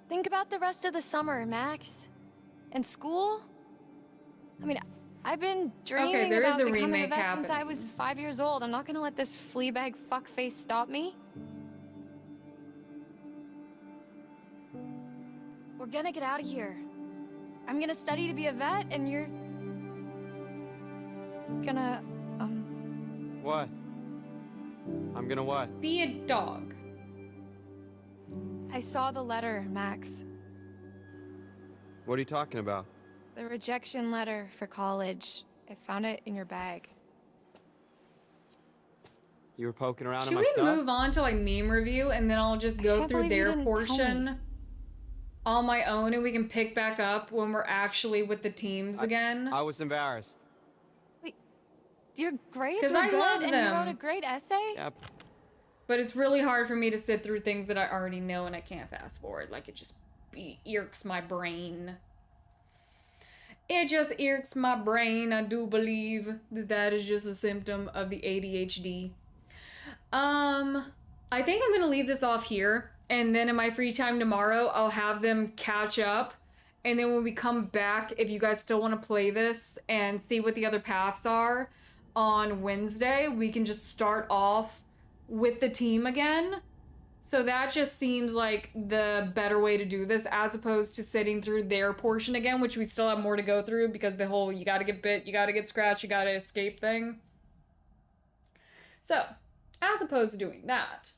Think about the rest of the summer, Max. And school? I mean, I've been dreaming there is about the becoming a remake vet since I happening. was 5 years old. I'm not gonna let this fleabag fuckface stop me. We're gonna get out of here. I'm gonna study to be a vet, and you're gonna, What? I'm gonna what? Be a dog. I saw the letter, Max. What are you talking about? The rejection letter for college. I found it in your bag. You were poking around Should in my we stuff? move on to like meme review and then I'll just go can't through believe you their didn't tell me. portion on my own and we can pick back up when we're actually with the teams again? I was embarrassed. Do Your grades 'Cause were I good love and you wrote a them. great essay? Yeah. But it's really hard for me to sit through things that I already know and I can't fast forward. Like, it just irks my brain. It just irks my brain. I do believe that that is just a symptom of the ADHD. I think I'm gonna leave this off here, and then in my free time tomorrow, I'll have them catch up. And then when we come back, if you guys still want to play this and see what the other paths are on Wednesday, we can just start off with the team again. So that just seems like the better way to do this, as opposed to sitting through their portion again, which we still have more to go through because the whole you gotta get bit, you gotta get scratched, you gotta escape thing. So, as opposed to doing that,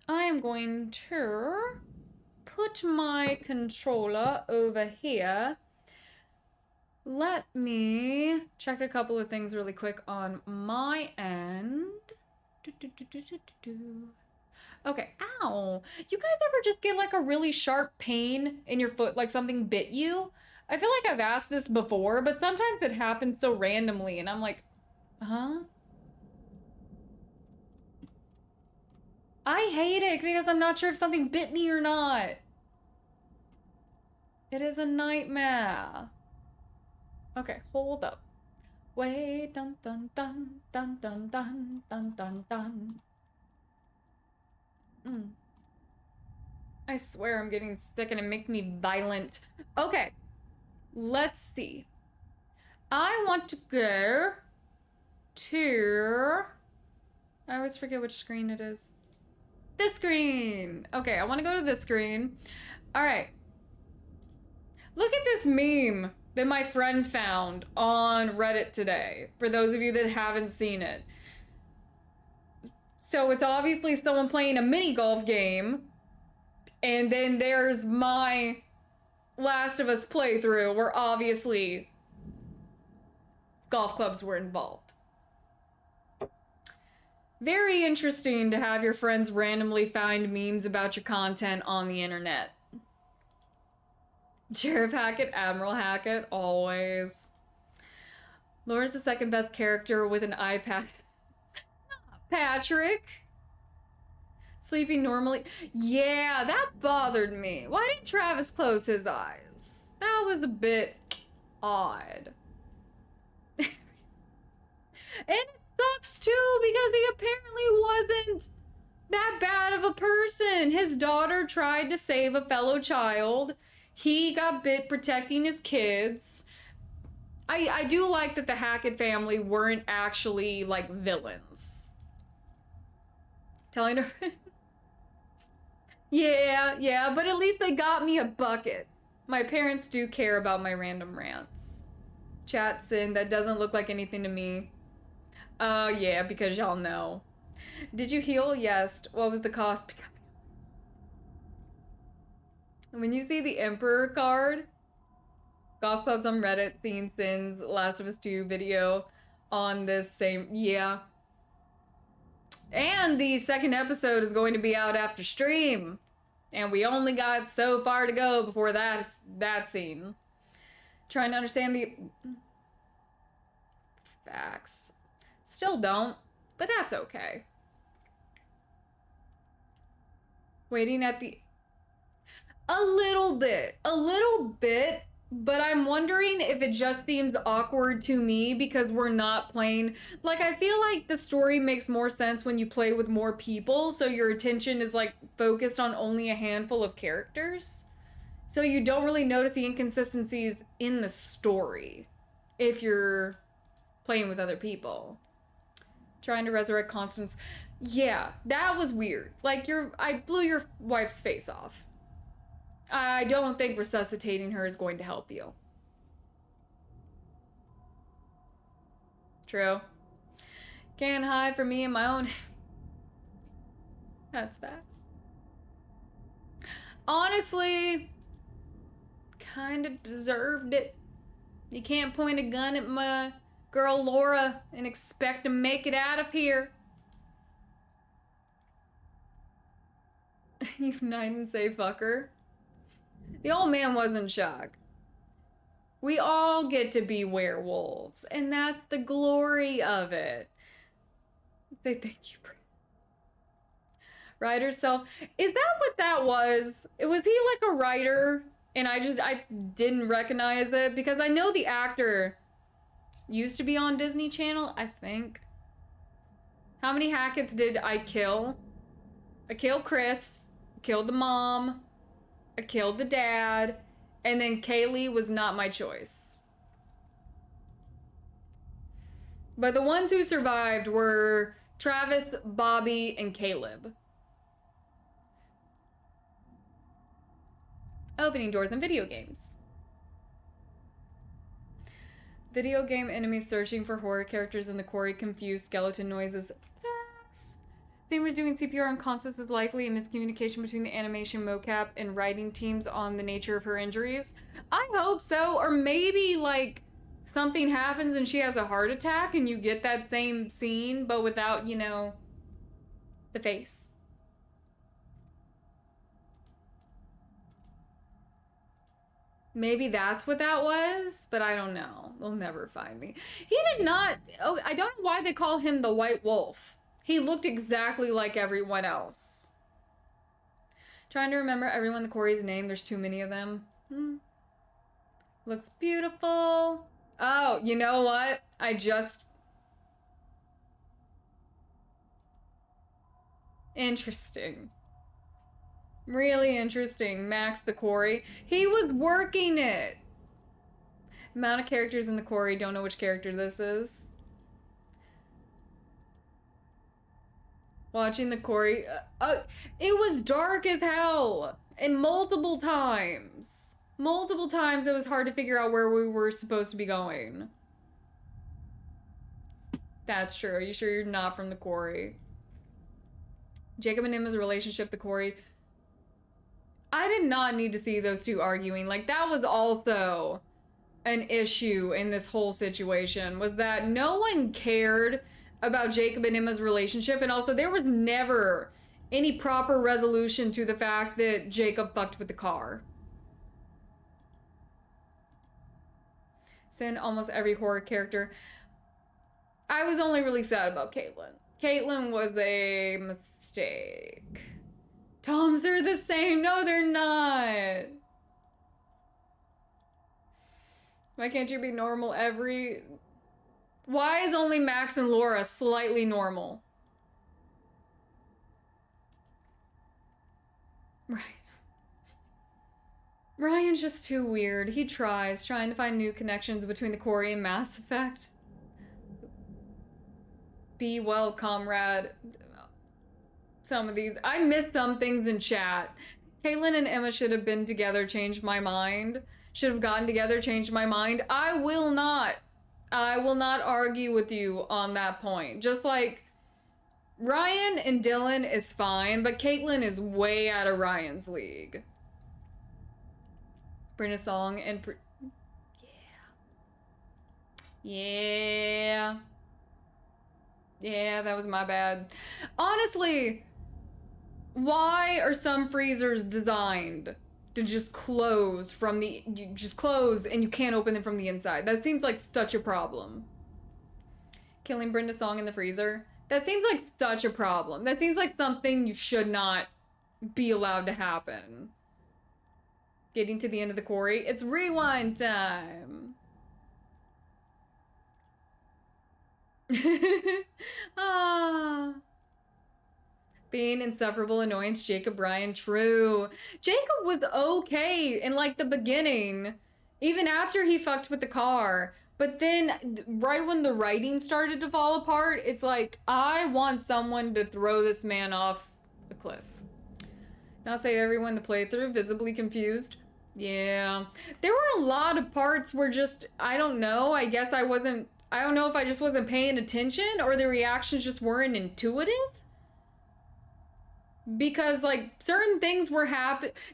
I am going to put my controller over here. Let me check a couple of things really quick on my end. Okay, ow. You guys ever just get like a really sharp pain in your foot, like something bit you? I feel like I've asked this before, but sometimes it happens so randomly and I'm like, huh? I hate it because I'm not sure if something bit me or not. It is a nightmare. Okay, hold up. Wait, dun dun dun dun dun dun dun dun dun. I swear I'm getting sick and it makes me violent. Okay, let's see. I want to go to... I always forget which screen it is. This screen! Okay, I want to go to this screen. Alright. Look at this meme that my friend found on Reddit today, for those of you that haven't seen it. So it's obviously someone playing a mini golf game, and then there's my Last of Us playthrough where obviously golf clubs were involved. Very interesting to have your friends randomly find memes about your content on the internet. Sheriff Hackett, Admiral Hackett, always. Laura's the second best character with an eye patch. Patrick. Sleeping normally. Yeah, that bothered me. Why didn't Travis close his eyes? That was a bit odd. And it sucks too because he apparently wasn't that bad of a person. His daughter tried to save a fellow child. He got bit protecting his kids. I do like that the Hackett family weren't actually like villains. Telling her... yeah, but at least they got me a bucket. My parents do care about my random rants. Chatson, that doesn't look like anything to me. Oh, yeah, because y'all know. Did you heal? Yes. What was the cost? When you see the Emperor card, golf clubs on Reddit, seen Sin's Last of Us 2 video on this same, yeah. And the second episode is going to be out after stream. And we only got so far to go before that scene. Trying to understand the facts. Still don't, but that's okay. Waiting at the... A little bit, but I'm wondering if it just seems awkward to me because we're not playing. Like, I feel like the story makes more sense when you play with more people, so your attention is like focused on only a handful of characters. So you don't really notice the inconsistencies in the story if you're playing with other people. Trying to resurrect Constance. Yeah, that was weird. Like, I blew your wife's face off. I don't think resuscitating her is going to help you. True. Can't hide from me in my own... That's facts. Honestly, kinda deserved it. You can't point a gun at my girl Laura and expect to make it out of here. You knight and say fucker. The old man was in shock. We all get to be werewolves, and that's the glory of it. Say thank you, Brenda. Writer self. Is that what that was? Was he like a writer? And I didn't recognize it because I know the actor used to be on Disney Channel, I think. How many Hacketts did I kill? I killed Chris, killed the mom, I killed the dad, and then Kaylee was not my choice. But the ones who survived were Travis, Bobby, and Caleb. Opening doors in video games. Video game enemies searching for horror characters in the quarry, confused skeleton noises. Facts. Same as doing CPR unconscious is likely, a miscommunication between the animation mocap and writing teams on the nature of her injuries. I hope so. Or maybe like something happens and she has a heart attack and you get that same scene, but without, you know, the face. Maybe that's what that was, but I don't know. They'll never find me. He did not... Oh, I don't know why they call him the White Wolf. He looked exactly like everyone else. Trying to remember everyone in the quarry's name. There's too many of them. Looks beautiful. Oh, you know what? Interesting. Really interesting. Max the quarry. He was working it. Amount of characters in the quarry. Don't know which character this is. Watching the quarry. It was dark as hell. And multiple times. Multiple times it was hard to figure out where we were supposed to be going. That's true. Are you sure you're not from the quarry? Jacob and Emma's relationship, the quarry. I did not need to see those two arguing. Like, that was also an issue in this whole situation, was that no one cared about Jacob and Emma's relationship, and also there was never any proper resolution to the fact that Jacob fucked with the car. Send almost every horror character. I was only really sad about Caitlyn. Caitlyn was a mistake. Toms, they're the same. No, they're not. Why can't you be normal every... Why is only Max and Laura slightly normal? Right. Ryan's just too weird. He trying to find new connections between the quarry and Mass Effect. Be well, comrade. Some of these. I missed some things in chat. Caitlyn and Emma should have been together, changed my mind. Should have gotten together, changed my mind. I will not argue with you on that point. Just like Ryan and Dylan is fine, but Caitlyn is way out of Ryan's league. Brenda Song and Yeah, that was my bad. Honestly, why are some freezers designed to just close from the... You just close and you can't open them from the inside? That seems like such a problem. Killing Brenda Song in the freezer? That seems like such a problem. That seems like something you should not be allowed to happen. Getting to the end of the quarry. It's rewind time. Ah. Being insufferable annoyance, Jacob Ryan, true. Jacob was okay in like the beginning, even after he fucked with the car. But then right when the writing started to fall apart, it's like, I want someone to throw this man off the cliff. Not say everyone in the playthrough visibly confused. Yeah. There were a lot of parts where just, I don't know, I guess I don't know if I just wasn't paying attention or the reactions just weren't intuitive. Because like certain things were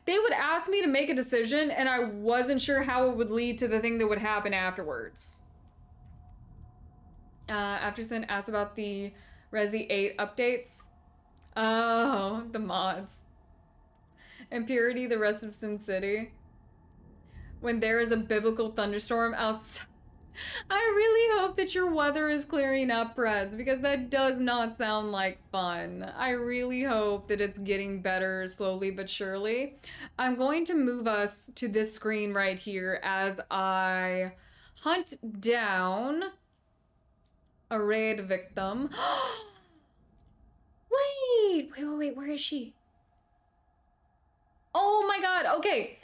they would ask me to make a decision and I wasn't sure how it would lead to the thing that would happen afterwards. Afterson asked about the Resi 8 updates. Oh, the mods. Impurity, the rest of Sin City. when there is a biblical thunderstorm outside. I really hope that your weather is clearing up, Prez, because that does not sound like fun. I really hope that it's getting better slowly but surely. I'm going to move us to this screen right here as I hunt down a raid victim. Wait, where is she? Oh my god, okay.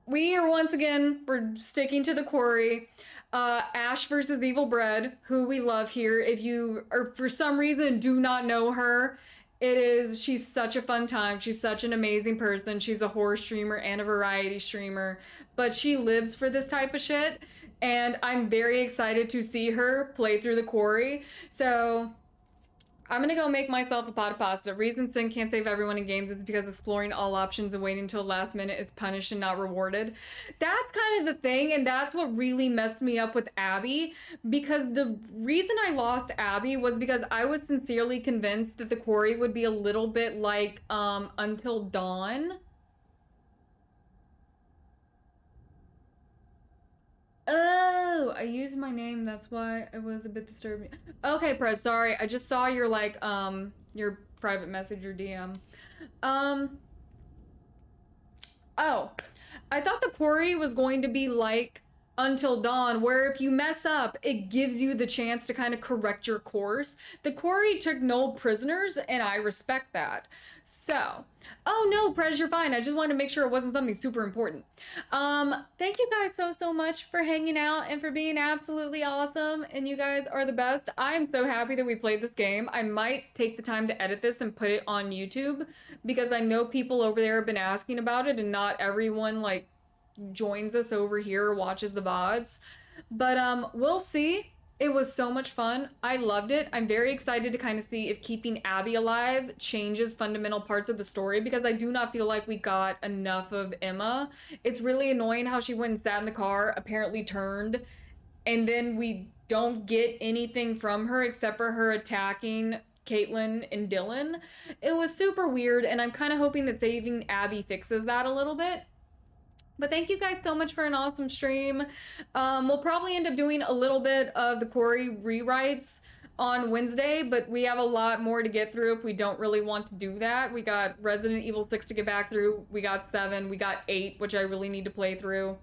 We are once again, we're sticking to the Quarry. Ash versus Evil Bread, who we love here. If you, or for some reason, do not know her, she's such a fun time. She's such an amazing person. She's a horror streamer and a variety streamer, but she lives for this type of shit. And I'm very excited to see her play through the Quarry. So I'm gonna go make myself a pot of pasta. Reason Sin can't save everyone in games is because exploring all options and waiting until the last minute is punished and not rewarded. That's kind of the thing, and that's what really messed me up with Abby, because the reason I lost Abby was because I was sincerely convinced that the Quarry would be a little bit like Until Dawn. Oh, I used my name, that's why it was a bit disturbing. Okay, Prez, sorry. I just saw your your private message, your DM. Oh, I thought the Quarry was going to be like Until Dawn, where if you mess up, it gives you the chance to kind of correct your course. The Quarry took no prisoners, and I respect that. So, oh no, Prez, you're fine. I just wanted to make sure it wasn't something super important. Thank you guys so much for hanging out and for being absolutely awesome, and you guys are the best. I'm so happy that we played this game. I might take the time to edit this and put it on YouTube, because I know people over there have been asking about it, and not everyone, like, joins us over here or watches the VODs. But we'll see. It was so much fun. I loved it. I'm very excited to kind of see if keeping Abby alive changes fundamental parts of the story, because I do not feel like we got enough of Emma. It's really annoying how she went and sat in the car, apparently turned, and then we don't get anything from her except for her attacking Caitlyn and Dylan. It was super weird, and I'm kind of hoping that saving Abby fixes that a little bit. But thank you guys so much for an awesome stream. We'll probably end up doing a little bit of the Quarry rewrites on Wednesday, but we have a lot more to get through if we don't really want to do that. We got Resident Evil 6 to get back through. We got 7. We got 8, which I really need to play through.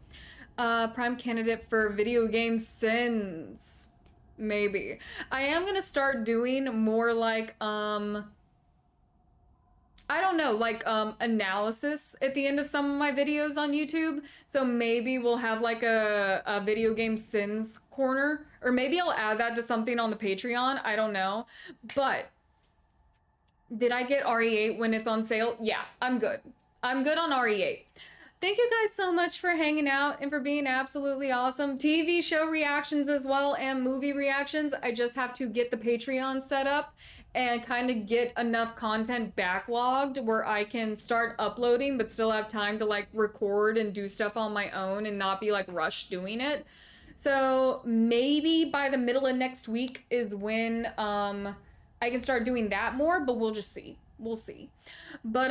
Prime candidate for video game sins. Maybe. I am gonna start doing more like, I don't know, like analysis at the end of some of my videos on YouTube. So maybe we'll have like a video game sins corner, or maybe I'll add that to something on the Patreon. I don't know. But did I get RE8 when it's on sale? Yeah, I'm good. I'm good on RE8. Thank you guys so much for hanging out and for being absolutely awesome. TV show reactions as well, and movie reactions. I just have to get the Patreon set up and kind of get enough content backlogged where I can start uploading but still have time to like record and do stuff on my own and not be like rushed doing it. So maybe by the middle of next week is when I can start doing that more, but we'll just see. We'll see. But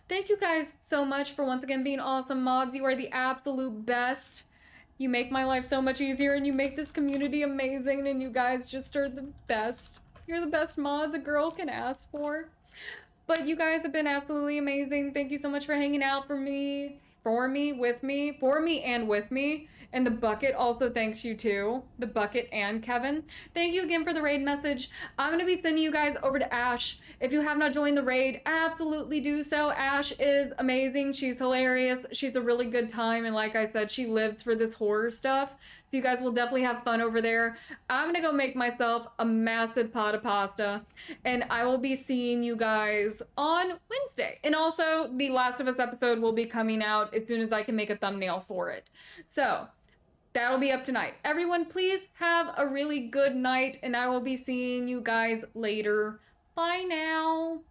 thank you guys so much for once again being awesome mods. You are the absolute best. You make my life so much easier, and you make this community amazing, and you guys just are the best. You're the best mods a girl can ask for. But you guys have been absolutely amazing. Thank you so much for hanging out for me and with me. And the Bucket also thanks you too. The Bucket and Kevin. Thank you again for the raid message. I'm gonna be sending you guys over to Ash. If you have not joined the raid, absolutely do so. Ash is amazing. She's hilarious. She's a really good time. And like I said, she lives for this horror stuff. So you guys will definitely have fun over there. I'm gonna go make myself a massive pot of pasta. And I will be seeing you guys on Wednesday. And also, the Last of Us episode will be coming out as soon as I can make a thumbnail for it. So that'll be up tonight. Everyone, please have a really good night, and I will be seeing you guys later. Bye now.